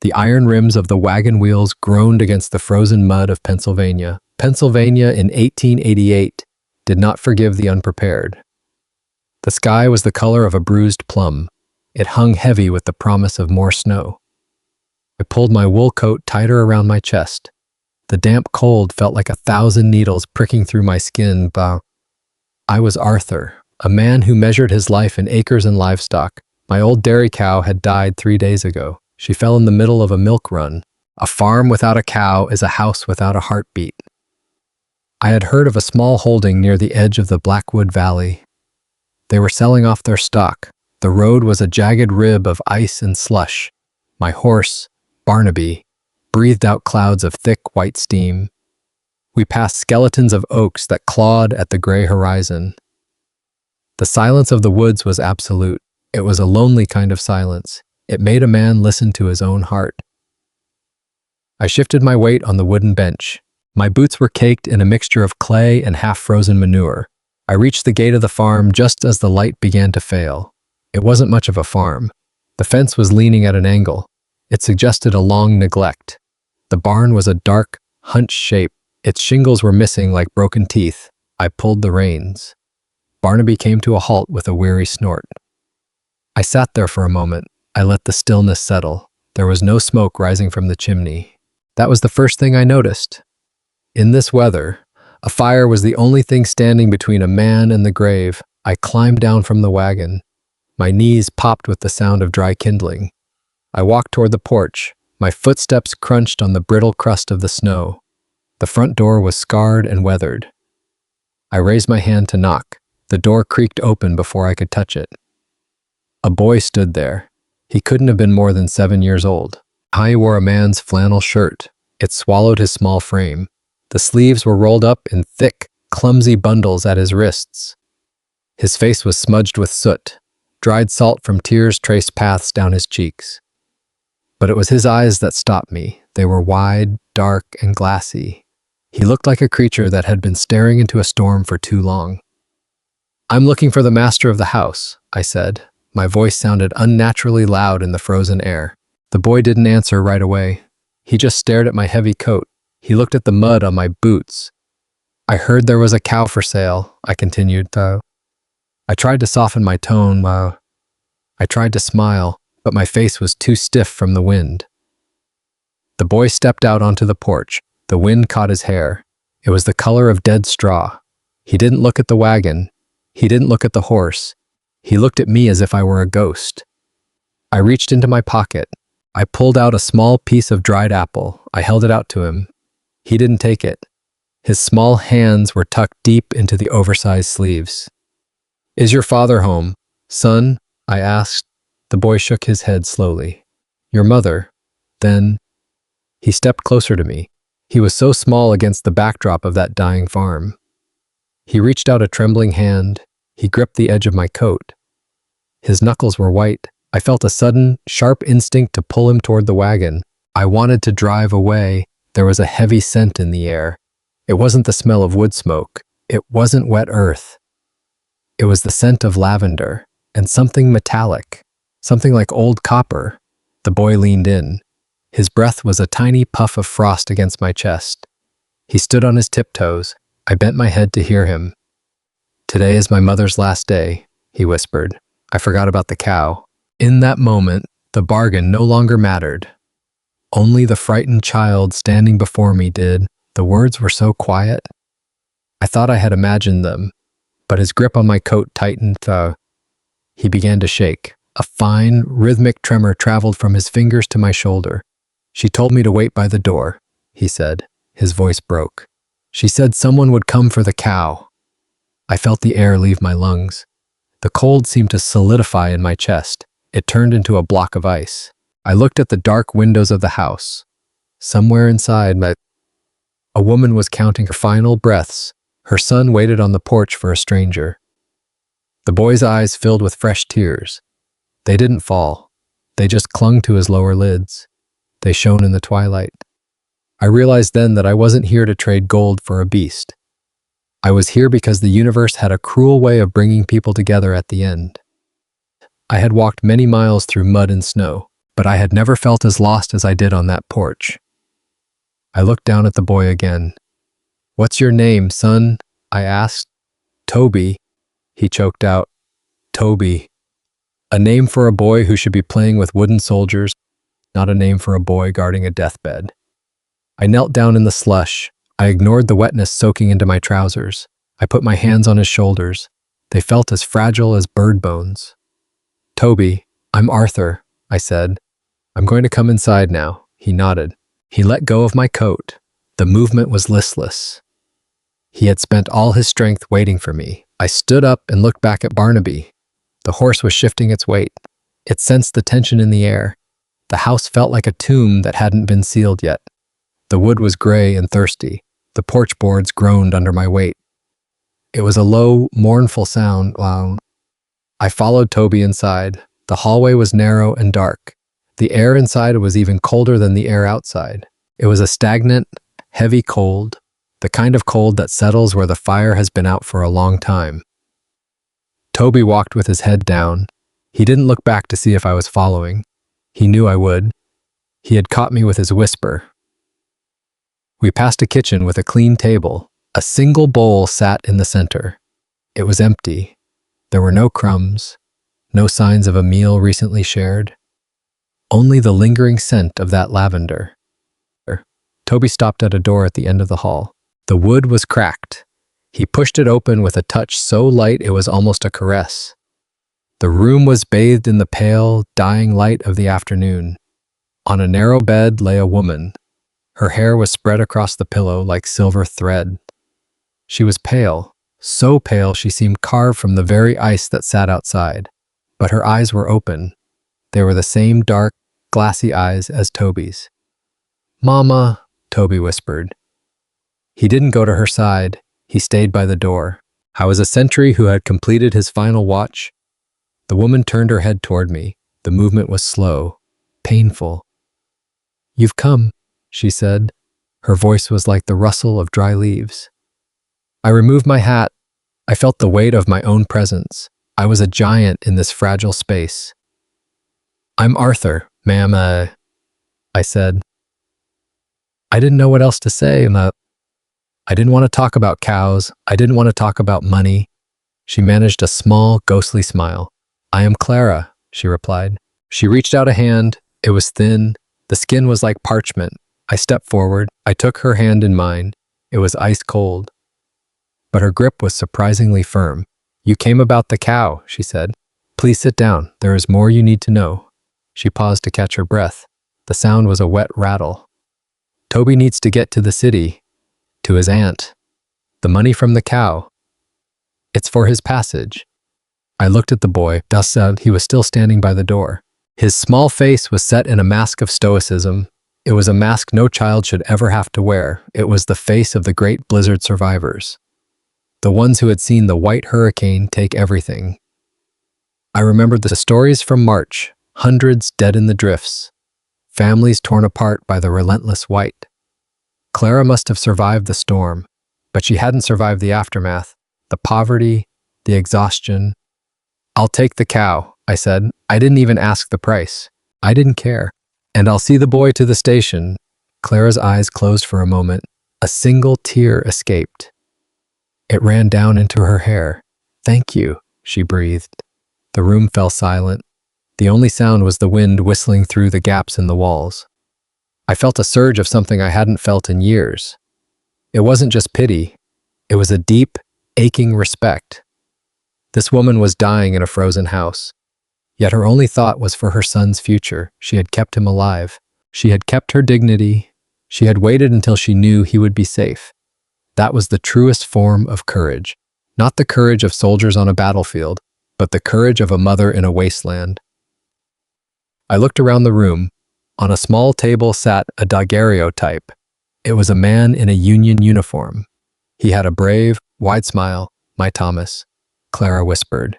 The iron rims of the wagon wheels groaned against the frozen mud of Pennsylvania. Pennsylvania in 1888 did not forgive the unprepared. The sky was the color of a bruised plum. It hung heavy with the promise of more snow. I pulled my wool coat tighter around my chest. The damp cold felt like 1,000 needles pricking through my skin. I was Arthur, a man who measured his life in acres and livestock. My old dairy cow had died 3 days ago. She fell in the middle of a milk run. A farm without a cow is a house without a heartbeat. I had heard of a small holding near the edge of the Blackwood Valley. They were selling off their stock. The road was a jagged rib of ice and slush. My horse, Barnaby, breathed out clouds of thick white steam. We passed skeletons of oaks that clawed at the gray horizon. The silence of the woods was absolute. It was a lonely kind of silence. It made a man listen to his own heart. I shifted my weight on the wooden bench. My boots were caked in a mixture of clay and half-frozen manure. I reached the gate of the farm just as the light began to fail. It wasn't much of a farm. The fence was leaning at an angle. It suggested a long neglect. The barn was a dark, hunched shape. Its shingles were missing like broken teeth. I pulled the reins. Barnaby came to a halt with a weary snort. I sat there for a moment. I let the stillness settle. There was no smoke rising from the chimney. That was the first thing I noticed. In this weather, a fire was the only thing standing between a man and the grave. I climbed down from the wagon. My knees popped with the sound of dry kindling. I walked toward the porch. My footsteps crunched on the brittle crust of the snow. The front door was scarred and weathered. I raised my hand to knock. The door creaked open before I could touch it. A boy stood there. He couldn't have been more than 7 years old. He wore a man's flannel shirt. It swallowed his small frame. The sleeves were rolled up in thick, clumsy bundles at his wrists. His face was smudged with soot. Dried salt from tears traced paths down his cheeks. But it was his eyes that stopped me. They were wide, dark, and glassy. He looked like a creature that had been staring into a storm for too long. "I'm looking for the master of the house," I said. My voice sounded unnaturally loud in the frozen air. The boy didn't answer right away. He just stared at my heavy coat. He looked at the mud on my boots. "I heard there was a cow for sale," I continued. I tried to soften my tone. I tried to smile, but my face was too stiff from the wind. The boy stepped out onto the porch. The wind caught his hair. It was the color of dead straw. He didn't look at the wagon. He didn't look at the horse. He looked at me as if I were a ghost. I reached into my pocket. I pulled out a small piece of dried apple. I held it out to him. He didn't take it. His small hands were tucked deep into the oversized sleeves. "Is your father home, son?" I asked. The boy shook his head slowly. "Your mother?" Then he stepped closer to me. He was so small against the backdrop of that dying farm. He reached out a trembling hand. He gripped the edge of my coat. His knuckles were white. I felt a sudden, sharp instinct to pull him toward the wagon. I wanted to drive away. There was a heavy scent in the air. It wasn't the smell of wood smoke. It wasn't wet earth. It was the scent of lavender and something metallic, something like old copper. The boy leaned in. His breath was a tiny puff of frost against my chest. He stood on his tiptoes. I bent my head to hear him. "Today is my mother's last day," he whispered. I forgot about the cow. In that moment, the bargain no longer mattered. Only the frightened child standing before me did. The words were so quiet. I thought I had imagined them, but his grip on my coat tightened. He began to shake. A fine, rhythmic tremor traveled from his fingers to my shoulder. "She told me to wait by the door," he said. His voice broke. "She said someone would come for the cow." I felt the air leave my lungs. The cold seemed to solidify in my chest. It turned into a block of ice. I looked at the dark windows of the house. Somewhere inside, a woman was counting her final breaths. Her son waited on the porch for a stranger. The boy's eyes filled with fresh tears. They didn't fall. They just clung to his lower lids. They shone in the twilight. I realized then that I wasn't here to trade gold for a beast. I was here because the universe had a cruel way of bringing people together at the end. I had walked many miles through mud and snow. but I had never felt as lost as I did on that porch. I looked down at the boy again. "What's your name, son?" I asked. "Toby," he choked out. "Toby." A name for a boy who should be playing with wooden soldiers, not a name for a boy guarding a deathbed. I knelt down in the slush. I ignored the wetness soaking into my trousers. I put my hands on his shoulders. They felt as fragile as bird bones. "Toby, I'm Arthur," I said. "I'm going to come inside now." He nodded. He let go of my coat. The movement was listless. He had spent all his strength waiting for me. I stood up and looked back at Barnaby. The horse was shifting its weight. It sensed the tension in the air. The house felt like a tomb that hadn't been sealed yet. The wood was gray and thirsty. The porch boards groaned under my weight. It was a low, mournful sound. Wow. I followed Toby inside. The hallway was narrow and dark. The air inside was even colder than the air outside. It was a stagnant, heavy cold, the kind of cold that settles where the fire has been out for a long time. Toby walked with his head down. He didn't look back to see if I was following. He knew I would. He had caught me with his whisper. We passed a kitchen with a clean table. A single bowl sat in the center. It was empty. There were no crumbs, no signs of a meal recently shared. Only the lingering scent of that lavender. Toby stopped at a door at the end of the hall. The wood was cracked. He pushed it open with a touch so light it was almost a caress. The room was bathed in the pale, dying light of the afternoon. On a narrow bed lay a woman. Her hair was spread across the pillow like silver thread. She was pale, so pale she seemed carved from the very ice that sat outside. But her eyes were open. They were the same dark, glassy eyes as Toby's. "Mama," Toby whispered. He didn't go to her side. He stayed by the door. I was a sentry who had completed his final watch. The woman turned her head toward me. The movement was slow, painful. "You've come," she said. Her voice was like the rustle of dry leaves. I removed my hat. I felt the weight of my own presence. I was a giant in this fragile space. "I'm Arthur, ma'am," I said. I didn't know what else to say. I didn't want to talk about cows. I didn't want to talk about money. She managed a small, ghostly smile. "I am Clara," she replied. She reached out a hand. It was thin. The skin was like parchment. I stepped forward. I took her hand in mine. It was ice cold. But her grip was surprisingly firm. "You came about the cow," she said. "Please sit down. There is more you need to know." She paused to catch her breath. The sound was a wet rattle. "Toby needs to get to the city, to his aunt. The money from the cow. It's for his passage." I looked at the boy. He was still standing by the door. His small face was set in a mask of stoicism. It was a mask no child should ever have to wear. It was the face of the great blizzard survivors. The ones who had seen the white hurricane take everything. I remembered the stories from March, hundreds dead in the drifts, families torn apart by the relentless white. Clara must have survived the storm, but she hadn't survived the aftermath, the poverty, the exhaustion. "I'll take the cow," I said. I didn't even ask the price. I didn't care. "And I'll see the boy to the station." Clara's eyes closed for a moment. A single tear escaped. It ran down into her hair. "Thank you," she breathed. The room fell silent. The only sound was the wind whistling through the gaps in the walls. I felt a surge of something I hadn't felt in years. It wasn't just pity. It was a deep, aching respect. This woman was dying in a frozen house. Yet her only thought was for her son's future. She had kept him alive. She had kept her dignity. She had waited until she knew he would be safe. That was the truest form of courage. Not the courage of soldiers on a battlefield, but the courage of a mother in a wasteland. I looked around the room. On a small table sat a daguerreotype. It was a man in a Union uniform. He had a brave, wide smile. "My Thomas," Clara whispered.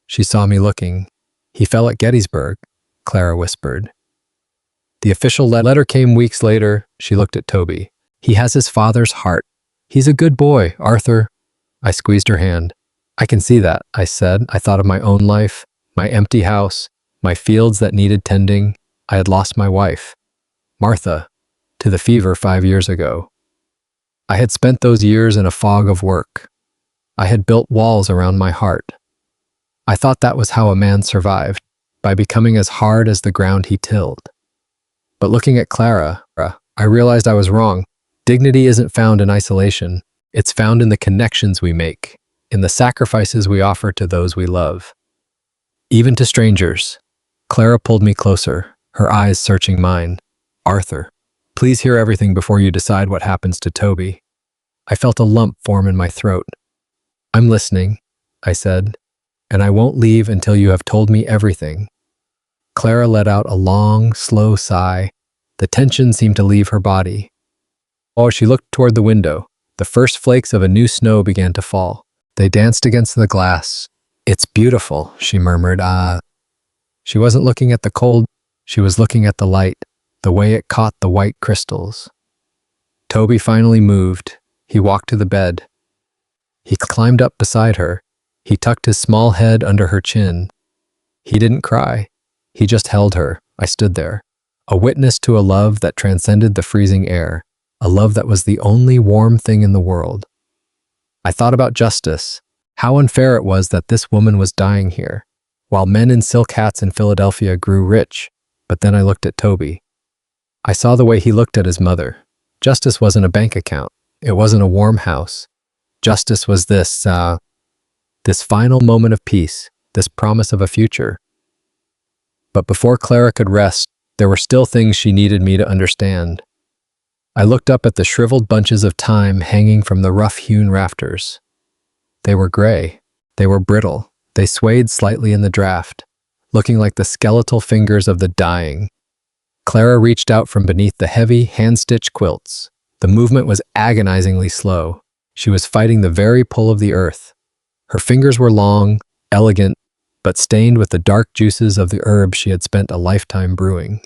She saw me looking. "He fell at Gettysburg," Clara whispered. The official letter came weeks later. She looked at Toby. "He has his father's heart. He's a good boy, Arthur." I squeezed her hand. "I can see that," I said. I thought of my own life, my empty house, my fields that needed tending. I had lost my wife, Martha, to the fever 5 years ago. I had spent those years in a fog of work. I had built walls around my heart. I thought that was how a man survived, by becoming as hard as the ground he tilled. But looking at Clara, I realized I was wrong. Dignity isn't found in isolation. It's found in the connections we make, in the sacrifices we offer to those we love. Even to strangers. Clara pulled me closer, her eyes searching mine. Arthur, please hear everything before you decide what happens to Toby. I felt a lump form in my throat. I'm listening, I said, and I won't leave until you have told me everything. Clara let out a long, slow sigh. The tension seemed to leave her body. Oh, she looked toward the window. The first flakes of a new snow began to fall. They danced against the glass. It's beautiful, she murmured. She wasn't looking at the cold. She was looking at the light, the way it caught the white crystals. Toby finally moved. He walked to the bed. He climbed up beside her. He tucked his small head under her chin. He didn't cry. He just held her. I stood there, a witness to a love that transcended the freezing air, a love that was the only warm thing in the world. I thought about justice, how unfair it was that this woman was dying here, while men in silk hats in Philadelphia grew rich. But then I looked at Toby. I saw the way he looked at his mother. Justice wasn't a bank account. It wasn't a warm house. Justice was this final moment of peace, this promise of a future. But before Clara could rest, there were still things she needed me to understand. I looked up at the shriveled bunches of thyme hanging from the rough-hewn rafters. They were gray. They were brittle. They swayed slightly in the draft, looking like the skeletal fingers of the dying. Clara reached out from beneath the heavy, hand-stitched quilts. The movement was agonizingly slow. She was fighting the very pull of the earth. Her fingers were long, elegant, but stained with the dark juices of the herbs she had spent a lifetime brewing.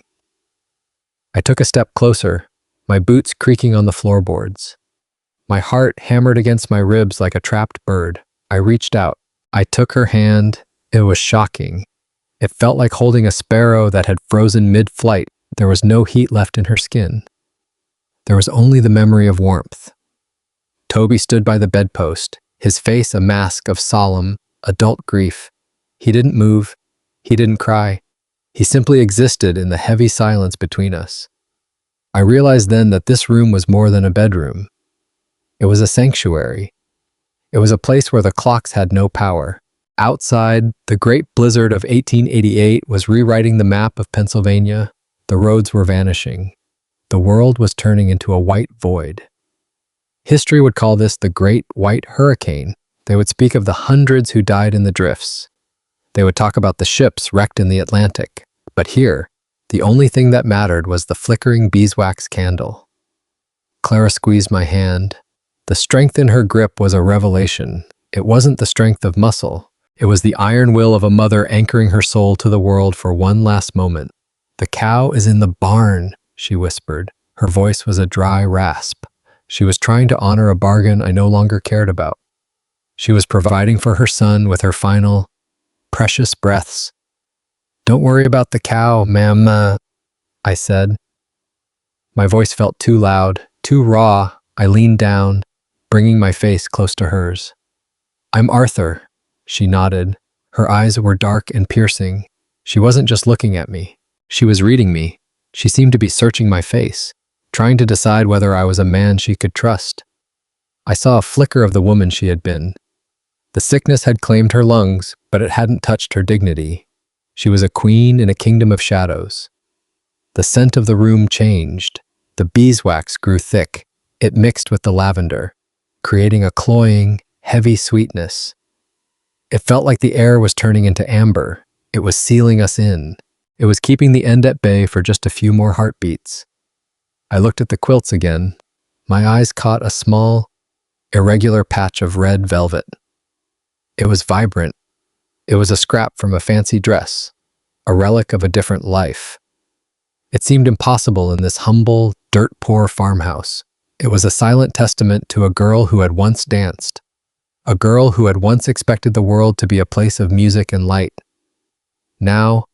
I took a step closer, my boots creaking on the floorboards. My heart hammered against my ribs like a trapped bird. I reached out. I took her hand. It was shocking. It felt like holding a sparrow that had frozen mid-flight. There was no heat left in her skin. There was only the memory of warmth. Toby stood by the bedpost, his face a mask of solemn, adult grief. He didn't move. He didn't cry. He simply existed in the heavy silence between us. I realized then that this room was more than a bedroom. It was a sanctuary. It was a place where the clocks had no power. Outside, the great blizzard of 1888 was rewriting the map of Pennsylvania. The roads were vanishing. The world was turning into a white void. History would call this the Great White Hurricane. They would speak of the hundreds who died in the drifts. They would talk about the ships wrecked in the Atlantic. But here, the only thing that mattered was the flickering beeswax candle. Clara squeezed my hand. The strength in her grip was a revelation. It wasn't the strength of muscle. It was the iron will of a mother anchoring her soul to the world for one last moment. "The cow is in the barn," she whispered. Her voice was a dry rasp. She was trying to honor a bargain I no longer cared about. She was providing for her son with her final, precious breaths. "Don't worry about the cow, ma'am," I said. My voice felt too loud, too raw. I leaned down, bringing my face close to hers. "I'm Arthur," she nodded. Her eyes were dark and piercing. She wasn't just looking at me. She was reading me. She seemed to be searching my face, trying to decide whether I was a man she could trust. I saw a flicker of the woman she had been. The sickness had claimed her lungs, but it hadn't touched her dignity. She was a queen in a kingdom of shadows. The scent of the room changed. The beeswax grew thick. It mixed with the lavender, creating a cloying, heavy sweetness. It felt like the air was turning into amber. It was sealing us in. It was keeping the end at bay for just a few more heartbeats. I looked at the quilts again. My eyes caught a small, irregular patch of red velvet. It was vibrant. It was a scrap from a fancy dress, a relic of a different life. It seemed impossible in this humble, dirt-poor farmhouse. It was a silent testament to a girl who had once danced, a girl who had once expected the world to be a place of music and light. Now,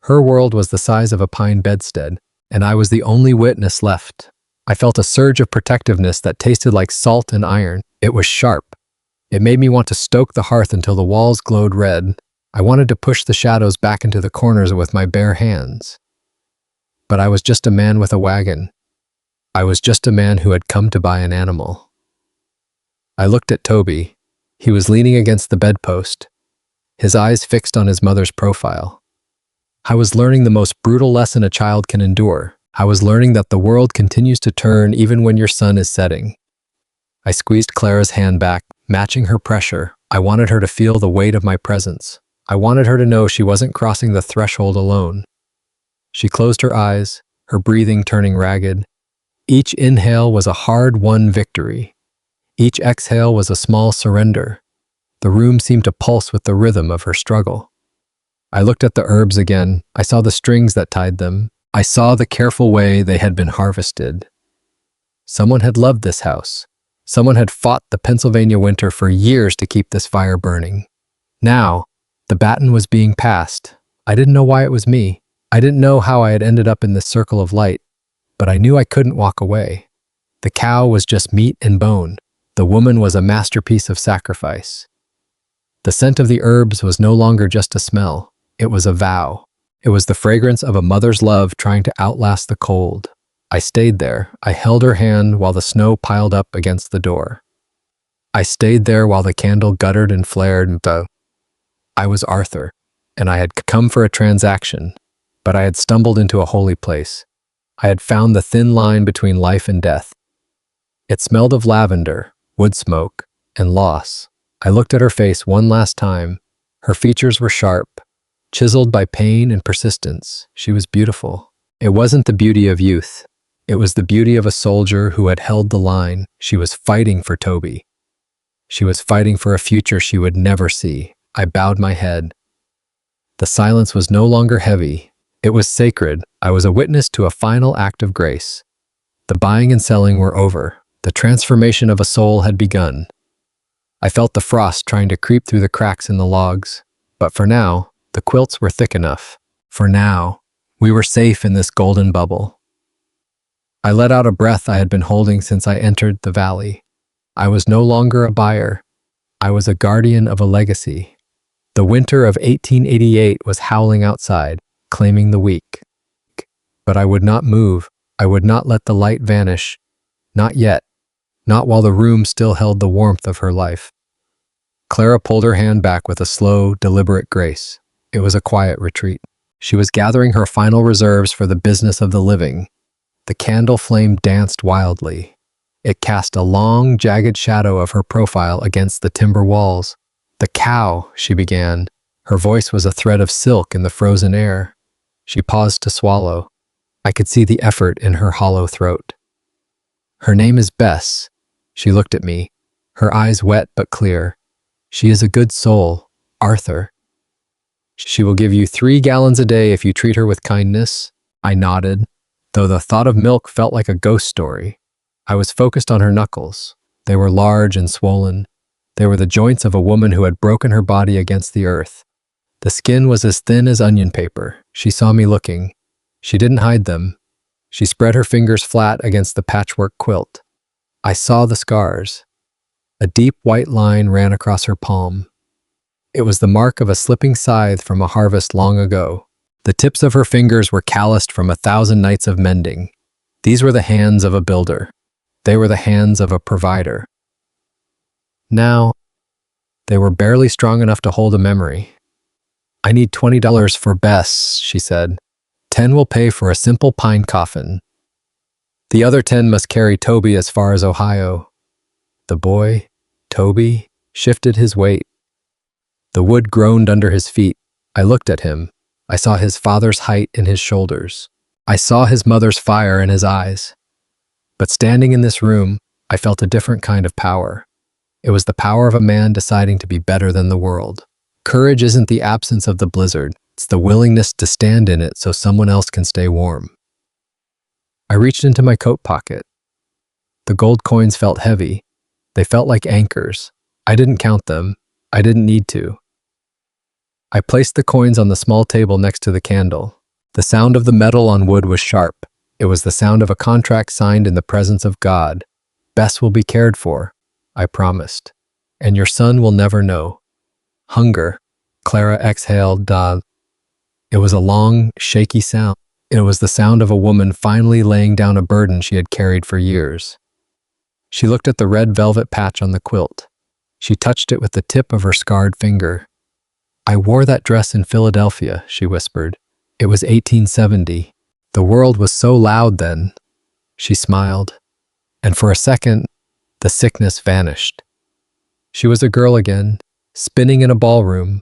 Her world was the size of a pine bedstead, and I was the only witness left. I felt a surge of protectiveness that tasted like salt and iron. It was sharp. It made me want to stoke the hearth until the walls glowed red. I wanted to push the shadows back into the corners with my bare hands. But I was just a man with a wagon. I was just a man who had come to buy an animal. I looked at Toby. He was leaning against the bedpost, his eyes fixed on his mother's profile. I was learning the most brutal lesson a child can endure. I was learning that the world continues to turn even when your sun is setting. I squeezed Clara's hand back, matching her pressure. I wanted her to feel the weight of my presence. I wanted her to know she wasn't crossing the threshold alone. She closed her eyes, her breathing turning ragged. Each inhale was a hard-won victory. Each exhale was a small surrender. The room seemed to pulse with the rhythm of her struggle. I looked at the herbs again. I saw the strings that tied them. I saw the careful way they had been harvested. Someone had loved this house. Someone had fought the Pennsylvania winter for years to keep this fire burning. Now, the baton was being passed. I didn't know why it was me. I didn't know how I had ended up in this circle of light, but I knew I couldn't walk away. The cow was just meat and bone. The woman was a masterpiece of sacrifice. The scent of the herbs was no longer just a smell. It was a vow. It was the fragrance of a mother's love trying to outlast the cold. I stayed there. I held her hand while the snow piled up against the door. I stayed there while the candle guttered and flared. I was Arthur, and I had come for a transaction, but I had stumbled into a holy place. I had found the thin line between life and death. It smelled of lavender, wood smoke, and loss. I looked at her face one last time. Her features were sharp, chiseled by pain and persistence. She was beautiful. It wasn't the beauty of youth. It was the beauty of a soldier who had held the line. She was fighting for Toby. She was fighting for a future she would never see. I bowed my head. The silence was no longer heavy. It was sacred. I was a witness to a final act of grace. The buying and selling were over. The transformation of a soul had begun. I felt the frost trying to creep through the cracks in the logs. But for now, the quilts were thick enough. For now, we were safe in this golden bubble. I let out a breath I had been holding since I entered the valley. I was no longer a buyer. I was a guardian of a legacy. The winter of 1888 was howling outside, claiming the weak. But I would not move. I would not let the light vanish. Not yet. Not while the room still held the warmth of her life. Clara pulled her hand back with a slow, deliberate grace. It was a quiet retreat. She was gathering her final reserves for the business of the living. The candle flame danced wildly. It cast a long, jagged shadow of her profile against the timber walls. "The cow," she began. Her voice was a thread of silk in the frozen air. She paused to swallow. I could see the effort in her hollow throat. "Her name is Bess." She looked at me, her eyes wet but clear. "She is a good soul, Arthur. She will give you 3 gallons a day if you treat her with kindness." I nodded, though the thought of milk felt like a ghost story. I was focused on her knuckles. They were large and swollen. They were the joints of a woman who had broken her body against the earth. The skin was as thin as onion paper. She saw me looking. She didn't hide them. She spread her fingers flat against the patchwork quilt. I saw the scars. A deep white line ran across her palm. It was the mark of a slipping scythe from a harvest long ago. The tips of her fingers were calloused from 1,000 nights of mending. These were the hands of a builder. They were the hands of a provider. Now, they were barely strong enough to hold a memory. "I need $20 for Bess," she said. "10 will pay for a simple pine coffin. The other 10 must carry Toby as far as Ohio." The boy, Toby, shifted his weight. The wood groaned under his feet. I looked at him. I saw his father's height in his shoulders. I saw his mother's fire in his eyes. But standing in this room, I felt a different kind of power. It was the power of a man deciding to be better than the world. Courage isn't the absence of the blizzard. It's the willingness to stand in it so someone else can stay warm. I reached into my coat pocket. The gold coins felt heavy. They felt like anchors. I didn't count them. I didn't need to. I placed the coins on the small table next to the candle. The sound of the metal on wood was sharp. It was the sound of a contract signed in the presence of God. Bess will be cared for, I promised. And your son will never know. Hunger. Clara exhaled. It was a long, shaky sound. It was the sound of a woman finally laying down a burden she had carried for years. She looked at the red velvet patch on the quilt. She touched it with the tip of her scarred finger. I wore that dress in Philadelphia, she whispered. It was 1870. The world was so loud then. She smiled. And for a second, the sickness vanished. She was a girl again, spinning in a ballroom.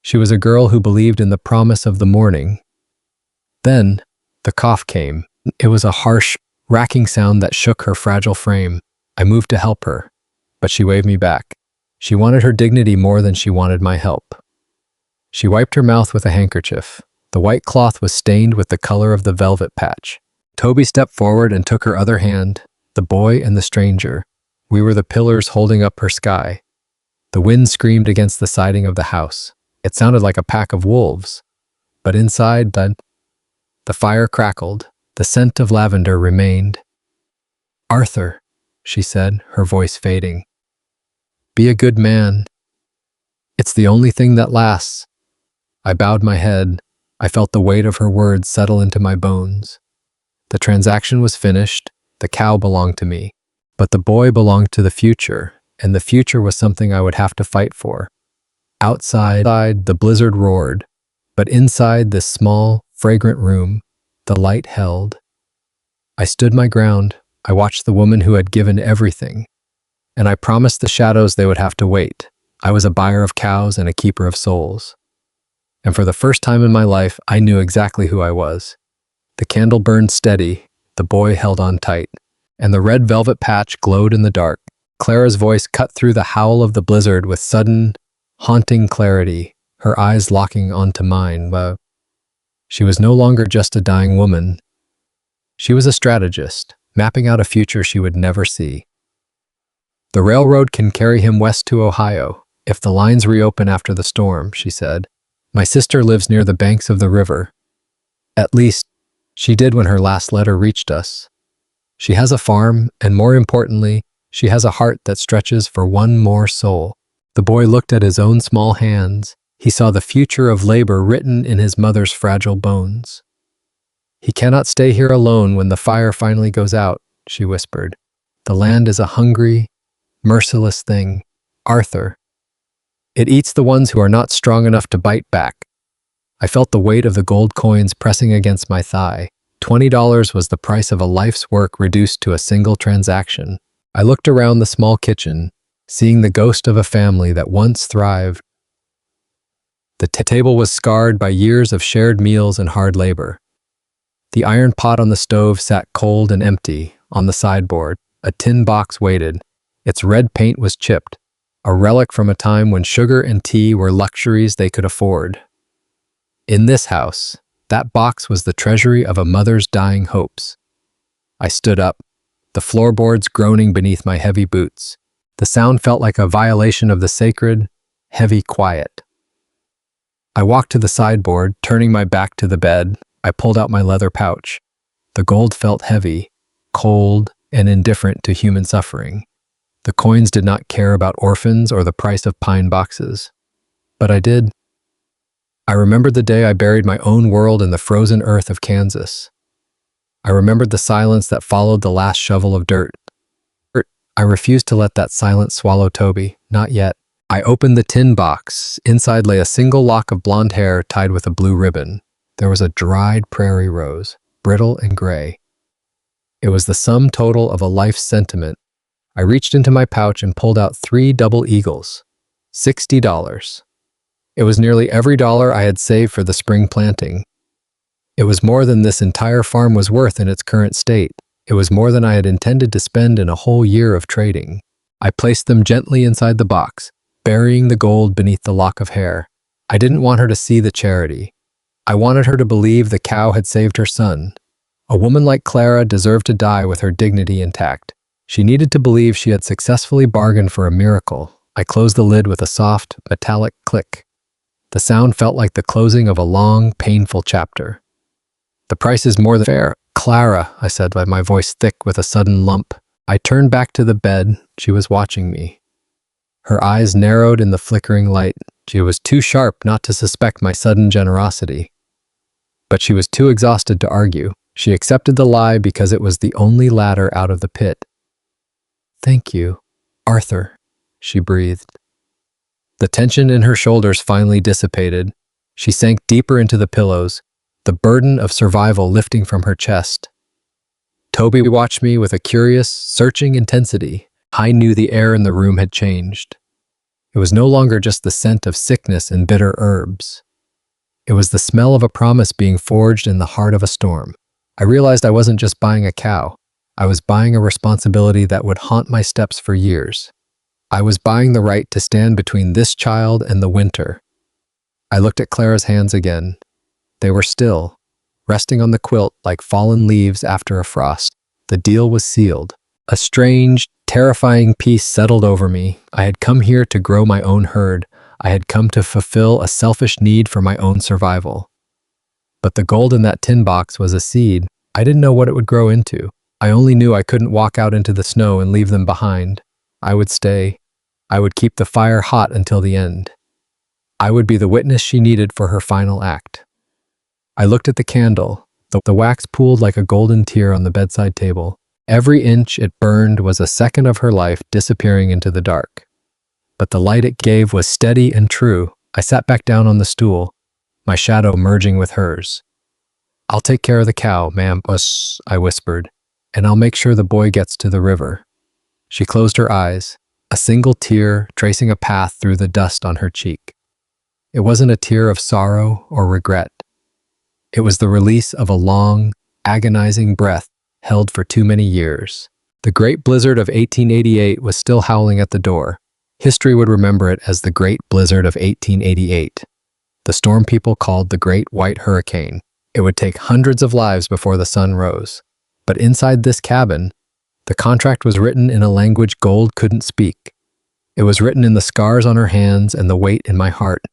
She was a girl who believed in the promise of the morning. Then, the cough came. It was a harsh, racking sound that shook her fragile frame. I moved to help her, but she waved me back. She wanted her dignity more than she wanted my help. She wiped her mouth with a handkerchief. The white cloth was stained with the color of the velvet patch. Toby stepped forward and took her other hand, the boy and the stranger. We were the pillars holding up her sky. The wind screamed against the siding of the house. It sounded like a pack of wolves. But inside, the fire crackled. The scent of lavender remained. Arthur, she said, her voice fading. Be a good man. It's the only thing that lasts. I bowed my head. I felt the weight of her words settle into my bones. The transaction was finished. The cow belonged to me. But the boy belonged to the future, and the future was something I would have to fight for. Outside, the blizzard roared, but inside this small, fragrant room, the light held. I stood my ground. I watched the woman who had given everything, and I promised the shadows they would have to wait. I was a buyer of cows and a keeper of souls. And for the first time in my life, I knew exactly who I was. The candle burned steady, the boy held on tight, and the red velvet patch glowed in the dark. Clara's voice cut through the howl of the blizzard with sudden, haunting clarity, her eyes locking onto mine. She was no longer just a dying woman. She was a strategist, mapping out a future she would never see. The railroad can carry him west to Ohio, if the lines reopen after the storm, she said. My sister lives near the banks of the river. At least, she did when her last letter reached us. She has a farm, and more importantly, she has a heart that stretches for one more soul. The boy looked at his own small hands. He saw the future of labor written in his mother's fragile bones. He cannot stay here alone when the fire finally goes out, she whispered. The land is a hungry, merciless thing. Arthur. It eats the ones who are not strong enough to bite back. I felt the weight of the gold coins pressing against my thigh. $20 was the price of a life's work reduced to a single transaction. I looked around the small kitchen, seeing the ghost of a family that once thrived. The table was scarred by years of shared meals and hard labor. The iron pot on the stove sat cold and empty. On the sideboard, a tin box waited. Its red paint was chipped, a relic from a time when sugar and tea were luxuries they could afford. In this house, that box was the treasury of a mother's dying hopes. I stood up, the floorboards groaning beneath my heavy boots. The sound felt like a violation of the sacred, heavy quiet. I walked to the sideboard, turning my back to the bed. I pulled out my leather pouch. The gold felt heavy, cold, and indifferent to human suffering. The coins did not care about orphans or the price of pine boxes. But I did. I remembered the day I buried my own world in the frozen earth of Kansas. I remembered the silence that followed the last shovel of dirt. I refused to let that silence swallow Toby, not yet. I opened the tin box. Inside lay a single lock of blonde hair tied with a blue ribbon. There was a dried prairie rose, brittle and gray. It was the sum total of a life's sentiment. I reached into my pouch and pulled out 3 double eagles. $60. It was nearly every dollar I had saved for the spring planting. It was more than this entire farm was worth in its current state. It was more than I had intended to spend in a whole year of trading. I placed them gently inside the box, burying the gold beneath the lock of hair. I didn't want her to see the charity. I wanted her to believe the cow had saved her son. A woman like Clara deserved to die with her dignity intact. She needed to believe she had successfully bargained for a miracle. I closed the lid with a soft, metallic click. The sound felt like the closing of a long, painful chapter. "The price is more than fair." "Clara," I said, my voice thick with a sudden lump. I turned back to the bed. She was watching me. Her eyes narrowed in the flickering light. She was too sharp not to suspect my sudden generosity. But she was too exhausted to argue. She accepted the lie because it was the only ladder out of the pit. "Thank you, Arthur," she breathed. The tension in her shoulders finally dissipated. She sank deeper into the pillows, the burden of survival lifting from her chest. Toby watched me with a curious, searching intensity. I knew the air in the room had changed. It was no longer just the scent of sickness and bitter herbs. It was the smell of a promise being forged in the heart of a storm. I realized I wasn't just buying a cow. I was buying a responsibility that would haunt my steps for years. I was buying the right to stand between this child and the winter. I looked at Clara's hands again. They were still, resting on the quilt like fallen leaves after a frost. The deal was sealed. A strange, terrifying peace settled over me. I had come here to grow my own herd. I had come to fulfill a selfish need for my own survival. But the gold in that tin box was a seed. I didn't know what it would grow into. I only knew I couldn't walk out into the snow and leave them behind. I would stay. I would keep the fire hot until the end. I would be the witness she needed for her final act. I looked at the candle. The wax pooled like a golden tear on the bedside table. Every inch it burned was a second of her life disappearing into the dark. But the light it gave was steady and true. I sat back down on the stool, my shadow merging with hers. "I'll take care of the cow, ma'am," I whispered, "and I'll make sure the boy gets to the river." She closed her eyes, a single tear tracing a path through the dust on her cheek. It wasn't a tear of sorrow or regret. It was the release of a long, agonizing breath held for too many years. The great blizzard of 1888 was still howling at the door. History would remember it as the Great Blizzard of 1888. The storm people called the Great White Hurricane. It would take hundreds of lives before the sun rose. But inside this cabin, the contract was written in a language gold couldn't speak. It was written in the scars on her hands and the weight in my heart.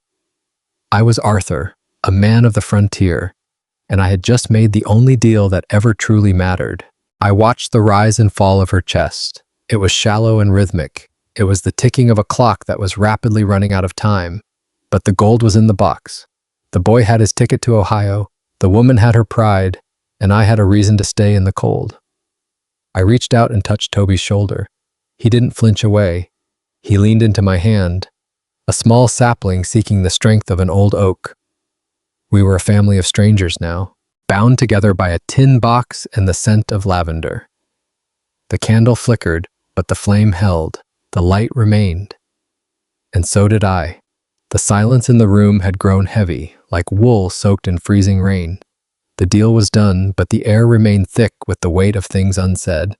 I was Arthur, a man of the frontier, and I had just made the only deal that ever truly mattered. I watched the rise and fall of her chest. It was shallow and rhythmic. It was the ticking of a clock that was rapidly running out of time. But the gold was in the box. The boy had his ticket to Ohio, the woman had her pride, and I had a reason to stay in the cold. I reached out and touched Toby's shoulder. He didn't flinch away. He leaned into my hand, a small sapling seeking the strength of an old oak. We were a family of strangers now, bound together by a tin box and the scent of lavender. The candle flickered, but the flame held. The light remained. And so did I. The silence in the room had grown heavy, like wool soaked in freezing rain. The deal was done, but the air remained thick with the weight of things unsaid.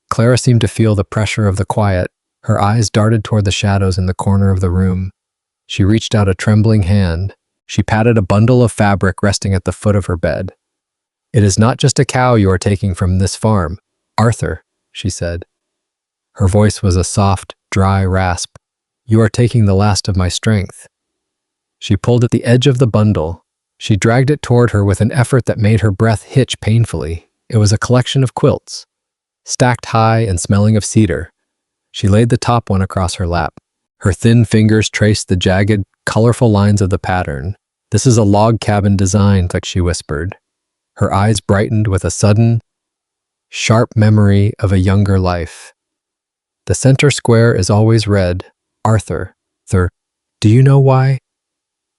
Clara seemed to feel the pressure of the quiet. Her eyes darted toward the shadows in the corner of the room. She reached out a trembling hand. She patted a bundle of fabric resting at the foot of her bed. "It is not just a cow you are taking from this farm, Arthur," she said. Her voice was a soft, dry rasp. "You are taking the last of my strength." She pulled at the edge of the bundle. She dragged it toward her with an effort that made her breath hitch painfully. It was a collection of quilts, stacked high and smelling of cedar. She laid the top one across her lap. Her thin fingers traced the jagged, colorful lines of the pattern. "This is a log cabin design," she whispered. Her eyes brightened with a sudden, sharp memory of a younger life. "The center square is always red, Arthur. Do you know why?"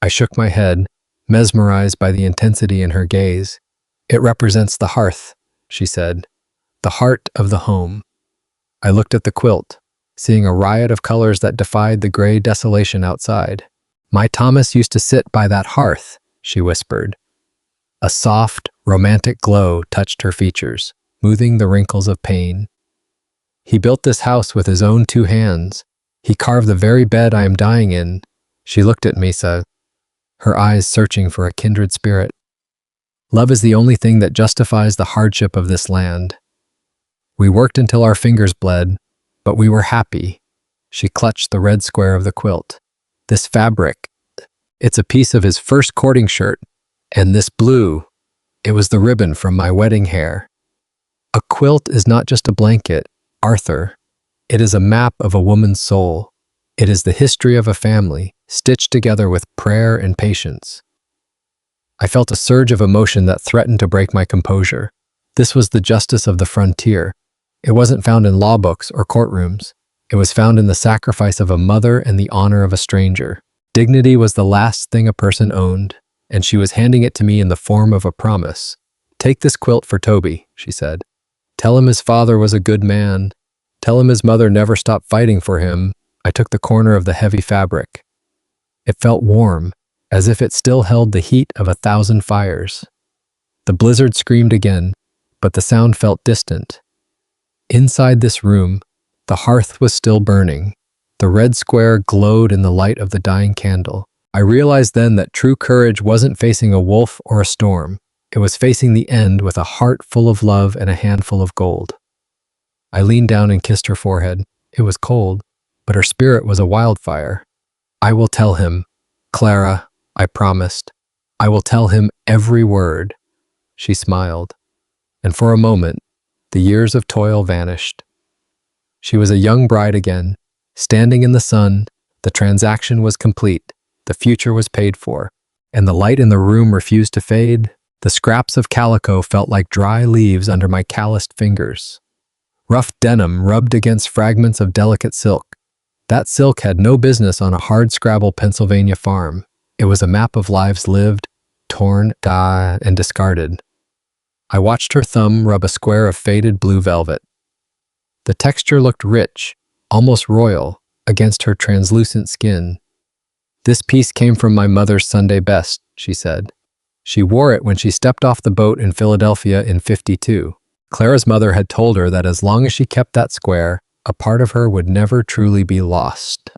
I shook my head, mesmerized by the intensity in her gaze. "It represents the hearth," she said, "the heart of the home." I looked at the quilt, seeing a riot of colors that defied the gray desolation outside. "My Thomas used to sit by that hearth," she whispered. A soft, romantic glow touched her features, smoothing the wrinkles of pain. "He built this house with his own 2 hands. He carved the very bed I am dying in." She looked at me, her eyes searching for a kindred spirit. "Love is the only thing that justifies the hardship of this land. We worked until our fingers bled, but we were happy." She clutched the red square of the quilt. "This fabric, It's a piece of his first courting shirt. And this blue, it was the ribbon from my wedding hair. A quilt is not just a blanket, Arthur. It is a map of a woman's soul. It is the history of a family, stitched together with prayer and patience. I felt a surge of emotion that threatened to break my composure. This was the justice of the frontier. It wasn't found in law books or courtrooms. It was found in the sacrifice of a mother and the honor of a stranger. Dignity was the last thing a person owned, and she was handing it to me in the form of a promise. "Take this quilt for Toby," she said. "Tell him his father was a good man. Tell him his mother never stopped fighting for him." I took the corner of the heavy fabric. It felt warm, as if it still held the heat of 1,000 fires. The blizzard screamed again, but the sound felt distant. Inside this room, the hearth was still burning. The red square glowed in the light of the dying candle. I realized then that true courage wasn't facing a wolf or a storm. It was facing the end with a heart full of love and a handful of gold. I leaned down and kissed her forehead. It was cold, but her spirit was a wildfire. "I will tell him, Clara," I promised. "I will tell him every word." She smiled, and for a moment, the years of toil vanished. She was a young bride again, standing in the sun. The transaction was complete, the future was paid for, and the light in the room refused to fade. The scraps of calico felt like dry leaves under my calloused fingers. Rough denim rubbed against fragments of delicate silk. That silk had no business on a hard-scrabble Pennsylvania farm. It was a map of lives lived, torn, dyed, and discarded. I watched her thumb rub a square of faded blue velvet. The texture looked rich, almost royal, against her translucent skin. "This piece came from my mother's Sunday best," she said. "She wore it when she stepped off the boat in Philadelphia in '52. Clara's mother had told her that as long as she kept that square, a part of her would never truly be lost."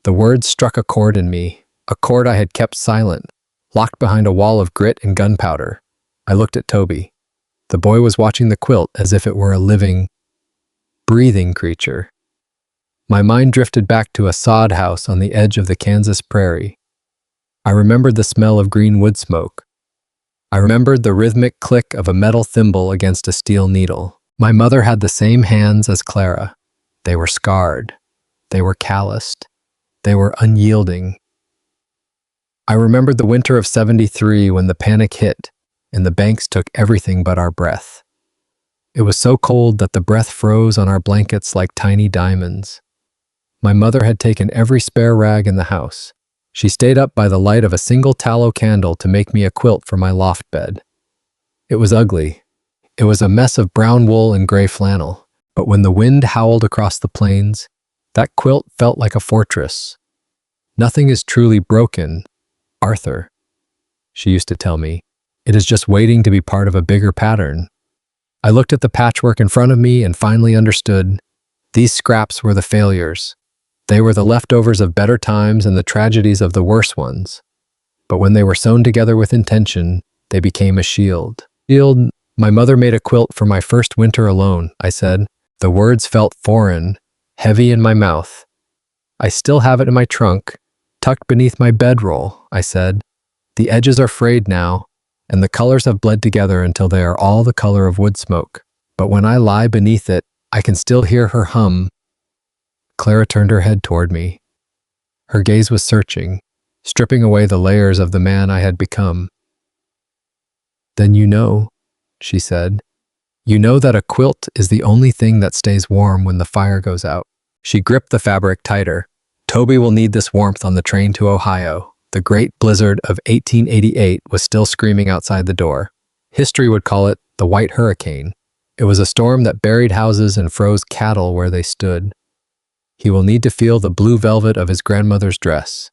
The words struck a chord in me, a chord I had kept silent, locked behind a wall of grit and gunpowder. I looked at Toby. The boy was watching the quilt as if it were a living, breathing creature. My mind drifted back to a sod house on the edge of the Kansas prairie. I remembered the smell of green wood smoke. I remembered the rhythmic click of a metal thimble against a steel needle. My mother had the same hands as Clara. They were scarred. They were calloused. They were unyielding. I remembered the winter of '73 when the panic hit and the banks took everything but our breath. It was so cold that the breath froze on our blankets like tiny diamonds. My mother had taken every spare rag in the house. She stayed up by the light of a single tallow candle to make me a quilt for my loft bed. It was ugly. It was a mess of brown wool and gray flannel. But when the wind howled across the plains, that quilt felt like a fortress. "Nothing is truly broken, Arthur," she used to tell me. "It is just waiting to be part of a bigger pattern." I looked at the patchwork in front of me and finally understood. These scraps were the failures. They were the leftovers of better times and the tragedies of the worse ones. But when they were sewn together with intention, they became a shield. My mother made a quilt for my first winter alone," I said. The words felt foreign, heavy in my mouth. "I still have it in my trunk, tucked beneath my bedroll," I said. "The edges are frayed now, and the colors have bled together until they are all the color of wood smoke. But when I lie beneath it, I can still hear her hum." Clara turned her head toward me. Her gaze was searching, stripping away the layers of the man I had become. "Then you know," she said. "You know that a quilt is the only thing that stays warm when the fire goes out." She gripped the fabric tighter. "Toby will need this warmth on the train to Ohio." The great blizzard of 1888 was still screaming outside the door. History would call it the White Hurricane. It was a storm that buried houses and froze cattle where they stood. He will need to feel the blue velvet of his grandmother's dress.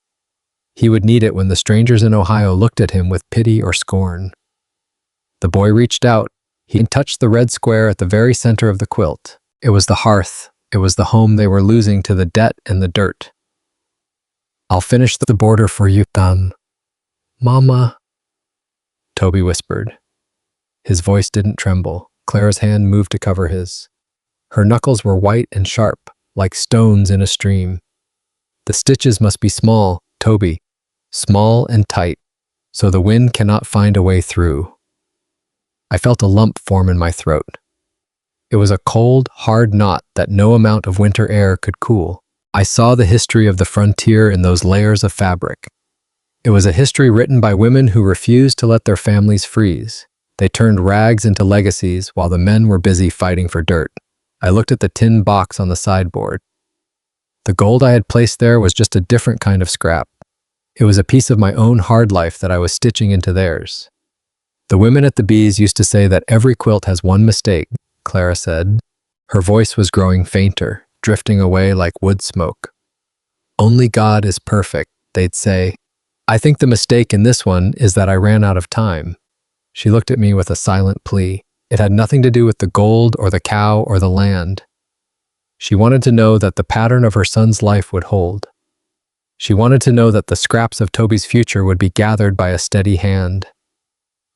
He would need it when the strangers in Ohio looked at him with pity or scorn. The boy reached out. He touched the red square at the very center of the quilt. It was the hearth. It was the home they were losing to the debt and the dirt. "I'll finish the border for you, Mama," Toby whispered. His voice didn't tremble. Clara's hand moved to cover his. Her knuckles were white and sharp, like stones in a stream. "The stitches must be small, Toby. small and tight, so the wind cannot find a way through. I felt a lump form in my throat. It was a cold, hard knot that no amount of winter air could cool. I saw the history of the frontier in those layers of fabric. It was a history written by women who refused to let their families freeze. They turned rags into legacies while the men were busy fighting for dirt. I looked at the tin box on the sideboard. The gold I had placed there was just a different kind of scrap. It was a piece of my own hard life that I was stitching into theirs. The women at the Bees used to say that every quilt has one mistake, Clara said. Her voice was growing fainter, drifting away like wood smoke. Only God is perfect, they'd say. I think the mistake in this one is that I ran out of time. She looked at me with a silent plea. It had nothing to do with the gold or the cow or the land. She wanted to know that the pattern of her son's life would hold. She wanted to know that the scraps of Toby's future would be gathered by a steady hand.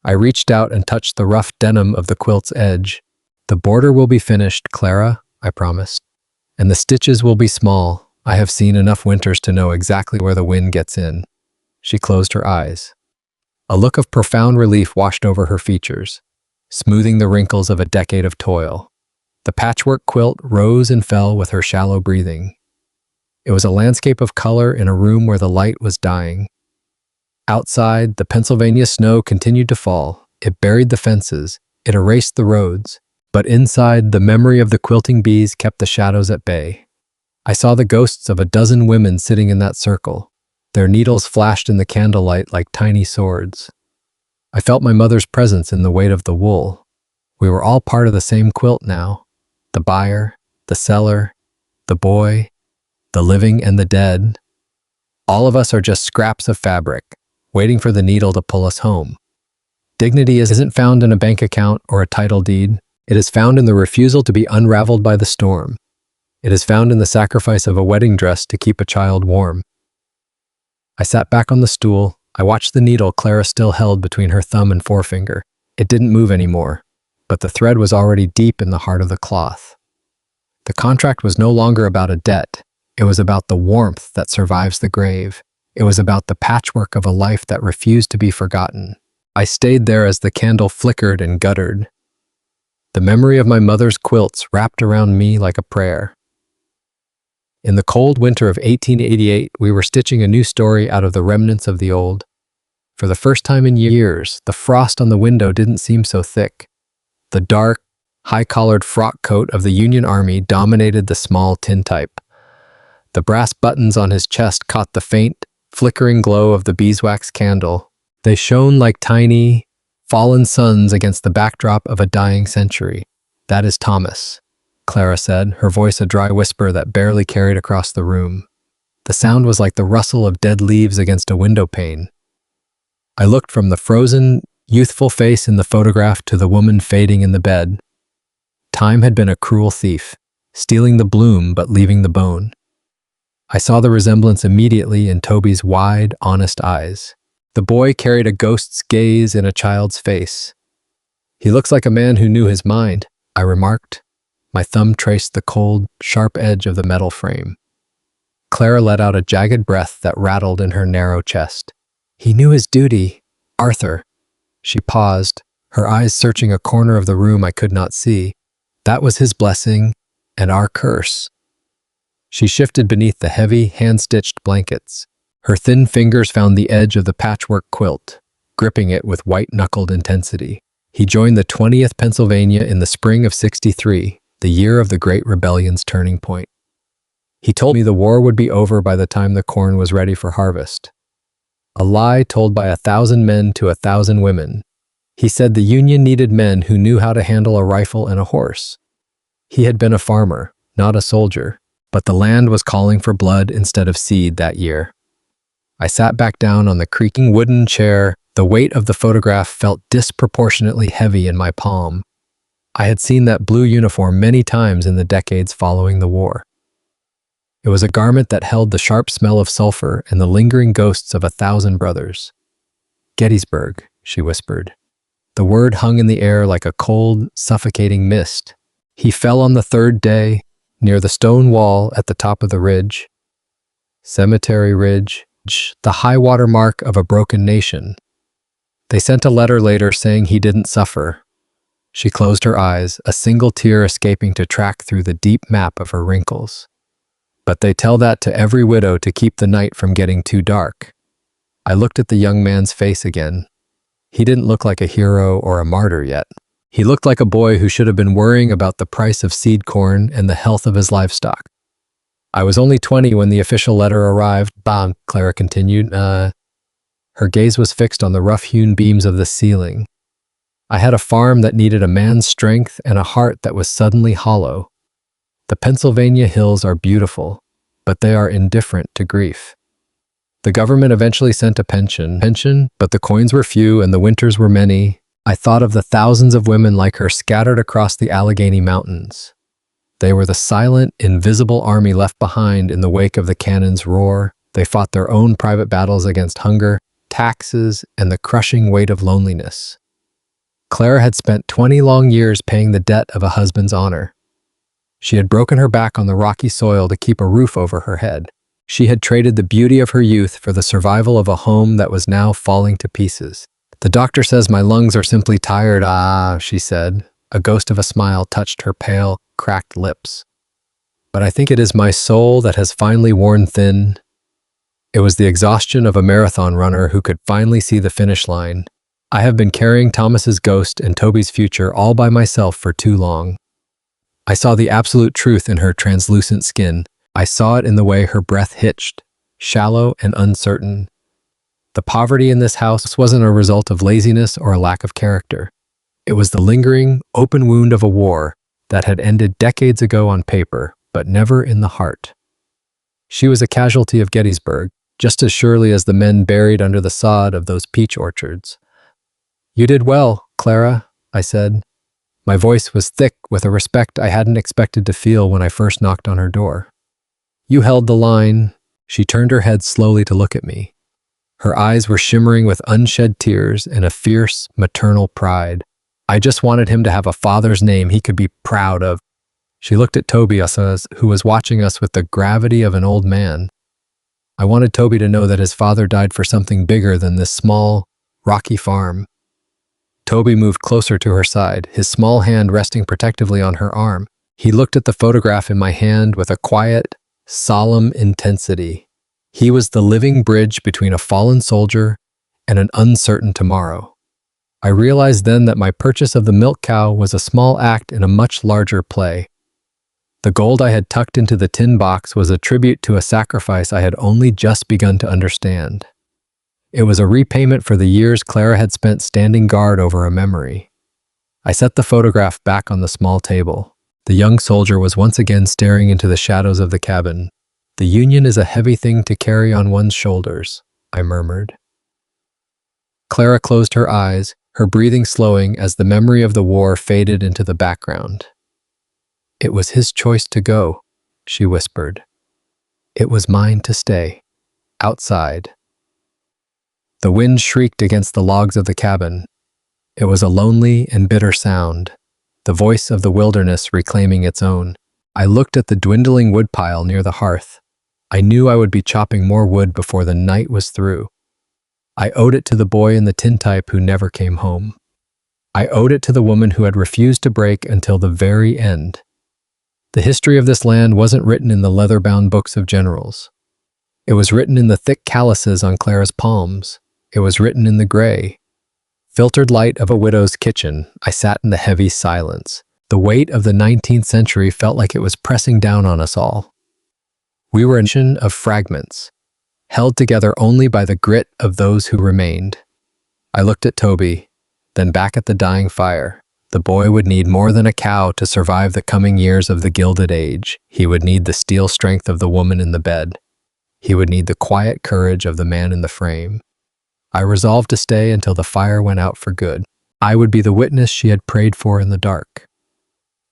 I reached out and touched the rough denim of the quilt's edge. The border will be finished, Clara, I promised. And the stitches will be small. I have seen enough winters to know exactly where the wind gets in. She closed her eyes. A look of profound relief washed over her features, smoothing the wrinkles of a decade of toil. The patchwork quilt rose and fell with her shallow breathing. It was a landscape of color in a room where the light was dying. Outside, the Pennsylvania snow continued to fall. It buried the fences. It erased the roads. But inside, the memory of the quilting bees kept the shadows at bay. I saw the ghosts of a dozen women sitting in that circle. Their needles flashed in the candlelight like tiny swords. I felt my mother's presence in the weight of the wool. We were all part of the same quilt now. The buyer, the seller, the boy, the living and the dead. All of us are just scraps of fabric, waiting for the needle to pull us home. Dignity isn't found in a bank account or a title deed. It is found in the refusal to be unraveled by the storm. It is found in the sacrifice of a wedding dress to keep a child warm. I sat back on the stool. I watched the needle Clara still held between her thumb and forefinger. It didn't move anymore, but the thread was already deep in the heart of the cloth. The contract was no longer about a debt. It was about the warmth that survives the grave. It was about the patchwork of a life that refused to be forgotten. I stayed there as the candle flickered and guttered. The memory of my mother's quilts wrapped around me like a prayer. In the cold winter of 1888, we were stitching a new story out of the remnants of the old. For the first time in years, the frost on the window didn't seem so thick. The dark, high-collared frock coat of the Union Army dominated the small tintype. The brass buttons on his chest caught the faint, flickering glow of the beeswax candle. They shone like tiny, fallen suns against the backdrop of a dying century. That is Thomas, Clara said, her voice a dry whisper that barely carried across the room. The sound was like the rustle of dead leaves against a window pane. I looked from the frozen, youthful face in the photograph to the woman fading in the bed. Time had been a cruel thief, stealing the bloom but leaving the bone. I saw the resemblance immediately in Toby's wide, honest eyes. The boy carried a ghost's gaze in a child's face. He looks like a man who knew his mind, I remarked. My thumb traced the cold, sharp edge of the metal frame. Clara let out a jagged breath that rattled in her narrow chest. He knew his duty, Arthur. She paused, her eyes searching a corner of the room I could not see. That was his blessing and our curse. She shifted beneath the heavy, hand-stitched blankets. Her thin fingers found the edge of the patchwork quilt, gripping it with white-knuckled intensity. He joined the 20th Pennsylvania in the spring of '63, the year of the Great Rebellion's turning point. He told me the war would be over by the time the corn was ready for harvest. A lie told by 1,000 men to 1,000 women. He said the Union needed men who knew how to handle a rifle and a horse. He had been a farmer, not a soldier, but the land was calling for blood instead of seed that year. I sat back down on the creaking wooden chair. The weight of the photograph felt disproportionately heavy in my palm. I had seen that blue uniform many times in the decades following the war. It was a garment that held the sharp smell of sulfur and the lingering ghosts of 1,000 brothers. Gettysburg, she whispered. The word hung in the air like a cold, suffocating mist. He fell on the third day, near the stone wall at the top of the ridge. Cemetery Ridge, The high water mark of a broken nation. They sent a letter later saying he didn't suffer. She closed her eyes, a single tear escaping to track through the deep map of her wrinkles. But they tell that to every widow to keep the night from getting too dark. I looked at the young man's face again. He didn't look like a hero or a martyr yet. He looked like a boy who should have been worrying about the price of seed corn and the health of his livestock. I was only 20 when the official letter arrived. Bah, Clara continued. Her gaze was fixed on the rough-hewn beams of the ceiling. I had a farm that needed a man's strength and a heart that was suddenly hollow. The Pennsylvania hills are beautiful, but they are indifferent to grief. The government eventually sent a pension, but the coins were few and the winters were many. I thought of the thousands of women like her scattered across the Allegheny Mountains. They were the silent, invisible army left behind in the wake of the cannon's roar. They fought their own private battles against hunger, taxes, and the crushing weight of loneliness. Clara had spent 20 long years paying the debt of a husband's honor. She had broken her back on the rocky soil to keep a roof over her head. She had traded the beauty of her youth for the survival of a home that was now falling to pieces. The doctor says my lungs are simply tired, she said. A ghost of a smile touched her pale, cracked lips. But I think it is my soul that has finally worn thin. It was the exhaustion of a marathon runner who could finally see the finish line. I have been carrying Thomas's ghost and Toby's future all by myself for too long. I saw the absolute truth in her translucent skin. I saw it in the way her breath hitched, shallow and uncertain. The poverty in this house wasn't a result of laziness or a lack of character. It was the lingering, open wound of a war that had ended decades ago on paper, but never in the heart. She was a casualty of Gettysburg, just as surely as the men buried under the sod of those peach orchards. "You did well, Clara," I said. My voice was thick with a respect I hadn't expected to feel when I first knocked on her door. "You held the line." She turned her head slowly to look at me. Her eyes were shimmering with unshed tears and a fierce, maternal pride. I just wanted him to have a father's name he could be proud of. She looked at Toby, who was watching us with the gravity of an old man. I wanted Toby to know that his father died for something bigger than this small, rocky farm. Toby moved closer to her side, his small hand resting protectively on her arm. He looked at the photograph in my hand with a quiet, solemn intensity. He was the living bridge between a fallen soldier and an uncertain tomorrow. I realized then that my purchase of the milk cow was a small act in a much larger play. The gold I had tucked into the tin box was a tribute to a sacrifice I had only just begun to understand. It was a repayment for the years Clara had spent standing guard over a memory. I set the photograph back on the small table. The young soldier was once again staring into the shadows of the cabin. "The Union is a heavy thing to carry on one's shoulders," I murmured. Clara closed her eyes, her breathing slowing as the memory of the war faded into the background. "It was his choice to go," she whispered. "It was mine to stay. Outside." The wind shrieked against the logs of the cabin. It was a lonely and bitter sound, the voice of the wilderness reclaiming its own. I looked at the dwindling woodpile near the hearth. I knew I would be chopping more wood before the night was through. I owed it to the boy in the tintype who never came home. I owed it to the woman who had refused to break until the very end. The history of this land wasn't written in the leather-bound books of generals. It was written in the thick calluses on Clara's palms. It was written in the gray, filtered light of a widow's kitchen. I sat in the heavy silence. The weight of the 19th century felt like it was pressing down on us all. We were a nation of fragments, held together only by the grit of those who remained. I looked at Toby, then back at the dying fire. The boy would need more than a cow to survive the coming years of the Gilded Age. He would need the steel strength of the woman in the bed. He would need the quiet courage of the man in the frame. I resolved to stay until the fire went out for good. I would be the witness she had prayed for in the dark.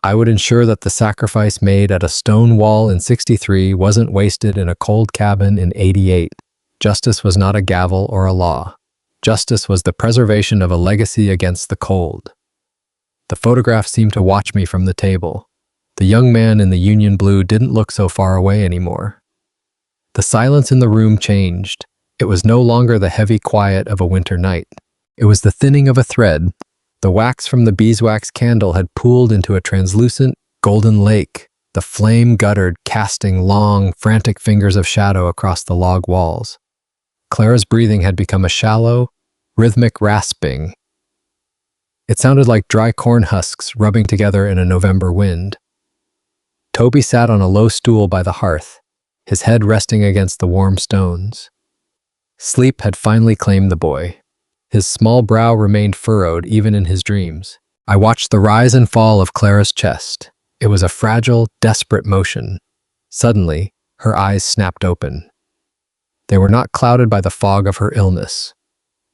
I would ensure that the sacrifice made at a stone wall in '63 wasn't wasted in a cold cabin in '88. Justice was not a gavel or a law. Justice was the preservation of a legacy against the cold. The photograph seemed to watch me from the table. The young man in the Union blue didn't look so far away anymore. The silence in the room changed. It was no longer the heavy quiet of a winter night. It was the thinning of a thread. The wax from the beeswax candle had pooled into a translucent, golden lake. The flame guttered, casting long, frantic fingers of shadow across the log walls. Clara's breathing had become a shallow, rhythmic rasping. It sounded like dry corn husks rubbing together in a November wind. Toby sat on a low stool by the hearth, his head resting against the warm stones. Sleep had finally claimed the boy. His small brow remained furrowed even in his dreams. I watched the rise and fall of Clara's chest. It was a fragile, desperate motion. Suddenly, her eyes snapped open. They were not clouded by the fog of her illness.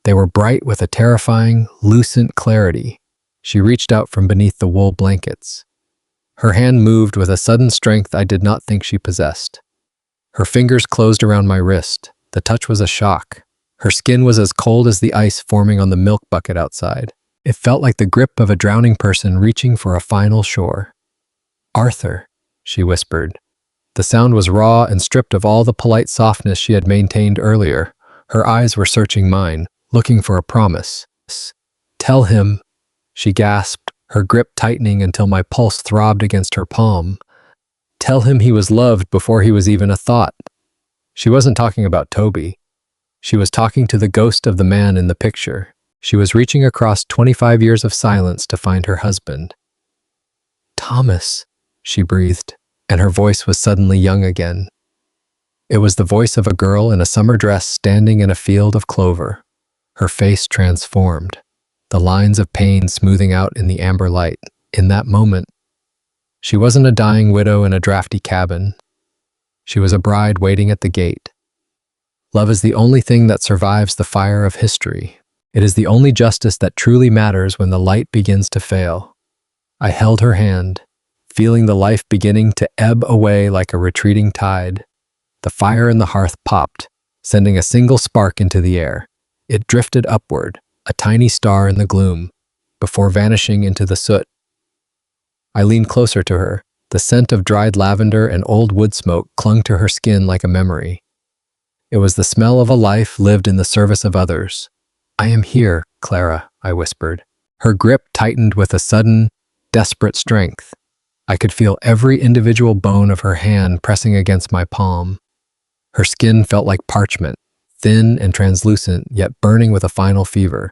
They were bright with a terrifying, lucent clarity. She reached out from beneath the wool blankets. Her hand moved with a sudden strength I did not think she possessed. Her fingers closed around my wrist. The touch was a shock. Her skin was as cold as the ice forming on the milk bucket outside. It felt like the grip of a drowning person reaching for a final shore. "Arthur," she whispered. The sound was raw and stripped of all the polite softness she had maintained earlier. Her eyes were searching mine, looking for a promise. "Tell him," she gasped, her grip tightening until my pulse throbbed against her palm. "Tell him he was loved before he was even a thought." She wasn't talking about Toby. She was talking to the ghost of the man in the picture. She was reaching across 25 years of silence to find her husband. "Thomas," she breathed, and her voice was suddenly young again. It was the voice of a girl in a summer dress standing in a field of clover. Her face transformed, the lines of pain smoothing out in the amber light. In that moment, she wasn't a dying widow in a drafty cabin. She was a bride waiting at the gate. Love is the only thing that survives the fire of history. It is the only justice that truly matters when the light begins to fail. I held her hand, feeling the life beginning to ebb away like a retreating tide. The fire in the hearth popped, sending a single spark into the air. It drifted upward, a tiny star in the gloom, before vanishing into the soot. I leaned closer to her. The scent of dried lavender and old wood smoke clung to her skin like a memory. It was the smell of a life lived in the service of others. "I am here, Clara," I whispered. Her grip tightened with a sudden, desperate strength. I could feel every individual bone of her hand pressing against my palm. Her skin felt like parchment, thin and translucent, yet burning with a final fever.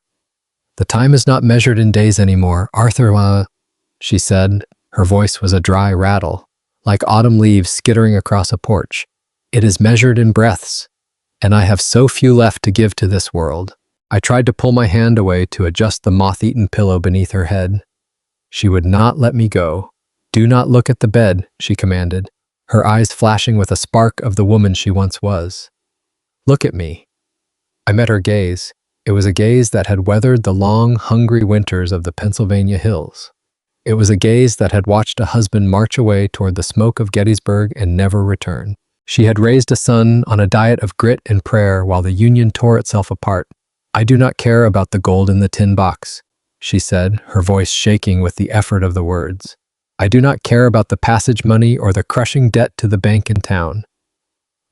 "The time is not measured in days anymore, Arthur," she said. Her voice was a dry rattle, like autumn leaves skittering across a porch. "It is measured in breaths, and I have so few left to give to this world." I tried to pull my hand away to adjust the moth-eaten pillow beneath her head. She would not let me go. "Do not look at the bed," she commanded, her eyes flashing with a spark of the woman she once was. "Look at me." I met her gaze. It was a gaze that had weathered the long, hungry winters of the Pennsylvania hills. It was a gaze that had watched a husband march away toward the smoke of Gettysburg and never return. She had raised a son on a diet of grit and prayer while the Union tore itself apart. "I do not care about the gold in the tin box," she said, her voice shaking with the effort of the words. "I do not care about the passage money or the crushing debt to the bank in town.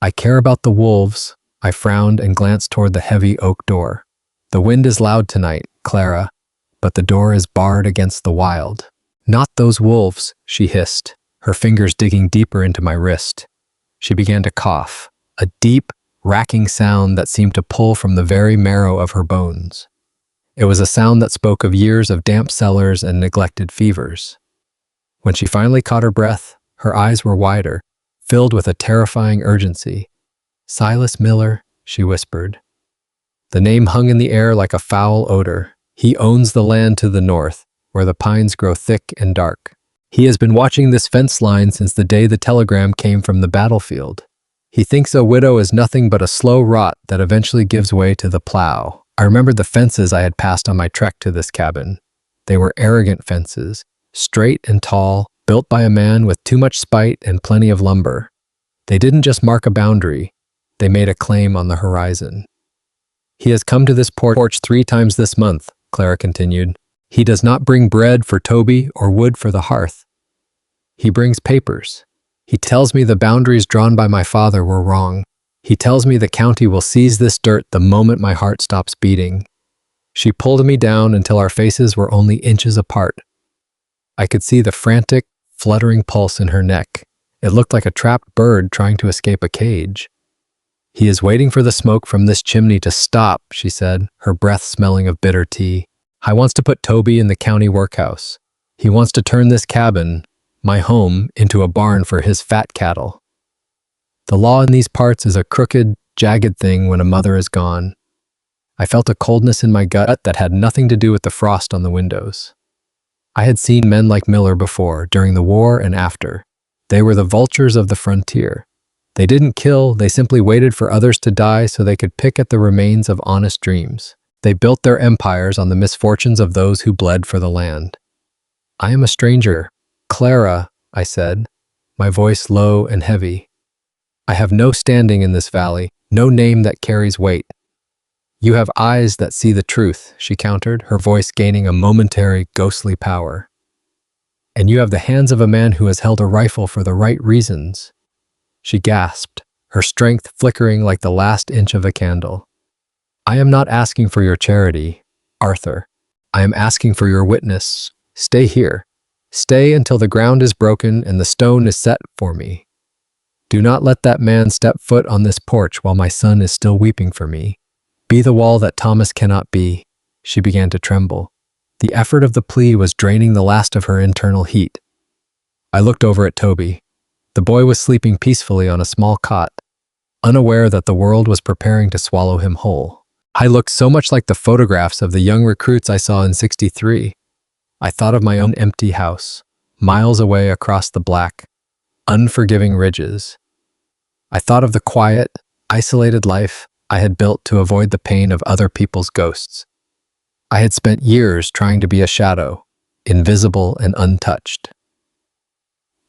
I care about the wolves." I frowned and glanced toward the heavy oak door. "The wind is loud tonight, Clara, but the door is barred against the wild." "Not those wolves," she hissed, her fingers digging deeper into my wrist. She began to cough, a deep, racking sound that seemed to pull from the very marrow of her bones. It was a sound that spoke of years of damp cellars and neglected fevers. When she finally caught her breath, her eyes were wider, filled with a terrifying urgency. "Silas Miller," she whispered. The name hung in the air like a foul odor. "He owns the land to the north, where the pines grow thick and dark. He has been watching this fence line since the day the telegram came from the battlefield. He thinks a widow is nothing but a slow rot that eventually gives way to the plow." I remembered the fences I had passed on my trek to this cabin. They were arrogant fences, straight and tall, built by a man with too much spite and plenty of lumber. They didn't just mark a boundary, they made a claim on the horizon. "He has come to this porch 3 times this month," Clara continued. "He does not bring bread for Toby or wood for the hearth. He brings papers. He tells me the boundaries drawn by my father were wrong. He tells me the county will seize this dirt the moment my heart stops beating. She pulled me down until our faces were only inches apart. I could see the frantic, fluttering pulse in her neck. It looked like a trapped bird trying to escape a cage. He is waiting for the smoke from this chimney to stop, she said, her breath smelling of bitter tea. He wants to put Toby in the county workhouse. He wants to turn this cabin, my home, into a barn for his fat cattle. The law in these parts is a crooked, jagged thing when a mother is gone. I felt a coldness in my gut that had nothing to do with the frost on the windows. I had seen men like Miller before, during the war and after. They were the vultures of the frontier. They didn't kill, they simply waited for others to die so they could pick at the remains of honest dreams. They built their empires on the misfortunes of those who bled for the land. I am a stranger. Clara, I said, my voice low and heavy. I have no standing in this valley, no name that carries weight. You have eyes that see the truth, she countered, her voice gaining a momentary, ghostly power. And you have the hands of a man who has held a rifle for the right reasons. She gasped, her strength flickering like the last inch of a candle. I am not asking for your charity, Arthur. I am asking for your witness. Stay here. Stay until the ground is broken and the stone is set for me. Do not let that man step foot on this porch while my son is still weeping for me. Be the wall that Thomas cannot be. She began to tremble. The effort of the plea was draining the last of her internal heat. I looked over at Toby. The boy was sleeping peacefully on a small cot, unaware that the world was preparing to swallow him whole. I looked so much like the photographs of the young recruits I saw in '63. I thought of my own empty house, miles away across the black, unforgiving ridges. I thought of the quiet, isolated life I had built to avoid the pain of other people's ghosts. I had spent years trying to be a shadow, invisible and untouched.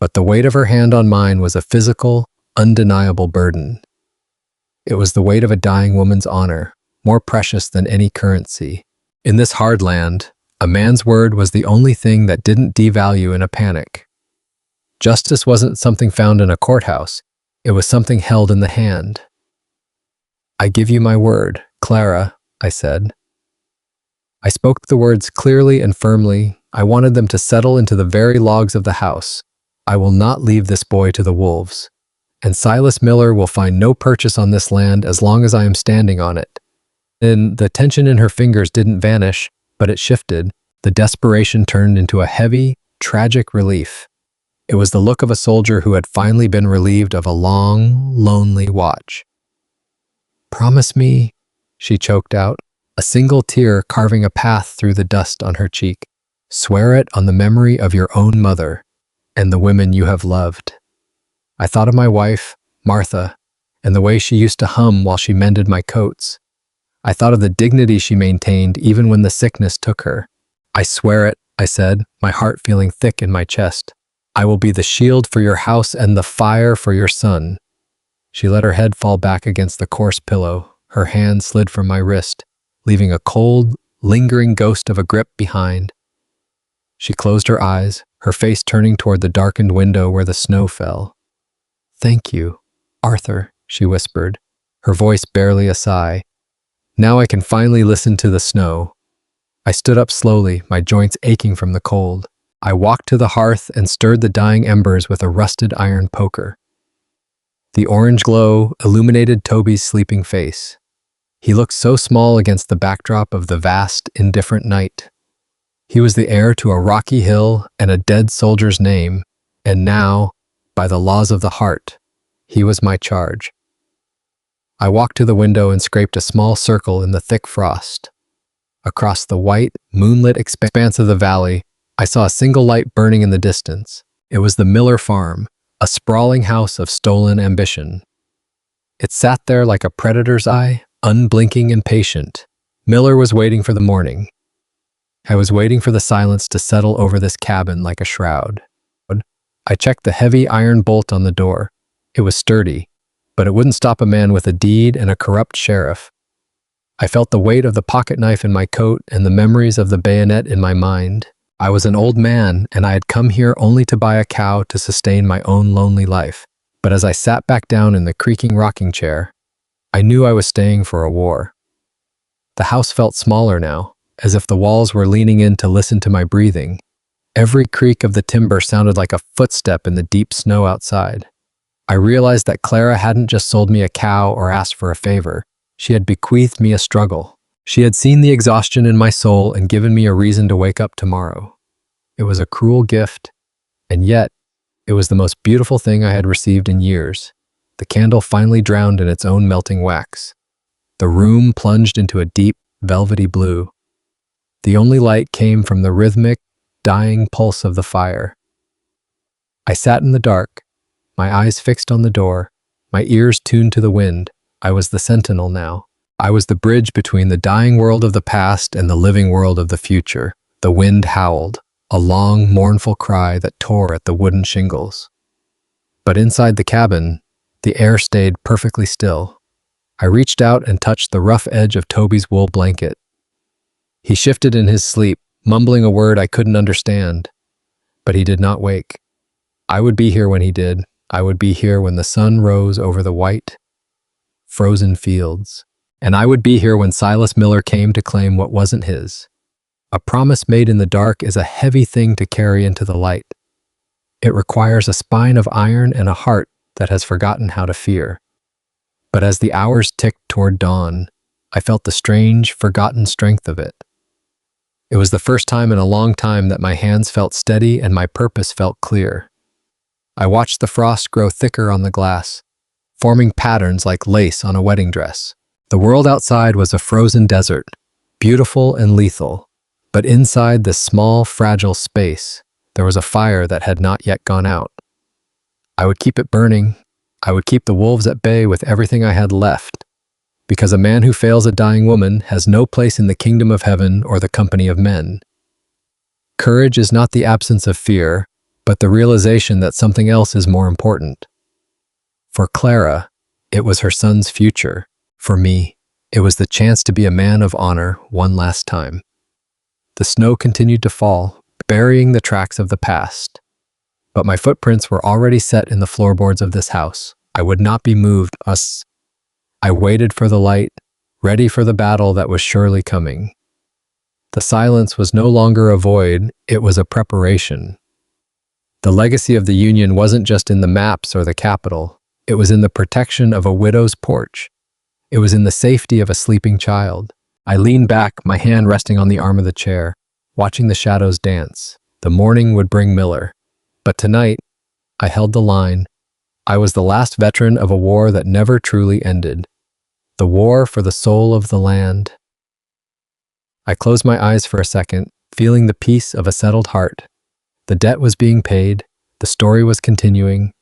But the weight of her hand on mine was a physical, undeniable burden. It was the weight of a dying woman's honor, more precious than any currency. In this hard land, a man's word was the only thing that didn't devalue in a panic. Justice wasn't something found in a courthouse, it was something held in the hand. I give you my word, Clara, I said. I spoke the words clearly and firmly. I wanted them to settle into the very logs of the house. I will not leave this boy to the wolves, and Silas Miller will find no purchase on this land as long as I am standing on it. And the tension in her fingers didn't vanish, but it shifted. The desperation turned into a heavy, tragic relief. It was the look of a soldier who had finally been relieved of a long, lonely watch. Promise me, she choked out, a single tear carving a path through the dust on her cheek. Swear it on the memory of your own mother and the women you have loved. I thought of my wife, Martha, and the way she used to hum while she mended my coats. I thought of the dignity she maintained even when the sickness took her. I swear it, I said, my heart feeling thick in my chest. I will be the shield for your house and the fire for your son. She let her head fall back against the coarse pillow. Her hand slid from my wrist, leaving a cold, lingering ghost of a grip behind. She closed her eyes, her face turning toward the darkened window where the snow fell. Thank you, Arthur, she whispered, her voice barely a sigh. Now I can finally listen to the snow. I stood up slowly, my joints aching from the cold. I walked to the hearth and stirred the dying embers with a rusted iron poker. The orange glow illuminated Toby's sleeping face. He looked so small against the backdrop of the vast, indifferent night. He was the heir to a rocky hill and a dead soldier's name, and now, by the laws of the heart, he was my charge. I walked to the window and scraped a small circle in the thick frost. Across the white, moonlit expanse of the valley, I saw a single light burning in the distance. It was the Miller farm, a sprawling house of stolen ambition. It sat there like a predator's eye, unblinking and patient. Miller was waiting for the morning. I was waiting for the silence to settle over this cabin like a shroud. I checked the heavy iron bolt on the door. It was sturdy, but it wouldn't stop a man with a deed and a corrupt sheriff. I felt the weight of the pocket knife in my coat and the memories of the bayonet in my mind. I was an old man, and I had come here only to buy a cow to sustain my own lonely life. But as I sat back down in the creaking rocking chair, I knew I was staying for a war. The house felt smaller now, as if the walls were leaning in to listen to my breathing. Every creak of the timber sounded like a footstep in the deep snow outside. I realized that Clara hadn't just sold me a cow or asked for a favor. She had bequeathed me a struggle. She had seen the exhaustion in my soul and given me a reason to wake up tomorrow. It was a cruel gift, and yet it was the most beautiful thing I had received in years. The candle finally drowned in its own melting wax. The room plunged into a deep, velvety blue. The only light came from the rhythmic, dying pulse of the fire. I sat in the dark, my eyes fixed on the door, my ears tuned to the wind. I was the sentinel now. I was the bridge between the dying world of the past and the living world of the future. The wind howled, a long, mournful cry that tore at the wooden shingles. But inside the cabin, the air stayed perfectly still. I reached out and touched the rough edge of Toby's wool blanket. He shifted in his sleep, mumbling a word I couldn't understand. But he did not wake. I would be here when he did. I would be here when the sun rose over the white, frozen fields. And I would be here when Silas Miller came to claim what wasn't his. A promise made in the dark is a heavy thing to carry into the light. It requires a spine of iron and a heart that has forgotten how to fear. But as the hours ticked toward dawn, I felt the strange, forgotten strength of it. It was the first time in a long time that my hands felt steady and my purpose felt clear. I watched the frost grow thicker on the glass, forming patterns like lace on a wedding dress. The world outside was a frozen desert, beautiful and lethal. But inside this small, fragile space, there was a fire that had not yet gone out. I would keep it burning. I would keep the wolves at bay with everything I had left, because a man who fails a dying woman has no place in the kingdom of heaven or the company of men. Courage is not the absence of fear, but the realization that something else is more important. For Clara, it was her son's future. For me, it was the chance to be a man of honor one last time. The snow continued to fall, burying the tracks of the past. But my footprints were already set in the floorboards of this house. I would not be moved. I waited for the light, ready for the battle that was surely coming. The silence was no longer a void, it was a preparation. The legacy of the Union wasn't just in the maps or the Capitol. It was in the protection of a widow's porch. It was in the safety of a sleeping child. I leaned back, my hand resting on the arm of the chair, watching the shadows dance. The morning would bring Miller. But tonight, I held the line. I was the last veteran of a war that never truly ended. The war for the soul of the land. I closed my eyes for a second, feeling the peace of a settled heart. The debt was being paid, the story was continuing,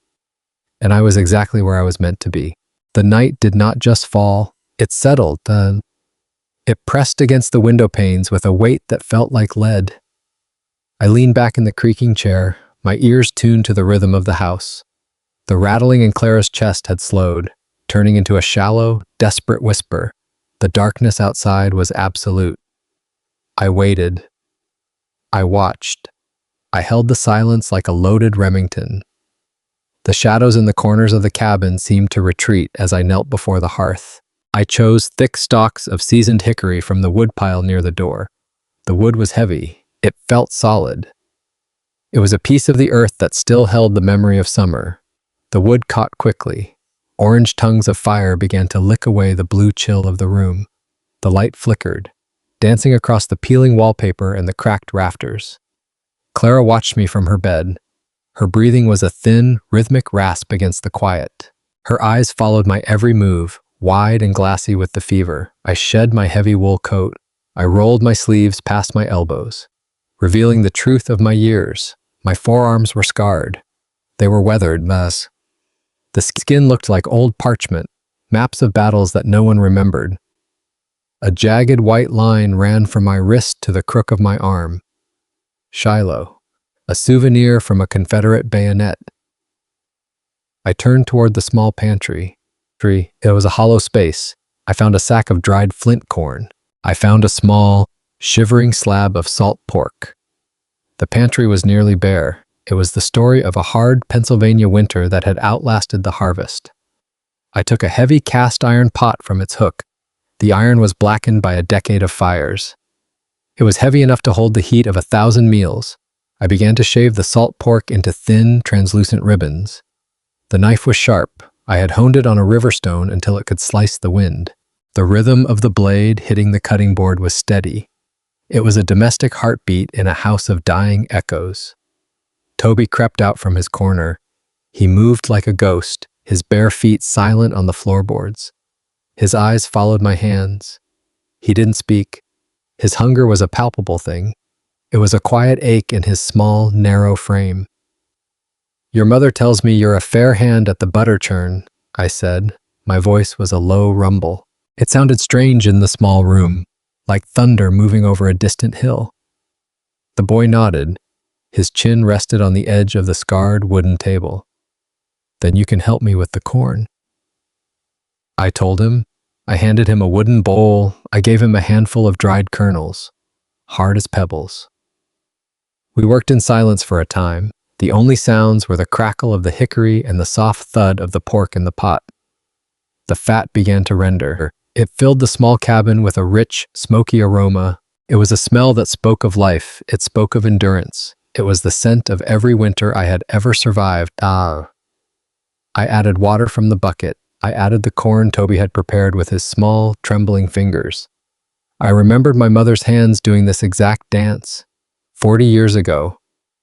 and I was exactly where I was meant to be. The night did not just fall, it settled. It pressed against the window panes with a weight that felt like lead. I leaned back in the creaking chair, my ears tuned to the rhythm of the house. The rattling in Clara's chest had slowed, turning into a shallow, desperate whisper. The darkness outside was absolute. I waited. I watched. I held the silence like a loaded Remington. The shadows in the corners of the cabin seemed to retreat as I knelt before the hearth. I chose thick stalks of seasoned hickory from the woodpile near the door. The wood was heavy. It felt solid. It was a piece of the earth that still held the memory of summer. The wood caught quickly. Orange tongues of fire began to lick away the blue chill of the room. The light flickered, dancing across the peeling wallpaper and the cracked rafters. Clara watched me from her bed. Her breathing was a thin, rhythmic rasp against the quiet. Her eyes followed my every move, wide and glassy with the fever. I shed my heavy wool coat. I rolled my sleeves past my elbows, revealing the truth of my years. My forearms were scarred. They were weathered, the skin looked like old parchment, maps of battles that no one remembered. A jagged white line ran from my wrist to the crook of my arm. Shiloh, a souvenir from a Confederate bayonet. I turned toward the small pantry. It was a hollow space. I found a sack of dried flint corn. I found a small, shivering slab of salt pork. The pantry was nearly bare. It was the story of a hard Pennsylvania winter that had outlasted the harvest. I took a heavy cast iron pot from its hook. The iron was blackened by a decade of fires. It was heavy enough to hold the heat of 1,000 meals. I began to shave the salt pork into thin, translucent ribbons. The knife was sharp. I had honed it on a river stone until it could slice the wind. The rhythm of the blade hitting the cutting board was steady. It was a domestic heartbeat in a house of dying echoes. Toby crept out from his corner. He moved like a ghost, his bare feet silent on the floorboards. His eyes followed my hands. He didn't speak. His hunger was a palpable thing. It was a quiet ache in his small, narrow frame. "Your mother tells me you're a fair hand at the butter churn," I said. My voice was a low rumble. It sounded strange in the small room, like thunder moving over a distant hill. The boy nodded. His chin rested on the edge of the scarred wooden table. "Then you can help me with the corn," I told him. I handed him a wooden bowl. I gave him a handful of dried kernels, hard as pebbles. We worked in silence for a time. The only sounds were the crackle of the hickory and the soft thud of the pork in the pot. The fat began to render. It filled the small cabin with a rich, smoky aroma. It was a smell that spoke of life. It spoke of endurance. It was the scent of every winter I had ever survived. I added water from the bucket. I added the corn Toby had prepared with his small, trembling fingers. I remembered my mother's hands doing this exact dance 40 years ago,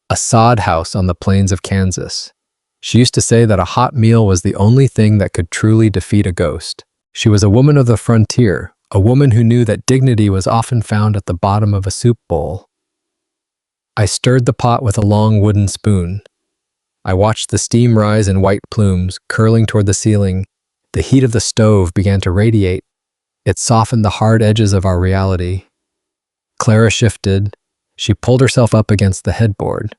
a sod house on the plains of Kansas. She used to say that a hot meal was the only thing that could truly defeat a ghost. She was a woman of the frontier, a woman who knew that dignity was often found at the bottom of a soup bowl. I stirred the pot with a long wooden spoon. I watched the steam rise in white plumes, curling toward the ceiling. The heat of the stove began to radiate. It softened the hard edges of our reality. Clara shifted. She pulled herself up against the headboard.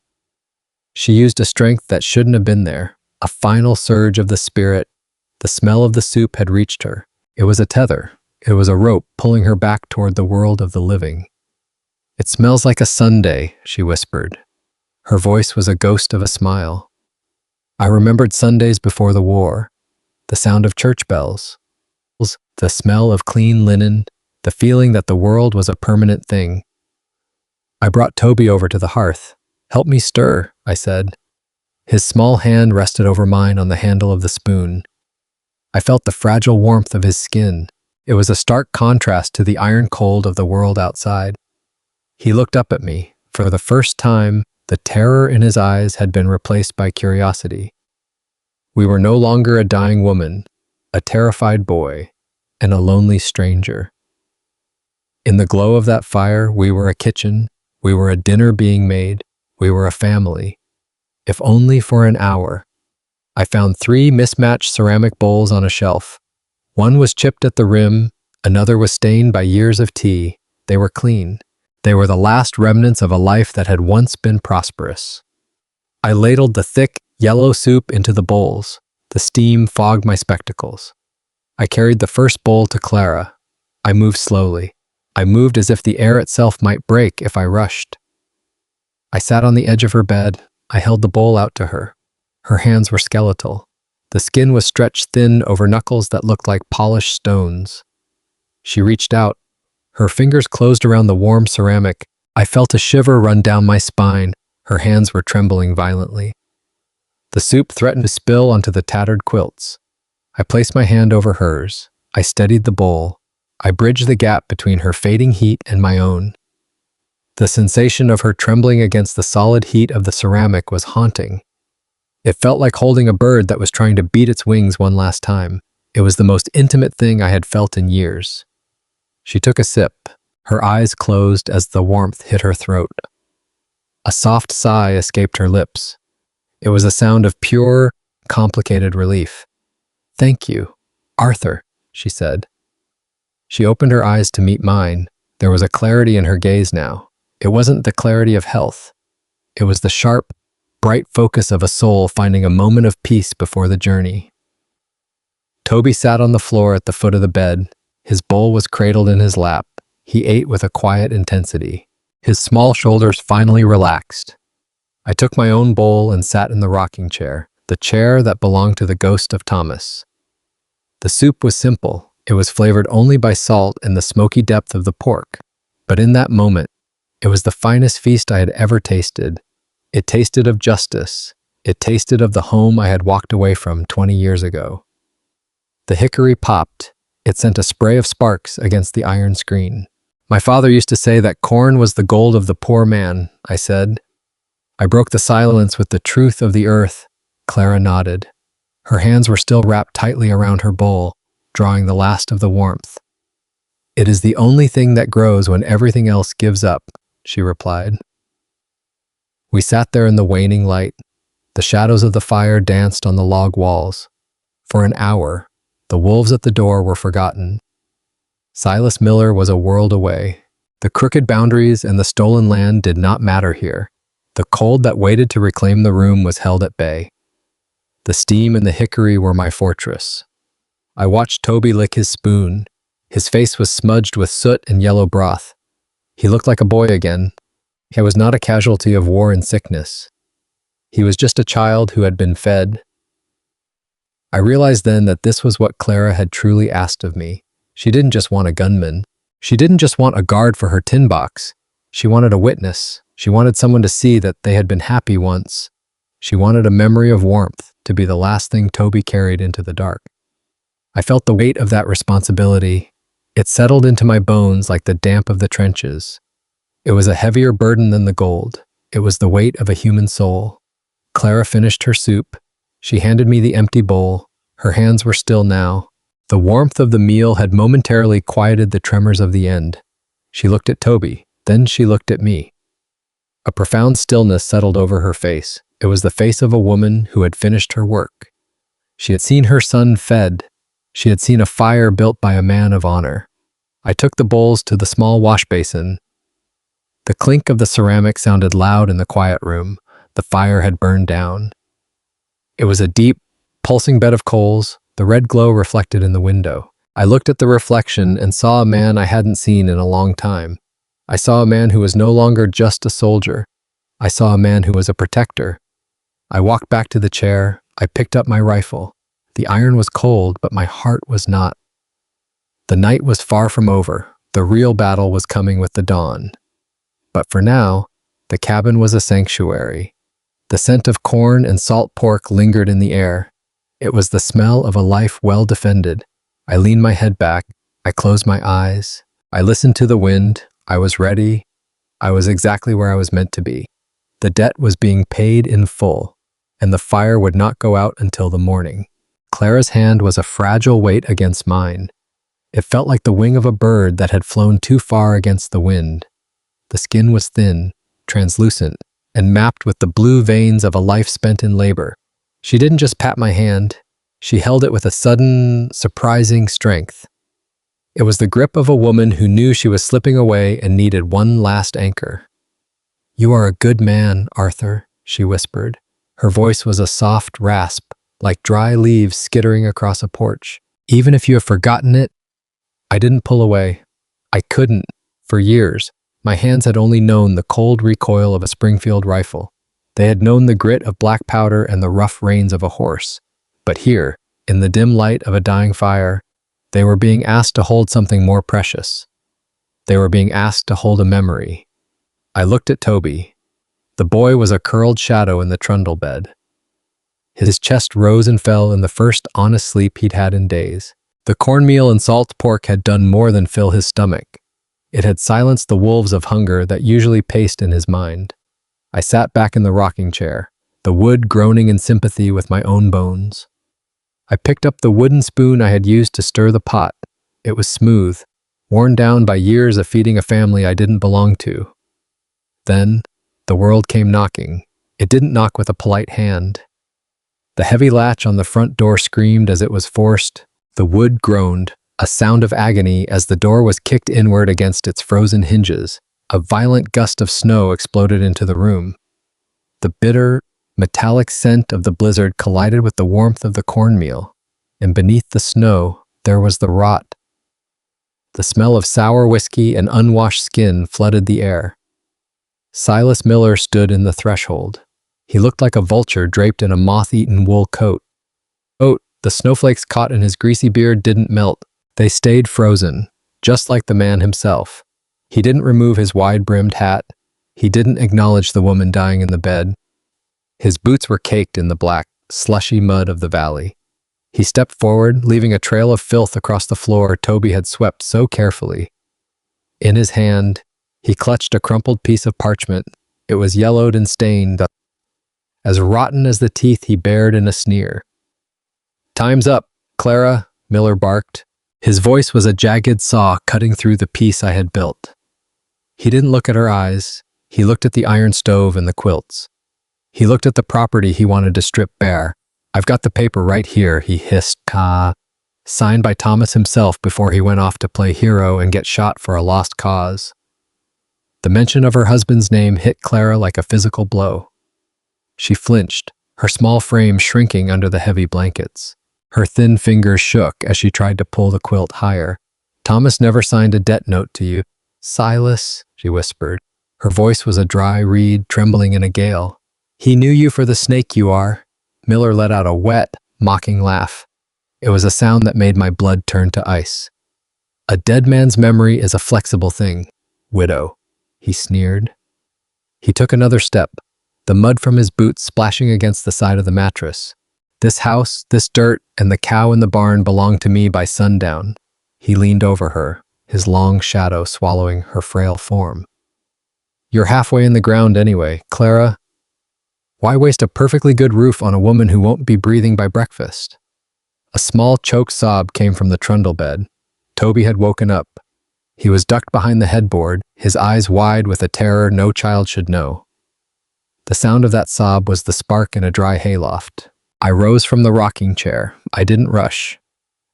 She used a strength that shouldn't have been there, a final surge of the spirit. The smell of the soup had reached her. It was a tether. It was a rope pulling her back toward the world of the living. "It smells like a Sunday," she whispered. Her voice was a ghost of a smile. I remembered Sundays before the war, the sound of church bells, the smell of clean linen, the feeling that the world was a permanent thing. I brought Toby over to the hearth. "Help me stir," I said. His small hand rested over mine on the handle of the spoon. I felt the fragile warmth of his skin. It was a stark contrast to the iron cold of the world outside. He looked up at me. For the first time, the terror in his eyes had been replaced by curiosity. We were no longer a dying woman, a terrified boy, and a lonely stranger. In the glow of that fire, we were a kitchen, we were a dinner being made, we were a family. If only for an hour. I found 3 mismatched ceramic bowls on a shelf. One was chipped at the rim, another was stained by years of tea. They were clean. They were the last remnants of a life that had once been prosperous. I ladled the thick, yellow soup into the bowls. The steam fogged my spectacles. I carried the first bowl to Clara. I moved slowly. I moved as if the air itself might break if I rushed. I sat on the edge of her bed. I held the bowl out to her. Her hands were skeletal. The skin was stretched thin over knuckles that looked like polished stones. She reached out. Her fingers closed around the warm ceramic. I felt a shiver run down my spine. Her hands were trembling violently. The soup threatened to spill onto the tattered quilts. I placed my hand over hers. I steadied the bowl. I bridged the gap between her fading heat and my own. The sensation of her trembling against the solid heat of the ceramic was haunting. It felt like holding a bird that was trying to beat its wings one last time. It was the most intimate thing I had felt in years. She took a sip. Her eyes closed as the warmth hit her throat. A soft sigh escaped her lips. It was a sound of pure, complicated relief. "Thank you, Arthur," she said. She opened her eyes to meet mine. There was a clarity in her gaze now. It wasn't the clarity of health. It was the sharp, bright focus of a soul finding a moment of peace before the journey. Toby sat on the floor at the foot of the bed. His bowl was cradled in his lap. He ate with a quiet intensity. His small shoulders finally relaxed. I took my own bowl and sat in the rocking chair, the chair that belonged to the ghost of Thomas. The soup was simple. It was flavored only by salt and the smoky depth of the pork. But in that moment, it was the finest feast I had ever tasted. It tasted of justice. It tasted of the home I had walked away from 20 years ago. The hickory popped. It sent a spray of sparks against the iron screen. My father used to say that corn was the gold of the poor man, I said. I broke the silence with the truth of the earth. Clara nodded. Her hands were still wrapped tightly around her bowl, drawing the last of the warmth. It is the only thing that grows when everything else gives up, she replied. We sat there in the waning light. The shadows of the fire danced on the log walls. For an hour, the wolves at the door were forgotten. Silas Miller was a world away. The crooked boundaries and the stolen land did not matter here. The cold that waited to reclaim the room was held at bay. The steam and the hickory were my fortress. I watched Toby lick his spoon. His face was smudged with soot and yellow broth. He looked like a boy again. He was not a casualty of war and sickness. He was just a child who had been fed. I realized then that this was what Clara had truly asked of me. She didn't just want a gunman. She didn't just want a guard for her tin box. She wanted a witness. She wanted someone to see that they had been happy once. She wanted a memory of warmth to be the last thing Toby carried into the dark. I felt the weight of that responsibility. It settled into my bones like the damp of the trenches. It was a heavier burden than the gold. It was the weight of a human soul. Clara finished her soup. She handed me the empty bowl. Her hands were still now. The warmth of the meal had momentarily quieted the tremors of the end. She looked at Toby, then she looked at me. A profound stillness settled over her face. It was the face of a woman who had finished her work. She had seen her son fed. She had seen a fire built by a man of honor. I took the bowls to the small wash basin. The clink of the ceramic sounded loud in the quiet room. The fire had burned down. It was a deep, pulsing bed of coals, the red glow reflected in the window. I looked at the reflection and saw a man I hadn't seen in a long time. I saw a man who was no longer just a soldier. I saw a man who was a protector. I walked back to the chair. I picked up my rifle. The iron was cold, but my heart was not. The night was far from over. The real battle was coming with the dawn. But for now, the cabin was a sanctuary. The scent of corn and salt pork lingered in the air. It was the smell of a life well defended. I leaned my head back. I closed my eyes. I listened to the wind. I was ready. I was exactly where I was meant to be. The debt was being paid in full, and the fire would not go out until the morning. Clara's hand was a fragile weight against mine. It felt like the wing of a bird that had flown too far against the wind. The skin was thin, translucent, and mapped with the blue veins of a life spent in labor. She didn't just pat my hand. She held it with a sudden, surprising strength. It was the grip of a woman who knew she was slipping away and needed one last anchor. "You are a good man, Arthur," she whispered. Her voice was a soft rasp, like dry leaves skittering across a porch. "Even if you have forgotten it." I didn't pull away. I couldn't. For years, my hands had only known the cold recoil of a Springfield rifle. They had known the grit of black powder and the rough reins of a horse. But here, in the dim light of a dying fire, they were being asked to hold something more precious. They were being asked to hold a memory. I looked at Toby. The boy was a curled shadow in the trundle bed. His chest rose and fell in the first honest sleep he'd had in days. The cornmeal and salt pork had done more than fill his stomach. It had silenced the wolves of hunger that usually paced in his mind. I sat back in the rocking chair, the wood groaning in sympathy with my own bones. I picked up the wooden spoon I had used to stir the pot. It was smooth, worn down by years of feeding a family I didn't belong to. Then, the world came knocking. It didn't knock with a polite hand. The heavy latch on the front door screamed as it was forced. The wood groaned, a sound of agony as the door was kicked inward against its frozen hinges. A violent gust of snow exploded into the room. The bitter, metallic scent of the blizzard collided with the warmth of the cornmeal, and beneath the snow, there was the rot. The smell of sour whiskey and unwashed skin flooded the air. Silas Miller stood in the threshold. He looked like a vulture draped in a moth-eaten wool coat. The snowflakes caught in his greasy beard didn't melt. They stayed frozen, just like the man himself. He didn't remove his wide-brimmed hat. He didn't acknowledge the woman dying in the bed. His boots were caked in the black, slushy mud of the valley. He stepped forward, leaving a trail of filth across the floor Toby had swept so carefully. In his hand, he clutched a crumpled piece of parchment. It was yellowed and stained, as rotten as the teeth he bared in a sneer. "Time's up, Clara," Miller barked. His voice was a jagged saw cutting through the piece I had built. He didn't look at her eyes. He looked at the iron stove and the quilts. He looked at the property he wanted to strip bare. "I've got the paper right here," he hissed, signed by Thomas himself before he went off to play hero and get shot for a lost cause. The mention of her husband's name hit Clara like a physical blow. She flinched, her small frame shrinking under the heavy blankets. Her thin fingers shook as she tried to pull the quilt higher. "Thomas never signed a debt note to you." "Silas," she whispered. Her voice was a dry reed trembling in a gale. "He knew you for the snake you are." Miller let out a wet, mocking laugh. It was a sound that made my blood turn to ice. "A dead man's memory is a flexible thing, widow," he sneered. He took another step, the mud from his boots splashing against the side of the mattress. "This house, this dirt, and the cow in the barn belonged to me by sundown." He leaned over her, his long shadow swallowing her frail form. "You're halfway in the ground anyway, Clara. Why waste a perfectly good roof on a woman who won't be breathing by breakfast?" A small choked sob came from the trundle bed. Toby had woken up. He was ducked behind the headboard, his eyes wide with a terror no child should know. The sound of that sob was the spark in a dry hayloft. I rose from the rocking chair. I didn't rush.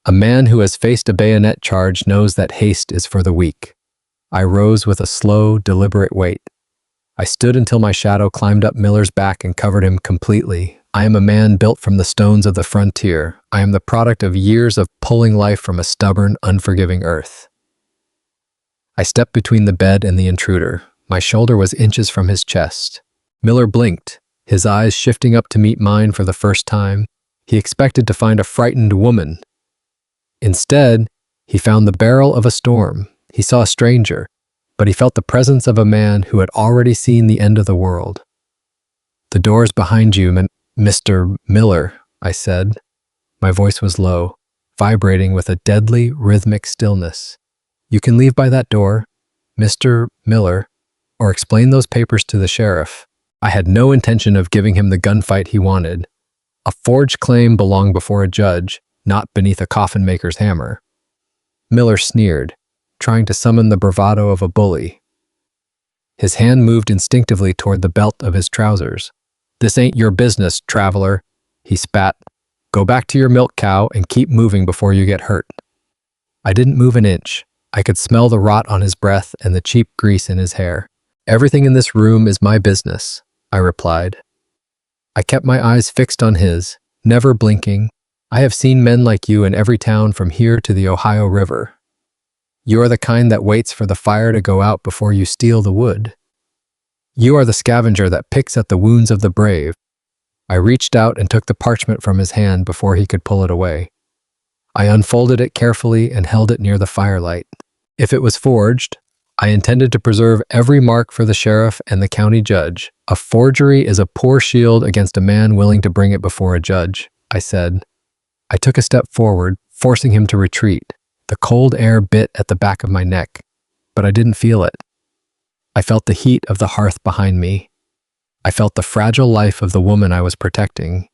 A man who has faced a bayonet charge knows that haste is for the weak. I rose with a slow, deliberate weight. I stood until my shadow climbed up Miller's back and covered him completely. I am a man built from the stones of the frontier. I am the product of years of pulling life from a stubborn, unforgiving earth. I stepped between the bed and the intruder. My shoulder was inches from his chest. Miller blinked, his eyes shifting up to meet mine for the first time. He expected to find a frightened woman. Instead, he found the barrel of a storm. He saw a stranger, but he felt the presence of a man who had already seen the end of the world. "The door's behind you, Mr. Miller," I said. My voice was low, vibrating with a deadly, rhythmic stillness. "You can leave by that door, Mr. Miller, or explain those papers to the sheriff." I had no intention of giving him the gunfight he wanted. A forged claim belonged before a judge, not beneath a coffin-maker's hammer. Miller sneered, trying to summon the bravado of a bully. His hand moved instinctively toward the belt of his trousers. "This ain't your business, traveler," he spat. "Go back to your milk cow and keep moving before you get hurt." I didn't move an inch. I could smell the rot on his breath and the cheap grease in his hair. "Everything in this room is my business," I replied. I kept my eyes fixed on his, never blinking. "I have seen men like you in every town from here to the Ohio River. You are the kind that waits for the fire to go out before you steal the wood. You are the scavenger that picks at the wounds of the brave." I reached out and took the parchment from his hand before he could pull it away. I unfolded it carefully and held it near the firelight. If it was forged, I intended to preserve every mark for the sheriff and the county judge. "A forgery is a poor shield against a man willing to bring it before a judge," I said. I took a step forward, forcing him to retreat. The cold air bit at the back of my neck, but I didn't feel it. I felt the heat of the hearth behind me. I felt the fragile life of the woman I was protecting.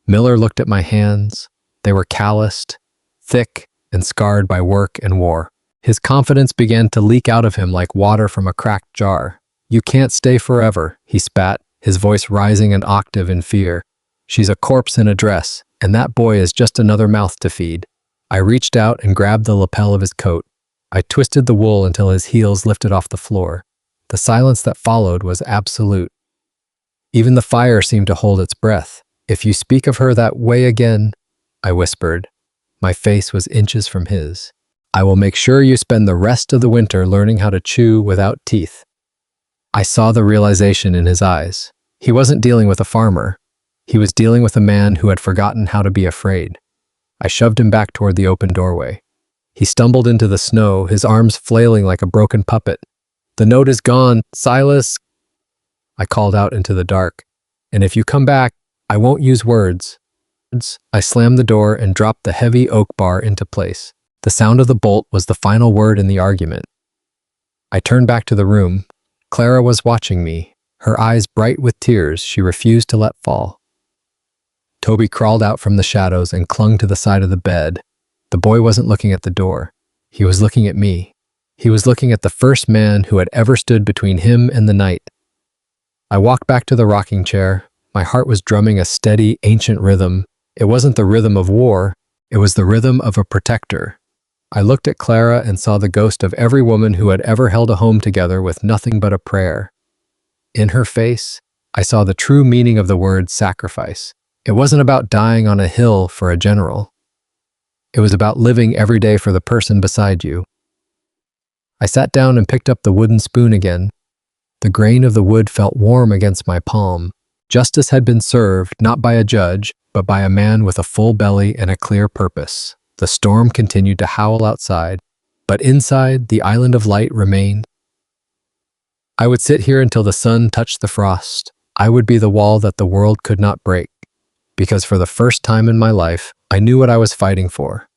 Miller looked at my hands. They were calloused, thick, and scarred by work and war. His confidence began to leak out of him like water from a cracked jar. "You can't stay forever," he spat, his voice rising an octave in fear. "She's a corpse in a dress, and that boy is just another mouth to feed." I reached out and grabbed the lapel of his coat. I twisted the wool until his heels lifted off the floor. The silence that followed was absolute. Even the fire seemed to hold its breath. "If you speak of her that way again," I whispered. My face was inches from his. "I will make sure you spend the rest of the winter learning how to chew without teeth." I saw the realization in his eyes. He wasn't dealing with a farmer. He was dealing with a man who had forgotten how to be afraid. I shoved him back toward the open doorway. He stumbled into the snow, his arms flailing like a broken puppet. "The note is gone, Silas," I called out into the dark. "And if you come back, I won't use words." I slammed the door and dropped the heavy oak bar into place. The sound of the bolt was the final word in the argument. I turned back to the room. Clara was watching me, her eyes bright with tears she refused to let fall. Toby crawled out from the shadows and clung to the side of the bed. The boy wasn't looking at the door. He was looking at me. He was looking at the first man who had ever stood between him and the night. I walked back to the rocking chair. My heart was drumming a steady, ancient rhythm. It wasn't the rhythm of war. It was the rhythm of a protector. I looked at Clara and saw the ghost of every woman who had ever held a home together with nothing but a prayer. In her face, I saw the true meaning of the word sacrifice. It wasn't about dying on a hill for a general. It was about living every day for the person beside you. I sat down and picked up the wooden spoon again. The grain of the wood felt warm against my palm. Justice had been served, not by a judge, but by a man with a full belly and a clear purpose. The storm continued to howl outside, but inside, the island of light remained. I would sit here until the sun touched the frost. I would be the wall that the world could not break. Because for the first time in my life, I knew what I was fighting for.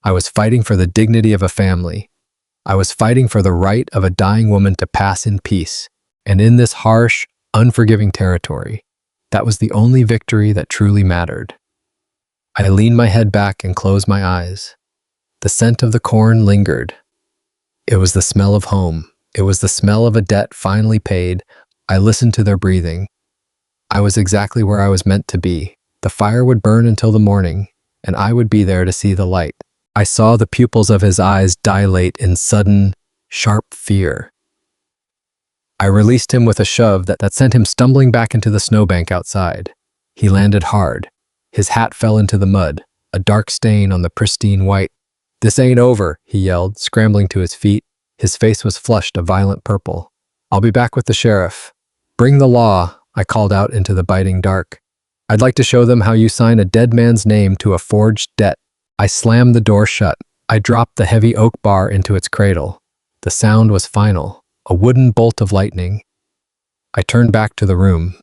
I was fighting for the dignity of a family. I was fighting for the right of a dying woman to pass in peace. And in this harsh, unforgiving territory, that was the only victory that truly mattered. I leaned my head back and closed my eyes. The scent of the corn lingered. It was the smell of home. It was the smell of a debt finally paid. I listened to their breathing. I was exactly where I was meant to be. The fire would burn until the morning, and I would be there to see the light. I saw the pupils of his eyes dilate in sudden, sharp fear. I released him with a shove that sent him stumbling back into the snowbank outside. He landed hard. His hat fell into the mud, a dark stain on the pristine white. "This ain't over," he yelled, scrambling to his feet. His face was flushed a violent purple. "I'll be back with the sheriff." "Bring the law," I called out into the biting dark. "I'd like to show them how you sign a dead man's name to a forged debt." I slammed the door shut. I dropped the heavy oak bar into its cradle. The sound was final, a wooden bolt of lightning. I turned back to the room.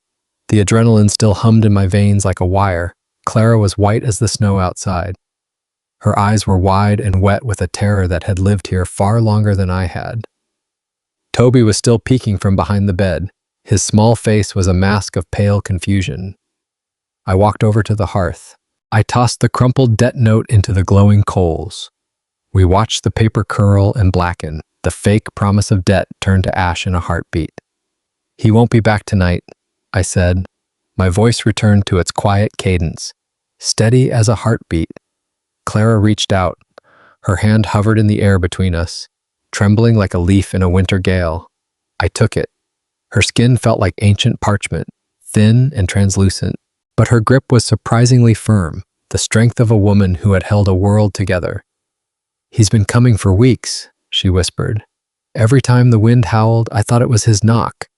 The adrenaline still hummed in my veins like a wire. Clara was white as the snow outside. Her eyes were wide and wet with a terror that had lived here far longer than I had. Toby was still peeking from behind the bed. His small face was a mask of pale confusion. I walked over to the hearth. I tossed the crumpled debt note into the glowing coals. We watched the paper curl and blacken. The fake promise of debt turned to ash in a heartbeat. "He won't be back tonight," I said. My voice returned to its quiet cadence, steady as a heartbeat. Clara reached out. Her hand hovered in the air between us, trembling like a leaf in a winter gale. I took it. Her skin felt like ancient parchment, thin and translucent, but her grip was surprisingly firm, the strength of a woman who had held a world together. "He's been coming for weeks," she whispered. "Every time the wind howled, I thought it was his knock."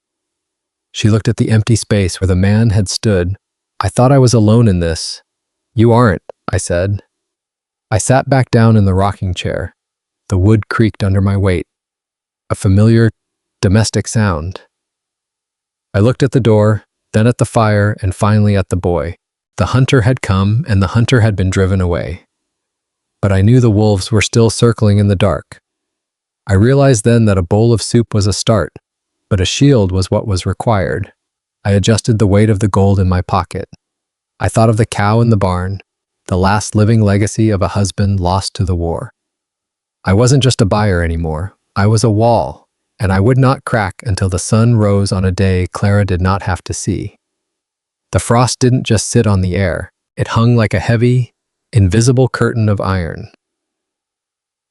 She looked at the empty space where the man had stood. "I thought I was alone in this." "You aren't," I said. I sat back down in the rocking chair. The wood creaked under my weight. A familiar, domestic sound. I looked at the door, then at the fire, and finally at the boy. The hunter had come, and the hunter had been driven away. But I knew the wolves were still circling in the dark. I realized then that a bowl of soup was a start, but a shield was what was required. I adjusted the weight of the gold in my pocket. I thought of the cow in the barn, the last living legacy of a husband lost to the war. I wasn't just a buyer anymore. I was a wall, and I would not crack until the sun rose on a day Clara did not have to see. The frost didn't just sit on the air. It hung like a heavy, invisible curtain of iron.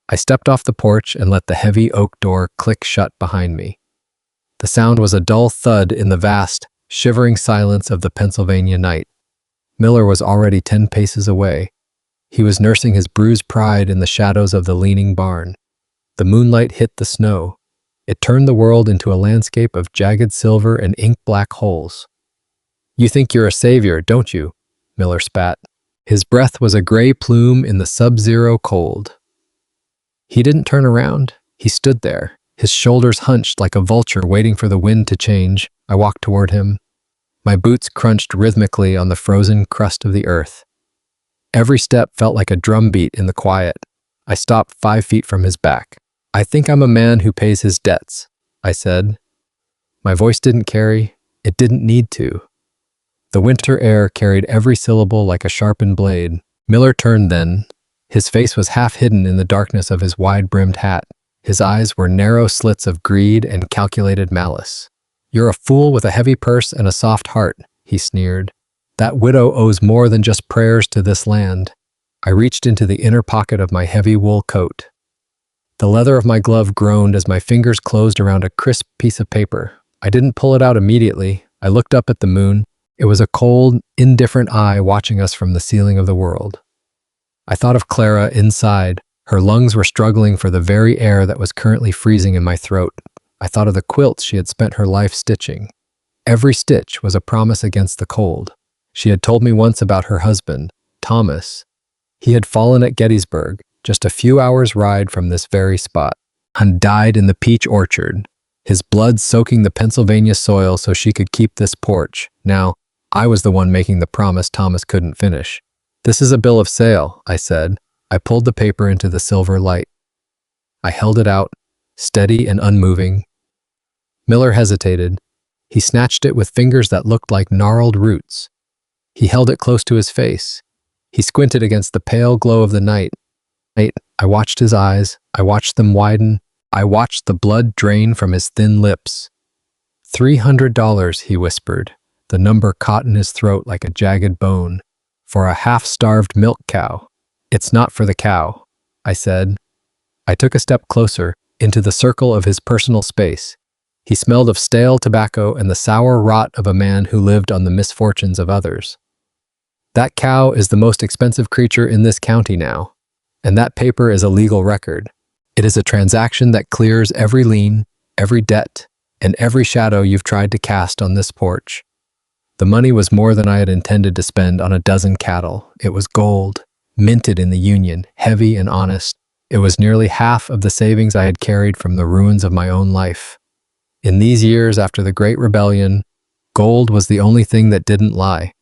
I stepped off the porch and let the heavy oak door click shut behind me. The sound was a dull thud in the vast, shivering silence of the Pennsylvania night. Miller was already 10 paces away. He was nursing his bruised pride in the shadows of the leaning barn. The moonlight hit the snow. It turned the world into a landscape of jagged silver and ink-black holes. You think you're a savior, don't you? Miller spat. His breath was a gray plume in the sub-zero cold. He didn't turn around. He stood there, his shoulders hunched like a vulture waiting for the wind to change. I walked toward him. My boots crunched rhythmically on the frozen crust of the earth. Every step felt like a drumbeat in the quiet. I stopped 5 feet from his back. I think I'm a man who pays his debts, I said. My voice didn't carry. It didn't need to. The winter air carried every syllable like a sharpened blade. Miller turned then. His face was half hidden in the darkness of his wide-brimmed hat. His eyes were narrow slits of greed and calculated malice. You're a fool with a heavy purse and a soft heart, he sneered. That widow owes more than just prayers to this land. I reached into the inner pocket of my heavy wool coat. The leather of my glove groaned as my fingers closed around a crisp piece of paper. I didn't pull it out immediately. I looked up at the moon. It was a cold, indifferent eye watching us from the ceiling of the world. I thought of Clara inside. Her lungs were struggling for the very air that was currently freezing in my throat. I thought of the quilts she had spent her life stitching. Every stitch was a promise against the cold. She had told me once about her husband, Thomas. He had fallen at Gettysburg, just a few hours' ride from this very spot, and died in the peach orchard, his blood soaking the Pennsylvania soil so she could keep this porch. Now, I was the one making the promise Thomas couldn't finish. This is a bill of sale, I said. I pulled the paper into the silver light. I held it out, steady and unmoving. Miller hesitated. He snatched it with fingers that looked like gnarled roots. He held it close to his face. He squinted against the pale glow of the night. I watched his eyes. I watched them widen. I watched the blood drain from his thin lips. $300, he whispered. The number caught in his throat like a jagged bone. For a half-starved milk cow. It's not for the cow, I said. I took a step closer, into the circle of his personal space. He smelled of stale tobacco and the sour rot of a man who lived on the misfortunes of others. That cow is the most expensive creature in this county now, and that paper is a legal record. It is a transaction that clears every lien, every debt, and every shadow you've tried to cast on this porch. The money was more than I had intended to spend on a dozen cattle. It was gold, minted in the Union, heavy and honest. It was nearly half of the savings I had carried from the ruins of my own life. In these years after the Great Rebellion, gold was the only thing that didn't lie.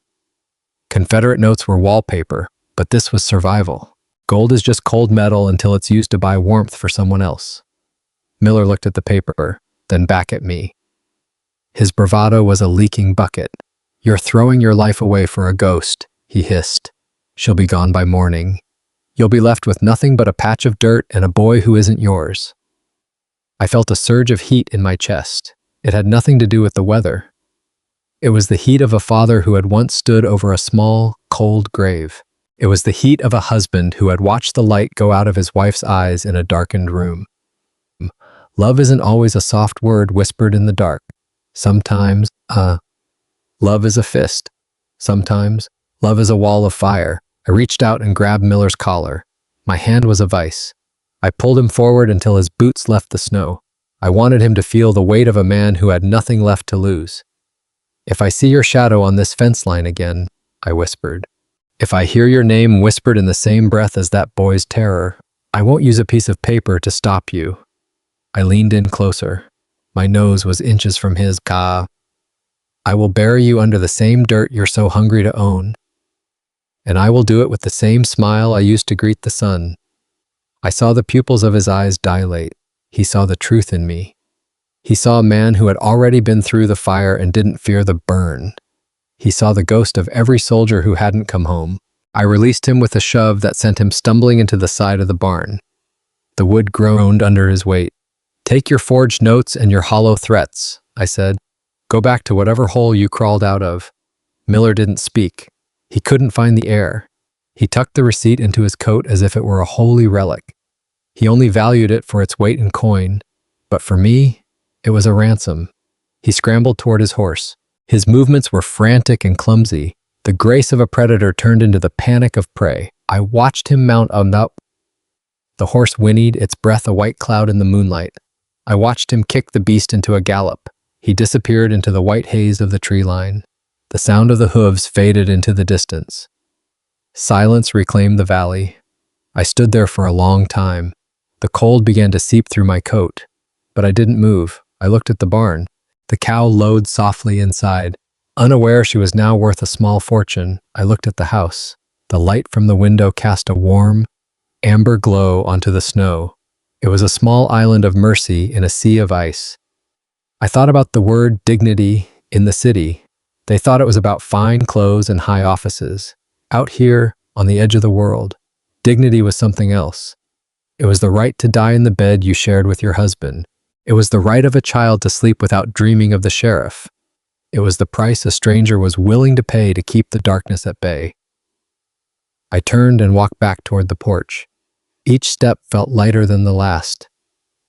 Confederate notes were wallpaper, but this was survival. Gold is just cold metal until it's used to buy warmth for someone else. Miller looked at the paper, then back at me. His bravado was a leaking bucket. You're throwing your life away for a ghost, he hissed. She'll be gone by morning. You'll be left with nothing but a patch of dirt and a boy who isn't yours. I felt a surge of heat in my chest. It had nothing to do with the weather. It was the heat of a father who had once stood over a small, cold grave. It was the heat of a husband who had watched the light go out of his wife's eyes in a darkened room. Love isn't always a soft word whispered in the dark. Sometimes, love is a fist. Sometimes, love is a wall of fire. I reached out and grabbed Miller's collar. My hand was a vice. I pulled him forward until his boots left the snow. I wanted him to feel the weight of a man who had nothing left to lose. If I see your shadow on this fence line again, I whispered. If I hear your name whispered in the same breath as that boy's terror, I won't use a piece of paper to stop you. I leaned in closer. My nose was inches from his. I will bury you under the same dirt you're so hungry to own. And I will do it with the same smile I used to greet the sun. I saw the pupils of his eyes dilate. He saw the truth in me. He saw a man who had already been through the fire and didn't fear the burn. He saw the ghost of every soldier who hadn't come home. I released him with a shove that sent him stumbling into the side of the barn. The wood groaned under his weight. Take your forged notes and your hollow threats, I said. Go back to whatever hole you crawled out of. Miller didn't speak. He couldn't find the air. He tucked the receipt into his coat as if it were a holy relic. He only valued it for its weight in coin, but for me, it was a ransom. He scrambled toward his horse. His movements were frantic and clumsy. The grace of a predator turned into the panic of prey. I watched him mount up. The horse whinnied, its breath a white cloud in the moonlight. I watched him kick the beast into a gallop. He disappeared into the white haze of the tree line. The sound of the hooves faded into the distance. Silence reclaimed the valley. I stood there for a long time. The cold began to seep through my coat, but I didn't move. I looked at the barn. The cow lowed softly inside. Unaware she was now worth a small fortune, I looked at the house. The light from the window cast a warm, amber glow onto the snow. It was a small island of mercy in a sea of ice. I thought about the word dignity in the city. They thought it was about fine clothes and high offices. Out here, on the edge of the world, dignity was something else. It was the right to die in the bed you shared with your husband. It was the right of a child to sleep without dreaming of the sheriff. It was the price a stranger was willing to pay to keep the darkness at bay. I turned and walked back toward the porch. Each step felt lighter than the last.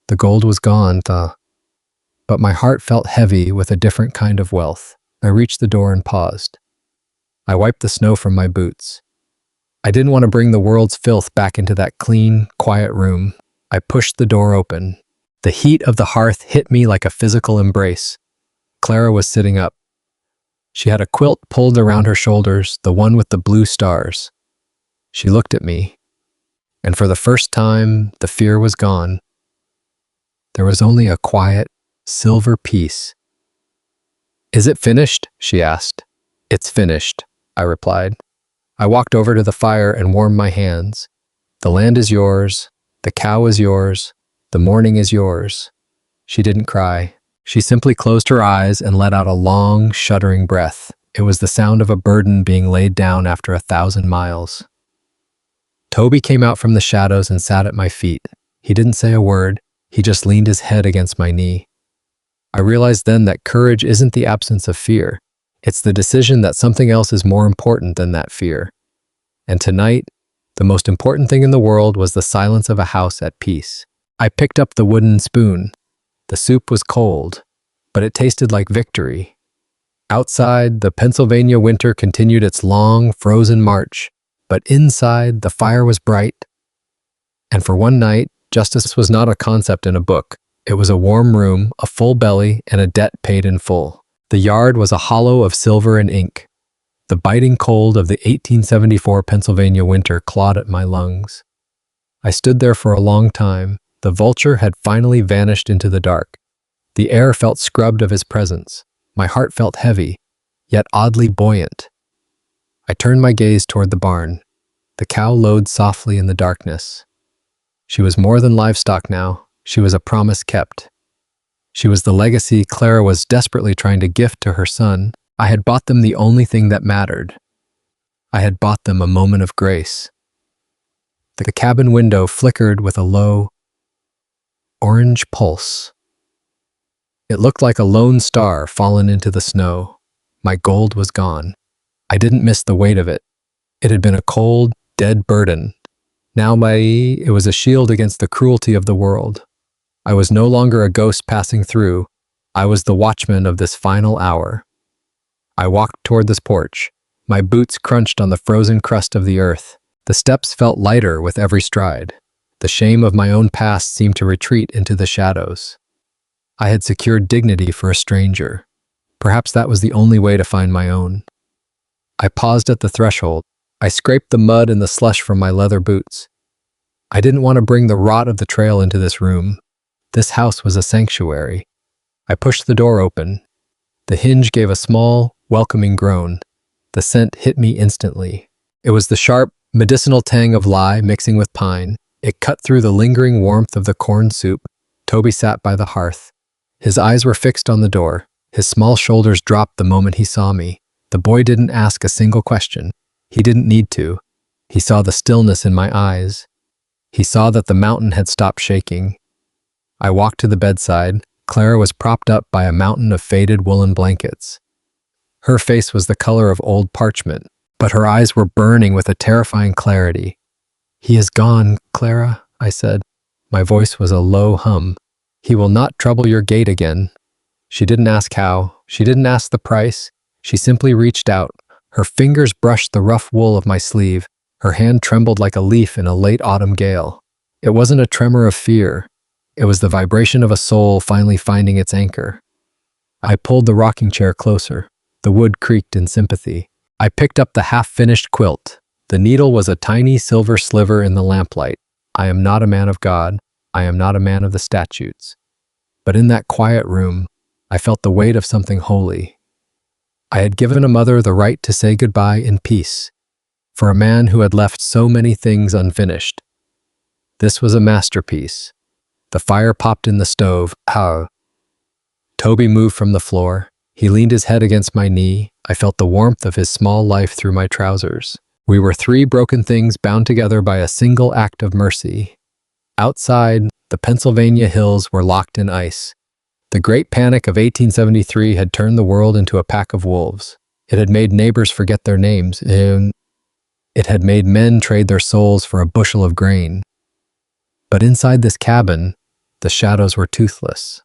The gold was gone, but my heart felt heavy with a different kind of wealth. I reached the door and paused. I wiped the snow from my boots. I didn't want to bring the world's filth back into that clean, quiet room. I pushed the door open. The heat of the hearth hit me like a physical embrace. Clara was sitting up. She had a quilt pulled around her shoulders, the one with the blue stars. She looked at me, and for the first time, the fear was gone. There was only a quiet, silver peace. "Is it finished?" she asked. "It's finished," I replied. I walked over to the fire and warmed my hands. "The land is yours. The cow is yours. The morning is yours." She didn't cry. She simply closed her eyes and let out a long, shuddering breath. It was the sound of a burden being laid down after 1,000 miles. Toby came out from the shadows and sat at my feet. He didn't say a word. He just leaned his head against my knee. I realized then that courage isn't the absence of fear. It's the decision that something else is more important than that fear. And tonight, the most important thing in the world was the silence of a house at peace. I picked up the wooden spoon. The soup was cold, but it tasted like victory. Outside, the Pennsylvania winter continued its long, frozen march, but inside, the fire was bright. And for one night, justice was not a concept in a book. It was a warm room, a full belly, and a debt paid in full. The yard was a hollow of silver and ink. The biting cold of the 1874 Pennsylvania winter clawed at my lungs. I stood there for a long time. The vulture had finally vanished into the dark. The air felt scrubbed of his presence. My heart felt heavy, yet oddly buoyant. I turned my gaze toward the barn. The cow lowed softly in the darkness. She was more than livestock now. She was a promise kept. She was the legacy Clara was desperately trying to gift to her son. I had bought them the only thing that mattered. I had bought them a moment of grace. The cabin window flickered with a low, orange pulse. It looked like a lone star fallen into the snow. My gold was gone. I didn't miss the weight of it. It had been a cold, dead burden. Now it was a shield against the cruelty of the world. I was no longer a ghost passing through. I was the watchman of this final hour. I walked toward this porch. My boots crunched on the frozen crust of the earth. The steps felt lighter with every stride. The shame of my own past seemed to retreat into the shadows. I had secured dignity for a stranger. Perhaps that was the only way to find my own. I paused at the threshold. I scraped the mud and the slush from my leather boots. I didn't want to bring the rot of the trail into this room. This house was a sanctuary. I pushed the door open. The hinge gave a small, welcoming groan. The scent hit me instantly. It was the sharp, medicinal tang of lye mixing with pine. It cut through the lingering warmth of the corn soup. Toby sat by the hearth. His eyes were fixed on the door. His small shoulders dropped the moment he saw me. The boy didn't ask a single question. He didn't need to. He saw the stillness in my eyes. He saw that the mountain had stopped shaking. I walked to the bedside. Clara was propped up by a mountain of faded woolen blankets. Her face was the color of old parchment, but her eyes were burning with a terrifying clarity. "He is gone, Clara," I said. My voice was a low hum. "He will not trouble your gate again." She didn't ask how. She didn't ask the price. She simply reached out. Her fingers brushed the rough wool of my sleeve. Her hand trembled like a leaf in a late autumn gale. It wasn't a tremor of fear. It was the vibration of a soul finally finding its anchor. I pulled the rocking chair closer. The wood creaked in sympathy. I picked up the half-finished quilt. The needle was a tiny silver sliver in the lamplight. I am not a man of God. I am not a man of the statutes. But in that quiet room, I felt the weight of something holy. I had given a mother the right to say goodbye in peace, for a man who had left so many things unfinished. This was a masterpiece. The fire popped in the stove. How? Toby moved from the floor. He leaned his head against my knee. I felt the warmth of his small life through my trousers. We were three broken things bound together by a single act of mercy. Outside, the Pennsylvania hills were locked in ice. The Great Panic of 1873 had turned the world into a pack of wolves. It had made neighbors forget their names, and it had made men trade their souls for a bushel of grain. But inside this cabin, the shadows were toothless.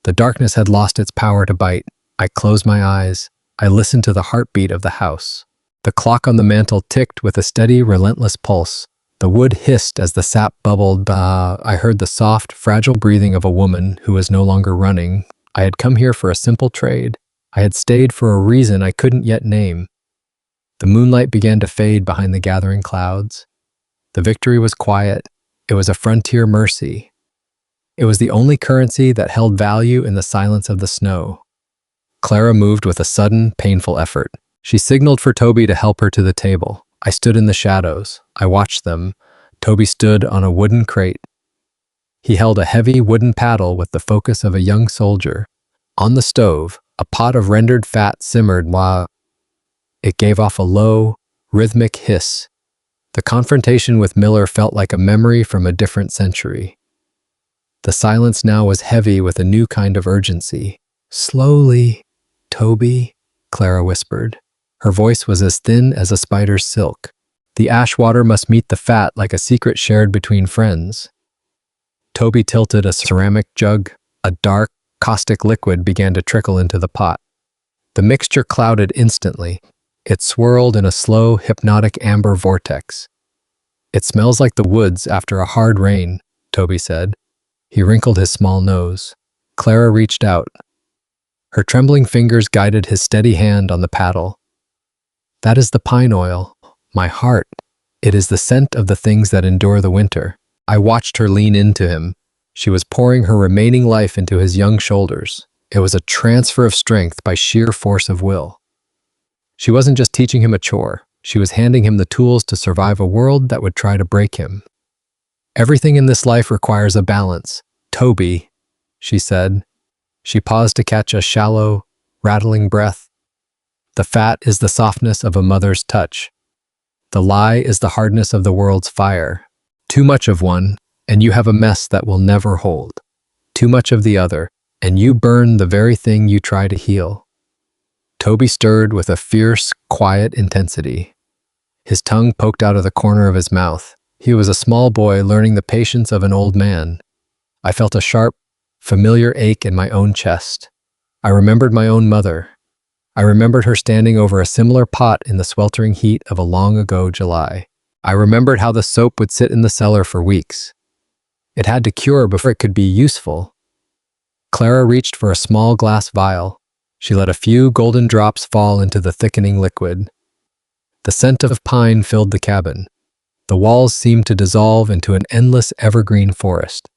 The darkness had lost its power to bite. I closed my eyes. I listened to the heartbeat of the house. The clock on the mantel ticked with a steady, relentless pulse. The wood hissed as the sap bubbled. I heard the soft, fragile breathing of a woman who was no longer running. I had come here for a simple trade. I had stayed for a reason I couldn't yet name. The moonlight began to fade behind the gathering clouds. The victory was quiet. It was a frontier mercy. It was the only currency that held value in the silence of the snow. Clara moved with a sudden, painful effort. She signaled for Toby to help her to the table. I stood in the shadows. I watched them. Toby stood on a wooden crate. He held a heavy wooden paddle with the focus of a young soldier. On the stove, a pot of rendered fat simmered while it gave off a low, rhythmic hiss. The confrontation with Miller felt like a memory from a different century. The silence now was heavy with a new kind of urgency. "Slowly, Toby," Clara whispered. Her voice was as thin as a spider's silk. "The ash water must meet the fat like a secret shared between friends." Toby tilted a ceramic jug. A dark, caustic liquid began to trickle into the pot. The mixture clouded instantly. It swirled in a slow, hypnotic amber vortex. "It smells like the woods after a hard rain," Toby said. He wrinkled his small nose. Clara reached out. Her trembling fingers guided his steady hand on the paddle. "That is the pine oil, my heart. It is the scent of the things that endure the winter." I watched her lean into him. She was pouring her remaining life into his young shoulders. It was a transfer of strength by sheer force of will. She wasn't just teaching him a chore. She was handing him the tools to survive a world that would try to break him. "Everything in this life requires a balance, Toby," she said. She paused to catch a shallow, rattling breath. "The fat is the softness of a mother's touch. The lie is the hardness of the world's fire. Too much of one, and you have a mess that will never hold. Too much of the other, and you burn the very thing you try to heal." Toby stirred with a fierce, quiet intensity. His tongue poked out of the corner of his mouth. He was a small boy learning the patience of an old man. I felt a sharp, familiar ache in my own chest. I remembered my own mother. I remembered her standing over a similar pot in the sweltering heat of a long-ago July. I remembered how the soap would sit in the cellar for weeks. It had to cure before it could be useful. Clara reached for a small glass vial. She let a few golden drops fall into the thickening liquid. The scent of pine filled the cabin. The walls seemed to dissolve into an endless evergreen forest.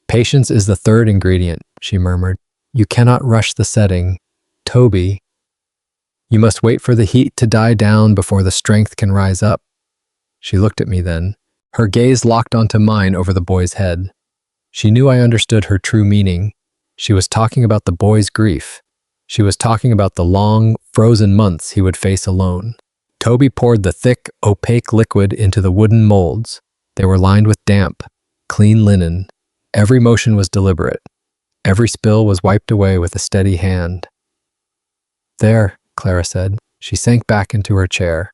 "Patience is the third ingredient," she murmured. "You cannot rush the setting, Toby. You must wait for the heat to die down before the strength can rise up." She looked at me then. Her gaze locked onto mine over the boy's head. She knew I understood her true meaning. She was talking about the boy's grief. She was talking about the long, frozen months he would face alone. Toby poured the thick, opaque liquid into the wooden molds. They were lined with damp, clean linen. Every motion was deliberate. Every spill was wiped away with a steady hand. "There," Clara said. She sank back into her chair.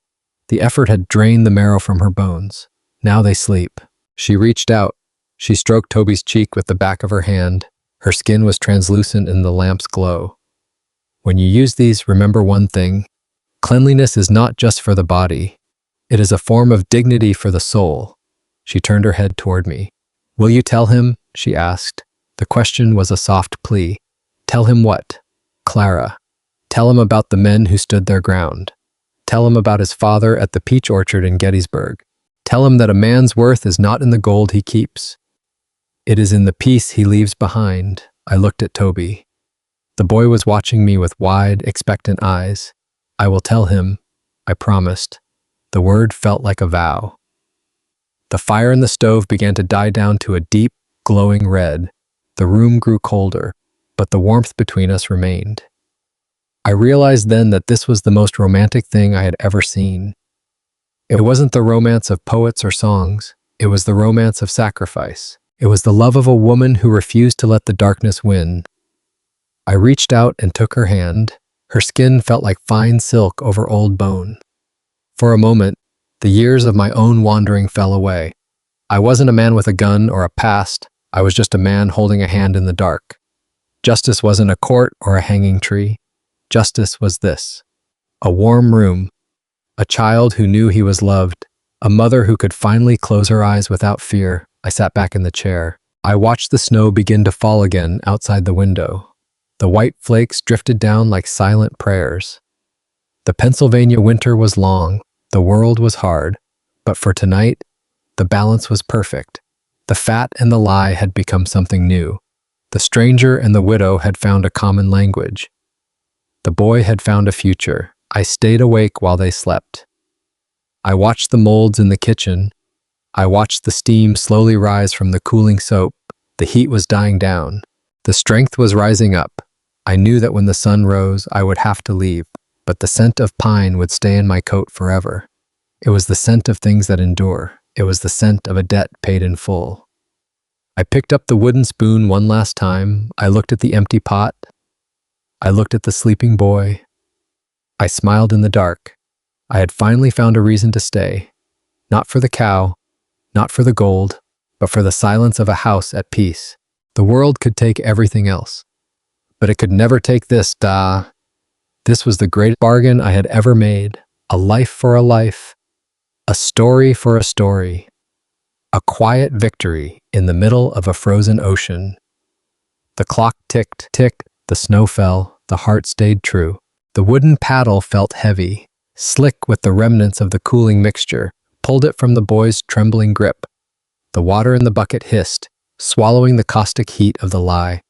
The effort had drained the marrow from her bones. "Now they sleep." She reached out. She stroked Toby's cheek with the back of her hand. Her skin was translucent in the lamp's glow. "When you use these, remember one thing. Cleanliness is not just for the body. It is a form of dignity for the soul." She turned her head toward me. "Will you tell him?" she asked. The question was a soft plea. "Tell him what?" "Clara. Tell him about the men who stood their ground. Tell him about his father at the peach orchard in Gettysburg. Tell him that a man's worth is not in the gold he keeps. It is in the peace he leaves behind. I looked at Toby. The boy was watching me with wide, expectant eyes. I will tell him, I promised. The word felt like a vow. The fire in the stove began to die down to a deep, glowing red. The room grew colder, but the warmth between us remained. I realized then that this was the most romantic thing I had ever seen. It wasn't the romance of poets or songs. It was the romance of sacrifice. It was the love of a woman who refused to let the darkness win. I reached out and took her hand. Her skin felt like fine silk over old bone. For a moment, the years of my own wandering fell away. I wasn't a man with a gun or a past. I was just a man holding a hand in the dark. Justice wasn't a court or a hanging tree. Justice was this: a warm room, a child who knew he was loved, a mother who could finally close her eyes without fear. I sat back in the chair. I watched the snow begin to fall again outside the window. The white flakes drifted down like silent prayers. The Pennsylvania winter was long, the world was hard, but for tonight, the balance was perfect. The fat and the lie had become something new. The stranger and the widow had found a common language. The boy had found a future. I stayed awake while they slept. I watched the molds in the kitchen. I watched the steam slowly rise from the cooling soap. The heat was dying down. The strength was rising up. I knew that when the sun rose, I would have to leave, but the scent of pine would stay in my coat forever. It was the scent of things that endure. It was the scent of a debt paid in full. I picked up the wooden spoon one last time. I looked at the empty pot. I looked at the sleeping boy. I smiled in the dark. I had finally found a reason to stay. Not for the cow, not for the gold, but for the silence of a house at peace. The world could take everything else, but it could never take this. This was the greatest bargain I had ever made. A life for a life. A story for a story. A quiet victory in the middle of a frozen ocean. The clock ticked, ticked, the snow fell, the heart stayed true. The wooden paddle felt heavy, slick with the remnants of the cooling mixture, pulled it from the boy's trembling grip. The water in the bucket hissed, swallowing the caustic heat of the lie.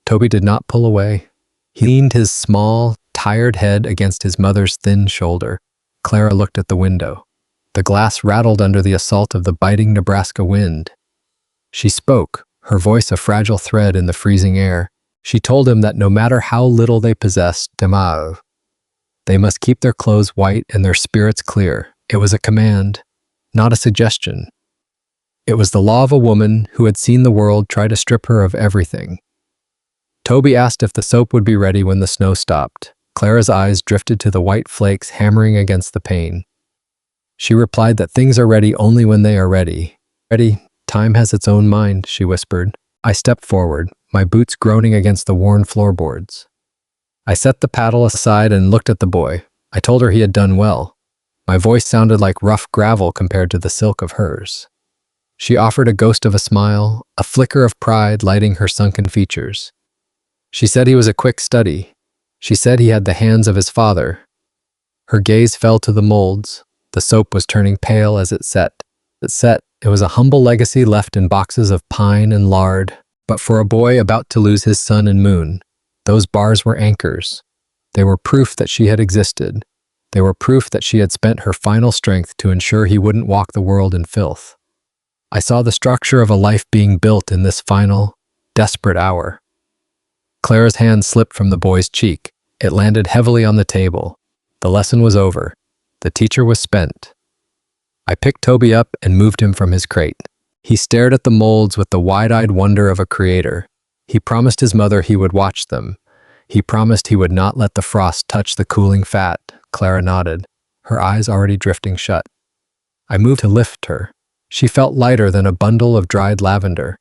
Toby did not pull away. He leaned his small, tired head against his mother's thin shoulder. Clara looked at the window. The glass rattled under the assault of the biting Nebraska wind. She spoke, her voice a fragile thread in the freezing air. She told him that no matter how little they possessed, they must keep their clothes white and their spirits clear. It was a command, not a suggestion. It was the law of a woman who had seen the world try to strip her of everything. Toby asked if the soap would be ready when the snow stopped. Clara's eyes drifted to the white flakes hammering against the pane. She replied that things are ready only when they are ready. Ready? Time has its own mind, she whispered. I stepped forward, my boots groaning against the worn floorboards. I set the paddle aside and looked at the boy. I told her he had done well. My voice sounded like rough gravel compared to the silk of hers. She offered a ghost of a smile, a flicker of pride lighting her sunken features. She said he was a quick study. She said he had the hands of his father. Her gaze fell to the molds. The soap was turning pale as it set. It was a humble legacy left in boxes of pine and lard. But for a boy about to lose his sun and moon, those bars were anchors. They were proof that she had existed. They were proof that she had spent her final strength to ensure he wouldn't walk the world in filth. I saw the structure of a life being built in this final, desperate hour. Clara's hand slipped from the boy's cheek. It landed heavily on the table. The lesson was over. The teacher was spent. I picked Toby up and moved him from his crate. He stared at the molds with the wide-eyed wonder of a creator. He promised his mother he would watch them. He promised he would not let the frost touch the cooling fat. Clara nodded, her eyes already drifting shut. I moved to lift her. She felt lighter than a bundle of dried lavender.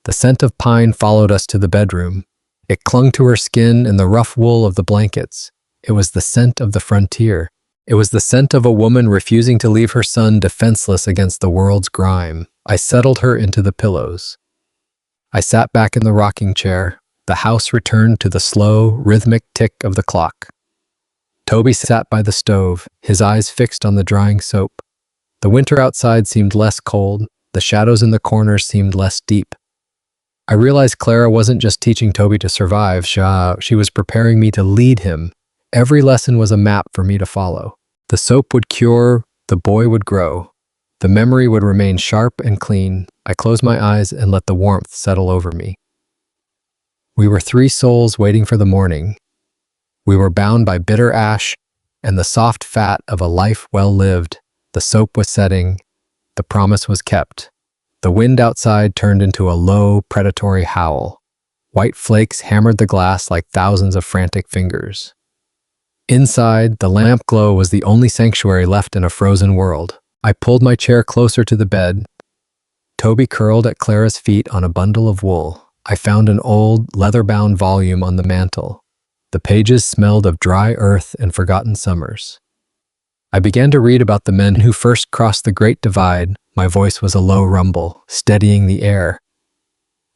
The scent of pine followed us to the bedroom. It clung to her skin and the rough wool of the blankets. It was the scent of the frontier. It was the scent of a woman refusing to leave her son defenseless against the world's grime. I settled her into the pillows. I sat back in the rocking chair. The house returned to the slow, rhythmic tick of the clock. Toby sat by the stove, his eyes fixed on the drying soap. The winter outside seemed less cold, the shadows in the corners seemed less deep. I realized Clara wasn't just teaching Toby to survive, she was preparing me to lead him. Every lesson was a map for me to follow. The soap would cure, the boy would grow. The memory would remain sharp and clean. I closed my eyes and let the warmth settle over me. We were three souls waiting for the morning. We were bound by bitter ash and the soft fat of a life well lived. The soap was setting. The promise was kept. The wind outside turned into a low, predatory howl. White flakes hammered the glass like thousands of frantic fingers. Inside, the lamp glow was the only sanctuary left in a frozen world. I pulled my chair closer to the bed. Toby curled at Clara's feet on a bundle of wool. I found an old, leather-bound volume on the mantel. The pages smelled of dry earth and forgotten summers. I began to read about the men who first crossed the Great Divide. My voice was a low rumble, steadying the air.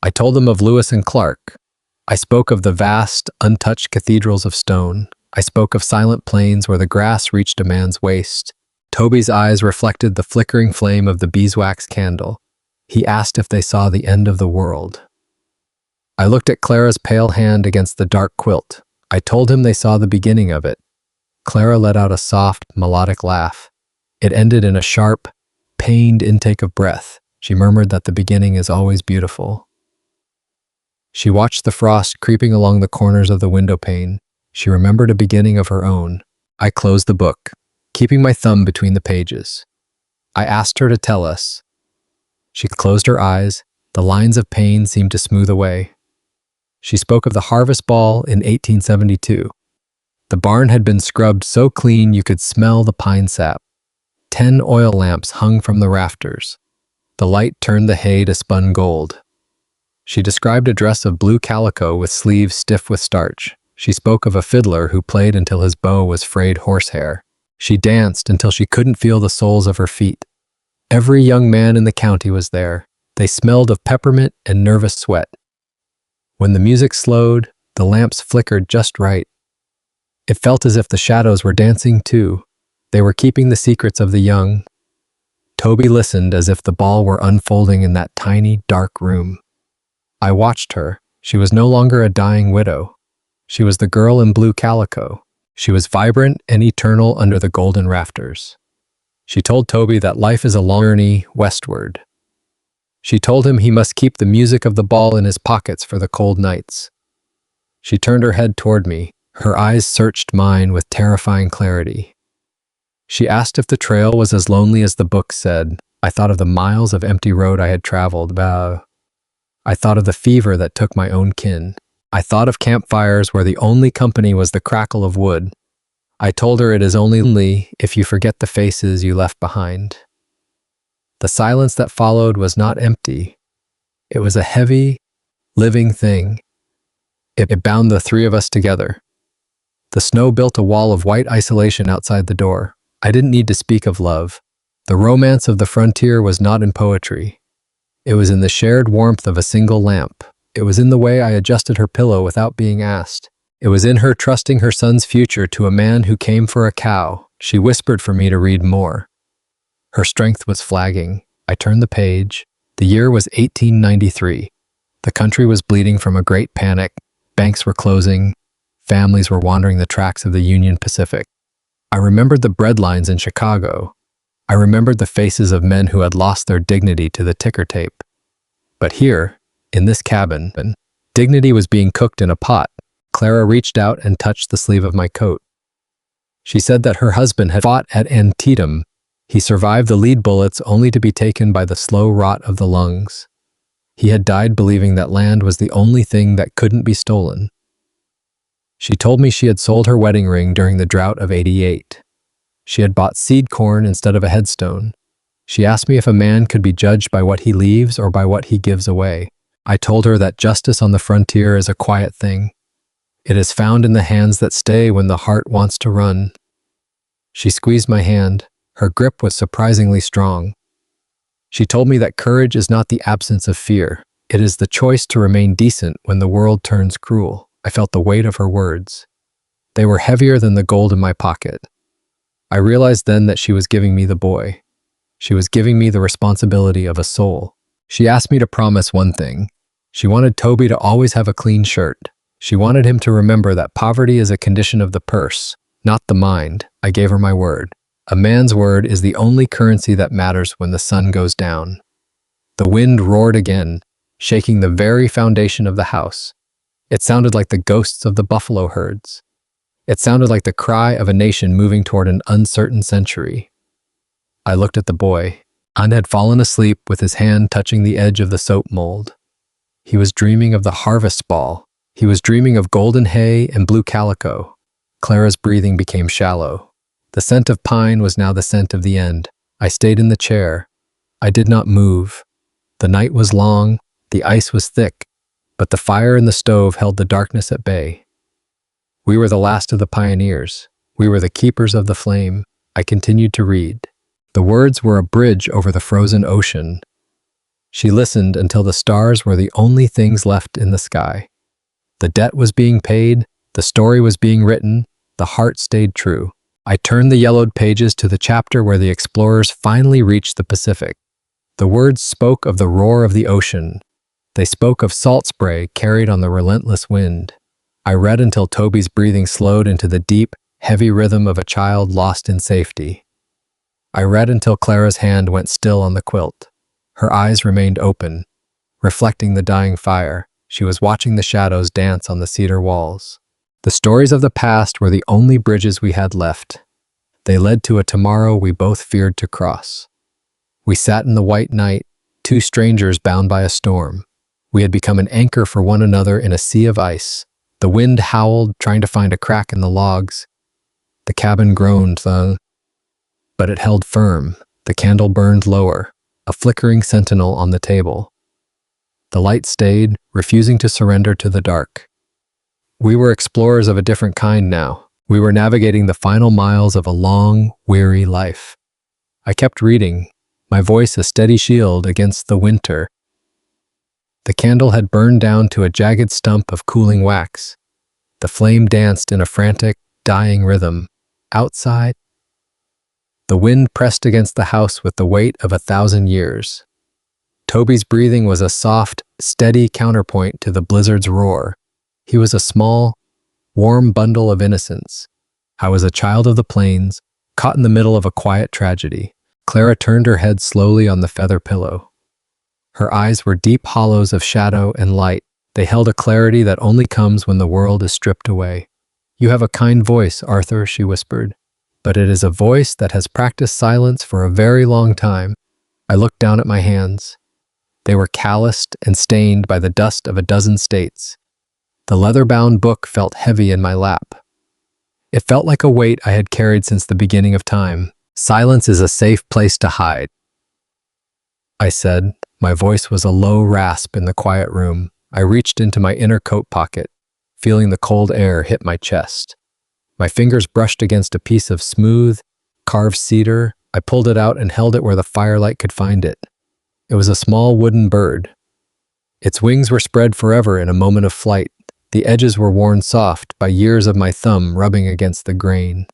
I told them of Lewis and Clark. I spoke of the vast, untouched cathedrals of stone. I spoke of silent plains where the grass reached a man's waist. Toby's eyes reflected the flickering flame of the beeswax candle. He asked if they saw the end of the world. I looked at Clara's pale hand against the dark quilt. I told him they saw the beginning of it. Clara let out a soft, melodic laugh. It ended in a sharp, pained intake of breath. She murmured that the beginning is always beautiful. She watched the frost creeping along the corners of the window pane. She remembered a beginning of her own. I closed the book, keeping my thumb between the pages. I asked her to tell us. She closed her eyes. The lines of pain seemed to smooth away. She spoke of the harvest ball in 1872. The barn had been scrubbed so clean you could smell the pine sap. 10 oil lamps hung from the rafters. The light turned the hay to spun gold. She described a dress of blue calico with sleeves stiff with starch. She spoke of a fiddler who played until his bow was frayed horsehair. She danced until she couldn't feel the soles of her feet. Every young man in the county was there. They smelled of peppermint and nervous sweat. When the music slowed, the lamps flickered just right. It felt as if the shadows were dancing too. They were keeping the secrets of the young. Toby listened as if the ball were unfolding in that tiny, dark room. I watched her. She was no longer a dying widow. She was the girl in blue calico. She was vibrant and eternal under the golden rafters. She told Toby that life is a long journey westward. She told him he must keep the music of the ball in his pockets for the cold nights. She turned her head toward me. Her eyes searched mine with terrifying clarity. She asked if the trail was as lonely as the book said. I thought of the miles of empty road I had traveled. I thought of the fever that took my own kin. I thought of campfires where the only company was the crackle of wood. I told her it is only lonely if you forget the faces you left behind. The silence that followed was not empty. It was a heavy, living thing. It bound the three of us together. The snow built a wall of white isolation outside the door. I didn't need to speak of love. The romance of the frontier was not in poetry. It was in the shared warmth of a single lamp. It was in the way I adjusted her pillow without being asked. It was in her trusting her son's future to a man who came for a cow. She whispered for me to read more. Her strength was flagging. I turned the page. The year was 1893. The country was bleeding from a great panic. Banks were closing. Families were wandering the tracks of the Union Pacific. I remembered the bread lines in Chicago. I remembered the faces of men who had lost their dignity to the ticker tape. But here, in this cabin, dignity was being cooked in a pot. Clara reached out and touched the sleeve of my coat. She said that her husband had fought at Antietam. He survived the lead bullets only to be taken by the slow rot of the lungs. He had died believing that land was the only thing that couldn't be stolen. She told me she had sold her wedding ring during the drought of '88. She had bought seed corn instead of a headstone. She asked me if a man could be judged by what he leaves or by what he gives away. I told her that justice on the frontier is a quiet thing. It is found in the hands that stay when the heart wants to run. She squeezed my hand. Her grip was surprisingly strong. She told me that courage is not the absence of fear. It is the choice to remain decent when the world turns cruel. I felt the weight of her words. They were heavier than the gold in my pocket. I realized then that she was giving me the boy. She was giving me the responsibility of a soul. She asked me to promise one thing. She wanted Toby to always have a clean shirt. She wanted him to remember that poverty is a condition of the purse, not the mind. I gave her my word. A man's word is the only currency that matters when the sun goes down. The wind roared again, shaking the very foundation of the house. It sounded like the ghosts of the buffalo herds. It sounded like the cry of a nation moving toward an uncertain century. I looked at the boy. An had fallen asleep with his hand touching the edge of the soap mold. He was dreaming of the harvest ball. He was dreaming of golden hay and blue calico. Clara's breathing became shallow. The scent of pine was now the scent of the end. I stayed in the chair. I did not move. The night was long, the ice was thick, but the fire in the stove held the darkness at bay. We were the last of the pioneers. We were the keepers of the flame. I continued to read. The words were a bridge over the frozen ocean. She listened until the stars were the only things left in the sky. The debt was being paid, the story was being written, the heart stayed true. I turned the yellowed pages to the chapter where the explorers finally reached the Pacific. The words spoke of the roar of the ocean. They spoke of salt spray carried on the relentless wind. I read until Toby's breathing slowed into the deep, heavy rhythm of a child lost in safety. I read until Clara's hand went still on the quilt. Her eyes remained open, reflecting the dying fire. She was watching the shadows dance on the cedar walls. The stories of the past were the only bridges we had left. They led to a tomorrow we both feared to cross. We sat in the white night, two strangers bound by a storm. We had become an anchor for one another in a sea of ice. The wind howled, trying to find a crack in the logs. The cabin groaned, but it held firm. The candle burned lower, a flickering sentinel on the table. The light stayed, refusing to surrender to the dark. We were explorers of a different kind now. We were navigating the final miles of a long, weary life. I kept reading, my voice a steady shield against the winter. The candle had burned down to a jagged stump of cooling wax. The flame danced in a frantic, dying rhythm. Outside, the wind pressed against the house with the weight of 1,000 years. Toby's breathing was a soft, steady counterpoint to the blizzard's roar. He was a small, warm bundle of innocence. I was a child of the plains, caught in the middle of a quiet tragedy. Clara turned her head slowly on the feather pillow. Her eyes were deep hollows of shadow and light. They held a clarity that only comes when the world is stripped away. "You have a kind voice, Arthur," she whispered, "but it is a voice that has practiced silence for a very long time." I looked down at my hands. They were calloused and stained by the dust of a dozen states. The leather-bound book felt heavy in my lap. It felt like a weight I had carried since the beginning of time. "Silence is a safe place to hide," I said. My voice was a low rasp in the quiet room. I reached into my inner coat pocket, feeling the cold air hit my chest. My fingers brushed against a piece of smooth, carved cedar. I pulled it out and held it where the firelight could find it. It was a small wooden bird. Its wings were spread forever in a moment of flight. The edges were worn soft by years of my thumb rubbing against the grain.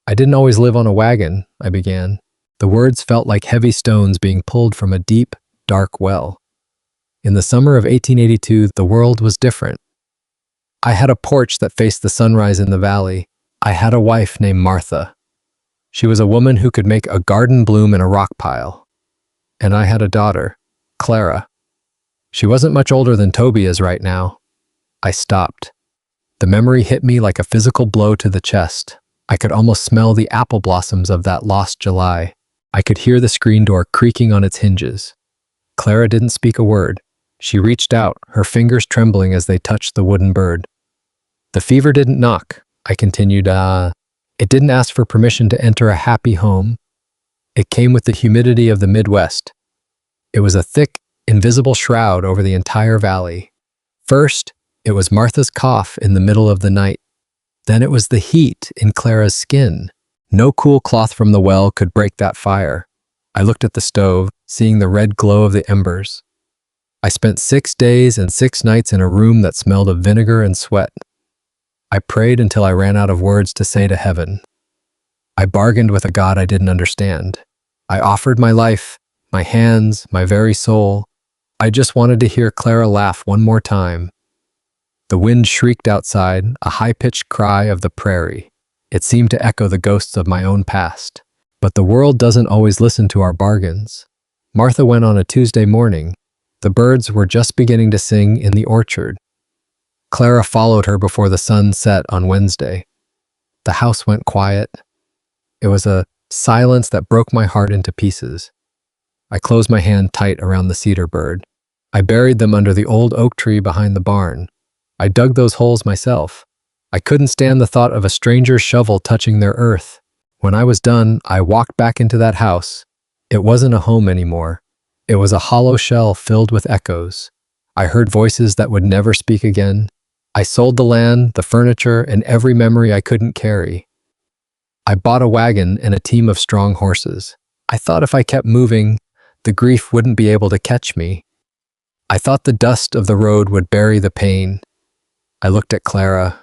"I didn't always live on a wagon," I began. The words felt like heavy stones being pulled from a deep, dark well. In the summer of 1882, the world was different. I had a porch that faced the sunrise in the valley. I had a wife named Martha. She was a woman who could make a garden bloom in a rock pile. And I had a daughter, Clara. She wasn't much older than Toby is right now. I stopped. The memory hit me like a physical blow to the chest. I could almost smell the apple blossoms of that lost July. I could hear the screen door creaking on its hinges. Clara didn't speak a word. She reached out, her fingers trembling as they touched the wooden bird. "The fever didn't knock," I continued. It didn't ask for permission to enter a happy home. It came with the humidity of the Midwest. It was a thick, invisible shroud over the entire valley. First, it was Martha's cough in the middle of the night. Then it was the heat in Clara's skin. No cool cloth from the well could break that fire. I looked at the stove, seeing the red glow of the embers. I spent 6 days and 6 nights in a room that smelled of vinegar and sweat. I prayed until I ran out of words to say to heaven. I bargained with a God I didn't understand. I offered my life, my hands, my very soul. I just wanted to hear Clara laugh one more time. The wind shrieked outside, a high-pitched cry of the prairie. It seemed to echo the ghosts of my own past. But the world doesn't always listen to our bargains. Martha went on a Tuesday morning. The birds were just beginning to sing in the orchard. Clara followed her before the sun set on Wednesday. The house went quiet. It was a silence that broke my heart into pieces. I closed my hand tight around the cedar bird. I buried them under the old oak tree behind the barn. I dug those holes myself. I couldn't stand the thought of a stranger's shovel touching their earth. When I was done, I walked back into that house. It wasn't a home anymore. It was a hollow shell filled with echoes. I heard voices that would never speak again. I sold the land, the furniture, and every memory I couldn't carry. I bought a wagon and a team of strong horses. I thought if I kept moving, the grief wouldn't be able to catch me. I thought the dust of the road would bury the pain. I looked at Clara.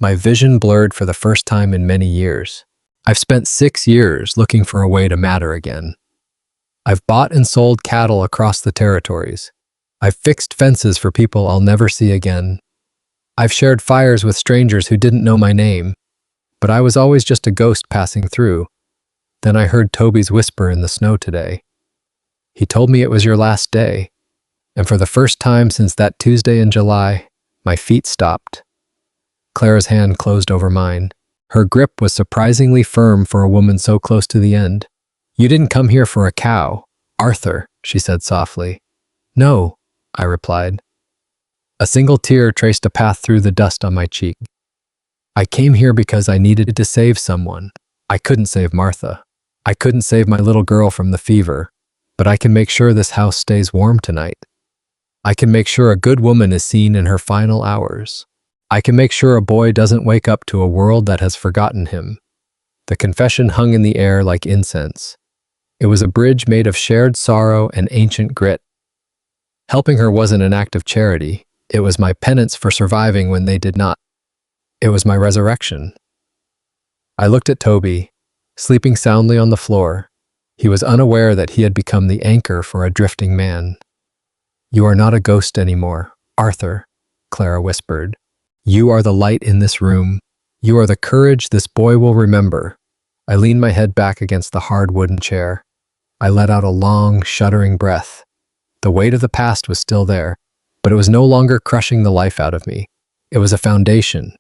My vision blurred for the first time in many years. I've spent 6 years looking for a way to matter again. I've bought and sold cattle across the territories. I've fixed fences for people I'll never see again. I've shared fires with strangers who didn't know my name, but I was always just a ghost passing through. Then I heard Toby's whisper in the snow today. He told me it was your last day, and for the first time since that Tuesday in July, my feet stopped. Clara's hand closed over mine. Her grip was surprisingly firm for a woman so close to the end. You didn't come here for a cow, Arthur, she said softly. No, I replied. A single tear traced a path through the dust on my cheek. I came here because I needed to save someone. I couldn't save Martha. I couldn't save my little girl from the fever, but I can make sure this house stays warm tonight. I can make sure a good woman is seen in her final hours. I can make sure a boy doesn't wake up to a world that has forgotten him. The confession hung in the air like incense. It was a bridge made of shared sorrow and ancient grit. Helping her wasn't an act of charity. It was my penance for surviving when they did not. It was my resurrection. I looked at Toby, sleeping soundly on the floor. He was unaware that he had become the anchor for a drifting man. You are not a ghost anymore, Arthur, Clara whispered. You are the light in this room. You are the courage this boy will remember. I leaned my head back against the hard wooden chair. I let out a long, shuddering breath. The weight of the past was still there, but it was no longer crushing the life out of me. It was a foundation.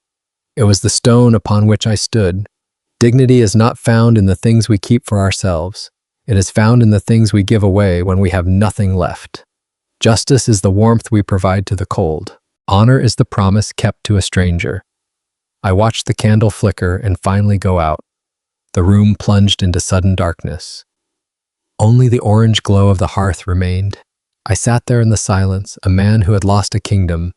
It was the stone upon which I stood. Dignity is not found in the things we keep for ourselves. It is found in the things we give away when we have nothing left. Justice is the warmth we provide to the cold. Honor is the promise kept to a stranger. I watched the candle flicker and finally go out. The room plunged into sudden darkness. Only the orange glow of the hearth remained. I sat there in the silence, a man who had lost a kingdom.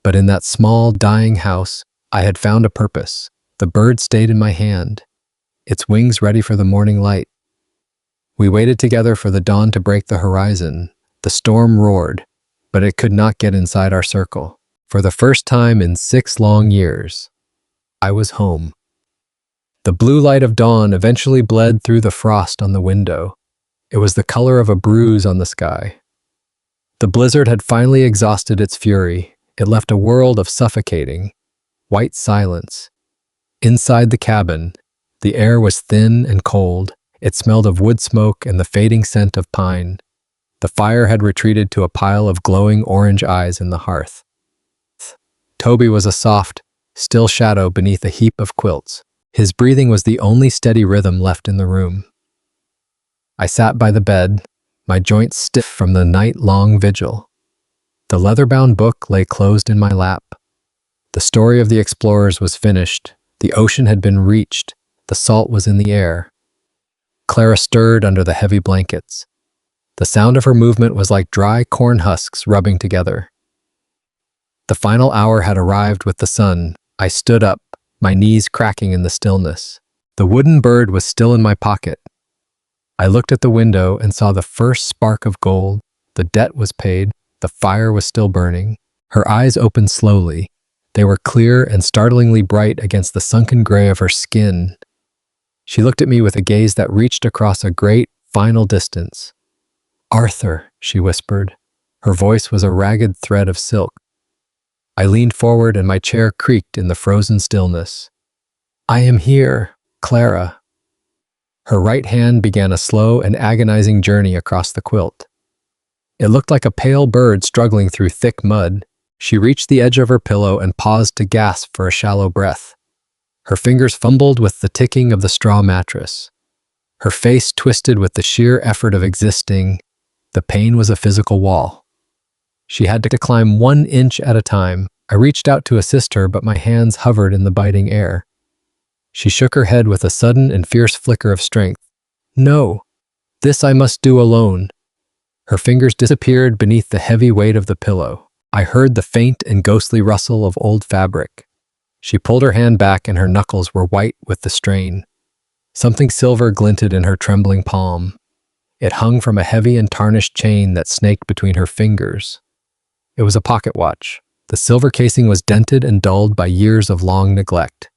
But in that small, dying house, I had found a purpose. The bird stayed in my hand, its wings ready for the morning light. We waited together for the dawn to break the horizon. The storm roared, but it could not get inside our circle. For the first time in 6 long years, I was home. The blue light of dawn eventually bled through the frost on the window. It was the color of a bruise on the sky. The blizzard had finally exhausted its fury. It left a world of suffocating, white silence. Inside the cabin, the air was thin and cold. It smelled of wood smoke and the fading scent of pine. The fire had retreated to a pile of glowing orange eyes in the hearth. Toby was a soft, still shadow beneath a heap of quilts. His breathing was the only steady rhythm left in the room. I sat by the bed, my joints stiff from the night-long vigil. The leather-bound book lay closed in my lap. The story of the explorers was finished. The ocean had been reached. The salt was in the air. Clara stirred under the heavy blankets. The sound of her movement was like dry corn husks rubbing together. The final hour had arrived with the sun. I stood up, my knees cracking in the stillness. The wooden bird was still in my pocket. I looked at the window and saw the first spark of gold. The debt was paid. The fire was still burning. Her eyes opened slowly. They were clear and startlingly bright against the sunken gray of her skin. She looked at me with a gaze that reached across a great, final distance. "Arthur," she whispered. Her voice was a ragged thread of silk. I leaned forward and my chair creaked in the frozen stillness. "I am here, Clara." Her right hand began a slow and agonizing journey across the quilt. It looked like a pale bird struggling through thick mud. She reached the edge of her pillow and paused to gasp for a shallow breath. Her fingers fumbled with the ticking of the straw mattress. Her face twisted with the sheer effort of existing. The pain was a physical wall. She had to climb 1 inch at a time. I reached out to assist her, but my hands hovered in the biting air. She shook her head with a sudden and fierce flicker of strength. "No, this I must do alone." Her fingers disappeared beneath the heavy weight of the pillow. I heard the faint and ghostly rustle of old fabric. She pulled her hand back and her knuckles were white with the strain. Something silver glinted in her trembling palm. It hung from a heavy and tarnished chain that snaked between her fingers. It was a pocket watch. The silver casing was dented and dulled by years of long neglect.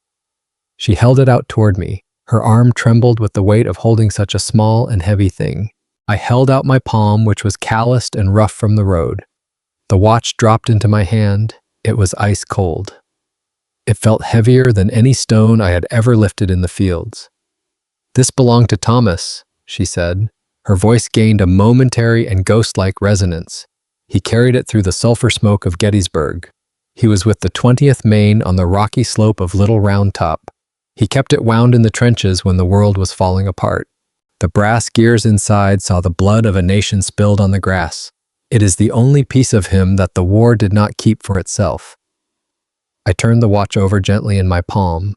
She held it out toward me. Her arm trembled with the weight of holding such a small and heavy thing. I held out my palm, which was calloused and rough from the road. The watch dropped into my hand. It was ice cold. It felt heavier than any stone I had ever lifted in the fields. "This belonged to Thomas," she said. Her voice gained a momentary and ghost-like resonance. "He carried it through the sulfur smoke of Gettysburg. He was with the 20th Maine on the rocky slope of Little Round Top. He kept it wound in the trenches when the world was falling apart. The brass gears inside saw the blood of a nation spilled on the grass. It is the only piece of him that the war did not keep for itself." I turned the watch over gently in my palm.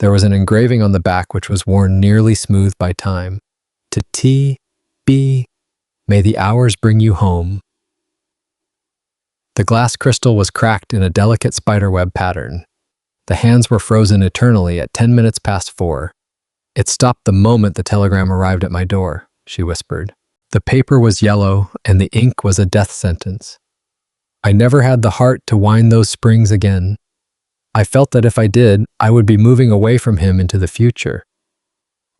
There was an engraving on the back which was worn nearly smooth by time. "To T.B. May the hours bring you home." The glass crystal was cracked in a delicate spiderweb pattern. The hands were frozen eternally at 10 minutes past 4. "It stopped the moment the telegram arrived at my door," she whispered. The paper was yellow, and the ink was a death sentence. I never had the heart to wind those springs again. I felt that if I did, I would be moving away from him into the future.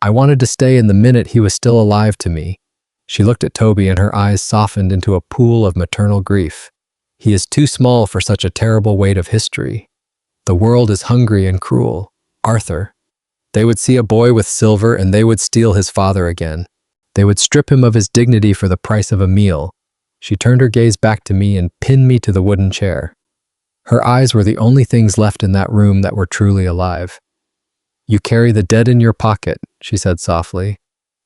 I wanted to stay in the minute he was still alive to me. She looked at Toby and her eyes softened into a pool of maternal grief. "He is too small for such a terrible weight of history. The world is hungry and cruel. Arthur." They would see a boy with silver and they would steal his father again. They would strip him of his dignity for the price of a meal. She turned her gaze back to me and pinned me to the wooden chair. Her eyes were the only things left in that room that were truly alive. "You carry the dead in your pocket," she said softly.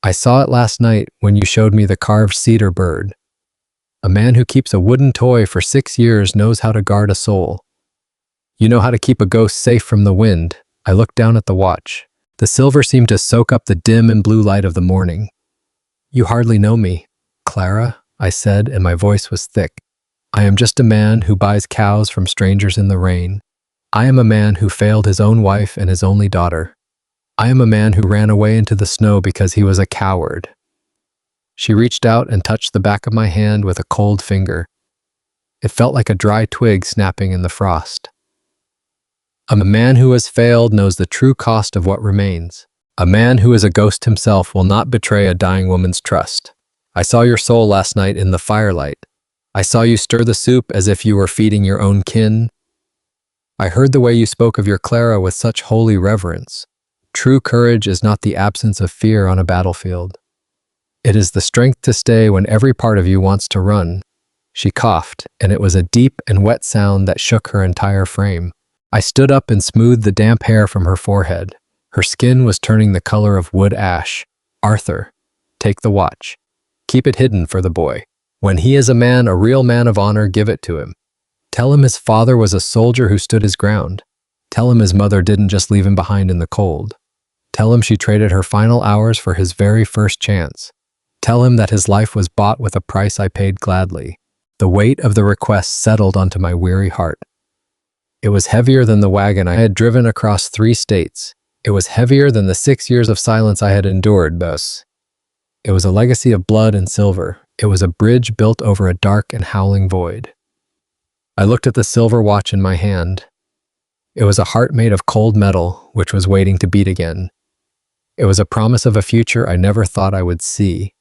"I saw it last night when you showed me the carved cedar bird. A man who keeps a wooden toy for 6 years knows how to guard a soul. You know how to keep a ghost safe from the wind." I looked down at the watch. The silver seemed to soak up the dim and blue light of the morning. "You hardly know me, Clara," I said, and my voice was thick. "I am just a man who buys cows from strangers in the rain. I am a man who failed his own wife and his only daughter. I am a man who ran away into the snow because he was a coward." She reached out and touched the back of my hand with a cold finger. It felt like a dry twig snapping in the frost. "A man who has failed knows the true cost of what remains. A man who is a ghost himself will not betray a dying woman's trust. I saw your soul last night in the firelight. I saw you stir the soup as if you were feeding your own kin. I heard the way you spoke of your Clara with such holy reverence. True courage is not the absence of fear on a battlefield. It is the strength to stay when every part of you wants to run." She coughed, and it was a deep and wet sound that shook her entire frame. I stood up and smoothed the damp hair from her forehead. Her skin was turning the color of wood ash. "Arthur, take the watch. Keep it hidden for the boy. When he is a man, a real man of honor, give it to him. Tell him his father was a soldier who stood his ground. Tell him his mother didn't just leave him behind in the cold. Tell him she traded her final hours for his very first chance. Tell him that his life was bought with a price I paid gladly." The weight of the request settled onto my weary heart. It was heavier than the wagon I had driven across 3 states. It was heavier than the 6 years of silence I had endured thus. It was a legacy of blood and silver, It was a bridge built over a dark and howling void. I looked at the silver watch in my hand. It was a heart made of cold metal, which was waiting to beat again. It was a promise of a future I never thought I would see.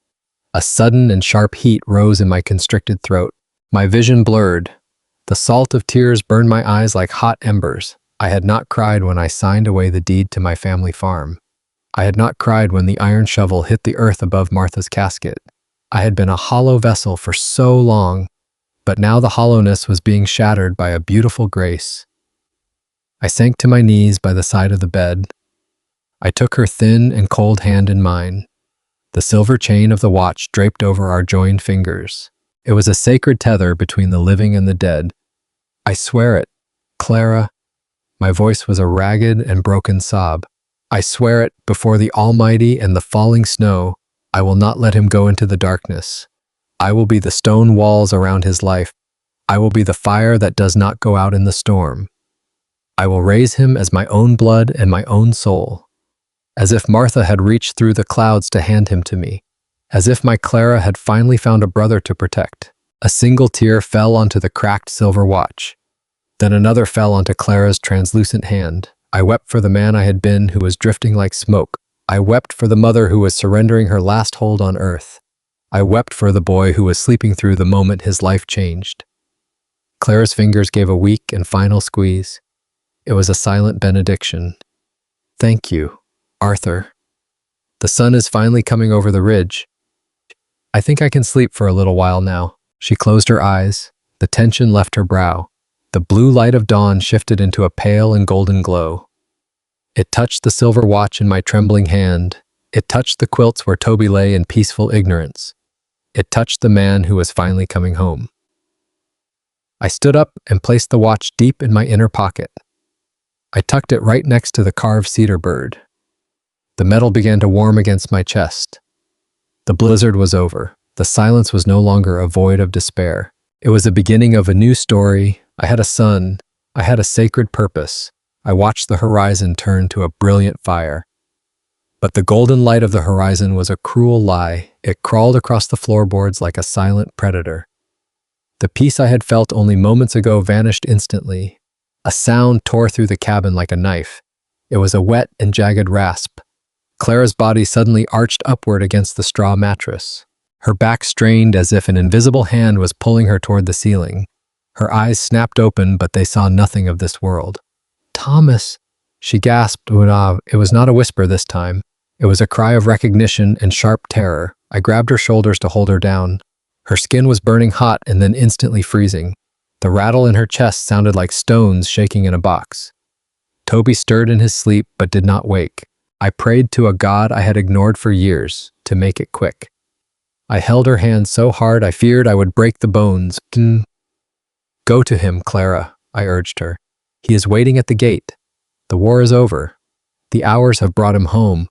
A sudden and sharp heat rose in my constricted throat. My vision blurred. The salt of tears burned my eyes like hot embers. I had not cried when I signed away the deed to my family farm. I had not cried when the iron shovel hit the earth above Martha's casket. I had been a hollow vessel for so long, but now the hollowness was being shattered by a beautiful grace. I sank to my knees by the side of the bed. I took her thin and cold hand in mine. The silver chain of the watch draped over our joined fingers. It was a sacred tether between the living and the dead. I swear it, Clara. My voice was a ragged and broken sob. I swear it before the Almighty and the falling snow, I will not let him go into the darkness. I will be the stone walls around his life. I will be the fire that does not go out in the storm. I will raise him as my own blood and my own soul. As if Martha had reached through the clouds to hand him to me. As if my Clara had finally found a brother to protect. A single tear fell onto the cracked silver watch. Then another fell onto Clara's translucent hand. I wept for the man I had been who was drifting like smoke. I wept for the mother who was surrendering her last hold on earth. I wept for the boy who was sleeping through the moment his life changed. Clara's fingers gave a weak and final squeeze. It was a silent benediction. Thank you, Arthur. The sun is finally coming over the ridge. I think I can sleep for a little while now. She closed her eyes. The tension left her brow. The blue light of dawn shifted into a pale and golden glow. It touched the silver watch in my trembling hand. It touched the quilts where Toby lay in peaceful ignorance. It touched the man who was finally coming home. I stood up and placed the watch deep in my inner pocket. I tucked it right next to the carved cedar bird. The metal began to warm against my chest. The blizzard was over. The silence was no longer a void of despair. It was the beginning of a new story. I had a son. I had a sacred purpose. I watched the horizon turn to a brilliant fire. But the golden light of the horizon was a cruel lie. It crawled across the floorboards like a silent predator. The peace I had felt only moments ago vanished instantly. A sound tore through the cabin like a knife. It was a wet and jagged rasp. Clara's body suddenly arched upward against the straw mattress. Her back strained as if an invisible hand was pulling her toward the ceiling. Her eyes snapped open, but they saw nothing of this world. Thomas, she gasped. It was not a whisper this time. It was a cry of recognition and sharp terror. I grabbed her shoulders to hold her down. Her skin was burning hot and then instantly freezing. The rattle in her chest sounded like stones shaking in a box. Toby stirred in his sleep but did not wake. I prayed to a God I had ignored for years to make it quick. I held her hand so hard I feared I would break the bones. Go to him, Clara, I urged her. He is waiting at the gate. The war is over. The hours have brought him home.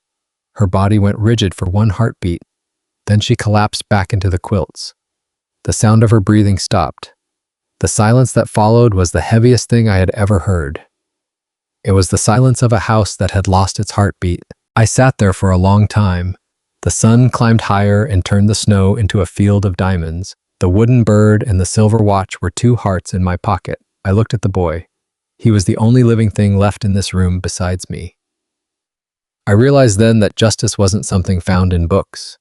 Her body went rigid for one heartbeat. Then she collapsed back into the quilts. The sound of her breathing stopped. The silence that followed was the heaviest thing I had ever heard. It was the silence of a house that had lost its heartbeat. I sat there for a long time. The sun climbed higher and turned the snow into a field of diamonds. The wooden bird and the silver watch were two hearts in my pocket. I looked at the boy. He was the only living thing left in this room besides me. I realized then that justice wasn't something found in books.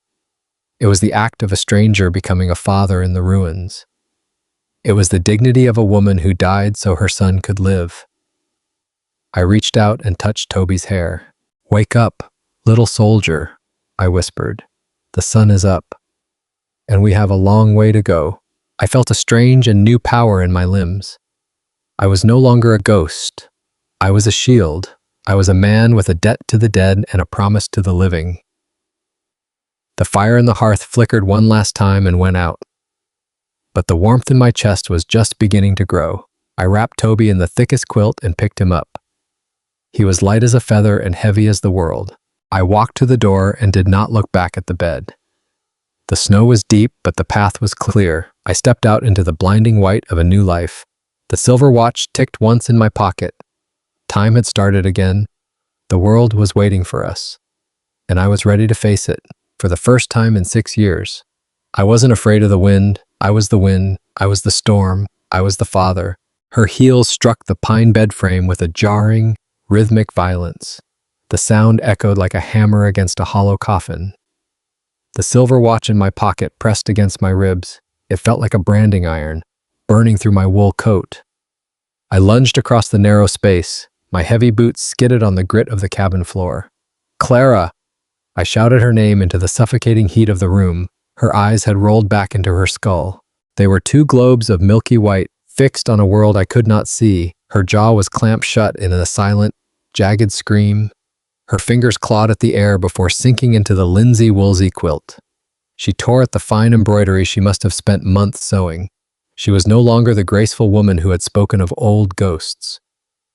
It was the act of a stranger becoming a father in the ruins. It was the dignity of a woman who died so her son could live. I reached out and touched Toby's hair. Wake up, little soldier, I whispered. The sun is up, and we have a long way to go. I felt a strange and new power in my limbs. I was no longer a ghost. I was a shield. I was a man with a debt to the dead and a promise to the living. The fire in the hearth flickered one last time and went out. But the warmth in my chest was just beginning to grow. I wrapped Toby in the thickest quilt and picked him up. He was light as a feather and heavy as the world. I walked to the door and did not look back at the bed. The snow was deep, but the path was clear. I stepped out into the blinding white of a new life. The silver watch ticked once in my pocket. Time had started again. The world was waiting for us, and I was ready to face it, for the first time in 6 years. I wasn't afraid of the wind. I was the wind. I was the storm. I was the father. Her heels struck the pine bed frame with a jarring, rhythmic violence. The sound echoed like a hammer against a hollow coffin. The silver watch in my pocket pressed against my ribs. It felt like a branding iron, burning through my wool coat. I lunged across the narrow space. My heavy boots skidded on the grit of the cabin floor. "Clara!" I shouted her name into the suffocating heat of the room. Her eyes had rolled back into her skull. They were two globes of milky white, fixed on a world I could not see. Her jaw was clamped shut in a silent, jagged scream. Her fingers clawed at the air before sinking into the linsey-woolsey quilt. She tore at the fine embroidery she must have spent months sewing. She was no longer the graceful woman who had spoken of old ghosts.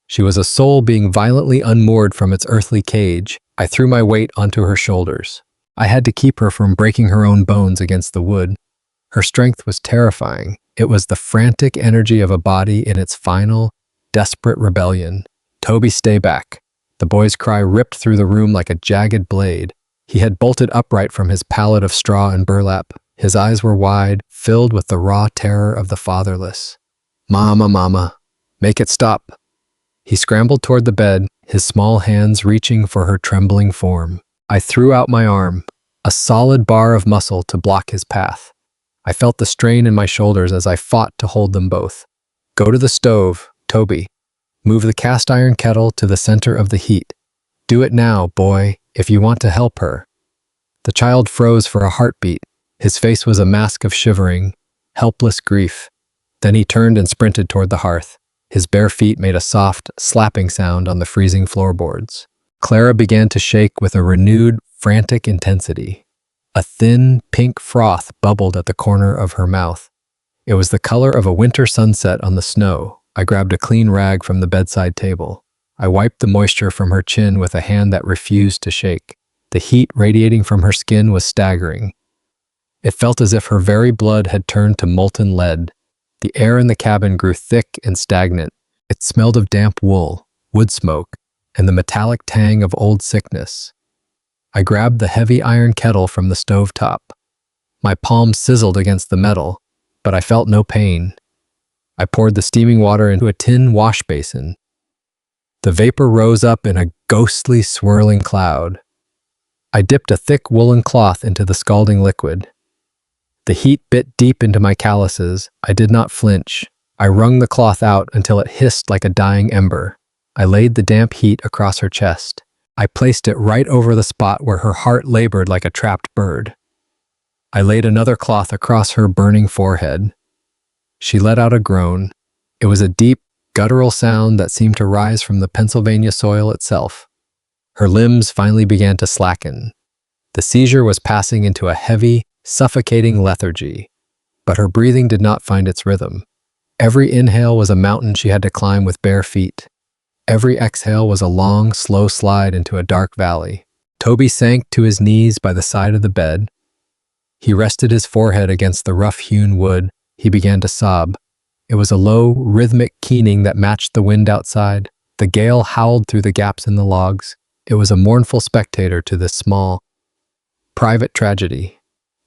She was a soul being violently unmoored from its earthly cage. I threw my weight onto her shoulders. I had to keep her from breaking her own bones against the wood. Her strength was terrifying. It was the frantic energy of a body in its final, desperate rebellion. "Toby, stay back." The boy's cry ripped through the room like a jagged blade. He had bolted upright from his pallet of straw and burlap. His eyes were wide, filled with the raw terror of the fatherless. "Mama, mama, make it stop." He scrambled toward the bed, his small hands reaching for her trembling form. I threw out my arm, a solid bar of muscle to block his path. I felt the strain in my shoulders as I fought to hold them both. "Go to the stove, Toby. Move the cast iron kettle to the center of the heat. Do it now, boy, if you want to help her." The child froze for a heartbeat. His face was a mask of shivering, helpless grief. Then he turned and sprinted toward the hearth. His bare feet made a soft, slapping sound on the freezing floorboards. Clara began to shake with a renewed, frantic intensity. A thin, pink froth bubbled at the corner of her mouth. It was the color of a winter sunset on the snow. I grabbed a clean rag from the bedside table. I wiped the moisture from her chin with a hand that refused to shake. The heat radiating from her skin was staggering. It felt as if her very blood had turned to molten lead. The air in the cabin grew thick and stagnant. It smelled of damp wool, wood smoke, and the metallic tang of old sickness. I grabbed the heavy iron kettle from the stove top. My palms sizzled against the metal, but I felt no pain. I poured the steaming water into a tin wash basin. The vapor rose up in a ghostly, swirling cloud. I dipped a thick woolen cloth into the scalding liquid. The heat bit deep into my calluses. I did not flinch. I wrung the cloth out until it hissed like a dying ember. I laid the damp heat across her chest. I placed it right over the spot where her heart labored like a trapped bird. I laid another cloth across her burning forehead. She let out a groan. It was a deep, guttural sound that seemed to rise from the Pennsylvania soil itself. Her limbs finally began to slacken. The seizure was passing into a heavy, suffocating lethargy, but her breathing did not find its rhythm. Every inhale was a mountain she had to climb with bare feet. Every exhale was a long, slow slide into a dark valley. Toby sank to his knees by the side of the bed. He rested his forehead against the rough-hewn wood. He began to sob. It was a low, rhythmic keening that matched the wind outside. The gale howled through the gaps in the logs. It was a mournful spectator to this small, private tragedy.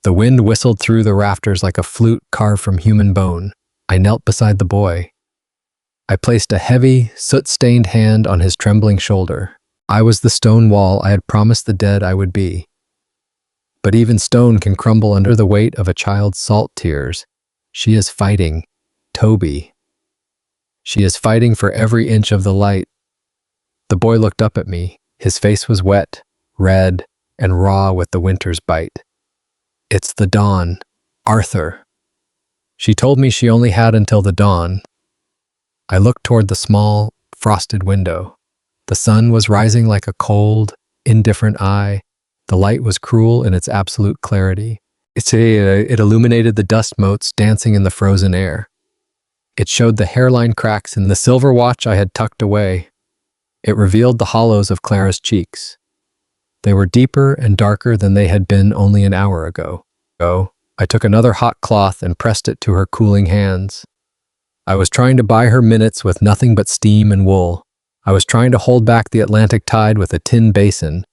The wind whistled through the rafters like a flute carved from human bone. I knelt beside the boy. I placed a heavy, soot-stained hand on his trembling shoulder. I was the stone wall I had promised the dead I would be. But even stone can crumble under the weight of a child's salt tears. She is fighting, Toby. She is fighting for every inch of the light. The boy looked up at me. His face was wet, red, and raw with the winter's bite. "It's the dawn, Arthur." She told me she only had until the dawn. I looked toward the small, frosted window. The sun was rising like a cold, indifferent eye. The light was cruel in its absolute clarity. It illuminated the dust motes dancing in the frozen air. It showed the hairline cracks in the silver watch I had tucked away. It revealed the hollows of Clara's cheeks. They were deeper and darker than they had been only an hour ago. I took another hot cloth and pressed it to her cooling hands. I was trying to buy her minutes with nothing but steam and wool. I was trying to hold back the Atlantic tide with a tin basin.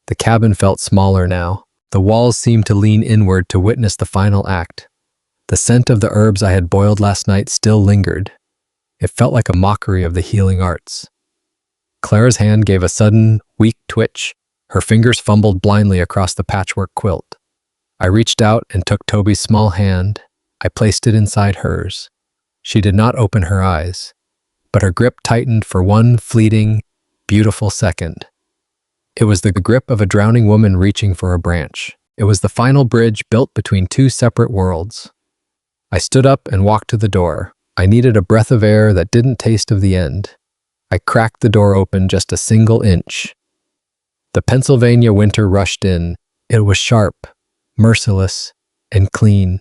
The cabin felt smaller now. The walls seemed to lean inward to witness the final act. The scent of the herbs I had boiled last night still lingered. It felt like a mockery of the healing arts. Clara's hand gave a sudden, weak twitch. Her fingers fumbled blindly across the patchwork quilt. I reached out and took Toby's small hand. I placed it inside hers. She did not open her eyes, but her grip tightened for one fleeting, beautiful second. It was the grip of a drowning woman reaching for a branch. It was the final bridge built between two separate worlds. I stood up and walked to the door. I needed a breath of air that didn't taste of the end. I cracked the door open just a single inch. The Pennsylvania winter rushed in. It was sharp, merciless, and clean.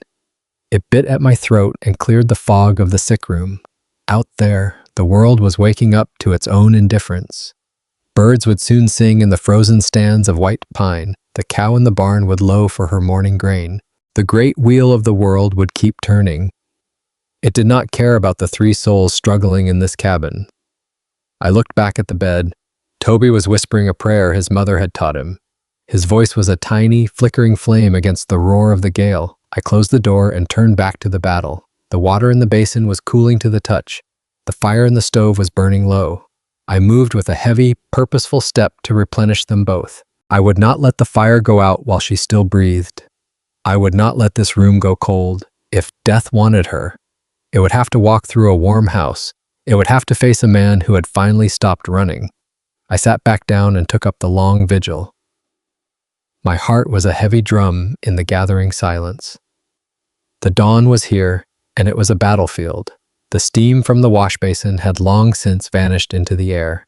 It bit at my throat and cleared the fog of the sick room. Out there, the world was waking up to its own indifference. Birds would soon sing in the frozen stands of white pine. The cow in the barn would low for her morning grain. The great wheel of the world would keep turning. It did not care about the three souls struggling in this cabin. I looked back at the bed. Toby was whispering a prayer his mother had taught him. His voice was a tiny, flickering flame against the roar of the gale. I closed the door and turned back to the battle. The water in the basin was cooling to the touch. The fire in the stove was burning low. I moved with a heavy, purposeful step to replenish them both. I would not let the fire go out while she still breathed. I would not let this room go cold. If death wanted her, it would have to walk through a warm house. It would have to face a man who had finally stopped running. I sat back down and took up the long vigil. My heart was a heavy drum in the gathering silence. The dawn was here, and it was a battlefield. The steam from the wash basin had long since vanished into the air.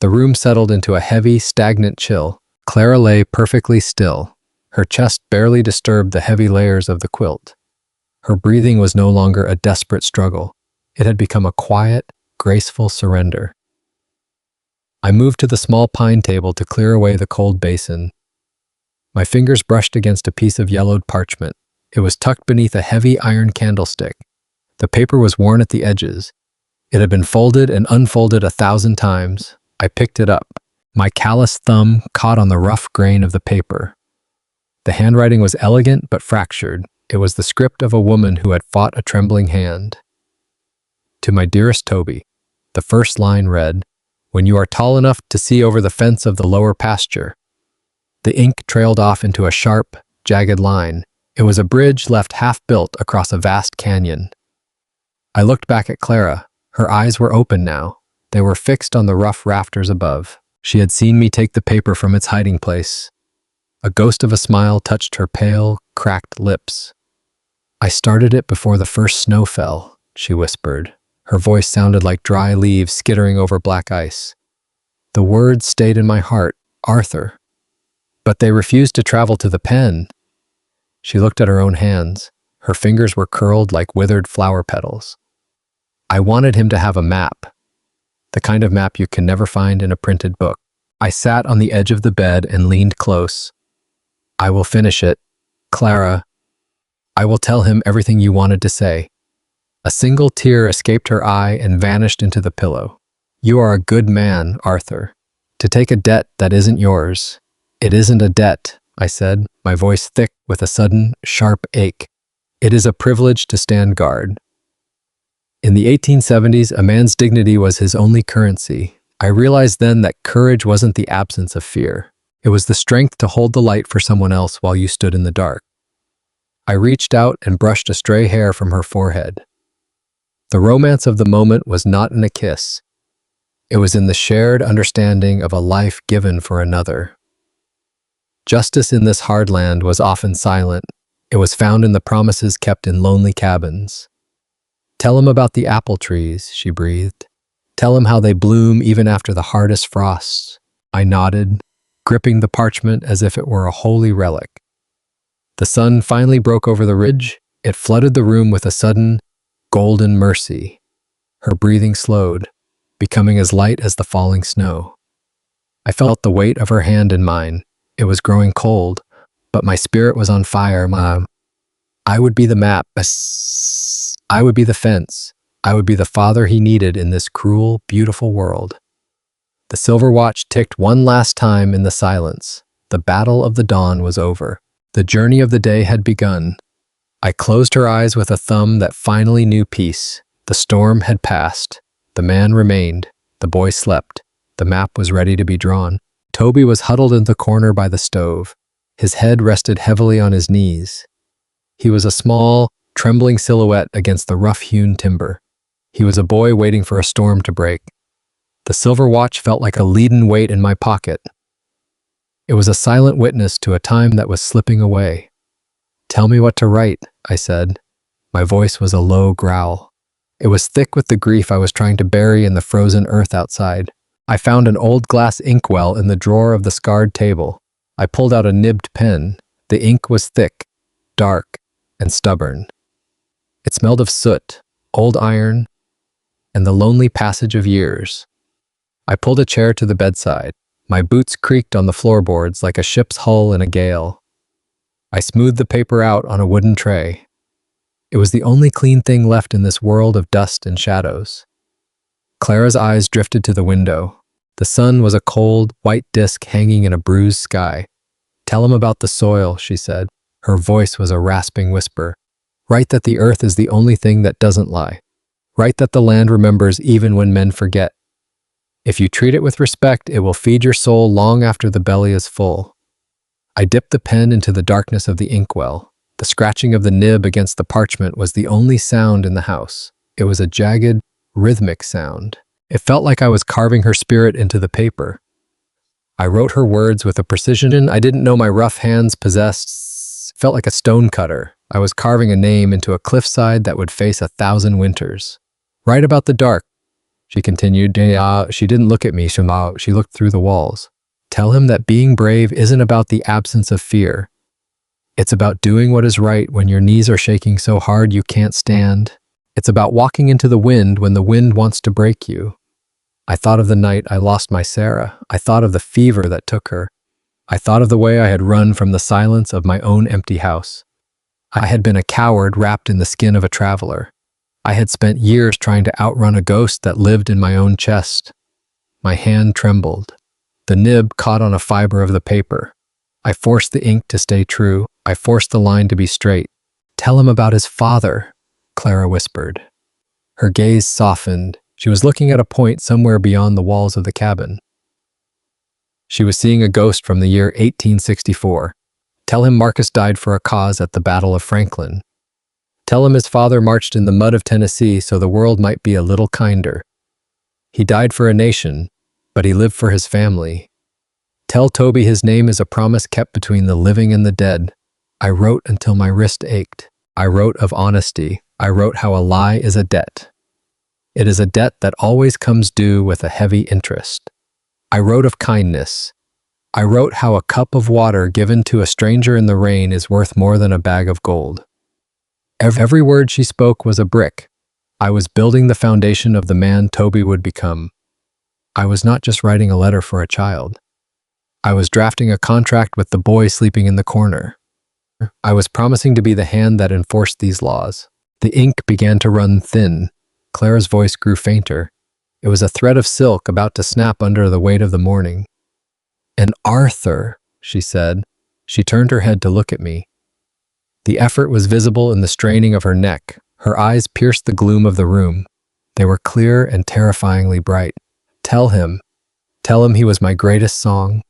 The room settled into a heavy, stagnant chill. Clara lay perfectly still. Her chest barely disturbed the heavy layers of the quilt. Her breathing was no longer a desperate struggle. It had become a quiet, graceful surrender. I moved to the small pine table to clear away the cold basin. My fingers brushed against a piece of yellowed parchment. It was tucked beneath a heavy iron candlestick. The paper was worn at the edges. It had been folded and unfolded 1,000 times. I picked it up. My calloused thumb caught on the rough grain of the paper. The handwriting was elegant but fractured. It was the script of a woman who had fought a trembling hand. To my dearest Toby, the first line read, "When you are tall enough to see over the fence of the lower pasture." The ink trailed off into a sharp, jagged line. It was a bridge left half-built across a vast canyon. I looked back at Clara. Her eyes were open now. They were fixed on the rough rafters above. She had seen me take the paper from its hiding place. A ghost of a smile touched her pale, cracked lips. "I started it before the first snow fell," she whispered. Her voice sounded like dry leaves skittering over black ice. The words stayed in my heart, Arthur. But they refused to travel to the pen. She looked at her own hands. Her fingers were curled like withered flower petals. I wanted him to have a map, the kind of map you can never find in a printed book. I sat on the edge of the bed and leaned close. "I will finish it, Clara. I will tell him everything you wanted to say." A single tear escaped her eye and vanished into the pillow. "You are a good man, Arthur. To take a debt that isn't yours." "It isn't a debt," I said, my voice thick with a sudden, sharp ache. "It is a privilege to stand guard." In the 1870s, a man's dignity was his only currency. I realized then that courage wasn't the absence of fear. It was the strength to hold the light for someone else while you stood in the dark. I reached out and brushed a stray hair from her forehead. The romance of the moment was not in a kiss. It was in the shared understanding of a life given for another. Justice in this hard land was often silent. It was found in the promises kept in lonely cabins. "Tell him about the apple trees," she breathed. "Tell him how they bloom even after the hardest frosts." I nodded, gripping the parchment as if it were a holy relic. The sun finally broke over the ridge. It flooded the room with a sudden, golden mercy. Her breathing slowed, becoming as light as the falling snow. I felt the weight of her hand in mine. It was growing cold, but my spirit was on fire. I would be the map. I would be the fence. I would be the father he needed in this cruel, beautiful world. The silver watch ticked one last time in the silence. The battle of the dawn was over. The journey of the day had begun. I closed her eyes with a thumb that finally knew peace. The storm had passed. The man remained. The boy slept. The map was ready to be drawn. Toby was huddled in the corner by the stove. His head rested heavily on his knees. He was a small, trembling silhouette against the rough-hewn timber. He was a boy waiting for a storm to break. The silver watch felt like a leaden weight in my pocket. It was a silent witness to a time that was slipping away. "Tell me what to write," I said. My voice was a low growl. It was thick with the grief I was trying to bury in the frozen earth outside. I found an old glass inkwell in the drawer of the scarred table. I pulled out a nibbed pen. The ink was thick, dark, and stubborn. It smelled of soot, old iron, and the lonely passage of years. I pulled a chair to the bedside. My boots creaked on the floorboards like a ship's hull in a gale. I smoothed the paper out on a wooden tray. It was the only clean thing left in this world of dust and shadows. Clara's eyes drifted to the window. The sun was a cold, white disk hanging in a bruised sky. "Tell him about the soil," she said. Her voice was a rasping whisper. "Write that the earth is the only thing that doesn't lie. Write that the land remembers even when men forget. If you treat it with respect, it will feed your soul long after the belly is full." I dipped the pen into the darkness of the inkwell. The scratching of the nib against the parchment was the only sound in the house. It was a jagged, rhythmic sound. It felt like I was carving her spirit into the paper. I wrote her words with a precision I didn't know my rough hands possessed. It felt like a stone cutter. I was carving a name into a cliffside that would face 1,000 winters. "Write about the dark," she continued. She didn't look at me, she looked through the walls. "Tell him that being brave isn't about the absence of fear. It's about doing what is right when your knees are shaking so hard you can't stand. It's about walking into the wind when the wind wants to break you." I thought of the night I lost my Sarah. I thought of the fever that took her. I thought of the way I had run from the silence of my own empty house. I had been a coward wrapped in the skin of a traveler. I had spent years trying to outrun a ghost that lived in my own chest. My hand trembled. The nib caught on a fiber of the paper. I forced the ink to stay true. I forced the line to be straight. "Tell him about his father," Clara whispered. Her gaze softened. She was looking at a point somewhere beyond the walls of the cabin. She was seeing a ghost from the year 1864. "Tell him Marcus died for a cause at the Battle of Franklin. Tell him his father marched in the mud of Tennessee so the world might be a little kinder. He died for a nation, but he lived for his family. Tell Toby his name is a promise kept between the living and the dead." I wrote until my wrist ached. I wrote of honesty. I wrote how a lie is a debt. It is a debt that always comes due with a heavy interest. I wrote of kindness. I wrote how a cup of water given to a stranger in the rain is worth more than a bag of gold. Every word she spoke was a brick. I was building the foundation of the man Toby would become. I was not just writing a letter for a child. I was drafting a contract with the boy sleeping in the corner. I was promising to be the hand that enforced these laws. The ink began to run thin. Clara's voice grew fainter. It was a thread of silk about to snap under the weight of the morning. "And Arthur," she said. She turned her head to look at me. The effort was visible in the straining of her neck. Her eyes pierced the gloom of the room. They were clear and terrifyingly bright. Tell him he was my greatest song."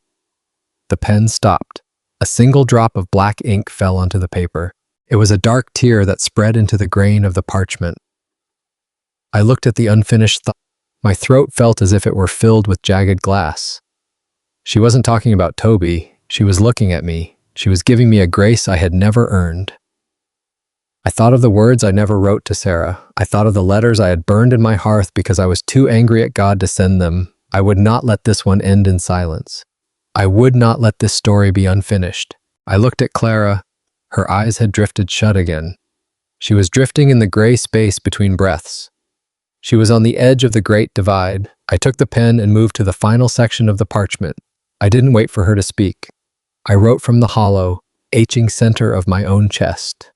The pen stopped. A single drop of black ink fell onto the paper. It was a dark tear that spread into the grain of the parchment. I looked at the unfinished thought. My throat felt as if it were filled with jagged glass. She wasn't talking about Toby. She was looking at me. She was giving me a grace I had never earned. I thought of the words I never wrote to Sarah. I thought of the letters I had burned in my hearth because I was too angry at God to send them. I would not let this one end in silence. I would not let this story be unfinished. I looked at Clara. Her eyes had drifted shut again. She was drifting in the gray space between breaths. She was on the edge of the great divide. I took the pen and moved to the final section of the parchment. I didn't wait for her to speak. I wrote from the hollow, aching center of my own chest.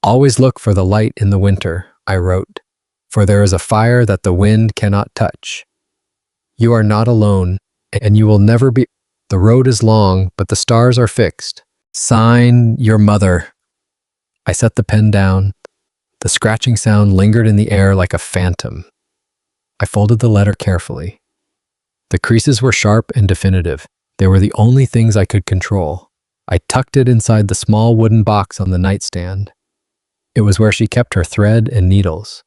"Always look for the light in the winter," I wrote, "for there is a fire that the wind cannot touch. You are not alone, and you will never be." The road is long, but the stars are fixed. Sign your mother. I set the pen down. The scratching sound lingered in the air like a phantom. I folded the letter carefully. The creases were sharp and definitive. They were the only things I could control. I tucked it inside the small wooden box on the nightstand. It was where she kept her thread and needles.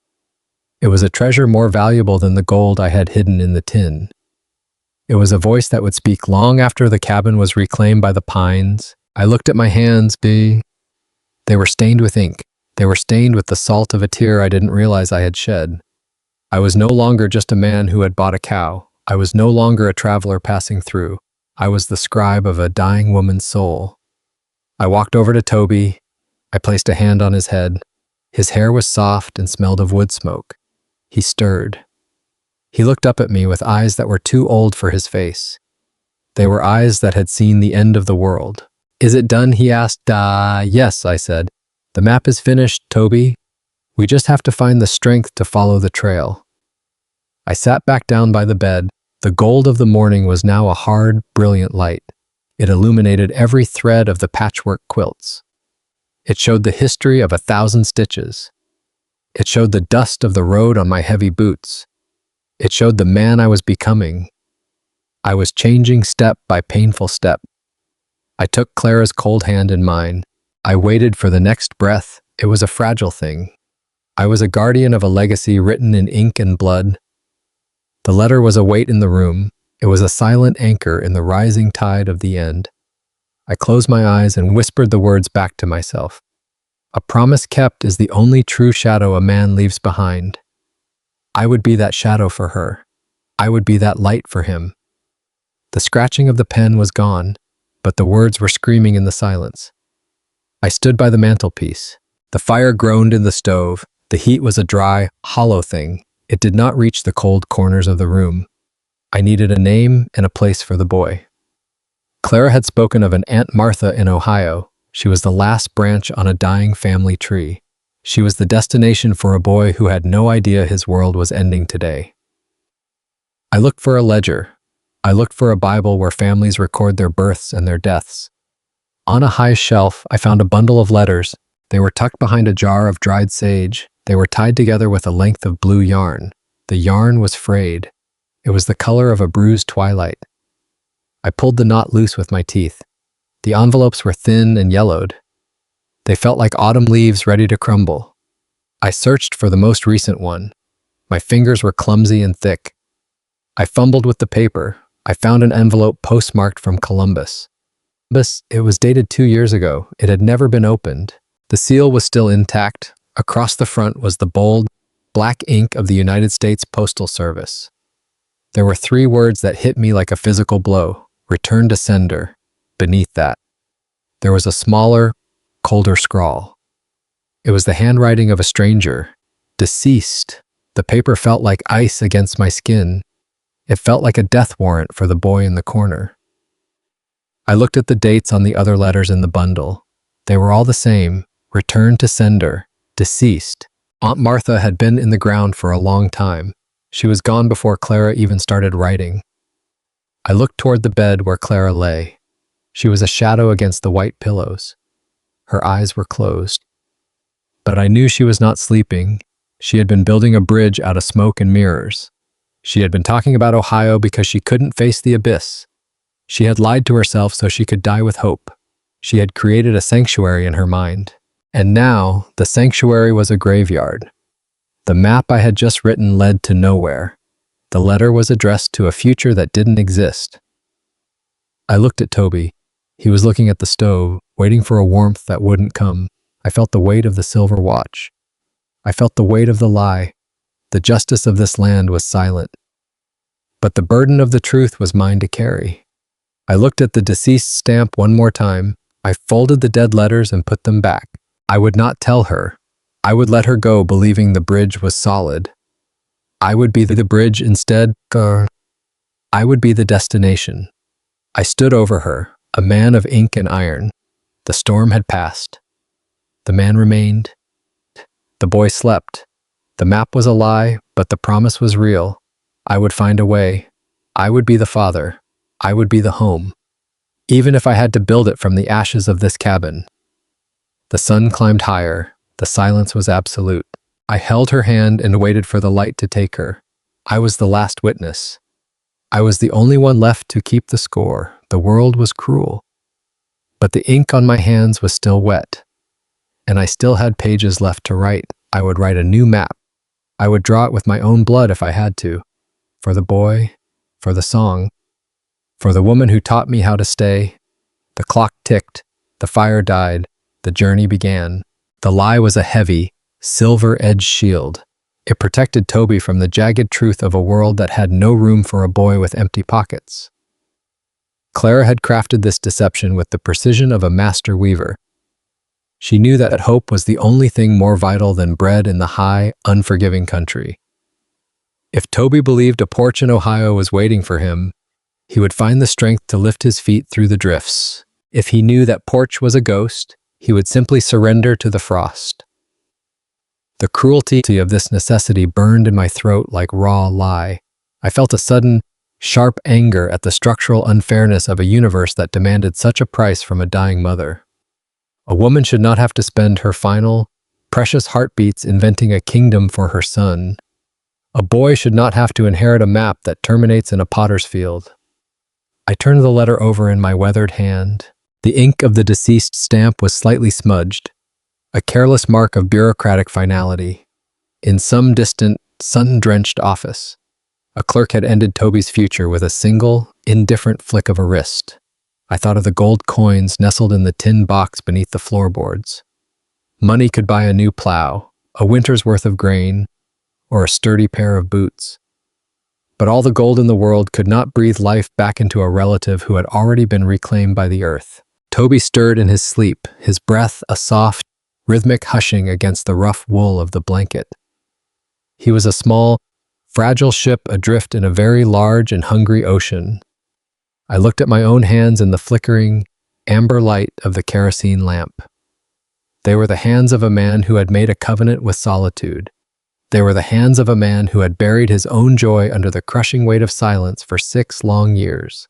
It was a treasure more valuable than the gold I had hidden in the tin. It was a voice that would speak long after the cabin was reclaimed by the pines. I looked at my hands. They were stained with ink. They were stained with the salt of a tear I didn't realize I had shed. I was no longer just a man who had bought a cow. I was no longer a traveler passing through. I was the scribe of a dying woman's soul. I walked over to Toby. I placed a hand on his head. His hair was soft and smelled of wood smoke. He stirred. He looked up at me with eyes that were too old for his face. They were eyes that had seen the end of the world. Is it done? He asked. Yes, I said. The map is finished, Toby. We just have to find the strength to follow the trail. I sat back down by the bed. The gold of the morning was now a hard, brilliant light. It illuminated every thread of the patchwork quilts. It showed the history of 1,000 stitches. It showed the dust of the road on my heavy boots. It showed the man I was becoming. I was changing step by painful step. I took Clara's cold hand in mine. I waited for the next breath. It was a fragile thing. I was a guardian of a legacy written in ink and blood. The letter was a weight in the room. It was a silent anchor in the rising tide of the end. I closed my eyes and whispered the words back to myself. A promise kept is the only true shadow a man leaves behind. I would be that shadow for her. I would be that light for him. The scratching of the pen was gone, but the words were screaming in the silence. I stood by the mantelpiece. The fire groaned in the stove. The heat was a dry, hollow thing. It did not reach the cold corners of the room. I needed a name and a place for the boy. Clara had spoken of an Aunt Martha in Ohio. She was the last branch on a dying family tree. She was the destination for a boy who had no idea his world was ending today. I looked for a ledger. I looked for a Bible where families record their births and their deaths. On a high shelf, I found a bundle of letters. They were tucked behind a jar of dried sage. They were tied together with a length of blue yarn. The yarn was frayed. It was the color of a bruised twilight. I pulled the knot loose with my teeth. The envelopes were thin and yellowed. They felt like autumn leaves ready to crumble. I searched for the most recent one. My fingers were clumsy and thick. I fumbled with the paper. I found an envelope postmarked from Columbus. It was dated 2 years ago. It had never been opened. The seal was still intact. Across the front was the bold, black ink of the United States Postal Service. There were 3 words that hit me like a physical blow. Return to sender. Beneath that, there was a smaller, colder scrawl. It was the handwriting of a stranger. Deceased. The paper felt like ice against my skin. It felt like a death warrant for the boy in the corner. I looked at the dates on the other letters in the bundle. They were all the same. Return to sender. Deceased. Aunt Martha had been in the ground for a long time. She was gone before Clara even started writing. I looked toward the bed where Clara lay. She was a shadow against the white pillows. Her eyes were closed. But I knew she was not sleeping. She had been building a bridge out of smoke and mirrors. She had been talking about Ohio because she couldn't face the abyss. She had lied to herself so she could die with hope. She had created a sanctuary in her mind. And now, the sanctuary was a graveyard. The map I had just written led to nowhere. The letter was addressed to a future that didn't exist. I looked at Toby. He was looking at the stove, waiting for a warmth that wouldn't come. I felt the weight of the silver watch. I felt the weight of the lie. The justice of this land was silent. But the burden of the truth was mine to carry. I looked at the deceased stamp one more time. I folded the dead letters and put them back. I would not tell her. I would let her go believing the bridge was solid. I would be the bridge instead. I would be the destination. I stood over her, a man of ink and iron. The storm had passed. The man remained. The boy slept. The map was a lie, but the promise was real. I would find a way. I would be the father. I would be the home. even if I had to build it from the ashes of this cabin. The sun climbed higher. The silence was absolute. I held her hand and waited for the light to take her. I was the last witness. I was the only one left to keep the score. The world was cruel. But the ink on my hands was still wet, and I still had pages left to write. I would write a new map. I would draw it with my own blood if I had to. For the boy, for the song, for the woman who taught me how to stay. The clock ticked, the fire died, the journey began. The lie was a heavy, silver-edged shield. It protected Toby from the jagged truth of a world that had no room for a boy with empty pockets. Clara had crafted this deception with the precision of a master weaver. She knew that hope was the only thing more vital than bread in the high, unforgiving country. If Toby believed a porch in Ohio was waiting for him, he would find the strength to lift his feet through the drifts. If he knew that porch was a ghost, he would simply surrender to the frost. The cruelty of this necessity burned in my throat like raw lie. I felt a sudden, sharp anger at the structural unfairness of a universe that demanded such a price from a dying mother. A woman should not have to spend her final, precious heartbeats inventing a kingdom for her son. A boy should not have to inherit a map that terminates in a potter's field. I turned the letter over in my weathered hand. The ink of the deceased stamp was slightly smudged, a careless mark of bureaucratic finality. In some distant, sun-drenched office, a clerk had ended Toby's future with a single, indifferent flick of a wrist. I thought of the gold coins nestled in the tin box beneath the floorboards. Money could buy a new plow, a winter's worth of grain, or a sturdy pair of boots. But all the gold in the world could not breathe life back into a relative who had already been reclaimed by the earth. Toby stirred in his sleep, his breath a soft, rhythmic hushing against the rough wool of the blanket. He was a small, fragile ship adrift in a very large and hungry ocean. I looked at my own hands in the flickering, amber light of the kerosene lamp. They were the hands of a man who had made a covenant with solitude. They were the hands of a man who had buried his own joy under the crushing weight of silence for 6 long years.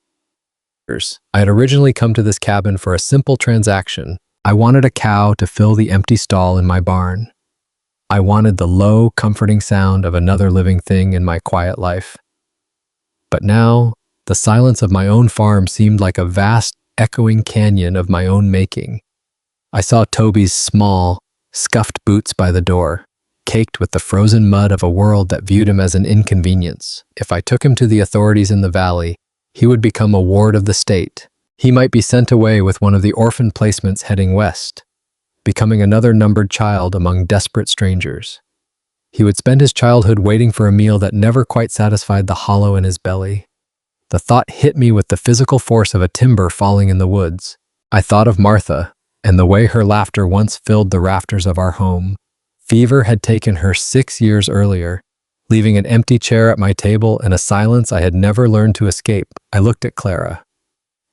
I had originally come to this cabin for a simple transaction. I wanted a cow to fill the empty stall in my barn. I wanted the low, comforting sound of another living thing in my quiet life. But now, the silence of my own farm seemed like a vast, echoing canyon of my own making. I saw Toby's small, scuffed boots by the door, caked with the frozen mud of a world that viewed him as an inconvenience. If I took him to the authorities in the valley, he would become a ward of the state. He might be sent away with one of the orphan placements heading west, becoming another numbered child among desperate strangers. He would spend his childhood waiting for a meal that never quite satisfied the hollow in his belly. The thought hit me with the physical force of a timber falling in the woods. I thought of Martha, and the way her laughter once filled the rafters of our home. Fever had taken her 6 years earlier, leaving an empty chair at my table and a silence I had never learned to escape. I looked at Clara.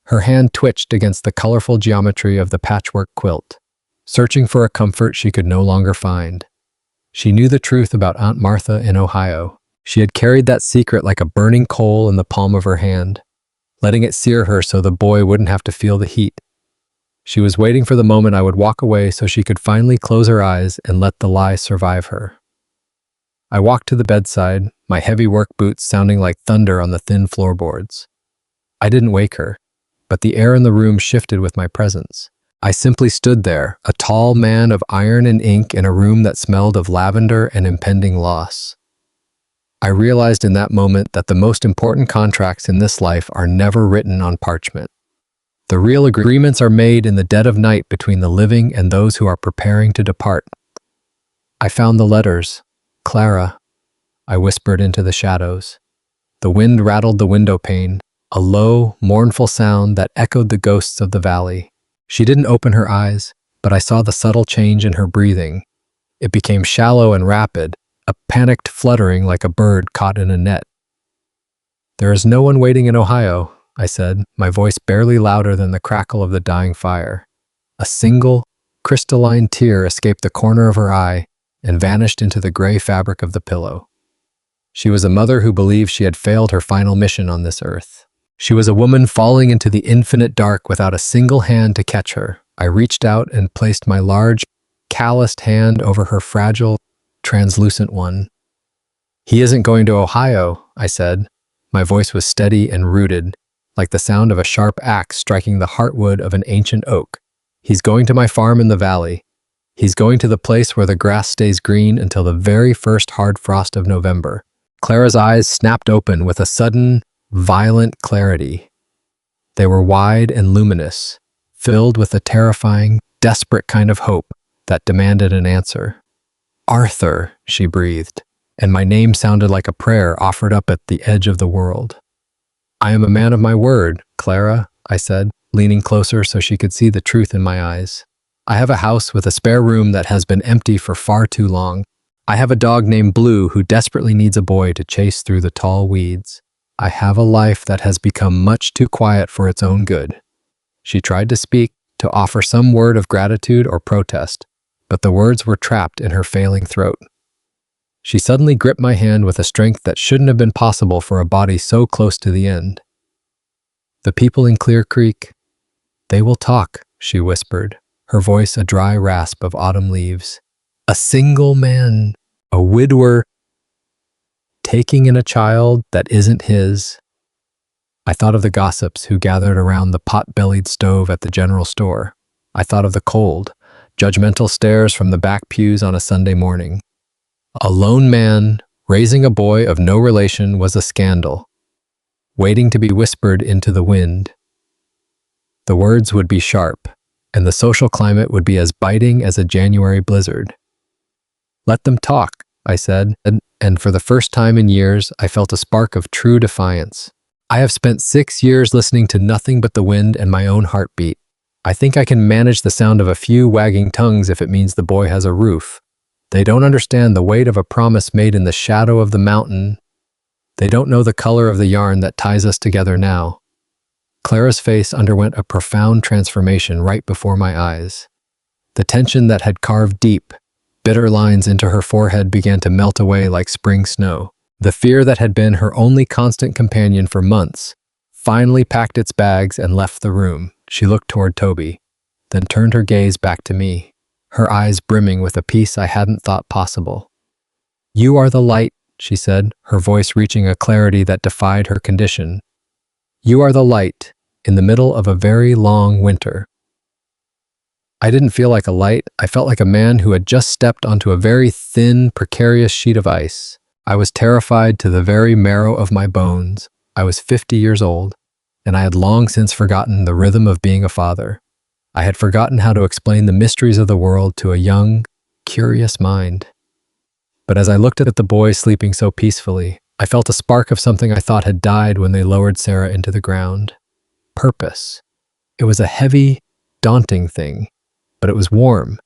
Her hand twitched against the colorful geometry of the patchwork quilt, searching for a comfort she could no longer find. She knew the truth about Aunt Martha in Ohio. She had carried that secret like a burning coal in the palm of her hand, letting it sear her so the boy wouldn't have to feel the heat. She was waiting for the moment I would walk away so she could finally close her eyes and let the lie survive her. I walked to the bedside, my heavy work boots sounding like thunder on the thin floorboards. I didn't wake her, but the air in the room shifted with my presence. I simply stood there, a tall man of iron and ink in a room that smelled of lavender and impending loss. I realized in that moment that the most important contracts in this life are never written on parchment. The real agreements are made in the dead of night between the living and those who are preparing to depart. I found the letters. Clara, I whispered into the shadows. The wind rattled the window pane, a low, mournful sound that echoed the ghosts of the valley. She didn't open her eyes, but I saw the subtle change in her breathing. It became shallow and rapid, a panicked fluttering like a bird caught in a net. "There is no one waiting in Ohio," I said, my voice barely louder than the crackle of the dying fire. A single, crystalline tear escaped the corner of her eye and vanished into the gray fabric of the pillow. She was a mother who believed she had failed her final mission on this earth. She was a woman falling into the infinite dark without a single hand to catch her. I reached out and placed my large, calloused hand over her fragile, translucent one. "He isn't going to Ohio," I said. My voice was steady and rooted, like the sound of a sharp axe striking the heartwood of an ancient oak. "He's going to my farm in the valley. He's going to the place where the grass stays green until the very first hard frost of November." Clara's eyes snapped open with a sudden, violent clarity. They were wide and luminous, filled with a terrifying, desperate kind of hope that demanded an answer. "Arthur," she breathed, and my name sounded like a prayer offered up at the edge of the world. "I am a man of my word, Clara," I said, leaning closer so she could see the truth in my eyes. "I have a house with a spare room that has been empty for far too long. I have a dog named Blue who desperately needs a boy to chase through the tall weeds. I have a life that has become much too quiet for its own good." She tried to speak, to offer some word of gratitude or protest, but the words were trapped in her failing throat. She suddenly gripped my hand with a strength that shouldn't have been possible for a body so close to the end. "The people in Clear Creek, they will talk," she whispered, her voice a dry rasp of autumn leaves. "A single man, a widower, taking in a child that isn't his." I thought of the gossips who gathered around the pot-bellied stove at the general store. I thought of the cold, judgmental stares from the back pews on a Sunday morning. A lone man raising a boy of no relation was a scandal, waiting to be whispered into the wind. The words would be sharp, and the social climate would be as biting as a January blizzard. "Let them talk," I said, and for the first time in years, I felt a spark of true defiance. "I have spent 6 years listening to nothing but the wind and my own heartbeat. I think I can manage the sound of a few wagging tongues if it means the boy has a roof. They don't understand the weight of a promise made in the shadow of the mountain. They don't know the color of the yarn that ties us together now." Clara's face underwent a profound transformation right before my eyes. The tension that had carved deep, bitter lines into her forehead began to melt away like spring snow. The fear that had been her only constant companion for months finally packed its bags and left the room. She looked toward Toby, then turned her gaze back to me, her eyes brimming with a peace I hadn't thought possible. "You are the light," she said, her voice reaching a clarity that defied her condition. "You are the light in the middle of a very long winter." I didn't feel like a light. I felt like a man who had just stepped onto a very thin, precarious sheet of ice. I was terrified to the very marrow of my bones. I was 50 years old, and I had long since forgotten the rhythm of being a father. I had forgotten how to explain the mysteries of the world to a young, curious mind. But as I looked at the boy sleeping so peacefully, I felt a spark of something I thought had died when they lowered Sarah into the ground. Purpose. It was a heavy, daunting thing, but it was warm,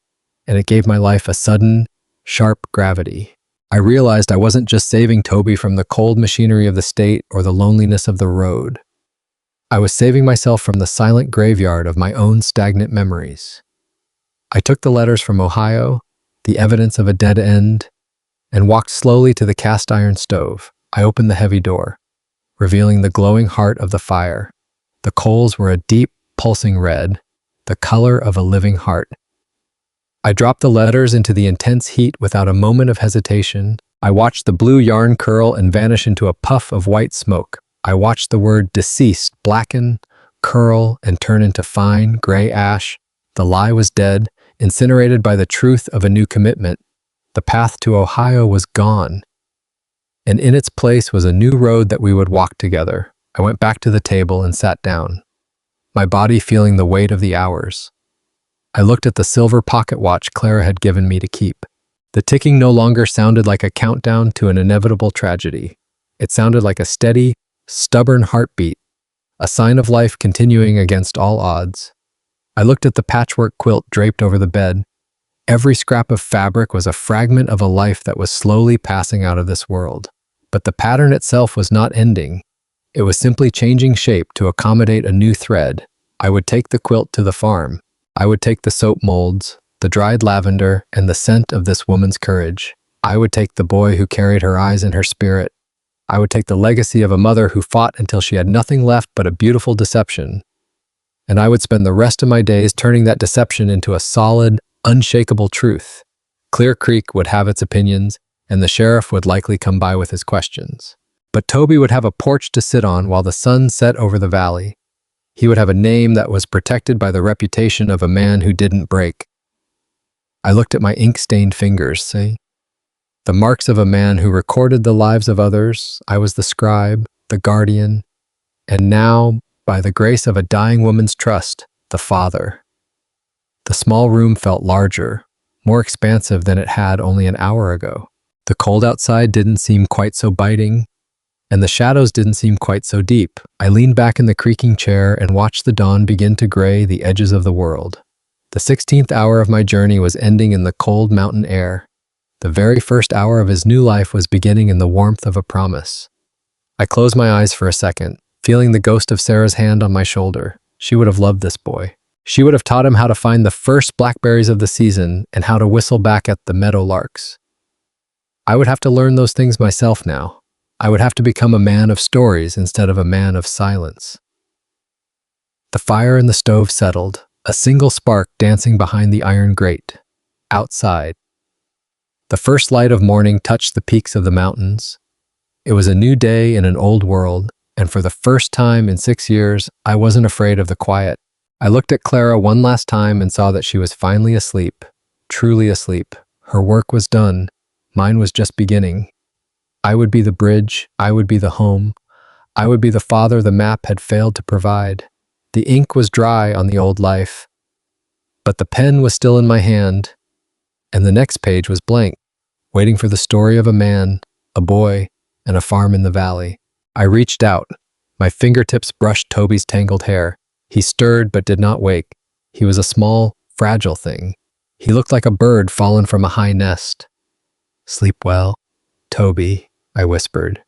and it gave my life a sudden, sharp gravity. I realized I wasn't just saving Toby from the cold machinery of the state or the loneliness of the road. I was saving myself from the silent graveyard of my own stagnant memories. I took the letters from Ohio, the evidence of a dead end, and walked slowly to the cast iron stove. I opened the heavy door, revealing the glowing heart of the fire. The coals were a deep, pulsing red, the color of a living heart. I dropped the letters into the intense heat without a moment of hesitation. I watched the blue yarn curl and vanish into a puff of white smoke. I watched the word deceased blacken, curl, and turn into fine, gray ash. The lie was dead, incinerated by the truth of a new commitment. The path to Ohio was gone, and in its place was a new road that we would walk together. I went back to the table and sat down, my body feeling the weight of the hours. I looked at the silver pocket watch Clara had given me to keep. The ticking no longer sounded like a countdown to an inevitable tragedy. It sounded like a steady, stubborn heartbeat, a sign of life continuing against all odds. I looked at the patchwork quilt draped over the bed. Every scrap of fabric was a fragment of a life that was slowly passing out of this world. But the pattern itself was not ending. It was simply changing shape to accommodate a new thread. I would take the quilt to the farm. I would take the soap molds, the dried lavender, and the scent of this woman's courage. I would take the boy who carried her eyes and her spirit. I would take the legacy of a mother who fought until she had nothing left but a beautiful deception, and I would spend the rest of my days turning that deception into a solid, unshakable truth. Clear Creek would have its opinions, and the sheriff would likely come by with his questions. But Toby would have a porch to sit on while the sun set over the valley. He would have a name that was protected by the reputation of a man who didn't break. I looked at my ink-stained fingers, see? The marks of a man who recorded the lives of others. I was the scribe, the guardian, and now, by the grace of a dying woman's trust, the father. The small room felt larger, more expansive than it had only an hour ago. The cold outside didn't seem quite so biting, and the shadows didn't seem quite so deep. I leaned back in the creaking chair and watched the dawn begin to gray the edges of the world. The 16th hour of my journey was ending in the cold mountain air. The very first hour of his new life was beginning in the warmth of a promise. I closed my eyes for a second, feeling the ghost of Sarah's hand on my shoulder. She would have loved this boy. She would have taught him how to find the first blackberries of the season and how to whistle back at the meadow larks. I would have to learn those things myself now. I would have to become a man of stories instead of a man of silence. The fire in the stove settled, a single spark dancing behind the iron grate. Outside, the first light of morning touched the peaks of the mountains. It was a new day in an old world, and for the first time in 6 years, I wasn't afraid of the quiet. I looked at Clara one last time and saw that she was finally asleep, truly asleep. Her work was done. Mine was just beginning. I would be the bridge. I would be the home. I would be the father the map had failed to provide. The ink was dry on the old life, but the pen was still in my hand, and the next page was blank, waiting for the story of a man, a boy, and a farm in the valley. I reached out. My fingertips brushed Toby's tangled hair. He stirred but did not wake. He was a small, fragile thing. He looked like a bird fallen from a high nest. "Sleep well, Toby," I whispered.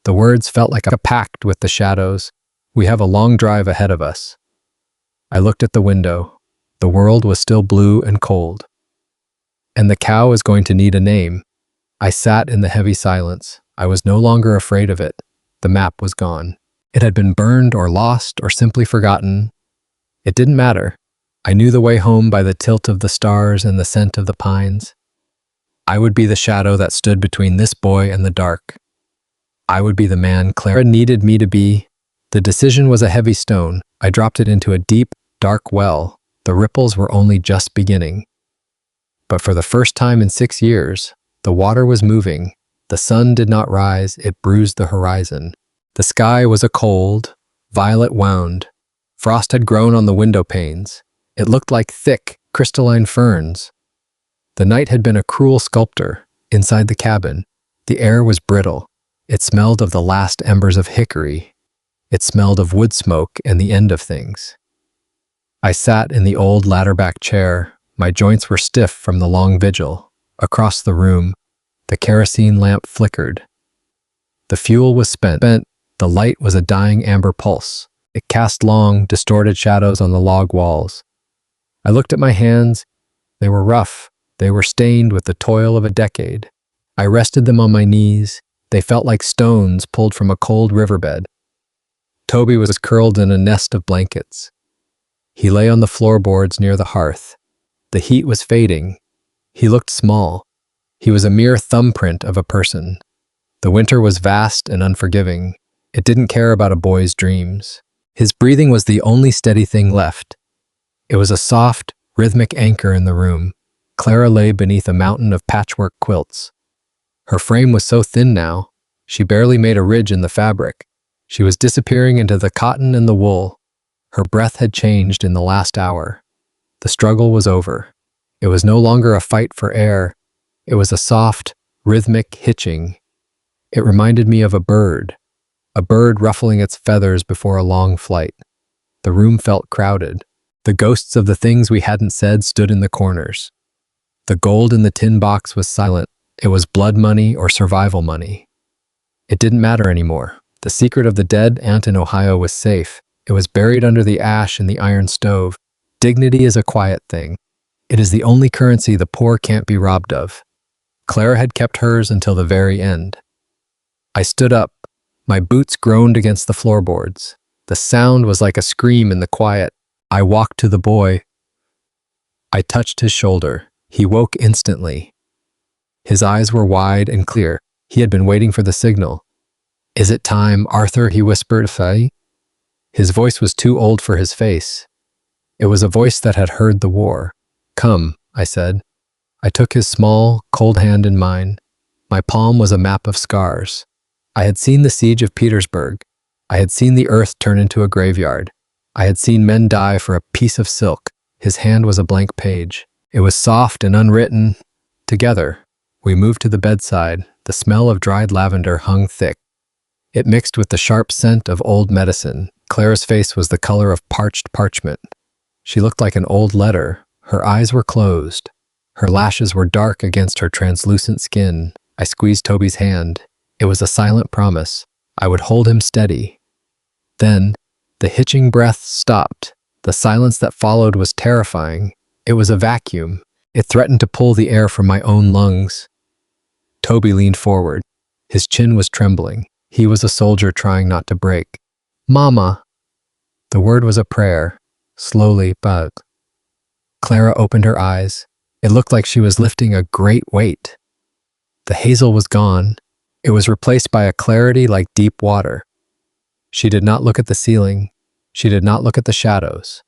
The words felt like a pact with the shadows. We have a long drive ahead of us. I looked at the window. The world was still blue and cold. And the cow is going to need a name. I sat in the heavy silence. I was no longer afraid of it. The map was gone. It had been burned or lost or simply forgotten. It didn't matter. I knew the way home by the tilt of the stars and the scent of the pines. I would be the shadow that stood between this boy and the dark. I would be the man Clara needed me to be. The decision was a heavy stone. I dropped it into a deep, dark well. The ripples were only just beginning. But for the first time in 6 years, the water was moving. The sun did not rise, it bruised the horizon. The sky was a cold, violet wound. Frost had grown on the window panes. It looked like thick, crystalline ferns. The night had been a cruel sculptor. Inside the cabin, the air was brittle. It smelled of the last embers of hickory. It smelled of wood smoke and the end of things. I sat in the old ladder-back chair. My joints were stiff from the long vigil. Across the room, the kerosene lamp flickered. The fuel was spent. The light was a dying amber pulse. It cast long, distorted shadows on the log walls. I looked at my hands. They were rough. They were stained with the toil of a decade. I rested them on my knees. They felt like stones pulled from a cold riverbed. Toby was curled in a nest of blankets. He lay on the floorboards near the hearth. The heat was fading. He looked small. He was a mere thumbprint of a person. The winter was vast and unforgiving. It didn't care about a boy's dreams. His breathing was the only steady thing left. It was a soft, rhythmic anchor in the room. Clara lay beneath a mountain of patchwork quilts. Her frame was so thin now, she barely made a ridge in the fabric. She was disappearing into the cotton and the wool. Her breath had changed in the last hour. The struggle was over. It was no longer a fight for air. It was a soft, rhythmic hitching. It reminded me of a bird ruffling its feathers before a long flight. The room felt crowded. The ghosts of the things we hadn't said stood in the corners. The gold in the tin box was silent. It was blood money or survival money. It didn't matter anymore. The secret of the dead aunt in Ohio was safe. It was buried under the ash in the iron stove. Dignity is a quiet thing. It is the only currency the poor can't be robbed of. Clara had kept hers until the very end. I stood up. My boots groaned against the floorboards. The sound was like a scream in the quiet. I walked to the boy. I touched his shoulder. He woke instantly. His eyes were wide and clear. He had been waiting for the signal. "Is it time, Arthur?" he whispered. "Faye?" His voice was too old for his face. It was a voice that had heard the war. "Come," I said. I took his small, cold hand in mine. My palm was a map of scars. I had seen the siege of Petersburg. I had seen the earth turn into a graveyard. I had seen men die for a piece of silk. His hand was a blank page. It was soft and unwritten. Together, we moved to the bedside. The smell of dried lavender hung thick. It mixed with the sharp scent of old medicine. Clara's face was the color of parched parchment. She looked like an old letter. Her eyes were closed. Her lashes were dark against her translucent skin. I squeezed Toby's hand. It was a silent promise. I would hold him steady. Then, the hitching breath stopped. The silence that followed was terrifying. It was a vacuum. It threatened to pull the air from my own lungs. Toby leaned forward. His chin was trembling. He was a soldier trying not to break. "Mama!" The word was a prayer. Slowly, but... Clara opened her eyes. It looked like she was lifting a great weight. The hazel was gone. It was replaced by a clarity like deep water. She did not look at the ceiling. She did not look at the shadows.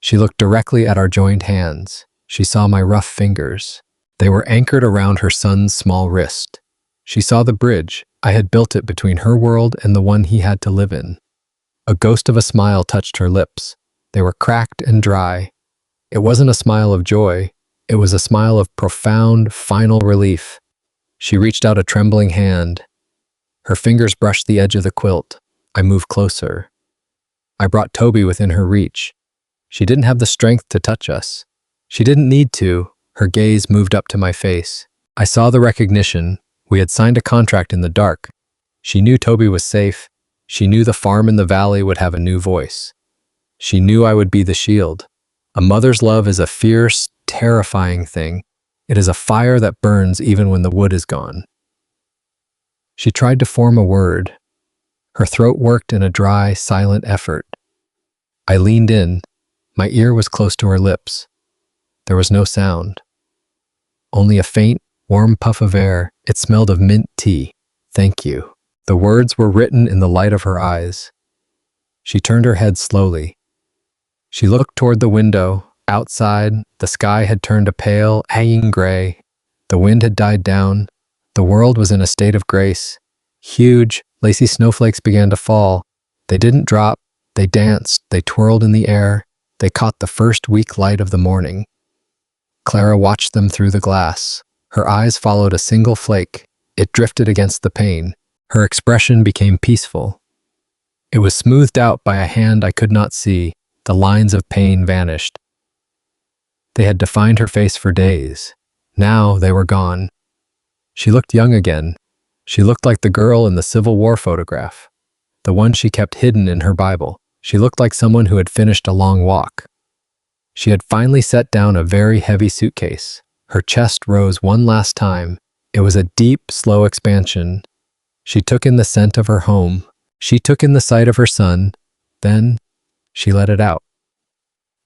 She looked directly at our joined hands. She saw my rough fingers. They were anchored around her son's small wrist. She saw the bridge. I had built it between her world and the one he had to live in. A ghost of a smile touched her lips. They were cracked and dry. It wasn't a smile of joy. It was a smile of profound, final relief. She reached out a trembling hand. Her fingers brushed the edge of the quilt. I moved closer. I brought Toby within her reach. She didn't have the strength to touch us. She didn't need to. Her gaze moved up to my face. I saw the recognition. We had signed a contract in the dark. She knew Toby was safe. She knew the farm in the valley would have a new voice. She knew I would be the shield. A mother's love is a fierce, terrifying thing. It is a fire that burns even when the wood is gone. She tried to form a word. Her throat worked in a dry, silent effort. I leaned in. My ear was close to her lips. There was no sound. Only a faint, warm puff of air. It smelled of mint tea. "Thank you." The words were written in the light of her eyes. She turned her head slowly. She looked toward the window. Outside, the sky had turned a pale, hanging gray. The wind had died down. The world was in a state of grace. Huge, lacy snowflakes began to fall. They didn't drop. They danced. They twirled in the air. They caught the first weak light of the morning. Clara watched them through the glass. Her eyes followed a single flake. It drifted against the pane. Her expression became peaceful. It was smoothed out by a hand I could not see. The lines of pain vanished. They had defined her face for days. Now they were gone. She looked young again. She looked like the girl in the Civil War photograph, the one she kept hidden in her Bible. She looked like someone who had finished a long walk. She had finally set down a very heavy suitcase. Her chest rose one last time. It was a deep, slow expansion. She took in the scent of her home. She took in the sight of her son. Then she let it out.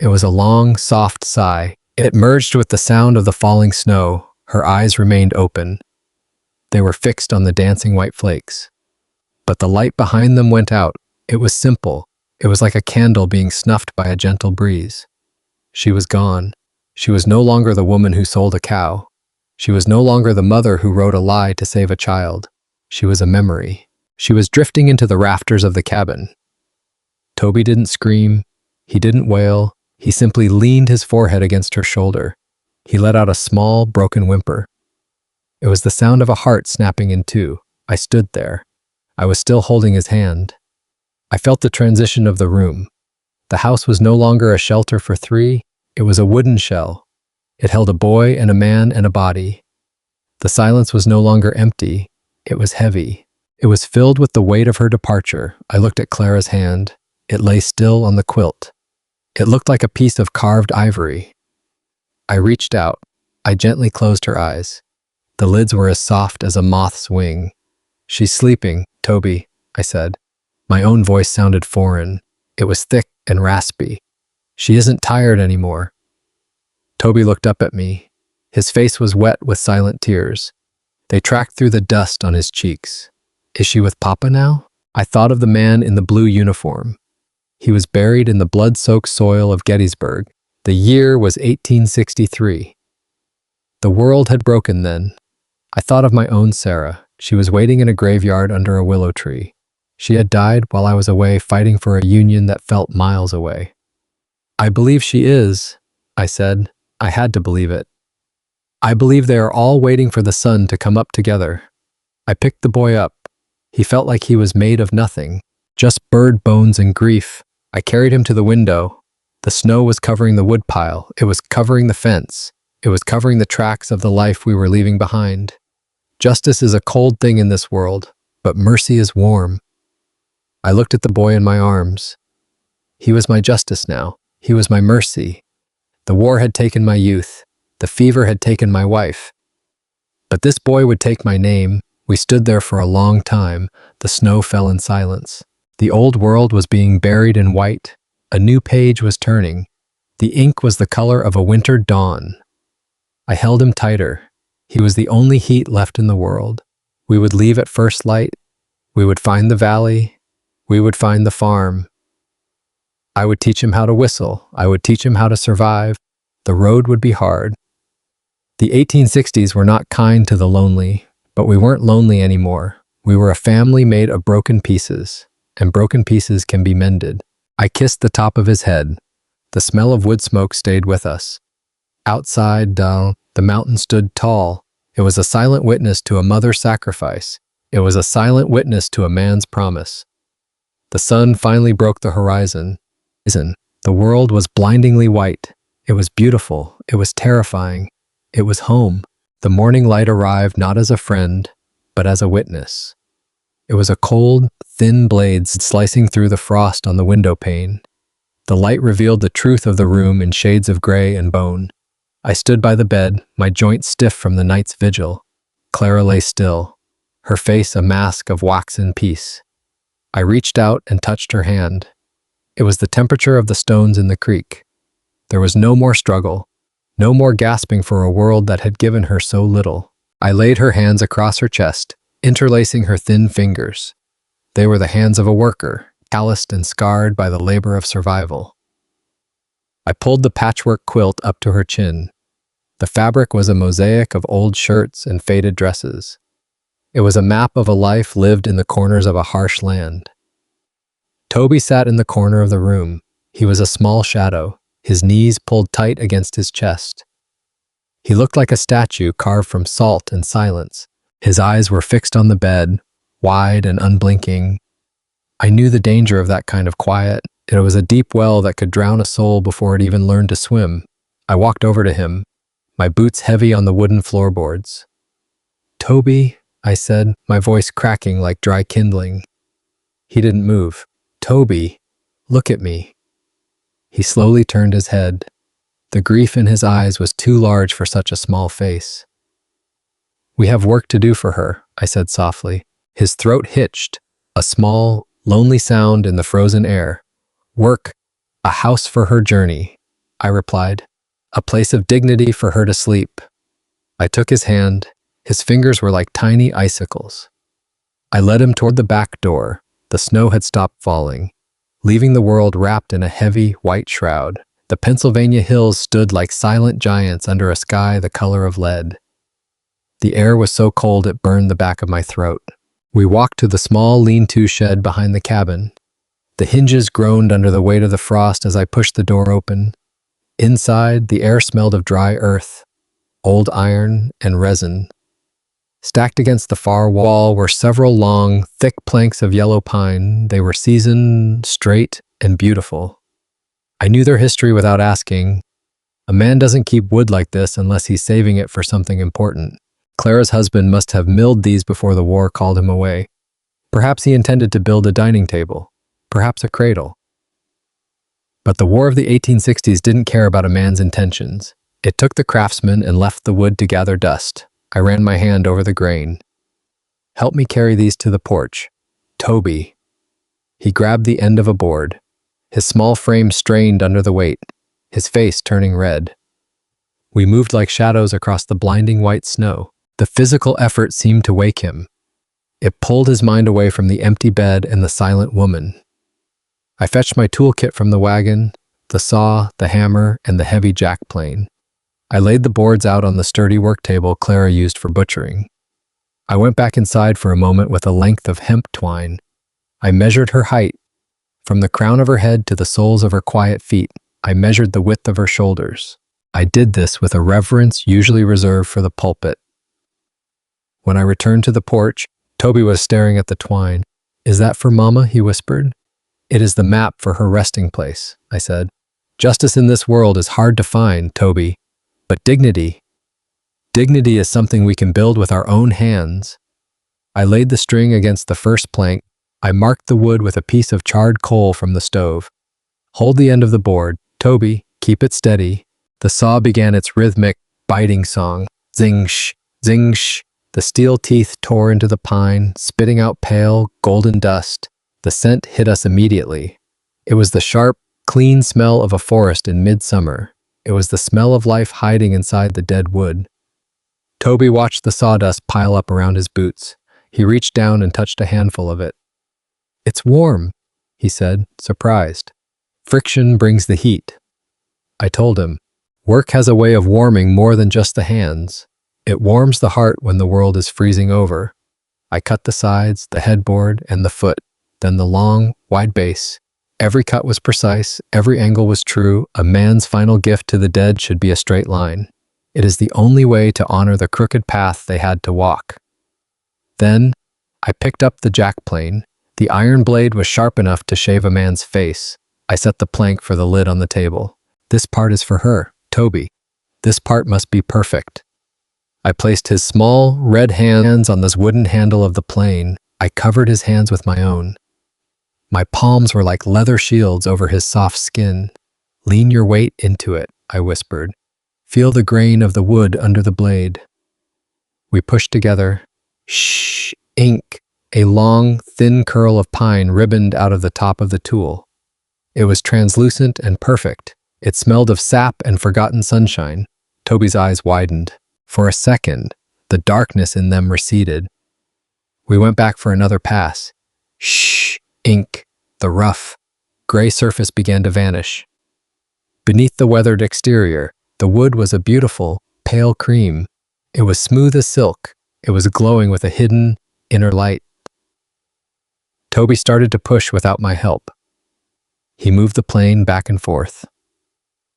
It was a long, soft sigh. It merged with the sound of the falling snow. Her eyes remained open. They were fixed on the dancing white flakes. But the light behind them went out. It was simple. It was like a candle being snuffed by a gentle breeze. She was gone. She was no longer the woman who sold a cow. She was no longer the mother who wrote a lie to save a child. She was a memory. She was drifting into the rafters of the cabin. Toby didn't scream. He didn't wail. He simply leaned his forehead against her shoulder. He let out a small, broken whimper. It was the sound of a heart snapping in two. I stood there. I was still holding his hand. I felt the transition of the room. The house was no longer a shelter for three. It was a wooden shell. It held a boy and a man and a body. The silence was no longer empty. It was heavy. It was filled with the weight of her departure. I looked at Clara's hand. It lay still on the quilt. It looked like a piece of carved ivory. I reached out. I gently closed her eyes. The lids were as soft as a moth's wing. She's sleeping, Toby, I said. My own voice sounded foreign. It was thick and raspy. She isn't tired anymore. Toby looked up at me. His face was wet with silent tears. They tracked through the dust on his cheeks. Is she with Papa now? I thought of the man in the blue uniform. He was buried in the blood-soaked soil of Gettysburg. The year was 1863. The world had broken then. I thought of my own Sarah. She was waiting in a graveyard under a willow tree. She had died while I was away fighting for a union that felt miles away. I believe she is, I said. I had to believe it. I believe they are all waiting for the sun to come up together. I picked the boy up. He felt like he was made of nothing, just bird bones and grief. I carried him to the window. The snow was covering the woodpile. It was covering the fence. It was covering the tracks of the life we were leaving behind. Justice is a cold thing in this world, but mercy is warm. I looked at the boy in my arms. He was my justice now. He was my mercy. The war had taken my youth. The fever had taken my wife. But this boy would take my name. We stood there for a long time. The snow fell in silence. The old world was being buried in white. A new page was turning. The ink was the color of a winter dawn. I held him tighter. He was the only heat left in the world. We would leave at first light. We would find the valley. We would find the farm. I would teach him how to whistle. I would teach him how to survive. The road would be hard. The 1860s were not kind to the lonely, but we weren't lonely anymore. We were a family made of broken pieces, and broken pieces can be mended. I kissed the top of his head. The smell of wood smoke stayed with us. Outside, the mountain stood tall. It was a silent witness to a mother's sacrifice. It was a silent witness to a man's promise. The sun finally broke the horizon. The world was blindingly white. It was beautiful. It was terrifying. It was home. The morning light arrived not as a friend, but as a witness. It was a cold, thin blade slicing through the frost on the window pane. The light revealed the truth of the room in shades of gray and bone. I stood by the bed, my joints stiff from the night's vigil. Clara lay still, her face a mask of waxen peace. I reached out and touched her hand. It was the temperature of the stones in the creek. There was no more struggle, no more gasping for a world that had given her so little. I laid her hands across her chest, interlacing her thin fingers. They were the hands of a worker, calloused and scarred by the labor of survival. I pulled the patchwork quilt up to her chin. The fabric was a mosaic of old shirts and faded dresses. It was a map of a life lived in the corners of a harsh land. Toby sat in the corner of the room. He was a small shadow, his knees pulled tight against his chest. He looked like a statue carved from salt and silence. His eyes were fixed on the bed, wide and unblinking. I knew the danger of that kind of quiet. It was a deep well that could drown a soul before it even learned to swim. I walked over to him, my boots heavy on the wooden floorboards. "Toby," I said, my voice cracking like dry kindling. He didn't move. "Toby, look at me." He slowly turned his head. The grief in his eyes was too large for such a small face. "We have work to do for her," I said softly. His throat hitched, a small, lonely sound in the frozen air. "Work, a house for her journey," I replied. "A place of dignity for her to sleep." I took his hand. His fingers were like tiny icicles. I led him toward the back door. The snow had stopped falling, leaving the world wrapped in a heavy, white shroud. The Pennsylvania hills stood like silent giants under a sky the color of lead. The air was so cold it burned the back of my throat. We walked to the small lean-to shed behind the cabin. The hinges groaned under the weight of the frost as I pushed the door open. Inside, the air smelled of dry earth, old iron, and resin. Stacked against the far wall were several long, thick planks of yellow pine. They were seasoned, straight, and beautiful. I knew their history without asking. A man doesn't keep wood like this unless he's saving it for something important. Clara's husband must have milled these before the war called him away. Perhaps he intended to build a dining table, perhaps a cradle. But the war of the 1860s didn't care about a man's intentions. It took the craftsman and left the wood to gather dust. I ran my hand over the grain. Help me carry these to the porch. Toby. He grabbed the end of a board. His small frame strained under the weight, his face turning red. We moved like shadows across the blinding white snow. The physical effort seemed to wake him. It pulled his mind away from the empty bed and the silent woman. I fetched my toolkit from the wagon, the saw, the hammer, and the heavy jack plane. I laid the boards out on the sturdy work table Clara used for butchering. I went back inside for a moment with a length of hemp twine. I measured her height. From the crown of her head to the soles of her quiet feet, I measured the width of her shoulders. I did this with a reverence usually reserved for the pulpit. When I returned to the porch, Toby was staring at the twine. Is that for Mama? He whispered. It is the map for her resting place, I said. Justice in this world is hard to find, Toby, but dignity is something we can build with our own hands. I laid the string against the first plank. I marked the wood with a piece of charred coal from the stove. Hold the end of the board, Toby, keep it steady. The saw began its rhythmic, biting song. Zing-sh, zing-sh. The steel teeth tore into the pine, spitting out pale, golden dust. The scent hit us immediately. It was the sharp, clean smell of a forest in midsummer. It was the smell of life hiding inside the dead wood. Toby watched the sawdust pile up around his boots. He reached down and touched a handful of it. It's warm, he said, surprised. Friction brings the heat. I told him, work has a way of warming more than just the hands. It warms the heart when the world is freezing over. I cut the sides, the headboard, and the foot, then the long, wide base. Every cut was precise, every angle was true. A man's final gift to the dead should be a straight line. It is the only way to honor the crooked path they had to walk. Then, I picked up the jack plane. The iron blade was sharp enough to shave a man's face. I set the plank for the lid on the table. This part is for her, Toby. This part must be perfect. I placed his small, red hands on this wooden handle of the plane. I covered his hands with my own. My palms were like leather shields over his soft skin. Lean your weight into it, I whispered. Feel the grain of the wood under the blade. We pushed together. Shh, ink. A long, thin curl of pine ribboned out of the top of the tool. It was translucent and perfect. It smelled of sap and forgotten sunshine. Toby's eyes widened. For a second, the darkness in them receded. We went back for another pass. Shh, ink. The rough, gray surface began to vanish. Beneath the weathered exterior, the wood was a beautiful, pale cream. It was smooth as silk. It was glowing with a hidden, inner light. Toby started to push without my help. He moved the plane back and forth.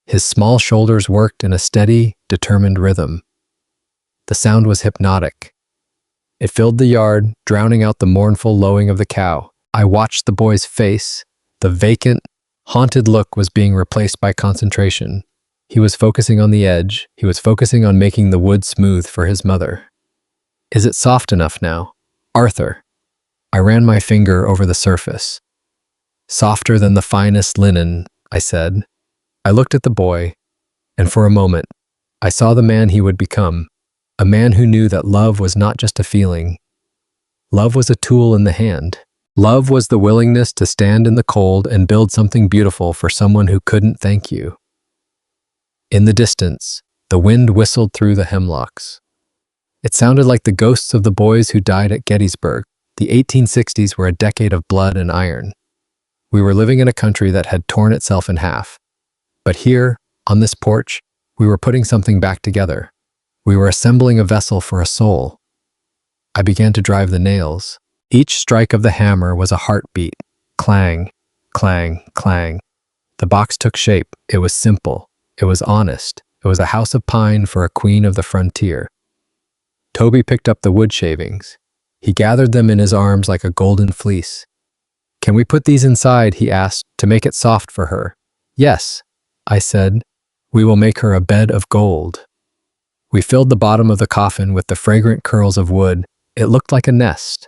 His small shoulders worked in a steady, determined rhythm. The sound was hypnotic. It filled the yard, drowning out the mournful lowing of the cow. I watched the boy's face. The vacant, haunted look was being replaced by concentration. He was focusing on the edge. He was focusing on making the wood smooth for his mother. Is it soft enough now? Arthur. I ran my finger over the surface. Softer than the finest linen, I said. I looked at the boy, and for a moment, I saw the man he would become, a man who knew that love was not just a feeling. Love was a tool in the hand. Love was the willingness to stand in the cold and build something beautiful for someone who couldn't thank you. In the distance, the wind whistled through the hemlocks. It sounded like the ghosts of the boys who died at Gettysburg. The 1860s were a decade of blood and iron. We were living in a country that had torn itself in half. But here, on this porch, we were putting something back together. We were assembling a vessel for a soul. I began to drive the nails. Each strike of the hammer was a heartbeat. Clang, clang, clang. The box took shape. It was simple. It was honest. It was a house of pine for a queen of the frontier. Toby picked up the wood shavings. He gathered them in his arms like a golden fleece. Can we put these inside, he asked, to make it soft for her? Yes, I said. We will make her a bed of gold. We filled the bottom of the coffin with the fragrant curls of wood. It looked like a nest.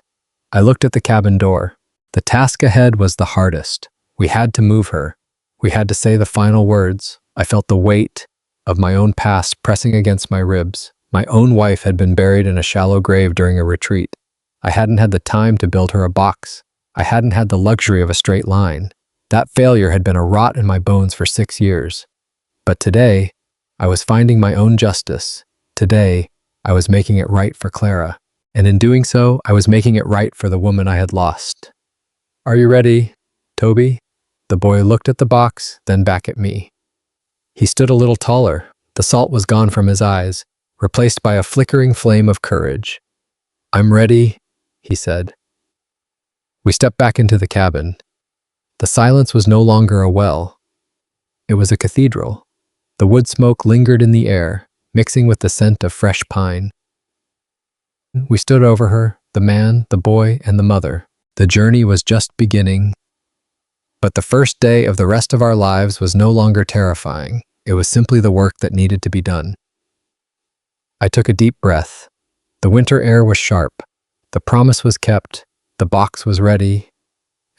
I looked at the cabin door. The task ahead was the hardest. We had to move her. We had to say the final words. I felt the weight of my own past pressing against my ribs. My own wife had been buried in a shallow grave during a retreat. I hadn't had the time to build her a box. I hadn't had the luxury of a straight line. That failure had been a rot in my bones for 6 years. But today, I was finding my own justice. Today, I was making it right for Clara. And in doing so, I was making it right for the woman I had lost. "Are you ready, Toby?" The boy looked at the box, then back at me. He stood a little taller. The salt was gone from his eyes, replaced by a flickering flame of courage. "I'm ready," he said. We stepped back into the cabin. The silence was no longer a well. It was a cathedral. The wood smoke lingered in the air, mixing with the scent of fresh pine. We stood over her, the man, the boy, and the mother. The journey was just beginning. But the first day of the rest of our lives was no longer terrifying. It was simply the work that needed to be done. I took a deep breath. The winter air was sharp. The promise was kept. The box was ready.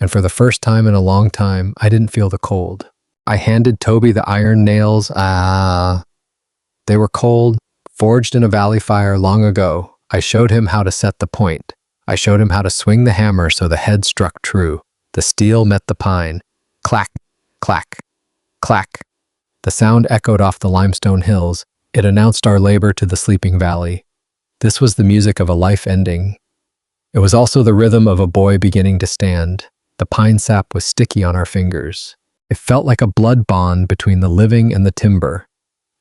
And for the first time in a long time, I didn't feel the cold. I handed Toby the iron nails. They were cold, forged in a valley fire long ago. I showed him how to set the point. I showed him how to swing the hammer so the head struck true. The steel met the pine. Clack, clack, clack. The sound echoed off the limestone hills. It announced our labor to the sleeping valley. This was the music of a life ending. It was also the rhythm of a boy beginning to stand. The pine sap was sticky on our fingers. It felt like a blood bond between the living and the timber.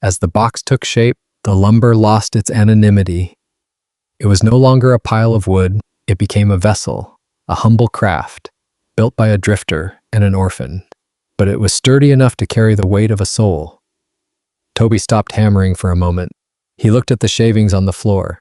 As the box took shape, the lumber lost its anonymity. It was no longer a pile of wood. It became a vessel, a humble craft, built by a drifter and an orphan. But it was sturdy enough to carry the weight of a soul. Toby stopped hammering for a moment. He looked at the shavings on the floor.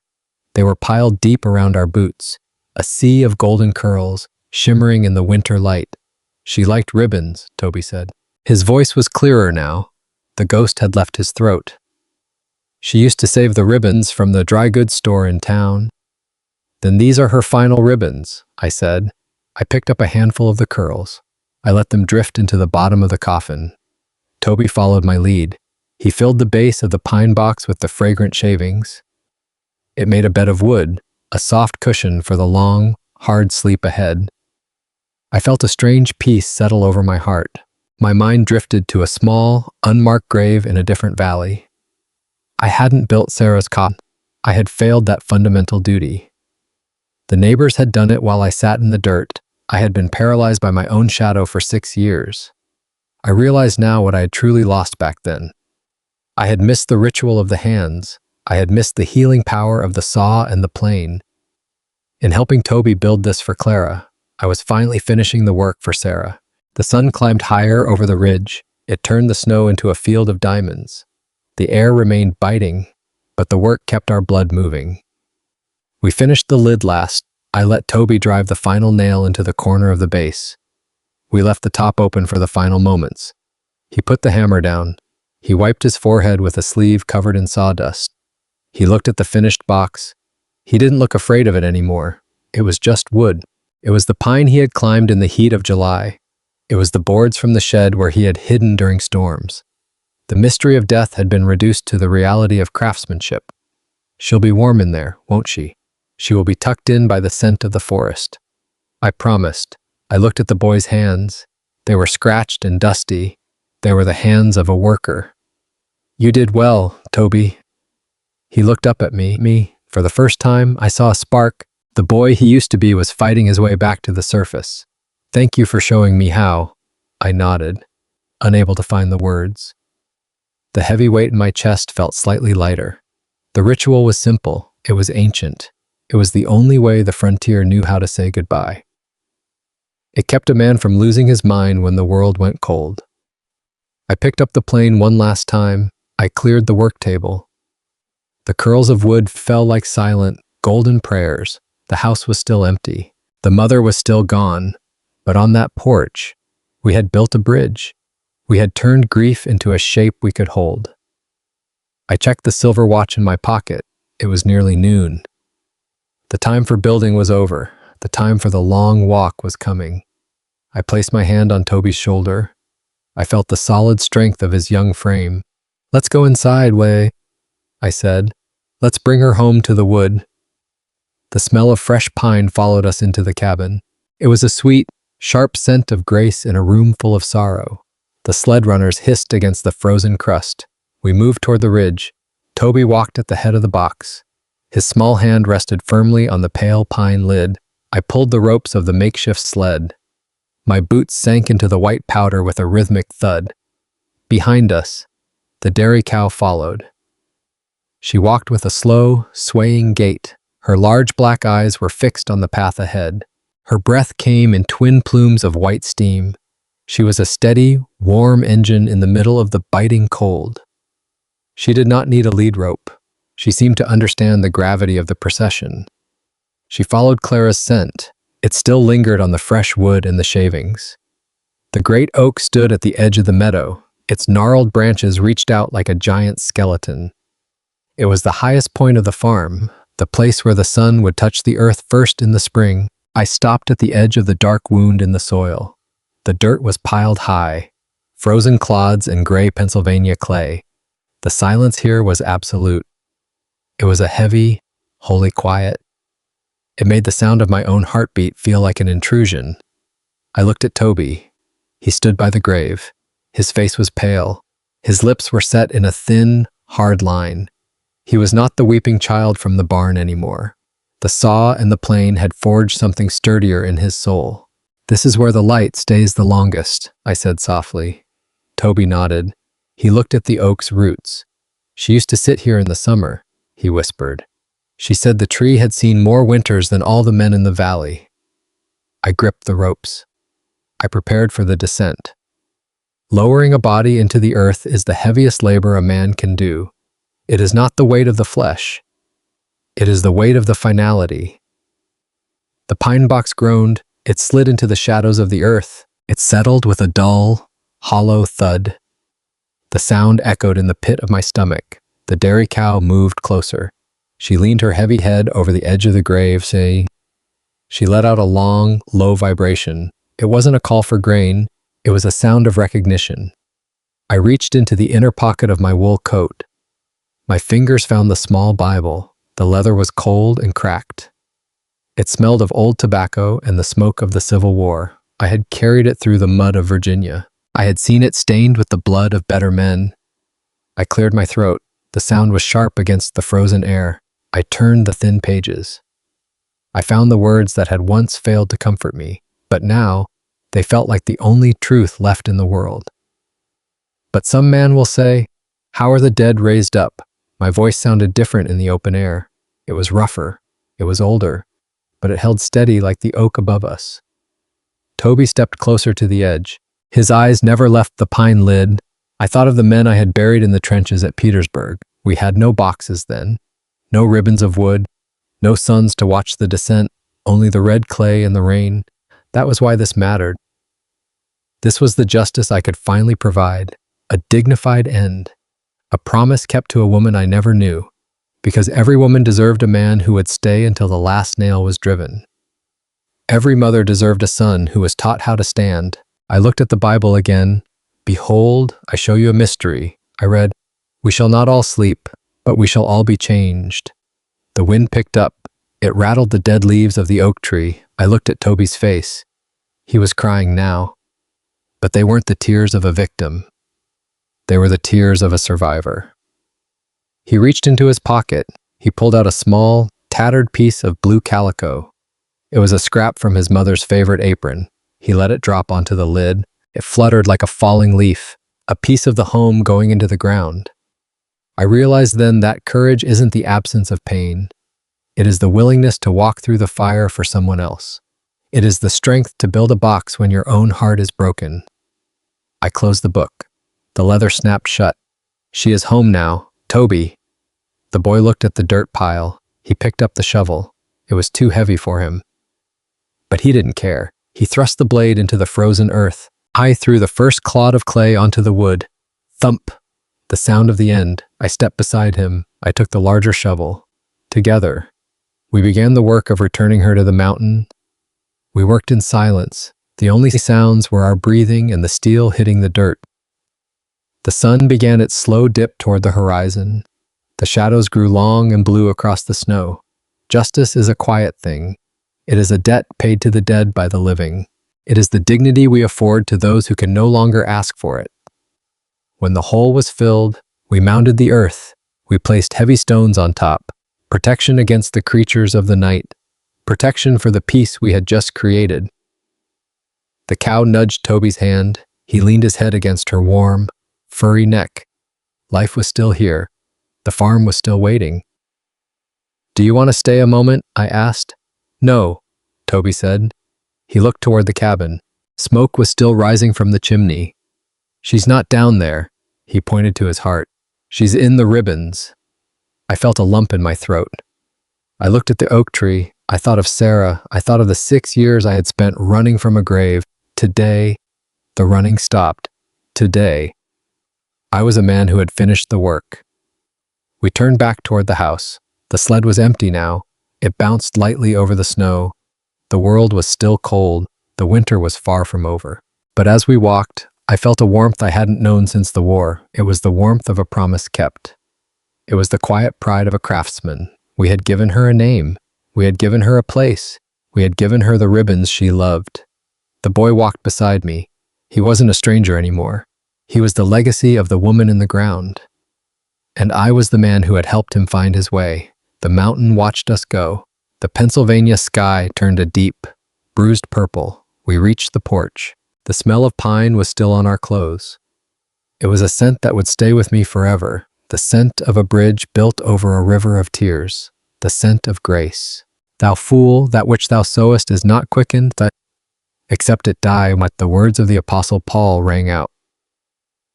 They were piled deep around our boots, a sea of golden curls, shimmering in the winter light. "She liked ribbons," Toby said. His voice was clearer now. The ghost had left his throat. "She used to save the ribbons from the dry goods store in town." "Then these are her final ribbons," I said. I picked up a handful of the curls. I let them drift into the bottom of the coffin. Toby followed my lead. He filled the base of the pine box with the fragrant shavings. It made a bed of wood, a soft cushion for the long, hard sleep ahead. I felt a strange peace settle over my heart. My mind drifted to a small, unmarked grave in a different valley. I hadn't built Sarah's coffin. I had failed that fundamental duty. The neighbors had done it while I sat in the dirt. I had been paralyzed by my own shadow for 6 years. I realized now what I had truly lost back then. I had missed the ritual of the hands. I had missed the healing power of the saw and the plane. In helping Toby build this for Clara, I was finally finishing the work for Sarah. The sun climbed higher over the ridge. It turned the snow into a field of diamonds. The air remained biting, but the work kept our blood moving. We finished the lid last. I let Toby drive the final nail into the corner of the base. We left the top open for the final moments. He put the hammer down. He wiped his forehead with a sleeve covered in sawdust. He looked at the finished box. He didn't look afraid of it anymore. It was just wood. It was the pine he had climbed in the heat of July. It was the boards from the shed where he had hidden during storms. The mystery of death had been reduced to the reality of craftsmanship. "She'll be warm in there, won't she? She will be tucked in by the scent of the forest." I promised. I looked at the boy's hands. They were scratched and dusty. They were the hands of a worker. "You did well, Toby." He looked up at me. For the first time, I saw a spark. The boy he used to be was fighting his way back to the surface. "Thank you for showing me how." I nodded, unable to find the words. The heavy weight in my chest felt slightly lighter. The ritual was simple. It was ancient. It was the only way the frontier knew how to say goodbye. It kept a man from losing his mind when the world went cold. I picked up the plane one last time. I cleared the work table. The curls of wood fell like silent, golden prayers. The house was still empty. The mother was still gone. But on that porch, we had built a bridge. We had turned grief into a shape we could hold. I checked the silver watch in my pocket. It was nearly noon. The time for building was over. The time for the long walk was coming. I placed my hand on Toby's shoulder. I felt the solid strength of his young frame. "Let's go inside, Way," I said. "Let's bring her home to the wood." The smell of fresh pine followed us into the cabin. It was a sweet, sharp scent of grace in a room full of sorrow. The sled runners hissed against the frozen crust. We moved toward the ridge. Toby walked at the head of the box. His small hand rested firmly on the pale pine lid. I pulled the ropes of the makeshift sled. My boots sank into the white powder with a rhythmic thud. Behind us, the dairy cow followed. She walked with a slow, swaying gait. Her large black eyes were fixed on the path ahead. Her breath came in twin plumes of white steam. She was a steady, warm engine in the middle of the biting cold. She did not need a lead rope. She seemed to understand the gravity of the procession. She followed Clara's scent. It still lingered on the fresh wood and the shavings. The great oak stood at the edge of the meadow. Its gnarled branches reached out like a giant skeleton. It was the highest point of the farm, the place where the sun would touch the earth first in the spring. I stopped at the edge of the dark wound in the soil. The dirt was piled high, frozen clods and gray Pennsylvania clay. The silence here was absolute. It was a heavy, holy quiet. It made the sound of my own heartbeat feel like an intrusion. I looked at Toby. He stood by the grave. His face was pale. His lips were set in a thin, hard line. He was not the weeping child from the barn anymore. The saw and the plane had forged something sturdier in his soul. "This is where the light stays the longest," I said softly. Toby nodded. He looked at the oak's roots. "She used to sit here in the summer," he whispered. "She said the tree had seen more winters than all the men in the valley." I gripped the ropes. I prepared for the descent. Lowering a body into the earth is the heaviest labor a man can do. It is not the weight of the flesh. It is the weight of the finality. The pine box groaned. It slid into the shadows of the earth. It settled with a dull, hollow thud. The sound echoed in the pit of my stomach. The dairy cow moved closer. She leaned her heavy head over the edge of the grave, saying, she let out a long, low vibration. It wasn't a call for grain. It was a sound of recognition. I reached into the inner pocket of my wool coat. My fingers found the small Bible. The leather was cold and cracked. It smelled of old tobacco and the smoke of the Civil War. I had carried it through the mud of Virginia. I had seen it stained with the blood of better men. I cleared my throat. The sound was sharp against the frozen air. I turned the thin pages. I found the words that had once failed to comfort me, but now they felt like the only truth left in the world. But some man will say, "How are the dead raised up?" My voice sounded different in the open air. It was rougher. It was older, but it held steady like the oak above us. Toby stepped closer to the edge. His eyes never left the pine lid. I thought of the men I had buried in the trenches at Petersburg. We had no boxes then, no ribbons of wood, no suns to watch the descent, only the red clay and the rain. That was why this mattered. This was the justice I could finally provide, a dignified end, a promise kept to a woman I never knew, because every woman deserved a man who would stay until the last nail was driven. Every mother deserved a son who was taught how to stand. I looked at the Bible again. "Behold, I show you a mystery." I read, "We shall not all sleep, but we shall all be changed." The wind picked up. It rattled the dead leaves of the oak tree. I looked at Toby's face. He was crying now. But they weren't the tears of a victim. They were the tears of a survivor. He reached into his pocket. He pulled out a small, tattered piece of blue calico. It was a scrap from his mother's favorite apron. He let it drop onto the lid. It fluttered like a falling leaf, a piece of the home going into the ground. I realized then that courage isn't the absence of pain. It is the willingness to walk through the fire for someone else. It is the strength to build a box when your own heart is broken. I closed the book. The leather snapped shut. "She is home now. Toby." The boy looked at the dirt pile. He picked up the shovel. It was too heavy for him. But he didn't care. He thrust the blade into the frozen earth. I threw the first clod of clay onto the wood. Thump! The sound of the end. I stepped beside him. I took the larger shovel. Together, we began the work of returning her to the mountain. We worked in silence. The only sounds were our breathing and the steel hitting the dirt. The sun began its slow dip toward the horizon. The shadows grew long and blue across the snow. Justice is a quiet thing. It is a debt paid to the dead by the living. It is the dignity we afford to those who can no longer ask for it. When the hole was filled, we mounded the earth. We placed heavy stones on top, protection against the creatures of the night, protection for the peace we had just created. The cow nudged Toby's hand. He leaned his head against her warm, furry neck. Life was still here. The farm was still waiting. "Do you want to stay a moment?" I asked. "No," Toby said. He looked toward the cabin. Smoke was still rising from the chimney. "She's not down there," he pointed to his heart. "She's in the ribbons." I felt a lump in my throat. I looked at the oak tree. I thought of Sarah. I thought of the 6 years I had spent running from a grave. Today, the running stopped. Today, I was a man who had finished the work. We turned back toward the house. The sled was empty now. It bounced lightly over the snow. The world was still cold. The winter was far from over. But as we walked, I felt a warmth I hadn't known since the war. It was the warmth of a promise kept. It was the quiet pride of a craftsman. We had given her a name. We had given her a place. We had given her the ribbons she loved. The boy walked beside me. He wasn't a stranger anymore. He was the legacy of the woman in the ground. And I was the man who had helped him find his way. The mountain watched us go. The Pennsylvania sky turned a deep, bruised purple. We reached the porch. The smell of pine was still on our clothes. It was a scent that would stay with me forever. The scent of a bridge built over a river of tears. The scent of grace. "Thou fool, that which thou sowest is not quickened, except it die," the words of the Apostle Paul rang out.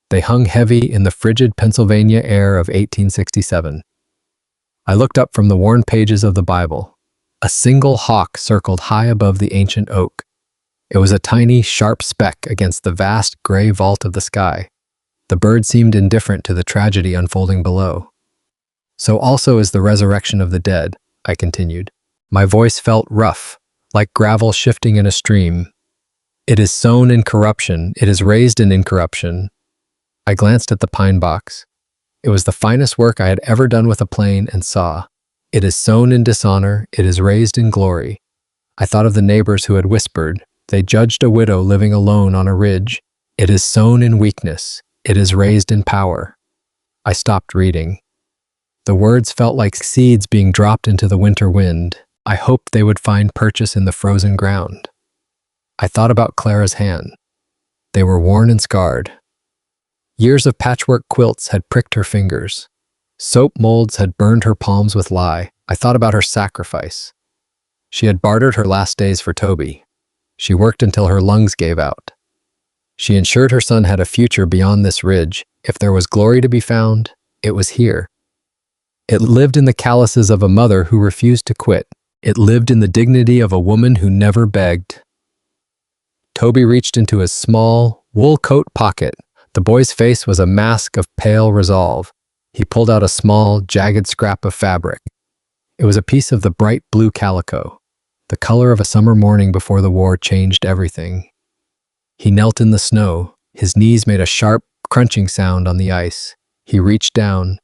They hung heavy in the frigid Pennsylvania air of 1867. I looked up from the worn pages of the Bible. A single hawk circled high above the ancient oak. It was a tiny, sharp speck against the vast gray vault of the sky. The bird seemed indifferent to the tragedy unfolding below. "So also is the resurrection of the dead," I continued. My voice felt rough, like gravel shifting in a stream. "It is sown in corruption, it is raised in incorruption." I glanced at the pine box. It was the finest work I had ever done with a plane and saw. "It is sown in dishonor, it is raised in glory." I thought of the neighbors who had whispered. They judged a widow living alone on a ridge. "It is sown in weakness, it is raised in power." I stopped reading. The words felt like seeds being dropped into the winter wind. I hoped they would find purchase in the frozen ground. I thought about Clara's hands. They were worn and scarred. Years of patchwork quilts had pricked her fingers. Soap molds had burned her palms with lye. I thought about her sacrifice. She had bartered her last days for Toby. She worked until her lungs gave out. She ensured her son had a future beyond this ridge. If there was glory to be found, it was here. It lived in the calluses of a mother who refused to quit. It lived in the dignity of a woman who never begged. Toby reached into his small, wool coat pocket. The boy's face was a mask of pale resolve. He pulled out a small, jagged scrap of fabric. It was a piece of the bright blue calico. The color of a summer morning before the war changed everything. He knelt in the snow. His knees made a sharp, crunching sound on the ice. He reached down.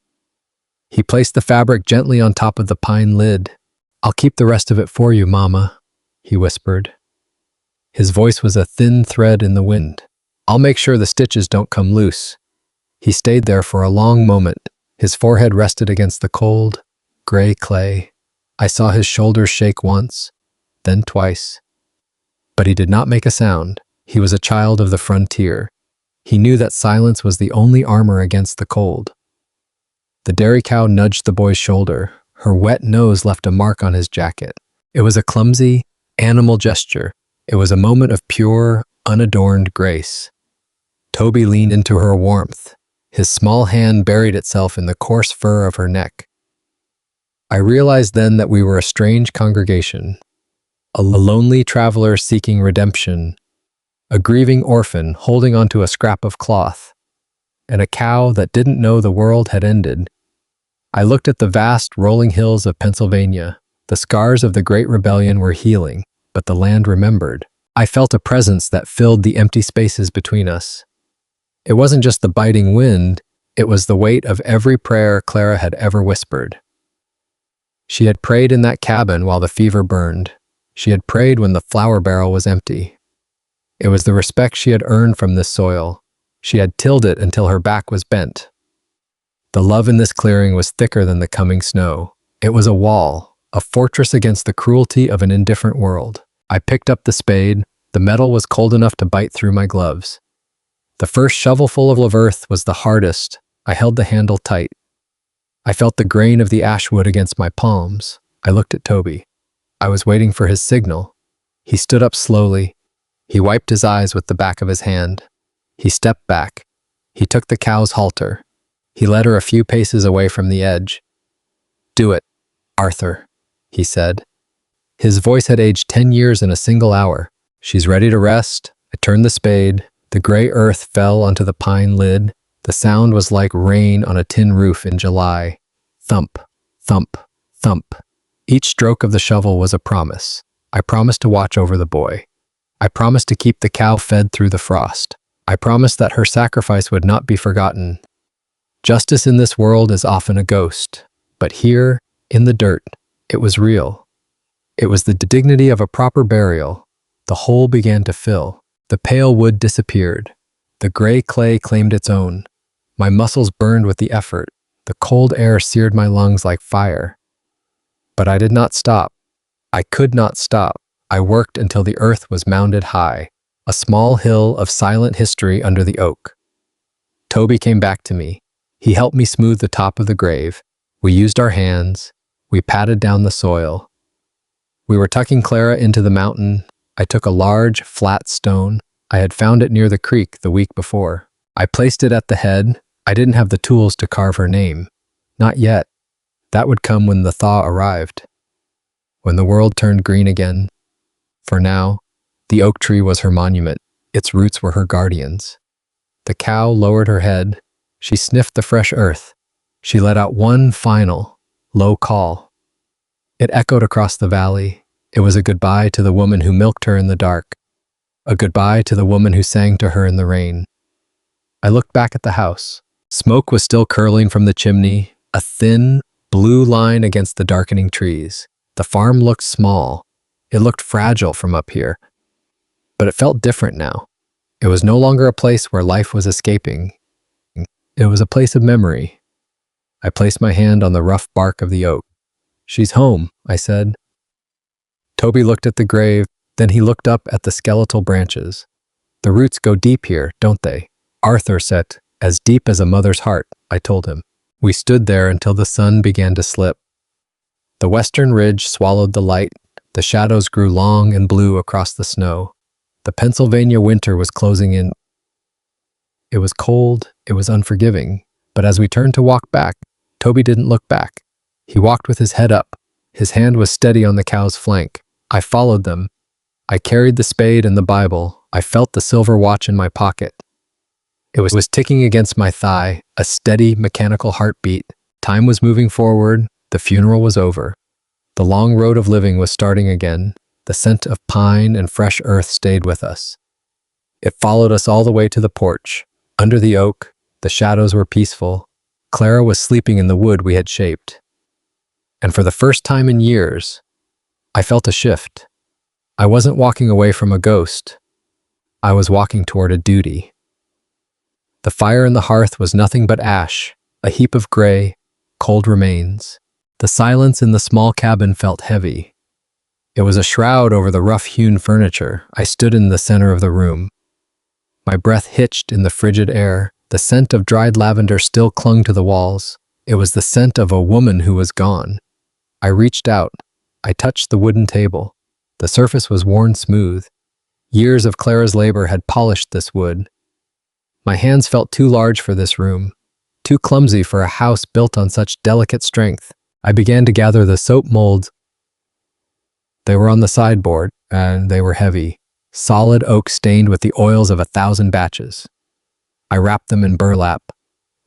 He placed the fabric gently on top of the pine lid. "I'll keep the rest of it for you, Mama," he whispered. His voice was a thin thread in the wind. "I'll make sure the stitches don't come loose." He stayed there for a long moment. His forehead rested against the cold, gray clay. I saw his shoulders shake once, then twice. But he did not make a sound. He was a child of the frontier. He knew that silence was the only armor against the cold. The dairy cow nudged the boy's shoulder. Her wet nose left a mark on his jacket. It was a clumsy, animal gesture. It was a moment of pure, unadorned grace. Toby leaned into her warmth. His small hand buried itself in the coarse fur of her neck. I realized then that we were a strange congregation. A lonely traveler seeking redemption, a grieving orphan holding onto a scrap of cloth, and a cow that didn't know the world had ended. I looked at the vast rolling hills of Pennsylvania. The scars of the Great Rebellion were healing, but the land remembered. I felt a presence that filled the empty spaces between us. It wasn't just the biting wind, it was the weight of every prayer Clara had ever whispered. She She had prayed in that cabin while the fever burned. She had prayed when the flour barrel was empty. It was the respect she had earned from this soil. She had tilled it until her back was bent. The love in this clearing was thicker than the coming snow. It was a wall, a fortress against the cruelty of an indifferent world. I picked up the spade. The metal was cold enough to bite through my gloves. The first shovelful of earth was the hardest. I held the handle tight. I felt the grain of the ash wood against my palms. I looked at Toby. I was waiting for his signal. He stood up slowly. He wiped his eyes with the back of his hand. He stepped back. He took the cow's halter. He led her a few paces away from the edge. "Do it, Arthur," he said. His voice had aged 10 years in a single hour. "She's ready to rest." I turned the spade. The gray earth fell onto the pine lid. The sound was like rain on a tin roof in July. Thump, thump, thump. Each stroke of the shovel was a promise. I promised to watch over the boy. I promised to keep the cow fed through the frost. I promised that her sacrifice would not be forgotten. Justice in this world is often a ghost, but here, in the dirt, it was real. It was the dignity of a proper burial. The hole began to fill. The pale wood disappeared. The gray clay claimed its own. My muscles burned with the effort. The cold air seared my lungs like fire. But I did not stop. I could not stop. I worked until the earth was mounded high, a small hill of silent history under the oak. Toby came back to me. He helped me smooth the top of the grave. We used our hands. We patted down the soil. We were tucking Clara into the mountain. I took a large, flat stone. I had found it near the creek the week before. I placed it at the head. I didn't have the tools to carve her name. Not yet. That would come when the thaw arrived. When the world turned green again. For now, the oak tree was her monument. Its roots were her guardians. The cow lowered her head. She sniffed the fresh earth. She let out one final, low call. It echoed across the valley. It was a goodbye to the woman who milked her in the dark. A goodbye to the woman who sang to her in the rain. I looked back at the house. Smoke was still curling from the chimney, a thin, blue line against the darkening trees. The farm looked small. It looked fragile from up here. But it felt different now. It was no longer a place where life was escaping. It was a place of memory. I placed my hand on the rough bark of the oak. "She's home," I said. Toby looked at the grave, then he looked up at the skeletal branches. "The roots go deep here, don't they?" Arthur said, "As deep as a mother's heart," I told him. We stood there until the sun began to slip. The western ridge swallowed the light. The shadows grew long and blue across the snow. The Pennsylvania winter was closing in. It was cold, it was unforgiving, but as we turned to walk back, Toby didn't look back. He walked with his head up. His hand was steady on the cow's flank. I followed them. I carried the spade and the Bible. I felt the silver watch in my pocket. It was ticking against my thigh, a steady, mechanical heartbeat. Time was moving forward. The funeral was over. The long road of living was starting again. The scent of pine and fresh earth stayed with us. It followed us all the way to the porch. Under the oak, the shadows were peaceful. Clara was sleeping in the wood we had shaped. And for the first time in years, I felt a shift. I wasn't walking away from a ghost. I was walking toward a duty. The fire in the hearth was nothing but ash, a heap of gray, cold remains. The silence in the small cabin felt heavy. It was a shroud over the rough-hewn furniture. I stood in the center of the room. My breath hitched in the frigid air. The scent of dried lavender still clung to the walls. It was the scent of a woman who was gone. I reached out. I touched the wooden table. The surface was worn smooth. Years of Clara's labor had polished this wood. My hands felt too large for this room, too clumsy for a house built on such delicate strength. I began to gather the soap molds. They were on the sideboard, and they were heavy, solid oak stained with the oils of 1,000 batches. I wrapped them in burlap.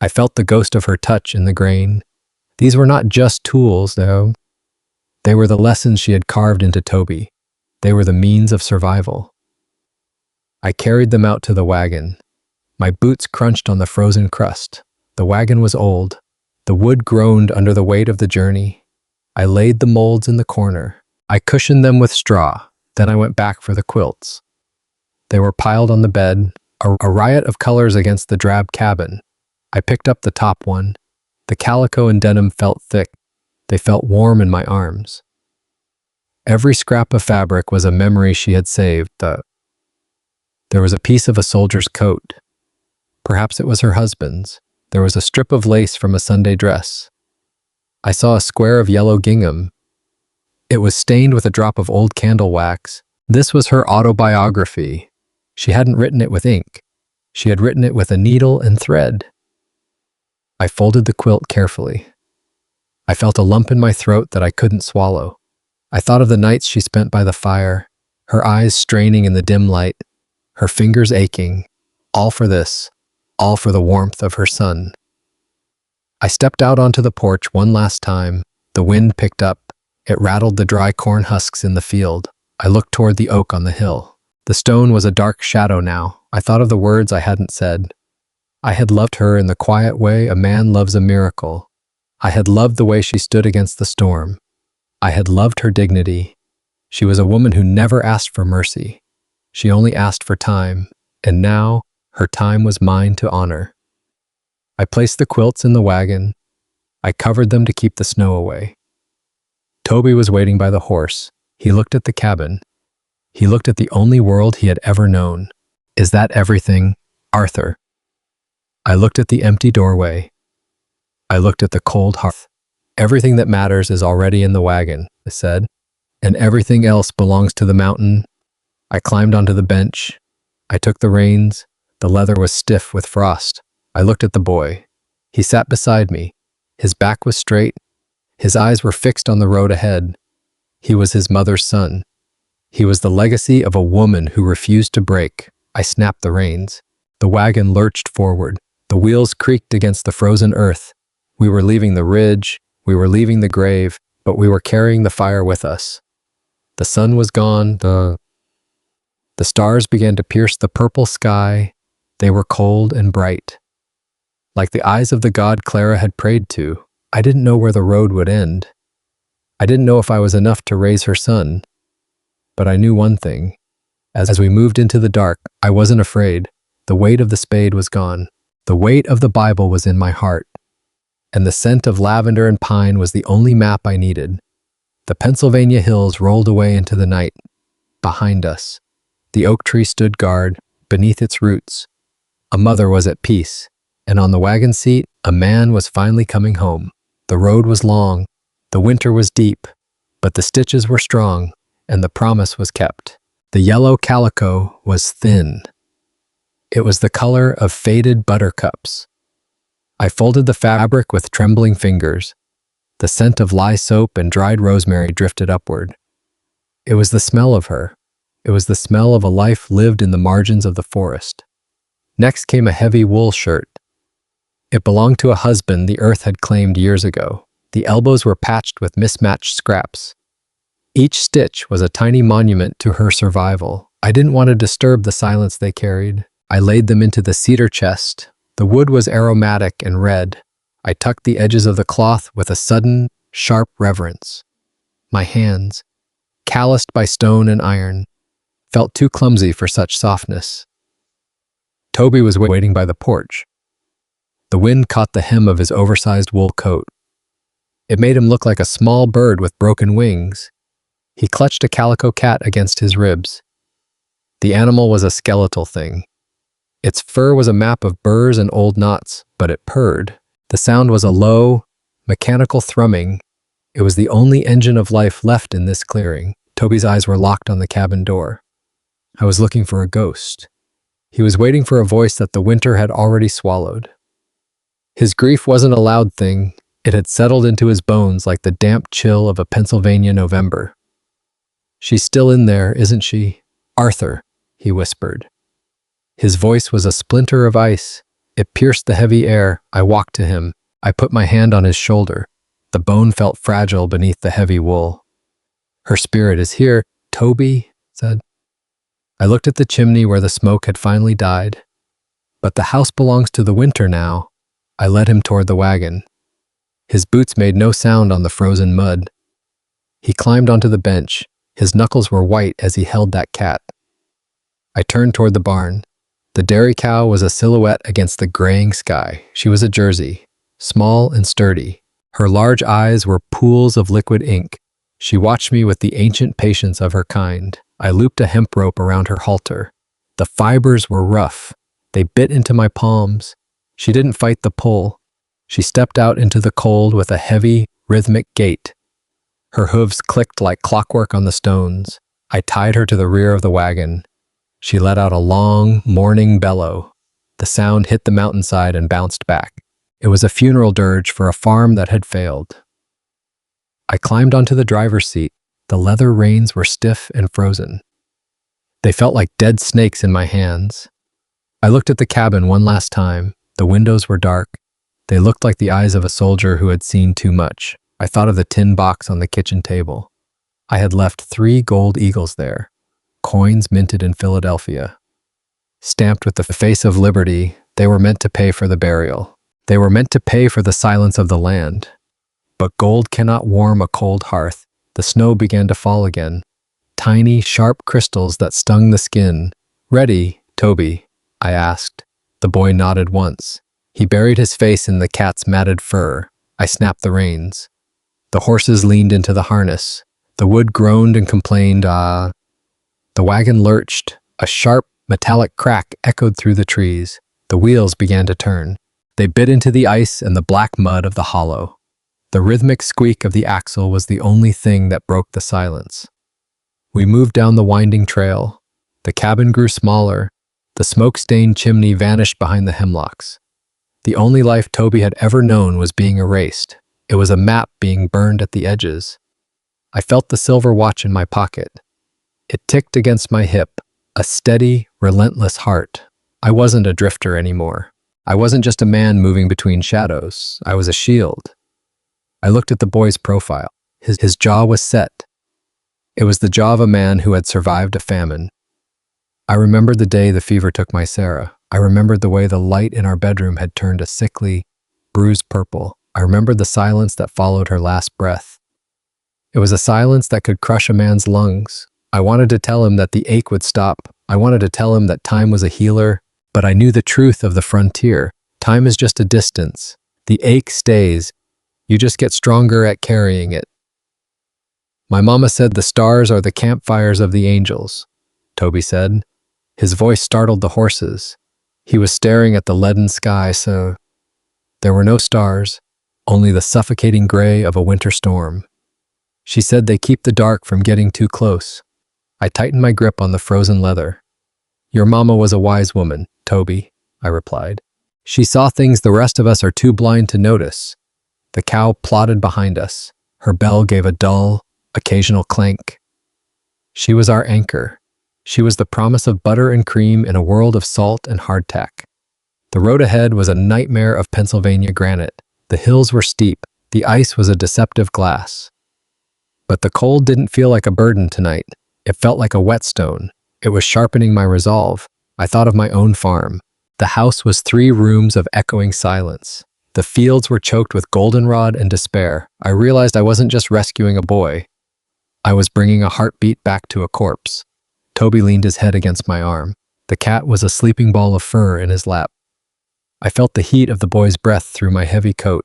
I felt the ghost of her touch in the grain. These were not just tools, though. They were the lessons she had carved into Toby. They were the means of survival. I carried them out to the wagon. My boots crunched on the frozen crust. The wagon was old. The wood groaned under the weight of the journey. I laid the molds in the corner. I cushioned them with straw. Then I went back for the quilts. They were piled on the bed, a riot of colors against the drab cabin. I picked up the top one. The calico and denim felt thick. They felt warm in my arms. Every scrap of fabric was a memory she had saved. There was a piece of a soldier's coat. Perhaps it was her husband's. There was a strip of lace from a Sunday dress. I saw a square of yellow gingham. It was stained with a drop of old candle wax. This was her autobiography. She hadn't written it with ink. She had written it with a needle and thread. I folded the quilt carefully. I felt a lump in my throat that I couldn't swallow. I thought of the nights she spent by the fire, her eyes straining in the dim light, her fingers aching, all for this, all for the warmth of her son. I stepped out onto the porch one last time. The wind picked up. It rattled the dry corn husks in the field. I looked toward the oak on the hill. The stone was a dark shadow now. I thought of the words I hadn't said. I had loved her in the quiet way a man loves a miracle. I had loved the way she stood against the storm. I had loved her dignity. She was a woman who never asked for mercy. She only asked for time, and now her time was mine to honor. I placed the quilts in the wagon. I covered them to keep the snow away. Toby was waiting by the horse. He looked at the cabin. He looked at the only world he had ever known. Is that everything, Arthur? I looked at the empty doorway. I looked at the cold hearth. Everything that matters is already in the wagon, I said, and everything else belongs to the mountain. I climbed onto the bench. I took the reins. The leather was stiff with frost. I looked at the boy. He sat beside me. His back was straight. His eyes were fixed on the road ahead. He was his mother's son. He was the legacy of a woman who refused to break. I snapped the reins. The wagon lurched forward. The wheels creaked against the frozen earth. We were leaving the ridge. We were leaving the grave, but we were carrying the fire with us. The sun was gone. The stars began to pierce the purple sky. They were cold and bright. Like the eyes of the God Clara had prayed to, I didn't know where the road would end. I didn't know if I was enough to raise her son. But I knew one thing. As we moved into the dark, I wasn't afraid. The weight of the spade was gone. The weight of the Bible was in my heart. And the scent of lavender and pine was the only map I needed. The Pennsylvania hills rolled away into the night. Behind us, the oak tree stood guard. Beneath its roots, a mother was at peace. And on the wagon seat, a man was finally coming home. The road was long. The winter was deep. But the stitches were strong, and the promise was kept. The yellow calico was thin. It was the color of faded buttercups. I folded the fabric with trembling fingers. The scent of lye soap and dried rosemary drifted upward. It was the smell of her. It was the smell of a life lived in the margins of the forest. Next came a heavy wool shirt. It belonged to a husband the earth had claimed years ago. The elbows were patched with mismatched scraps. Each stitch was a tiny monument to her survival. I didn't want to disturb the silence they carried. I laid them into the cedar chest. The wood was aromatic and red. I tucked the edges of the cloth with a sudden, sharp reverence. My hands, calloused by stone and iron, felt too clumsy for such softness. Toby was waiting by the porch. The wind caught the hem of his oversized wool coat. It made him look like a small bird with broken wings. He clutched a calico cat against his ribs. The animal was a skeletal thing. Its fur was a map of burrs and old knots, but it purred. The sound was a low, mechanical thrumming. It was the only engine of life left in this clearing. Toby's eyes were locked on the cabin door. I was looking for a ghost. He was waiting for a voice that the winter had already swallowed. His grief wasn't a loud thing. It had settled into his bones like the damp chill of a Pennsylvania November. "She's still in there, isn't she? Arthur," he whispered. His voice was a splinter of ice. It pierced the heavy air. I walked to him. I put my hand on his shoulder. The bone felt fragile beneath the heavy wool. "Her spirit is here," Toby said. I looked at the chimney where the smoke had finally died. "But the house belongs to the winter now." I led him toward the wagon. His boots made no sound on the frozen mud. He climbed onto the bench. His knuckles were white as he held that cat. I turned toward the barn. The dairy cow was a silhouette against the graying sky. She was a Jersey, small and sturdy. Her large eyes were pools of liquid ink. She watched me with the ancient patience of her kind. I looped a hemp rope around her halter. The fibers were rough. They bit into my palms. She didn't fight the pull. She stepped out into the cold with a heavy, rhythmic gait. Her hooves clicked like clockwork on the stones. I tied her to the rear of the wagon. She let out a long, mourning bellow. The sound hit the mountainside and bounced back. It was a funeral dirge for a farm that had failed. I climbed onto the driver's seat. The leather reins were stiff and frozen. They felt like dead snakes in my hands. I looked at the cabin one last time. The windows were dark. They looked like the eyes of a soldier who had seen too much. I thought of the tin box on the kitchen table. I had left 3 gold eagles there, coins minted in Philadelphia. Stamped with the face of liberty, they were meant to pay for the burial. They were meant to pay for the silence of the land. But gold cannot warm a cold hearth. The snow began to fall again. Tiny, sharp crystals that stung the skin. "Ready, Toby?" I asked. The boy nodded once. He buried his face in the cat's matted fur. I snapped the reins. The horses leaned into the harness. The wood groaned and complained, ah. The wagon lurched. A sharp, metallic crack echoed through the trees. The wheels began to turn. They bit into the ice and the black mud of the hollow. The rhythmic squeak of the axle was the only thing that broke the silence. We moved down the winding trail. The cabin grew smaller. The smoke-stained chimney vanished behind the hemlocks. The only life Toby had ever known was being erased. It was a map being burned at the edges. I felt the silver watch in my pocket. It ticked against my hip, a steady, relentless heart. I wasn't a drifter anymore. I wasn't just a man moving between shadows. I was a shield. I looked at the boy's profile. His jaw was set. It was the jaw of a man who had survived a famine. I remembered the day the fever took my Sarah. I remembered the way the light in our bedroom had turned a sickly, bruised purple. I remembered the silence that followed her last breath. It was a silence that could crush a man's lungs. I wanted to tell him that the ache would stop. I wanted to tell him that time was a healer, but I knew the truth of the frontier. Time is just a distance. The ache stays. You just get stronger at carrying it. My mama said the stars are the campfires of the angels, Toby said. His voice startled the horses. He was staring at the leaden sky, so there were no stars, only the suffocating gray of a winter storm. She said they keep the dark from getting too close. I tightened my grip on the frozen leather. Your mama was a wise woman, Toby, I replied. She saw things the rest of us are too blind to notice. The cow plodded behind us. Her bell gave a dull, occasional clank. She was our anchor. She was the promise of butter and cream in a world of salt and hardtack. The road ahead was a nightmare of Pennsylvania granite. The hills were steep. The ice was a deceptive glass. But the cold didn't feel like a burden tonight. It felt like a whetstone. It was sharpening my resolve. I thought of my own farm. The house was 3 rooms of echoing silence. The fields were choked with goldenrod and despair. I realized I wasn't just rescuing a boy. I was bringing a heartbeat back to a corpse. Toby leaned his head against my arm. The cat was a sleeping ball of fur in his lap. I felt the heat of the boy's breath through my heavy coat.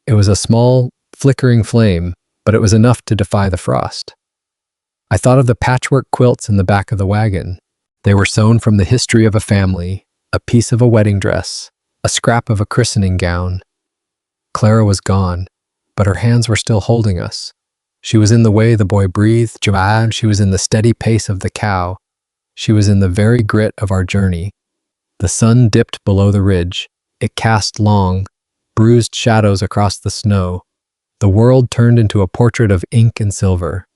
It was a small, flickering flame, but it was enough to defy the frost. I thought of the patchwork quilts in the back of the wagon. They were sewn from the history of a family, a piece of a wedding dress, a scrap of a christening gown. Clara was gone, but her hands were still holding us. She was in the way the boy breathed. She was in the steady pace of the cow. She was in the very grit of our journey. The sun dipped below the ridge. It cast long, bruised shadows across the snow. The world turned into a portrait of ink and silver.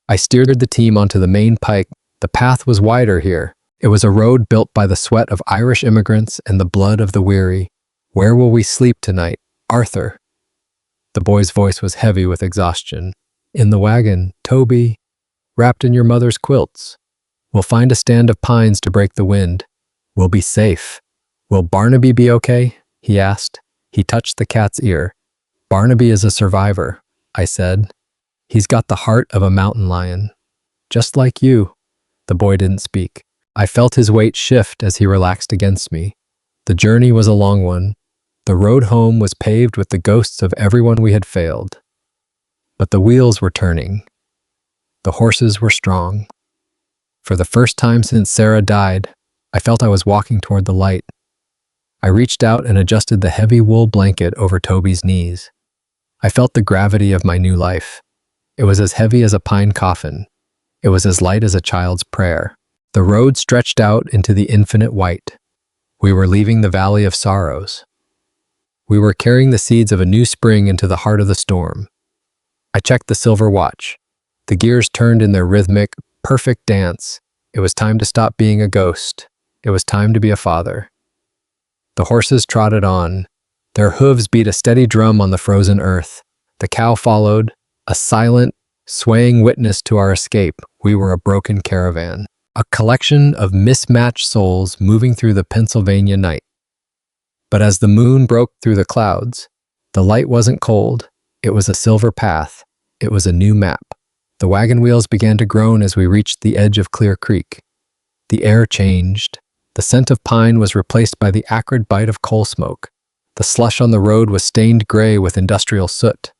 I steered the team onto the main pike. The path was wider here. It was a road built by the sweat of Irish immigrants and the blood of the weary. Where will we sleep tonight, Arthur? The boy's voice was heavy with exhaustion. In the wagon, Toby, wrapped in your mother's quilts. We'll find a stand of pines to break the wind. We'll be safe. Will Barnaby be okay? He asked. He touched the cat's ear. Barnaby is a survivor, I said. He's got the heart of a mountain lion. Just like you. The boy didn't speak. I felt his weight shift as he relaxed against me. The journey was a long one. The road home was paved with the ghosts of everyone we had failed. But the wheels were turning. The horses were strong. For the first time since Sarah died, I felt I was walking toward the light. I reached out and adjusted the heavy wool blanket over Toby's knees. I felt the gravity of my new life. It was as heavy as a pine coffin. It was as light as a child's prayer. The road stretched out into the infinite white. We were leaving the valley of sorrows. We were carrying the seeds of a new spring into the heart of the storm. I checked the silver watch. The gears turned in their rhythmic, perfect dance. It was time to stop being a ghost. It was time to be a father. The horses trotted on. Their hooves beat a steady drum on the frozen earth. The cow followed, a silent, swaying witness to our escape. We were a broken caravan, a collection of mismatched souls moving through the Pennsylvania night. But as the moon broke through the clouds, the light wasn't cold. It was a silver path. It was a new map. The wagon wheels began to groan as we reached the edge of Clear Creek. The air changed. The scent of pine was replaced by the acrid bite of coal smoke. The slush on the road was stained gray with industrial soot.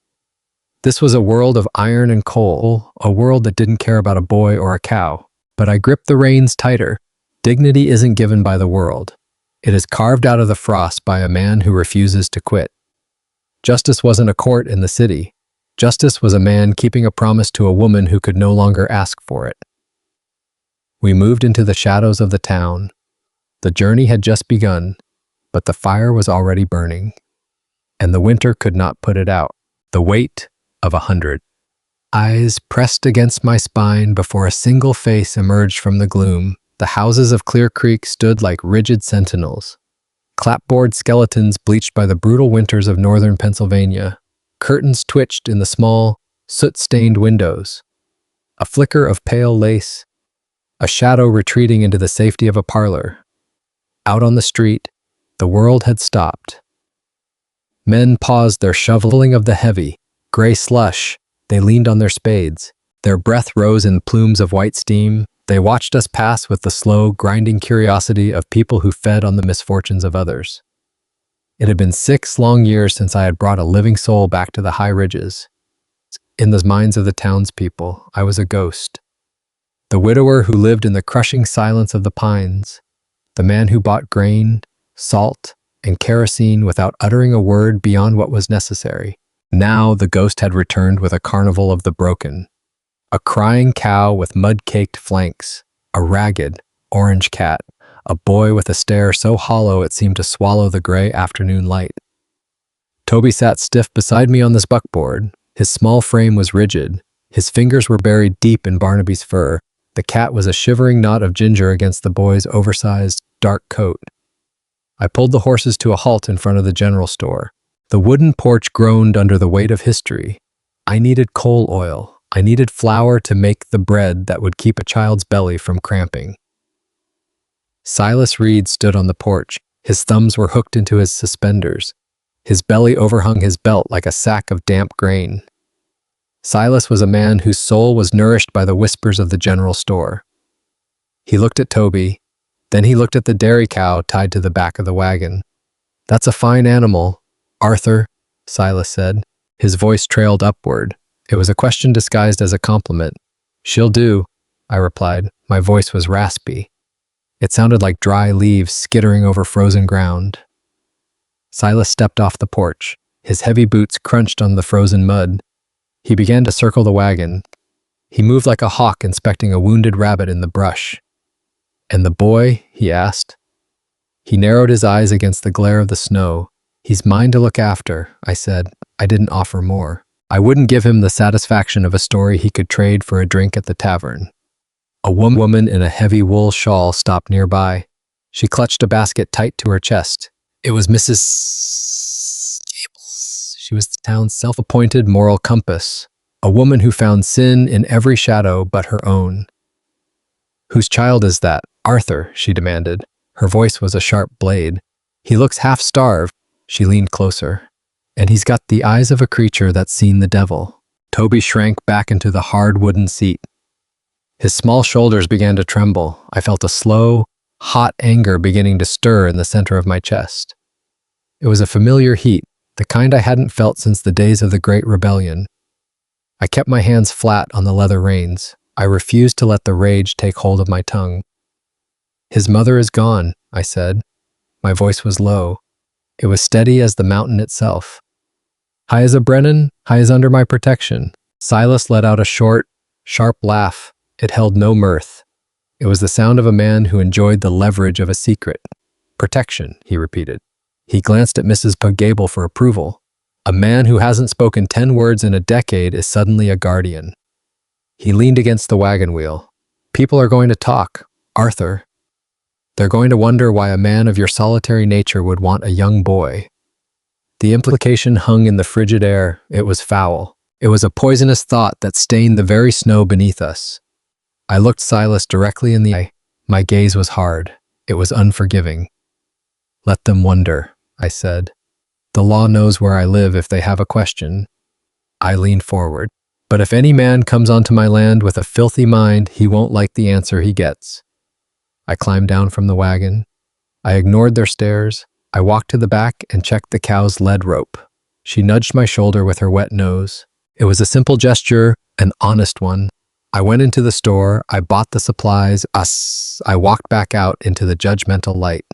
This was a world of iron and coal, a world that didn't care about a boy or a cow. But I gripped the reins tighter. Dignity isn't given by the world. It is carved out of the frost by a man who refuses to quit. Justice wasn't a court in the city. Justice was a man keeping a promise to a woman who could no longer ask for it. We moved into the shadows of the town. The journey had just begun, but the fire was already burning, and the winter could not put it out. The weight of 100 eyes pressed against my spine before a single face emerged from the gloom. The houses of Clear Creek stood like rigid sentinels, clapboard skeletons bleached by the brutal winters of northern Pennsylvania. Curtains twitched in the small, soot-stained windows. A flicker of pale lace, a shadow retreating into the safety of a parlor. Out on the street, the world had stopped. Men paused their shoveling of the heavy, gray slush. They leaned on their spades. Their breath rose in plumes of white steam. They watched us pass with the slow, grinding curiosity of people who fed on the misfortunes of others. It had been 6 long years since I had brought a living soul back to the high ridges. In the minds of the townspeople, I was a ghost. The widower who lived in the crushing silence of the pines. The man who bought grain, salt, and kerosene without uttering a word beyond what was necessary. Now the ghost had returned with a carnival of the broken. A crying cow with mud-caked flanks, a ragged, orange cat, a boy with a stare so hollow it seemed to swallow the gray afternoon light. Toby sat stiff beside me on this buckboard. His small frame was rigid. His fingers were buried deep in Barnaby's fur. The cat was a shivering knot of ginger against the boy's oversized, dark coat. I pulled the horses to a halt in front of the general store. The wooden porch groaned under the weight of history. I needed coal oil. I needed flour to make the bread that would keep a child's belly from cramping. Silas Reed stood on the porch. His thumbs were hooked into his suspenders. His belly overhung his belt like a sack of damp grain. Silas was a man whose soul was nourished by the whispers of the general store. He looked at Toby, then he looked at the dairy cow tied to the back of the wagon. "That's a fine animal, Arthur," Silas said. His voice trailed upward. It was a question disguised as a compliment. "She'll do," I replied. My voice was raspy. It sounded like dry leaves skittering over frozen ground. Silas stepped off the porch. His heavy boots crunched on the frozen mud. He began to circle the wagon. He moved like a hawk inspecting a wounded rabbit in the brush. "And the boy?" he asked. He narrowed his eyes against the glare of the snow. "He's mine to look after," I said. I didn't offer more. I wouldn't give him the satisfaction of a story he could trade for a drink at the tavern. A woman in a heavy wool shawl stopped nearby. She clutched a basket tight to her chest. It was Mrs. Gables. She was the town's self-appointed moral compass, a woman who found sin in every shadow but her own. "Whose child is that, Arthur?" she demanded. Her voice was a sharp blade. "He looks half-starved." She leaned closer. "And he's got the eyes of a creature that's seen the devil." Toby shrank back into the hard wooden seat. His small shoulders began to tremble. I felt a slow, hot anger beginning to stir in the center of my chest. It was a familiar heat, the kind I hadn't felt since the days of the Great Rebellion. I kept my hands flat on the leather reins. I refused to let the rage take hold of my tongue. "His mother is gone," I said. My voice was low. It was steady as the mountain itself. "High as a Brennan, high as under my protection." Silas let out a short, sharp laugh. It held no mirth. It was the sound of a man who enjoyed the leverage of a secret. "Protection," he repeated. He glanced at Mrs. Gable for approval. A man who hasn't spoken 10 words in a decade is suddenly a guardian. He leaned against the wagon wheel. "People are going to talk, Arthur. They're going to wonder why a man of your solitary nature would want a young boy." The implication hung in the frigid air. It was foul. It was a poisonous thought that stained the very snow beneath us. I looked Silas directly in the eye. My gaze was hard. It was unforgiving. "Let them wonder," I said. "The law knows where I live if they have a question." I leaned forward. "But if any man comes onto my land with a filthy mind, he won't like the answer he gets." I climbed down from the wagon. I ignored their stares. I walked to the back and checked the cow's lead rope. She nudged my shoulder with her wet nose. It was a simple gesture, an honest one. I went into the store. I bought the supplies. I walked back out into the judgmental light.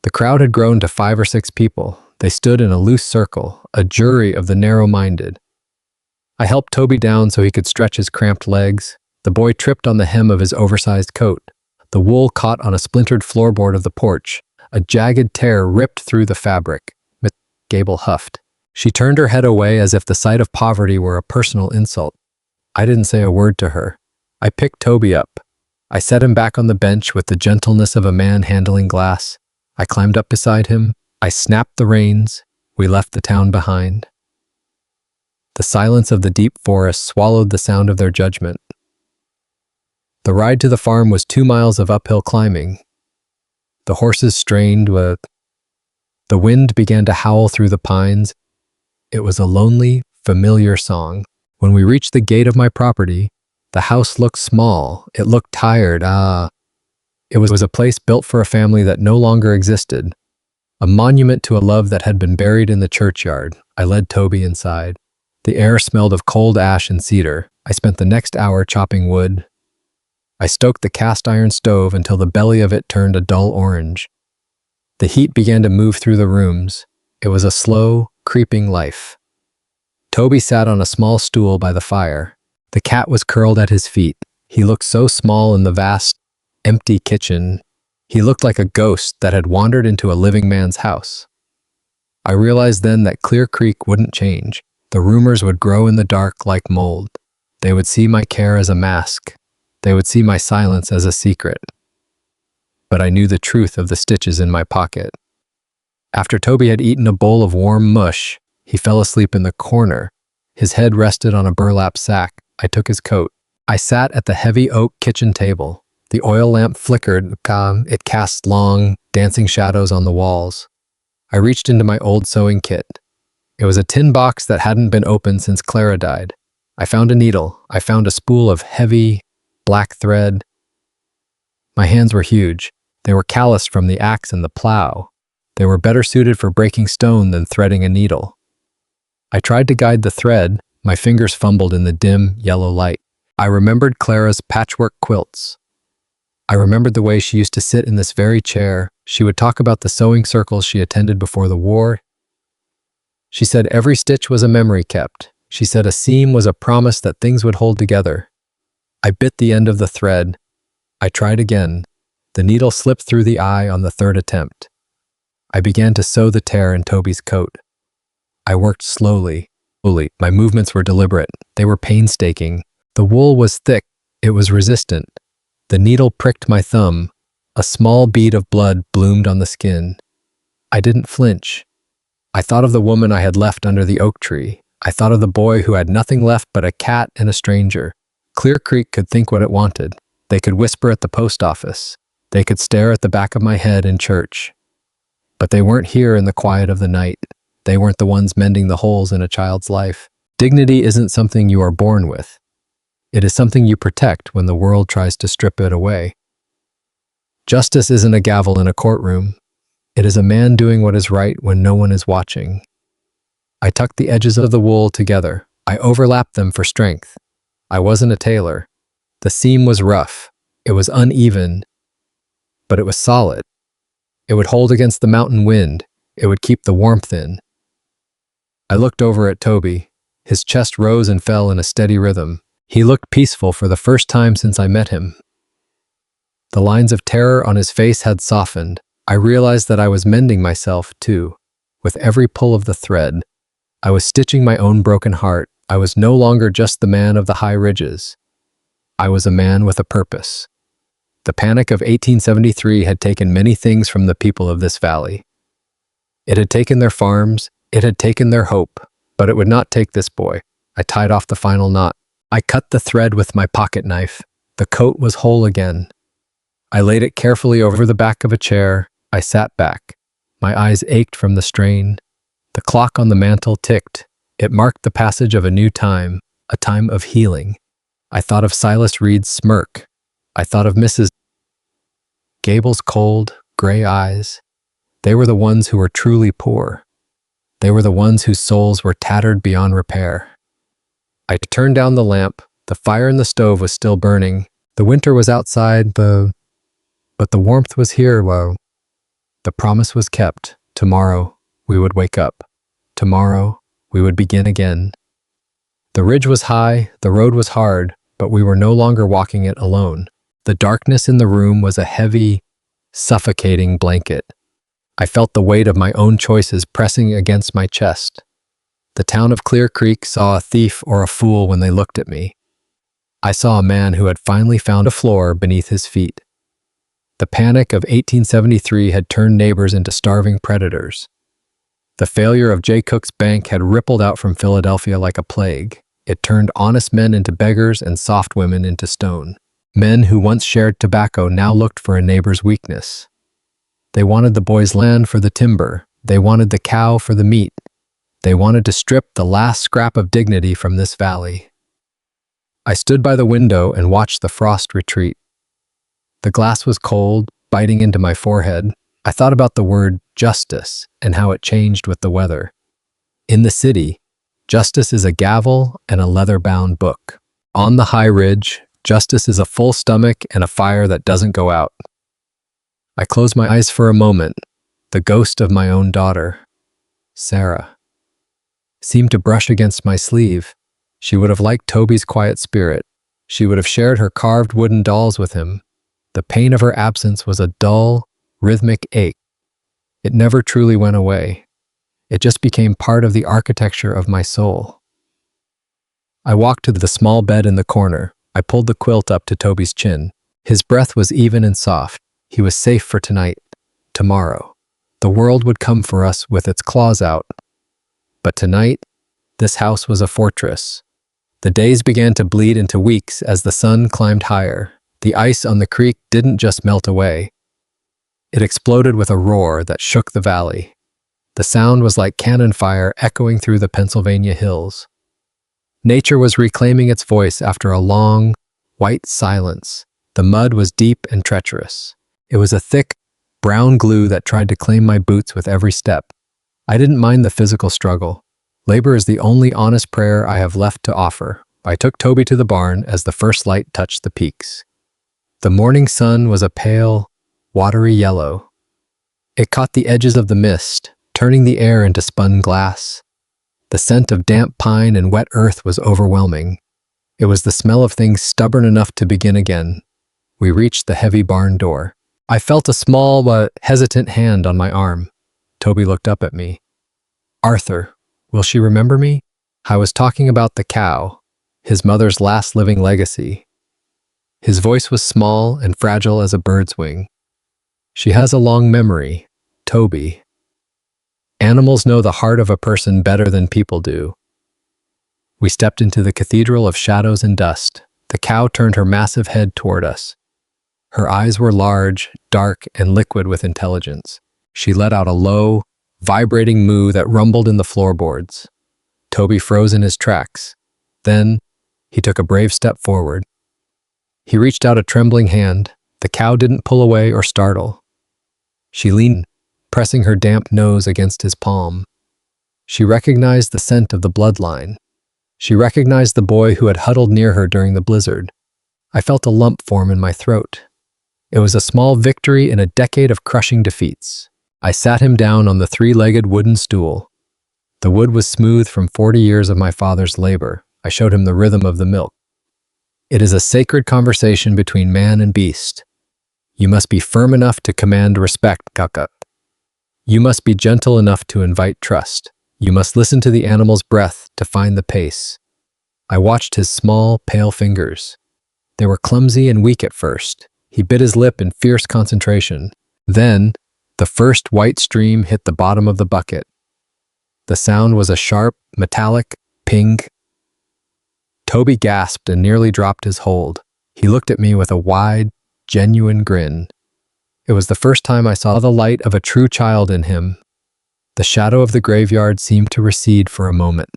The crowd had grown to 5 or 6 people. They stood in a loose circle, a jury of the narrow-minded. I helped Toby down so he could stretch his cramped legs. The boy tripped on the hem of his oversized coat. The wool caught on a splintered floorboard of the porch. A jagged tear ripped through the fabric. Miss Gable huffed. She turned her head away as if the sight of poverty were a personal insult. I didn't say a word to her. I picked Toby up. I set him back on the bench with the gentleness of a man handling glass. I climbed up beside him. I snapped the reins. We left the town behind. The silence of the deep forest swallowed the sound of their judgment. The ride to the farm was 2 miles of uphill climbing. The horses strained with... The wind began to howl through the pines. It was a lonely, familiar song. When we reached the gate of my property, the house looked small. It looked tired. It was a place built for a family that no longer existed. A monument to a love that had been buried in the churchyard. I led Toby inside. The air smelled of cold ash and cedar. I spent the next hour chopping wood. I stoked the cast iron stove until the belly of it turned a dull orange. The heat began to move through the rooms. It was a slow, creeping life. Toby sat on a small stool by the fire. The cat was curled at his feet. He looked so small in the vast, empty kitchen. He looked like a ghost that had wandered into a living man's house. I realized then that Clear Creek wouldn't change. The rumors would grow in the dark like mold. They would see my care as a mask. They would see my silence as a secret. But I knew the truth of the stitches in my pocket. After Toby had eaten a bowl of warm mush, he fell asleep in the corner. His head rested on a burlap sack. I took his coat. I sat at the heavy oak kitchen table. The oil lamp flickered. It cast long, dancing shadows on the walls. I reached into my old sewing kit. It was a tin box that hadn't been opened since Clara died. I found a needle. I found a spool of heavy, black thread. My hands were huge. They were calloused from the axe and the plow. They were better suited for breaking stone than threading a needle. I tried to guide the thread. My fingers fumbled in the dim, yellow light. I remembered Clara's patchwork quilts. I remembered the way she used to sit in this very chair. She would talk about the sewing circles she attended before the war. She said every stitch was a memory kept. She said a seam was a promise that things would hold together. I bit the end of the thread. I tried again. The needle slipped through the eye on the 3rd attempt. I began to sew the tear in Toby's coat. I worked slowly. My movements were deliberate. They were painstaking. The wool was thick. It was resistant. The needle pricked my thumb. A small bead of blood bloomed on the skin. I didn't flinch. I thought of the woman I had left under the oak tree. I thought of the boy who had nothing left but a cat and a stranger. Clear Creek could think what it wanted. They could whisper at the post office. They could stare at the back of my head in church. But they weren't here in the quiet of the night. They weren't the ones mending the holes in a child's life. Dignity isn't something you are born with. It is something you protect when the world tries to strip it away. Justice isn't a gavel in a courtroom. It is a man doing what is right when no one is watching. I tucked the edges of the wool together. I overlapped them for strength. I wasn't a tailor. The seam was rough. It was uneven, but it was solid. It would hold against the mountain wind. It would keep the warmth in. I looked over at Toby. His chest rose and fell in a steady rhythm. He looked peaceful for the first time since I met him. The lines of terror on his face had softened. I realized that I was mending myself, too. With every pull of the thread, I was stitching my own broken heart. I was no longer just the man of the high ridges. I was a man with a purpose. The panic of 1873 had taken many things from the people of this valley. It had taken their farms, it had taken their hope, but it would not take this boy. I tied off the final knot. I cut the thread with my pocket knife. The coat was whole again. I laid it carefully over the back of a chair. I sat back. My eyes ached from the strain. The clock on the mantel ticked. It marked the passage of a new time, a time of healing. I thought of Silas Reed's smirk. I thought of Mrs. Gable's cold, gray eyes. They were the ones who were truly poor. They were the ones whose souls were tattered beyond repair. I turned down the lamp. The fire in the stove was still burning. The winter was outside, but the warmth was here. Whoa. The promise was kept. Tomorrow, we would wake up. Tomorrow, we would begin again. The ridge was high, the road was hard, but we were no longer walking it alone. The darkness in the room was a heavy, suffocating blanket. I felt the weight of my own choices pressing against my chest. The town of Clear Creek saw a thief or a fool when they looked at me. I saw a man who had finally found a floor beneath his feet. The panic of 1873 had turned neighbors into starving predators. The failure of Jay Cook's bank had rippled out from Philadelphia like a plague. It turned honest men into beggars and soft women into stone. Men who once shared tobacco now looked for a neighbor's weakness. They wanted the boy's land for the timber. They wanted the cow for the meat. They wanted to strip the last scrap of dignity from this valley. I stood by the window and watched the frost retreat. The glass was cold, biting into my forehead. I thought about the word justice and how it changed with the weather. In the city, justice is a gavel and a leather-bound book. On the high ridge, justice is a full stomach and a fire that doesn't go out. I closed my eyes for a moment. The ghost of my own daughter, Sarah, seemed to brush against my sleeve. She would have liked Toby's quiet spirit. She would have shared her carved wooden dolls with him. The pain of her absence was a dull, rhythmic ache. It never truly went away. It just became part of the architecture of my soul. I walked to the small bed in the corner. I pulled the quilt up to Toby's chin. His breath was even and soft. He was safe for tonight, tomorrow. The world would come for us with its claws out. But tonight, this house was a fortress. The days began to bleed into weeks as the sun climbed higher. The ice on the creek didn't just melt away. It exploded with a roar that shook the valley. The sound was like cannon fire echoing through the Pennsylvania hills. Nature was reclaiming its voice after a long, white silence. The mud was deep and treacherous. It was a thick, brown glue that tried to claim my boots with every step. I didn't mind the physical struggle. Labor is the only honest prayer I have left to offer. I took Toby to the barn as the first light touched the peaks. The morning sun was a pale, watery yellow. It caught the edges of the mist, turning the air into spun glass. The scent of damp pine and wet earth was overwhelming. It was the smell of things stubborn enough to begin again. We reached the heavy barn door. I felt a small but hesitant hand on my arm. Toby looked up at me. "Arthur, will she remember me?" I was talking about the cow, his mother's last living legacy. His voice was small and fragile as a bird's wing. "She has a long memory, Toby. Animals know the heart of a person better than people do." We stepped into the cathedral of shadows and dust. The cow turned her massive head toward us. Her eyes were large, dark, and liquid with intelligence. She let out a low, vibrating moo that rumbled in the floorboards. Toby froze in his tracks. Then, he took a brave step forward. He reached out a trembling hand. The cow didn't pull away or startle. She leaned, pressing her damp nose against his palm. She recognized the scent of the bloodline. She recognized the boy who had huddled near her during the blizzard. I felt a lump form in my throat. It was a small victory in a decade of crushing defeats. I sat him down on the three-legged wooden stool. The wood was smooth from 40 years of my father's labor. I showed him the rhythm of the milk. It is a sacred conversation between man and beast. You must be firm enough to command respect, Kaka. You must be gentle enough to invite trust. You must listen to the animal's breath to find the pace. I watched his small, pale fingers. They were clumsy and weak at first. He bit his lip in fierce concentration. Then, the first white stream hit the bottom of the bucket. The sound was a sharp, metallic ping. Toby gasped and nearly dropped his hold. He looked at me with a wide, genuine grin. It was the first time I saw the light of a true child in him. The shadow of the graveyard seemed to recede for a moment.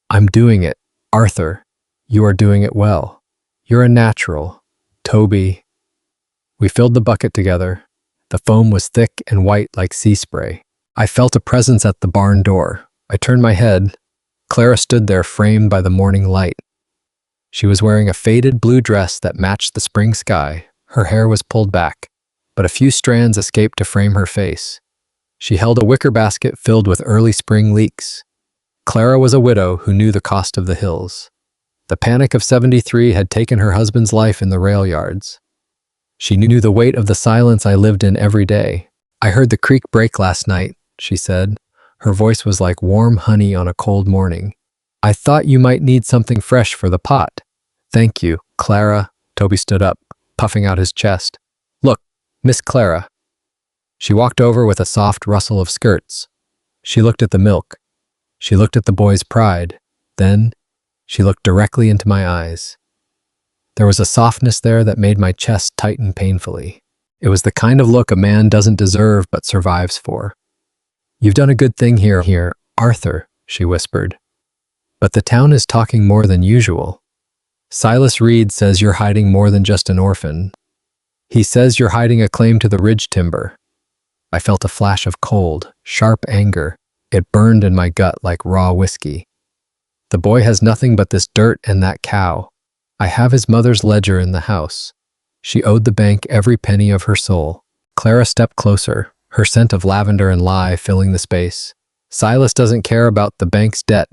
I'm doing it, Arthur. You are doing it well. You're a natural, Toby. We filled the bucket together. The foam was thick and white like sea spray. I felt a presence at the barn door. I turned my head. Clara stood there framed by the morning light. She was wearing a faded blue dress that matched the spring sky. Her hair was pulled back, but a few strands escaped to frame her face. She held a wicker basket filled with early spring leeks. Clara was a widow who knew the cost of the hills. The panic of '73 had taken her husband's life in the rail yards. She knew the weight of the silence I lived in every day. I heard the creek break last night, she said. Her voice was like warm honey on a cold morning. I thought you might need something fresh for the pot. Thank you, Clara. Toby stood up, puffing out his chest. Look, Miss Clara. She walked over with a soft rustle of skirts. She looked at the milk. She looked at the boy's pride. Then, she looked directly into my eyes. There was a softness there that made my chest tighten painfully. It was the kind of look a man doesn't deserve but survives for. You've done a good thing here, Arthur, she whispered. But the town is talking more than usual. Silas Reed says you're hiding more than just an orphan. He says you're hiding a claim to the ridge timber. I felt a flash of cold, sharp anger. It burned in my gut like raw whiskey. The boy has nothing but this dirt and that cow. I have his mother's ledger in the house. She owed the bank every penny of her soul. Clara stepped closer, her scent of lavender and lye filling the space. Silas doesn't care about the bank's debt.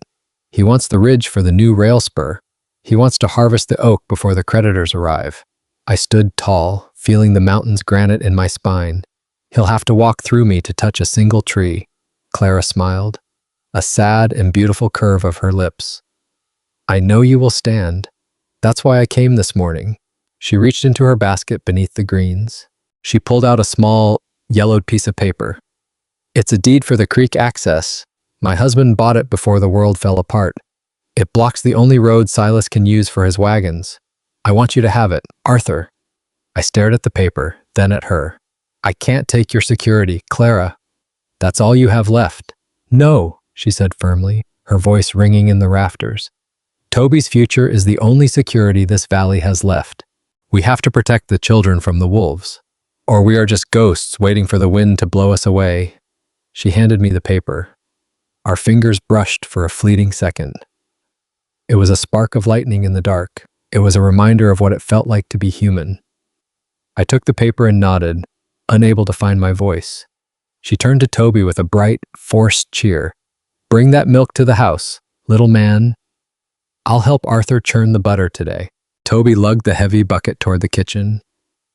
He wants the ridge for the new rail spur. He wants to harvest the oak before the creditors arrive. I stood tall, feeling the mountain's granite in my spine. He'll have to walk through me to touch a single tree. Clara smiled, a sad and beautiful curve of her lips. I know you will stand. That's why I came this morning. She reached into her basket beneath the greens. She pulled out a small, yellowed piece of paper. It's a deed for the creek access. My husband bought it before the world fell apart. It blocks the only road Silas can use for his wagons. I want you to have it, Arthur. I stared at the paper, then at her. I can't take your security, Clara. That's all you have left. No, she said firmly, her voice ringing in the rafters. Toby's future is the only security this valley has left. We have to protect the children from the wolves, or we are just ghosts waiting for the wind to blow us away. She handed me the paper. Our fingers brushed for a fleeting second. It was a spark of lightning in the dark. It was a reminder of what it felt like to be human. I took the paper and nodded, unable to find my voice. She turned to Toby with a bright, forced cheer. Bring that milk to the house, little man. I'll help Arthur churn the butter today. Toby lugged the heavy bucket toward the kitchen.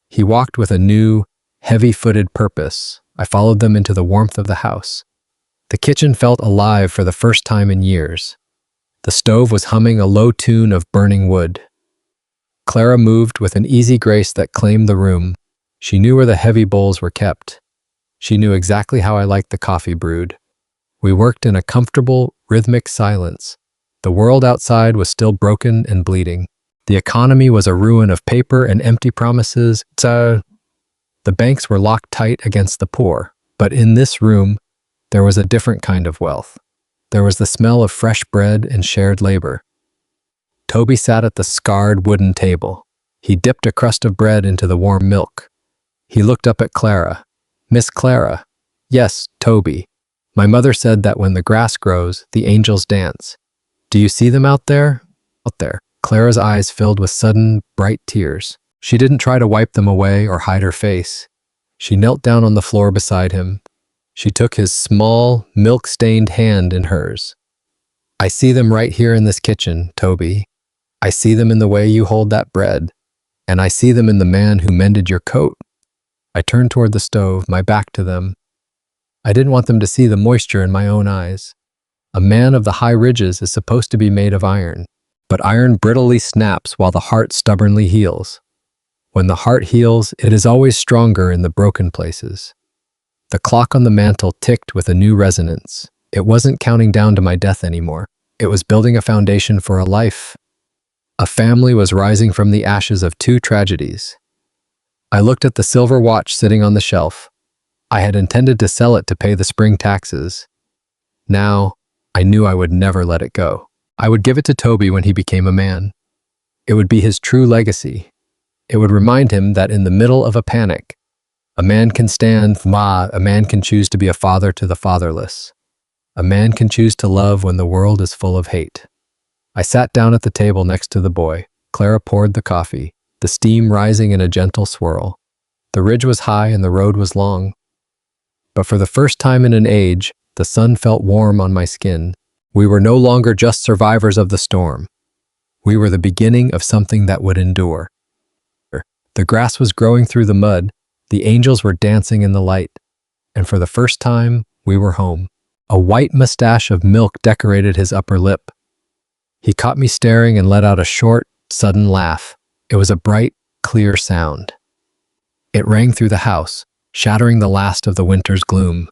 He walked with a new, heavy-footed purpose. I followed them into the warmth of the house. The kitchen felt alive for the first time in years. The stove was humming a low tune of burning wood. Clara moved with an easy grace that claimed the room. She knew where the heavy bowls were kept. She knew exactly how I liked the coffee brewed. We worked in a comfortable, rhythmic silence. The world outside was still broken and bleeding. The economy was a ruin of paper and empty promises. The banks were locked tight against the poor. But in this room, there was a different kind of wealth. There was the smell of fresh bread and shared labor. Toby sat at the scarred wooden table. He dipped a crust of bread into the warm milk. He looked up at Clara. "Miss Clara." "Yes, Toby. My mother said that when the grass grows, the angels dance. Do you see them out there?" "Out there." Clara's eyes filled with sudden, bright tears. She didn't try to wipe them away or hide her face. She knelt down on the floor beside him. She took his small, milk-stained hand in hers. "I see them right here in this kitchen, Toby. I see them in the way you hold that bread. And I see them in the man who mended your coat." I turned toward the stove, my back to them. I didn't want them to see the moisture in my own eyes. A man of the high ridges is supposed to be made of iron, but iron brittly snaps while the heart stubbornly heals. When the heart heals, it is always stronger in the broken places. The clock on the mantel ticked with a new resonance. It wasn't counting down to my death anymore. It was building a foundation for a life. A family was rising from the ashes of two tragedies. I looked at the silver watch sitting on the shelf. I had intended to sell it to pay the spring taxes. Now, I knew I would never let it go. I would give it to Toby when he became a man. It would be his true legacy. It would remind him that in the middle of a panic, a man can a man can choose to be a father to the fatherless. A man can choose to love when the world is full of hate. I sat down at the table next to the boy. Clara poured the coffee, the steam rising in a gentle swirl. The ridge was high and the road was long. But for the first time in an age, the sun felt warm on my skin. We were no longer just survivors of the storm. We were the beginning of something that would endure. The grass was growing through the mud, the angels were dancing in the light, and for the first time, we were home. A white mustache of milk decorated his upper lip. He caught me staring and let out a short, sudden laugh. It was a bright, clear sound. It rang through the house, shattering the last of the winter's gloom.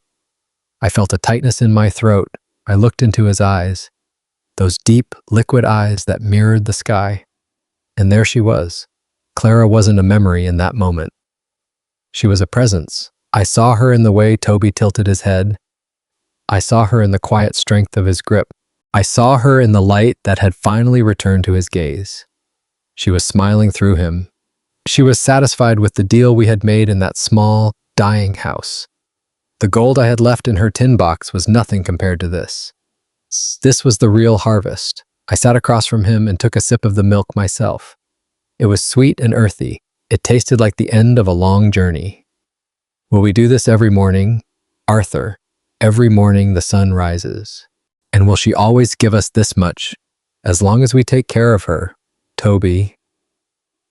I felt a tightness in my throat. I looked into his eyes, those deep, liquid eyes that mirrored the sky. And there she was. Clara wasn't a memory in that moment. She was a presence. I saw her in the way Toby tilted his head. I saw her in the quiet strength of his grip. I saw her in the light that had finally returned to his gaze. She was smiling through him. She was satisfied with the deal we had made in that small, dying house. The gold I had left in her tin box was nothing compared to this. This was the real harvest. I sat across from him and took a sip of the milk myself. It was sweet and earthy. It tasted like the end of a long journey. "Will we do this every morning? Arthur, every morning the sun rises. And will she always give us this much? As long as we take care of her, Toby."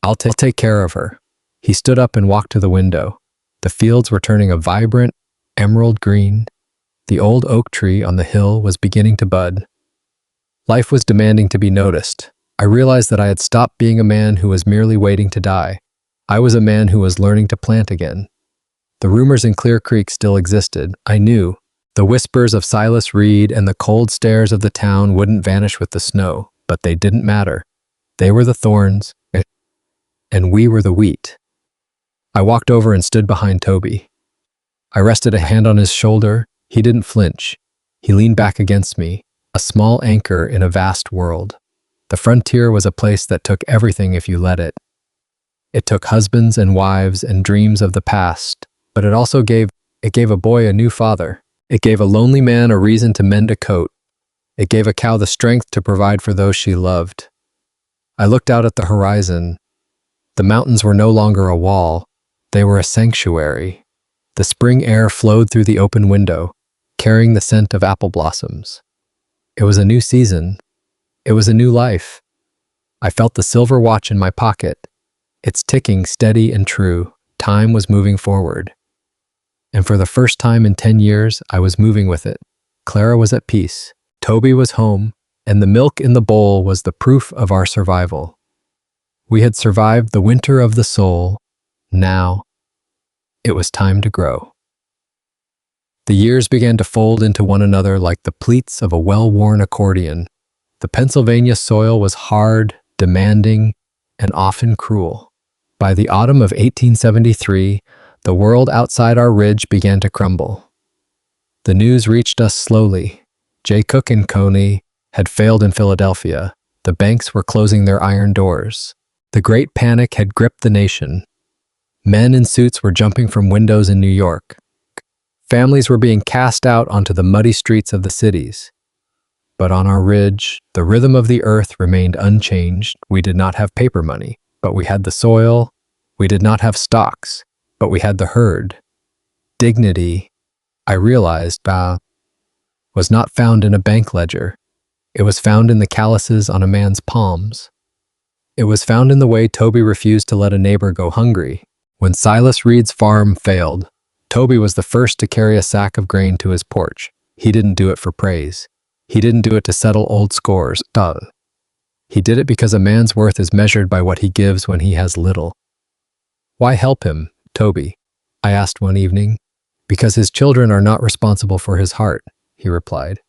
I'll take care of her." He stood up and walked to the window. The fields were turning a vibrant, emerald green. The old oak tree on the hill was beginning to bud. Life was demanding to be noticed. I realized that I had stopped being a man who was merely waiting to die. I was a man who was learning to plant again. The rumors in Clear Creek still existed, I knew. The whispers of Silas Reed and the cold stares of the town wouldn't vanish with the snow, but they didn't matter. They were the thorns, and we were the wheat. I walked over and stood behind Toby. I rested a hand on his shoulder. He didn't flinch. He leaned back against me, a small anchor in a vast world. The frontier was a place that took everything if you let it. It took husbands and wives and dreams of the past, but it also gave a boy a new father. It gave a lonely man a reason to mend a coat. It gave a cow the strength to provide for those she loved. I looked out at the horizon. The mountains were no longer a wall. They were a sanctuary. The spring air flowed through the open window, carrying the scent of apple blossoms. It was a new season. It was a new life. I felt the silver watch in my pocket. Its ticking steady and true. Time was moving forward. And for the first time in 10 years, I was moving with it. Clara was at peace. Toby was home, and the milk in the bowl was the proof of our survival. We had survived the winter of the soul. Now, it was time to grow. The years began to fold into one another like the pleats of a well-worn accordion. The Pennsylvania soil was hard, demanding, and often cruel. By the autumn of 1873, the world outside our ridge began to crumble. The news reached us slowly. J. Cook and Coney had failed in Philadelphia. The banks were closing their iron doors. The Great Panic had gripped the nation. Men in suits were jumping from windows in New York. Families were being cast out onto the muddy streets of the cities. But on our ridge, the rhythm of the earth remained unchanged. We did not have paper money, but we had the soil. We did not have stocks, but we had the herd. Dignity, I realized, was not found in a bank ledger. It was found in the calluses on a man's palms. It was found in the way Toby refused to let a neighbor go hungry. When Silas Reed's farm failed, Toby was the first to carry a sack of grain to his porch. He didn't do it for praise. He didn't do it to settle old scores. He did it because a man's worth is measured by what he gives when he has little. Why help him, Toby? I asked one evening. Because his children are not responsible for his heart, he replied.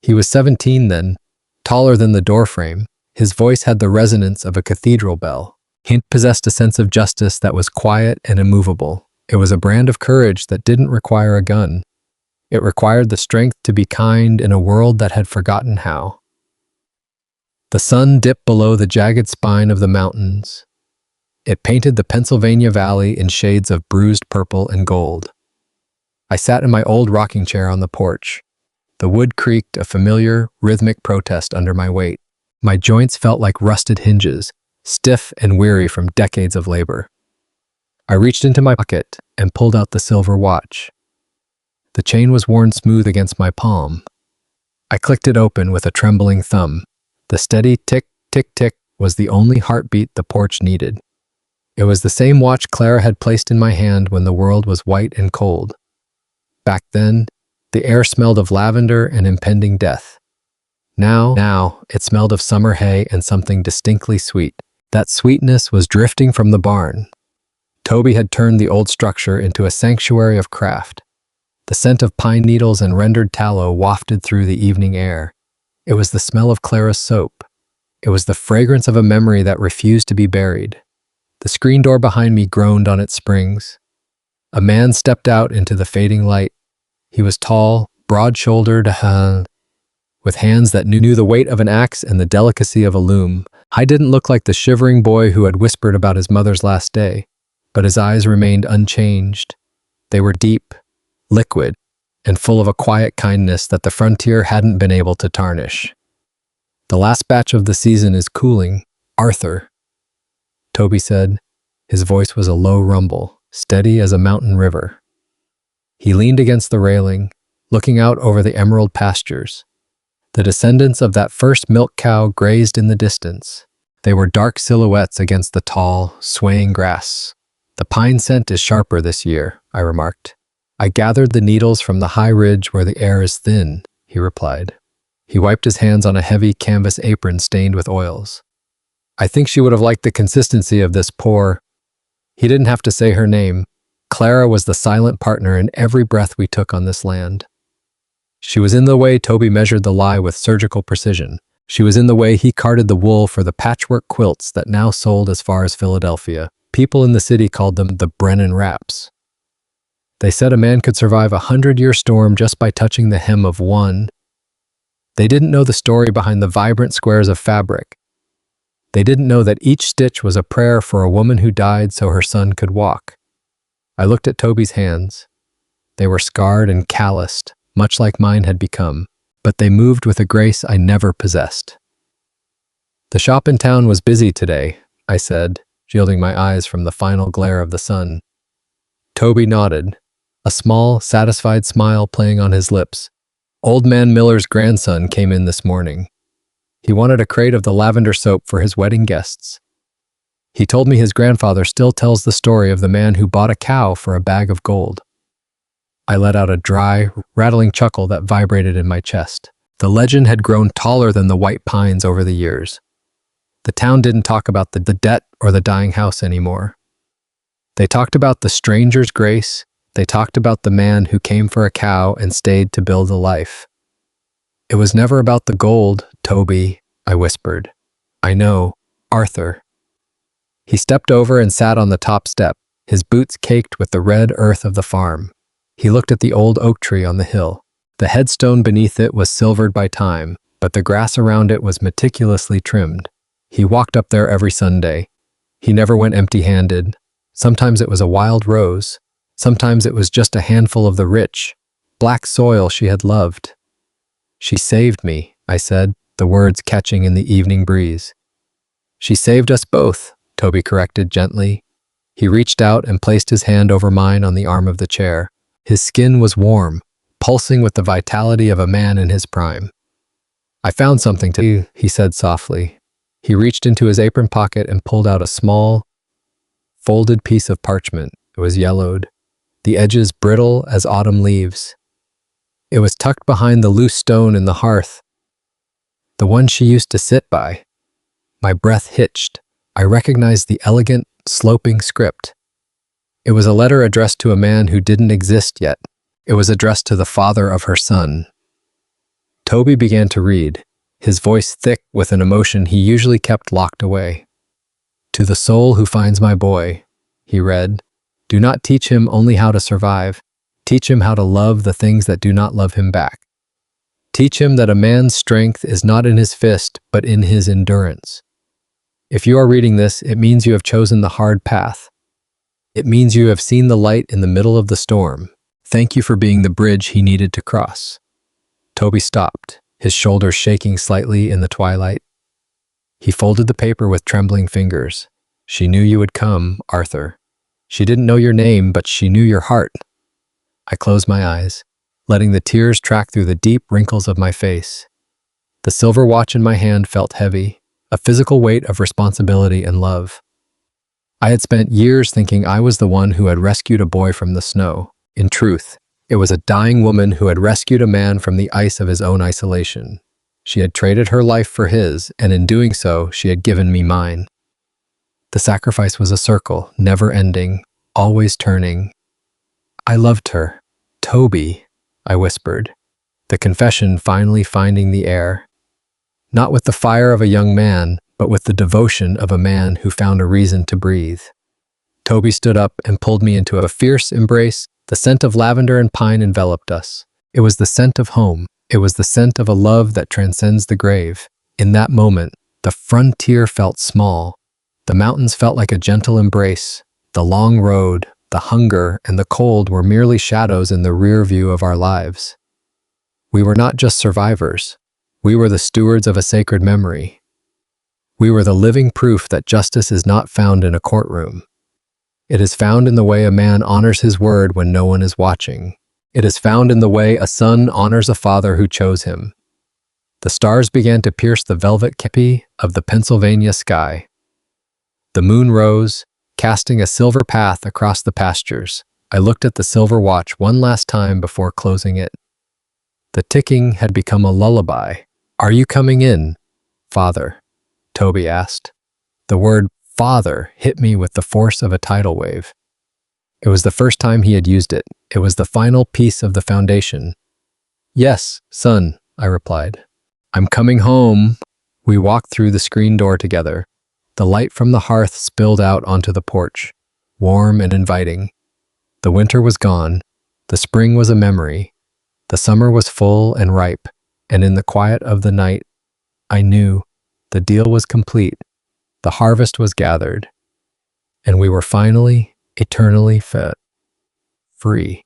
He was 17 then, taller than the doorframe. His voice had the resonance of a cathedral bell. He possessed a sense of justice that was quiet and immovable. It was a brand of courage that didn't require a gun. It required the strength to be kind in a world that had forgotten how. The sun dipped below the jagged spine of the mountains. It painted the Pennsylvania Valley in shades of bruised purple and gold. I sat in my old rocking chair on the porch. The wood creaked a familiar, rhythmic protest under my weight. My joints felt like rusted hinges, stiff and weary from decades of labor. I reached into my pocket and pulled out the silver watch. The chain was worn smooth against my palm. I clicked it open with a trembling thumb. The steady tick, tick, tick was the only heartbeat the porch needed. It was the same watch Clara had placed in my hand when the world was white and cold. Back then, the air smelled of lavender and impending death. Now, it smelled of summer hay and something distinctly sweet. That sweetness was drifting from the barn. Toby had turned the old structure into a sanctuary of craft. The scent of pine needles and rendered tallow wafted through the evening air. It was the smell of Clara's soap. It was the fragrance of a memory that refused to be buried. The screen door behind me groaned on its springs. A man stepped out into the fading light. He was tall, broad-shouldered, with hands that knew the weight of an axe and the delicacy of a loom. I didn't look like the shivering boy who had whispered about his mother's last day, but his eyes remained unchanged. They were deep, liquid, and full of a quiet kindness that the frontier hadn't been able to tarnish. "The last batch of the season is cooling, Arthur," Toby said. His voice was a low rumble, steady as a mountain river. He leaned against the railing, looking out over the emerald pastures. The descendants of that first milk cow grazed in the distance. They were dark silhouettes against the tall, swaying grass. "The pine scent is sharper this year," I remarked. "I gathered the needles from the high ridge where the air is thin," he replied. He wiped his hands on a heavy canvas apron stained with oils. "I think she would have liked the consistency of this poor—" He didn't have to say her name. Clara was the silent partner in every breath we took on this land. She was in the way Toby measured the lie with surgical precision. She was in the way he carted the wool for the patchwork quilts that now sold as far as Philadelphia. People in the city called them the Brennan wraps. They said a man could survive a 100-year storm just by touching the hem of one. They didn't know the story behind the vibrant squares of fabric. They didn't know that each stitch was a prayer for a woman who died so her son could walk. I looked at Toby's hands. They were scarred and calloused, much like mine had become, but they moved with a grace I never possessed. "The shop in town was busy today," I said, shielding my eyes from the final glare of the sun. Toby nodded, a small, satisfied smile playing on his lips. "Old Man Miller's grandson came in this morning. He wanted a crate of the lavender soap for his wedding guests. He told me his grandfather still tells the story of the man who bought a cow for a bag of gold." I let out a dry, rattling chuckle that vibrated in my chest. The legend had grown taller than the white pines over the years. The town didn't talk about the debt or the dying house anymore. They talked about the stranger's grace. They talked about the man who came for a cow and stayed to build a life. "It was never about the gold, Toby," I whispered. "I know, Arthur." He stepped over and sat on the top step, his boots caked with the red earth of the farm. He looked at the old oak tree on the hill. The headstone beneath it was silvered by time, but the grass around it was meticulously trimmed. He walked up there every Sunday. He never went empty-handed. Sometimes it was a wild rose. Sometimes it was just a handful of the rich, black soil she had loved. "She saved me," I said, the words catching in the evening breeze. "She saved us both," Toby corrected gently. He reached out and placed his hand over mine on the arm of the chair. His skin was warm, pulsing with the vitality of a man in his prime. "I found something to you," he said softly. He reached into his apron pocket and pulled out a small, folded piece of parchment. It was yellowed, the edges brittle as autumn leaves. It was tucked behind the loose stone in the hearth, the one she used to sit by. My breath hitched. I recognized the elegant, sloping script. It was a letter addressed to a man who didn't exist yet. It was addressed to the father of her son. Toby began to read, his voice thick with an emotion he usually kept locked away. "To the soul who finds my boy," he read, "do not teach him only how to survive. Teach him how to love the things that do not love him back. Teach him that a man's strength is not in his fist, but in his endurance. If you are reading this, it means you have chosen the hard path. It means you have seen the light in the middle of the storm. Thank you for being the bridge he needed to cross." Toby stopped, his shoulders shaking slightly in the twilight. He folded the paper with trembling fingers. "She knew you would come, Arthur. She didn't know your name, but she knew your heart." I closed my eyes, letting the tears track through the deep wrinkles of my face. The silver watch in my hand felt heavy, a physical weight of responsibility and love. I had spent years thinking I was the one who had rescued a boy from the snow. In truth, it was a dying woman who had rescued a man from the ice of his own isolation. She had traded her life for his, and in doing so, she had given me mine. The sacrifice was a circle, never ending, always turning. "I loved her. Toby," I whispered, the confession finally finding the air. Not with the fire of a young man, but with the devotion of a man who found a reason to breathe. Toby stood up and pulled me into a fierce embrace. The scent of lavender and pine enveloped us. It was the scent of home. It was the scent of a love that transcends the grave. In that moment, the frontier felt small. The mountains felt like a gentle embrace. The long road, the hunger, and the cold were merely shadows in the rear view of our lives. We were not just survivors. We were the stewards of a sacred memory. We were the living proof that justice is not found in a courtroom. It is found in the way a man honors his word when no one is watching. It is found in the way a son honors a father who chose him. The stars began to pierce the velvet kepi of the Pennsylvania sky. The moon rose, casting a silver path across the pastures. I looked at the silver watch one last time before closing it. The ticking had become a lullaby. "Are you coming in, Father?" Toby asked. The word "father" hit me with the force of a tidal wave. It was the first time he had used it. It was the final piece of the foundation. "Yes, son," I replied. "I'm coming home." We walked through the screen door together. The light from the hearth spilled out onto the porch, warm and inviting. The winter was gone. The spring was a memory. The summer was full and ripe, and in the quiet of the night, I knew the deal was complete. The harvest was gathered, and we were finally, eternally free.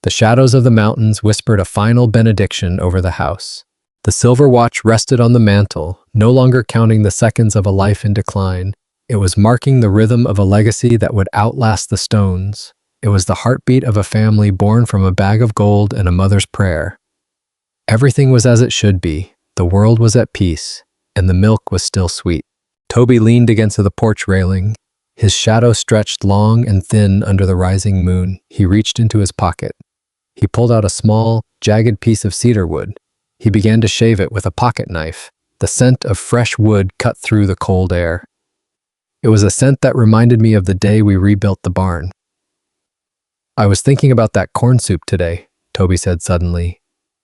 The shadows of the mountains whispered a final benediction over the house. The silver watch rested on the mantle, no longer counting the seconds of a life in decline. It was marking the rhythm of a legacy that would outlast the stones. It was the heartbeat of a family born from a bag of gold and a mother's prayer. Everything was as it should be. The world was at peace, and the milk was still sweet. Toby leaned against the porch railing. His shadow stretched long and thin under the rising moon. He reached into his pocket. He pulled out a small, jagged piece of cedar wood. He began to shave it with a pocket knife. The scent of fresh wood cut through the cold air. It was a scent that reminded me of the day we rebuilt the barn. "I was thinking about that corn soup today," Toby said suddenly.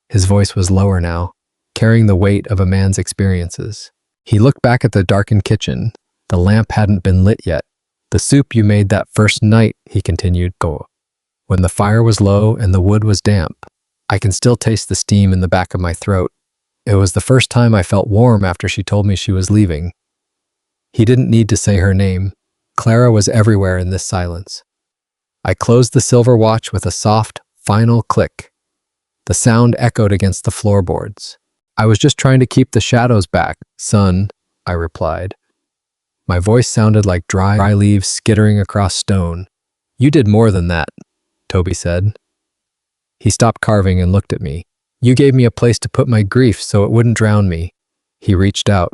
His voice was lower now, carrying the weight of a man's experiences. He looked back at the darkened kitchen. The lamp hadn't been lit yet. "The soup you made that first night," he continued, "when the fire was low and the wood was damp. I can still taste the steam in the back of my throat. It was the first time I felt warm after she told me she was leaving. He didn't need to say her name. Clara was everywhere in this silence. I closed the silver watch with a soft, final click. The sound echoed against the floorboards. I was just trying to keep the shadows back, son, I replied. My voice sounded like dry leaves skittering across stone. You did more than that, Toby said. He stopped carving and looked at me. You gave me a place to put my grief so it wouldn't drown me. He reached out.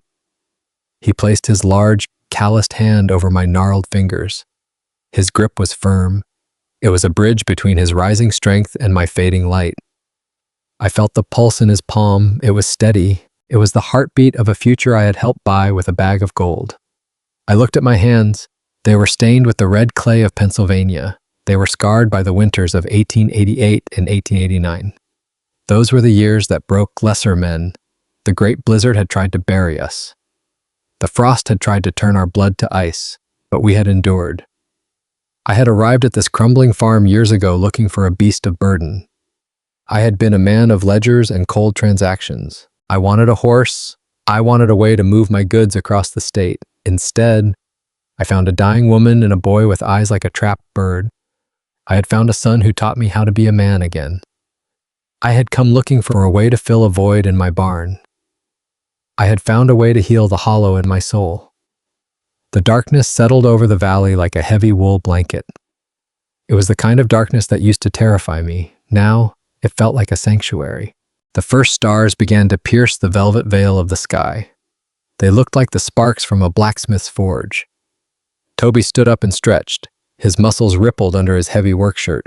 He placed his large, calloused hand over my gnarled fingers. His grip was firm. It was a bridge between his rising strength and my fading light. I felt the pulse in his palm. It was steady. It was the heartbeat of a future I had helped buy with a bag of gold. I looked at my hands. They were stained with the red clay of Pennsylvania. They were scarred by the winters of 1888 and 1889. Those were the years that broke lesser men. The great blizzard had tried to bury us. The frost had tried to turn our blood to ice, but we had endured. I had arrived at this crumbling farm years ago looking for a beast of burden. I had been a man of ledgers and cold transactions. I wanted a horse. I wanted a way to move my goods across the state. Instead, I found a dying woman and a boy with eyes like a trapped bird. I had found a son who taught me how to be a man again. I had come looking for a way to fill a void in my barn. I had found a way to heal the hollow in my soul. The darkness settled over the valley like a heavy wool blanket. It was the kind of darkness that used to terrify me. Now, it felt like a sanctuary. The first stars began to pierce the velvet veil of the sky. They looked like the sparks from a blacksmith's forge. Toby stood up and stretched. His muscles rippled under his heavy work shirt.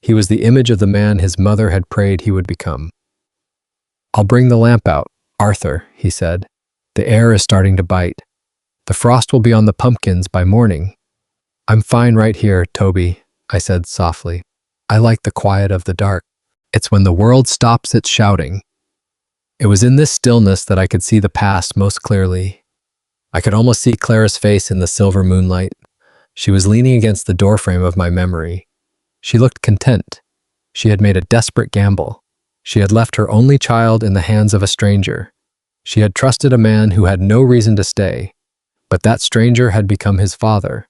He was the image of the man his mother had prayed he would become. I'll bring the lamp out, Arthur, he said. The air is starting to bite. The frost will be on the pumpkins by morning. I'm fine right here, Toby, I said softly. I like the quiet of the dark. It's when the world stops its shouting. It was in this stillness that I could see the past most clearly. I could almost see Clara's face in the silver moonlight. She was leaning against the doorframe of my memory. She looked content. She had made a desperate gamble. She had left her only child in the hands of a stranger. She had trusted a man who had no reason to stay, but that stranger had become his father,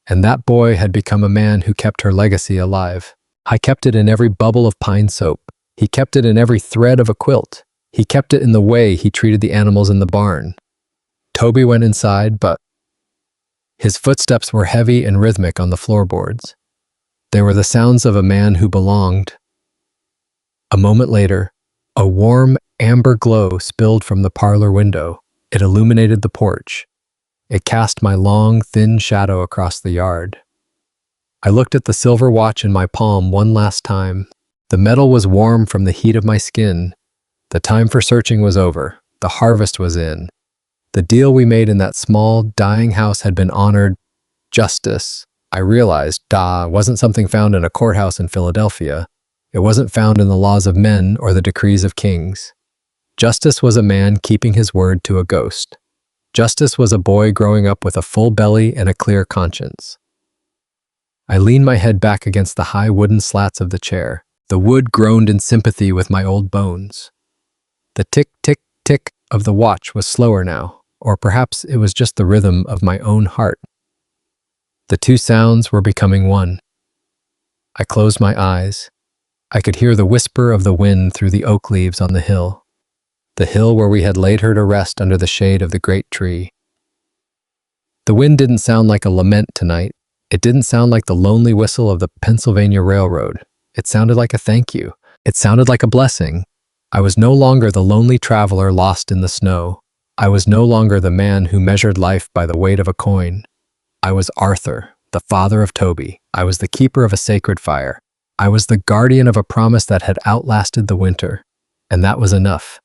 and that boy had become a man who kept her legacy alive. I kept it in every bubble of pine soap. He kept it in every thread of a quilt. He kept it in the way he treated the animals in the barn. Toby went inside, but his footsteps were heavy and rhythmic on the floorboards. They were the sounds of a man who belonged. A moment later, a warm, amber glow spilled from the parlor window. It illuminated the porch. It cast my long, thin shadow across the yard. I looked at the silver watch in my palm one last time. The metal was warm from the heat of my skin. The time for searching was over. The harvest was in. The deal we made in that small, dying house had been honored. Justice, I realized, wasn't something found in a courthouse in Philadelphia. It wasn't found in the laws of men or the decrees of kings. Justice was a man keeping his word to a ghost. Justice was a boy growing up with a full belly and a clear conscience. I leaned my head back against the high wooden slats of the chair. The wood groaned in sympathy with my old bones. The tick, tick, tick of the watch was slower now, or perhaps it was just the rhythm of my own heart. The two sounds were becoming one. I closed my eyes. I could hear the whisper of the wind through the oak leaves on the hill where we had laid her to rest under the shade of the great tree. The wind didn't sound like a lament tonight. It didn't sound like the lonely whistle of the Pennsylvania Railroad. It sounded like a thank you. It sounded like a blessing. I was no longer the lonely traveler lost in the snow. I was no longer the man who measured life by the weight of a coin. I was Arthur, the father of Toby. I was the keeper of a sacred fire. I was the guardian of a promise that had outlasted the winter. And that was enough.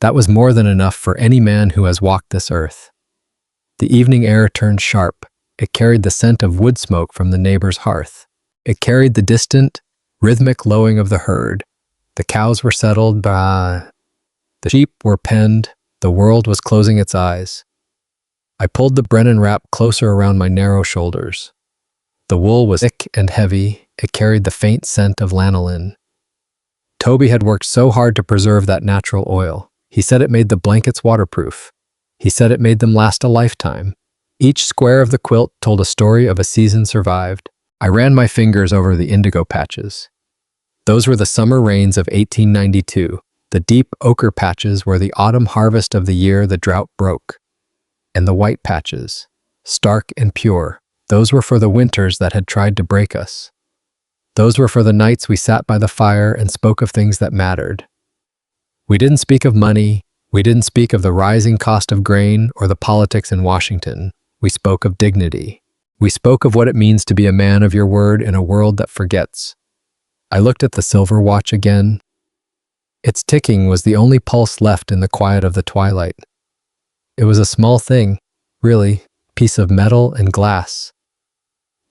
That was more than enough for any man who has walked this earth. The evening air turned sharp. It carried the scent of wood smoke from the neighbor's hearth. It carried the distant, rhythmic lowing of the herd. The cows were settled, the sheep were penned, the world was closing its eyes. I pulled the Brennan wrap closer around my narrow shoulders. The wool was thick and heavy. It carried the faint scent of lanolin. Toby had worked so hard to preserve that natural oil. He said it made the blankets waterproof. He said it made them last a lifetime. Each square of the quilt told a story of a season survived. I ran my fingers over the indigo patches. Those were the summer rains of 1892. The deep ochre patches were the autumn harvest of the year the drought broke. And the white patches, stark and pure, those were for the winters that had tried to break us. Those were for the nights we sat by the fire and spoke of things that mattered. We didn't speak of money. We didn't speak of the rising cost of grain or the politics in Washington. We spoke of dignity. We spoke of what it means to be a man of your word in a world that forgets. I looked at the silver watch again. Its ticking was the only pulse left in the quiet of the twilight. It was a small thing, really, piece of metal and glass.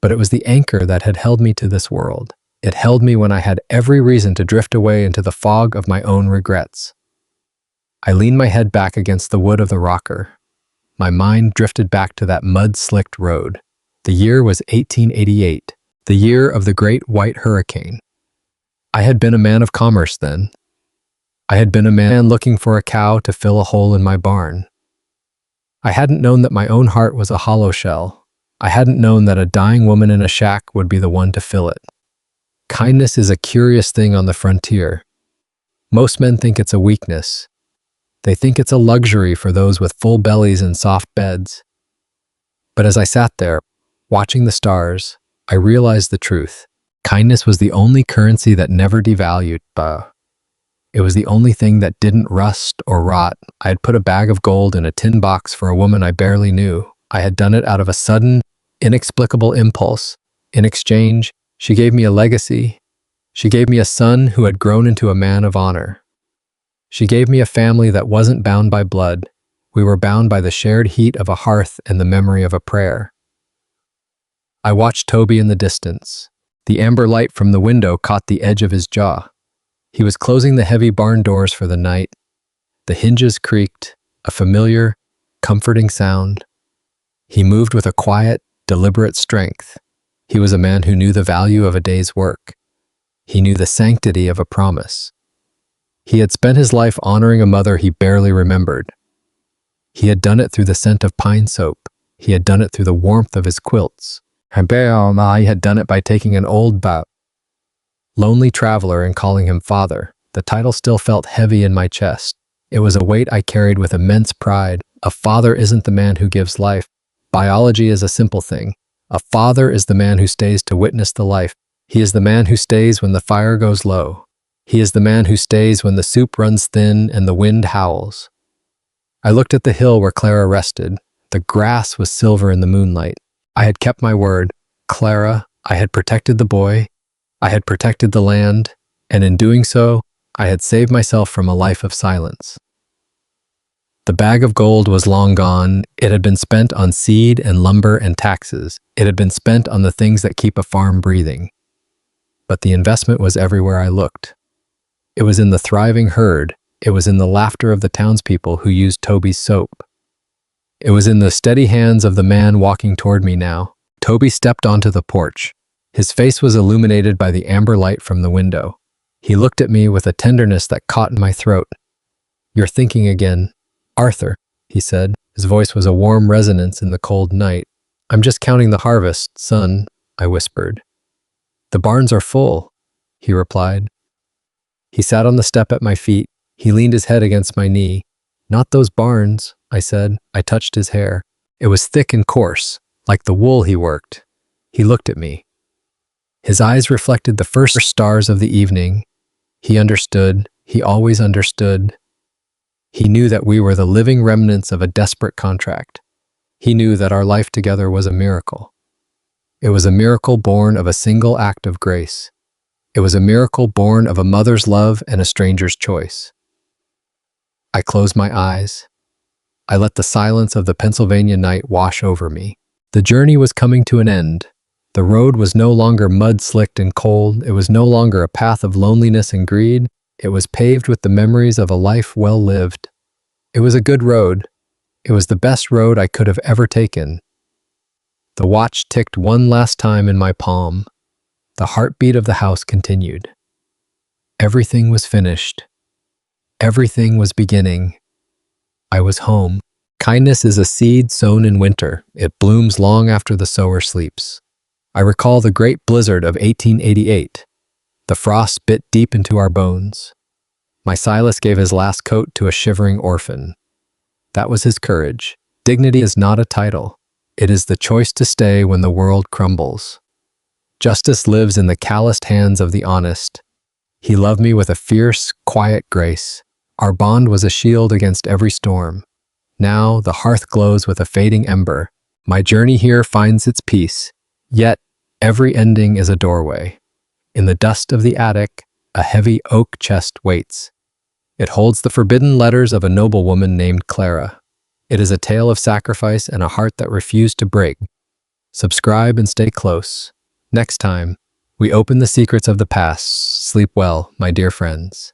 But it was the anchor that had held me to this world. It held me when I had every reason to drift away into the fog of my own regrets. I leaned my head back against the wood of the rocker. My mind drifted back to that mud-slicked road. The year was 1888, the year of the Great White Hurricane. I had been a man of commerce then. I had been a man looking for a cow to fill a hole in my barn. I hadn't known that my own heart was a hollow shell. I hadn't known that a dying woman in a shack would be the one to fill it. Kindness is a curious thing on the frontier. Most men think it's a weakness. They think it's a luxury for those with full bellies and soft beds. But as I sat there, watching the stars, I realized the truth. Kindness was the only currency that never devalued. It was the only thing that didn't rust or rot. I had put a bag of gold in a tin box for a woman I barely knew. I had done it out of a sudden, inexplicable impulse. In exchange, she gave me a legacy. She gave me a son who had grown into a man of honor. She gave me a family that wasn't bound by blood. We were bound by the shared heat of a hearth and the memory of a prayer. I watched Toby in the distance. The amber light from the window caught the edge of his jaw. He was closing the heavy barn doors for the night. The hinges creaked, a familiar, comforting sound. He moved with a quiet, deliberate strength. He was a man who knew the value of a day's work. He knew the sanctity of a promise. He had spent his life honoring a mother he barely remembered. He had done it through the scent of pine soap. He had done it through the warmth of his quilts. He had done it by taking an old lonely traveler and calling him father. The title still felt heavy in my chest. It was a weight I carried with immense pride. A father isn't the man who gives life. Biology is a simple thing. A father is the man who stays to witness the life. He is the man who stays when the fire goes low. He is the man who stays when the soup runs thin and the wind howls. I looked at the hill where Clara rested. The grass was silver in the moonlight. I had kept my word. Clara, I had protected the boy. I had protected the land, and in doing so, I had saved myself from a life of silence. The bag of gold was long gone. It had been spent on seed and lumber and taxes. It had been spent on the things that keep a farm breathing. But the investment was everywhere I looked. It was in the thriving herd. It was in the laughter of the townspeople who used Toby's soap. It was in the steady hands of the man walking toward me now. Toby stepped onto the porch. His face was illuminated by the amber light from the window. He looked at me with a tenderness that caught in my throat. "You're thinking again, Arthur," he said. His voice was a warm resonance in the cold night. "I'm just counting the harvest, son," I whispered. "The barns are full," he replied. He sat on the step at my feet. He leaned his head against my knee. "Not those barns," I said. I touched his hair. It was thick and coarse, like the wool he worked. He looked at me. His eyes reflected the first stars of the evening. He understood. He always understood. He knew that we were the living remnants of a desperate contract. He knew that our life together was a miracle. It was a miracle born of a single act of grace. It was a miracle born of a mother's love and a stranger's choice. I closed my eyes. I let the silence of the Pennsylvania night wash over me. The journey was coming to an end. The road was no longer mud-slicked and cold. It was no longer a path of loneliness and greed. It was paved with the memories of a life well lived. It was a good road. It was the best road I could have ever taken. The watch ticked one last time in my palm. The heartbeat of the house continued. Everything was finished. Everything was beginning. I was home. Kindness is a seed sown in winter. It blooms long after the sower sleeps. I recall the great blizzard of 1888. The frost bit deep into our bones. My Silas gave his last coat to a shivering orphan. That was his courage. Dignity is not a title. It is the choice to stay when the world crumbles. Justice lives in the calloused hands of the honest. He loved me with a fierce, quiet grace. Our bond was a shield against every storm. Now the hearth glows with a fading ember. My journey here finds its peace. Yet every ending is a doorway. In the dust of the attic, a heavy oak chest waits. It holds the forbidden letters of a noble woman named Clara. It is a tale of sacrifice and a heart that refused to break. Subscribe and stay close. Next time, we open the secrets of the past. Sleep well, my dear friends.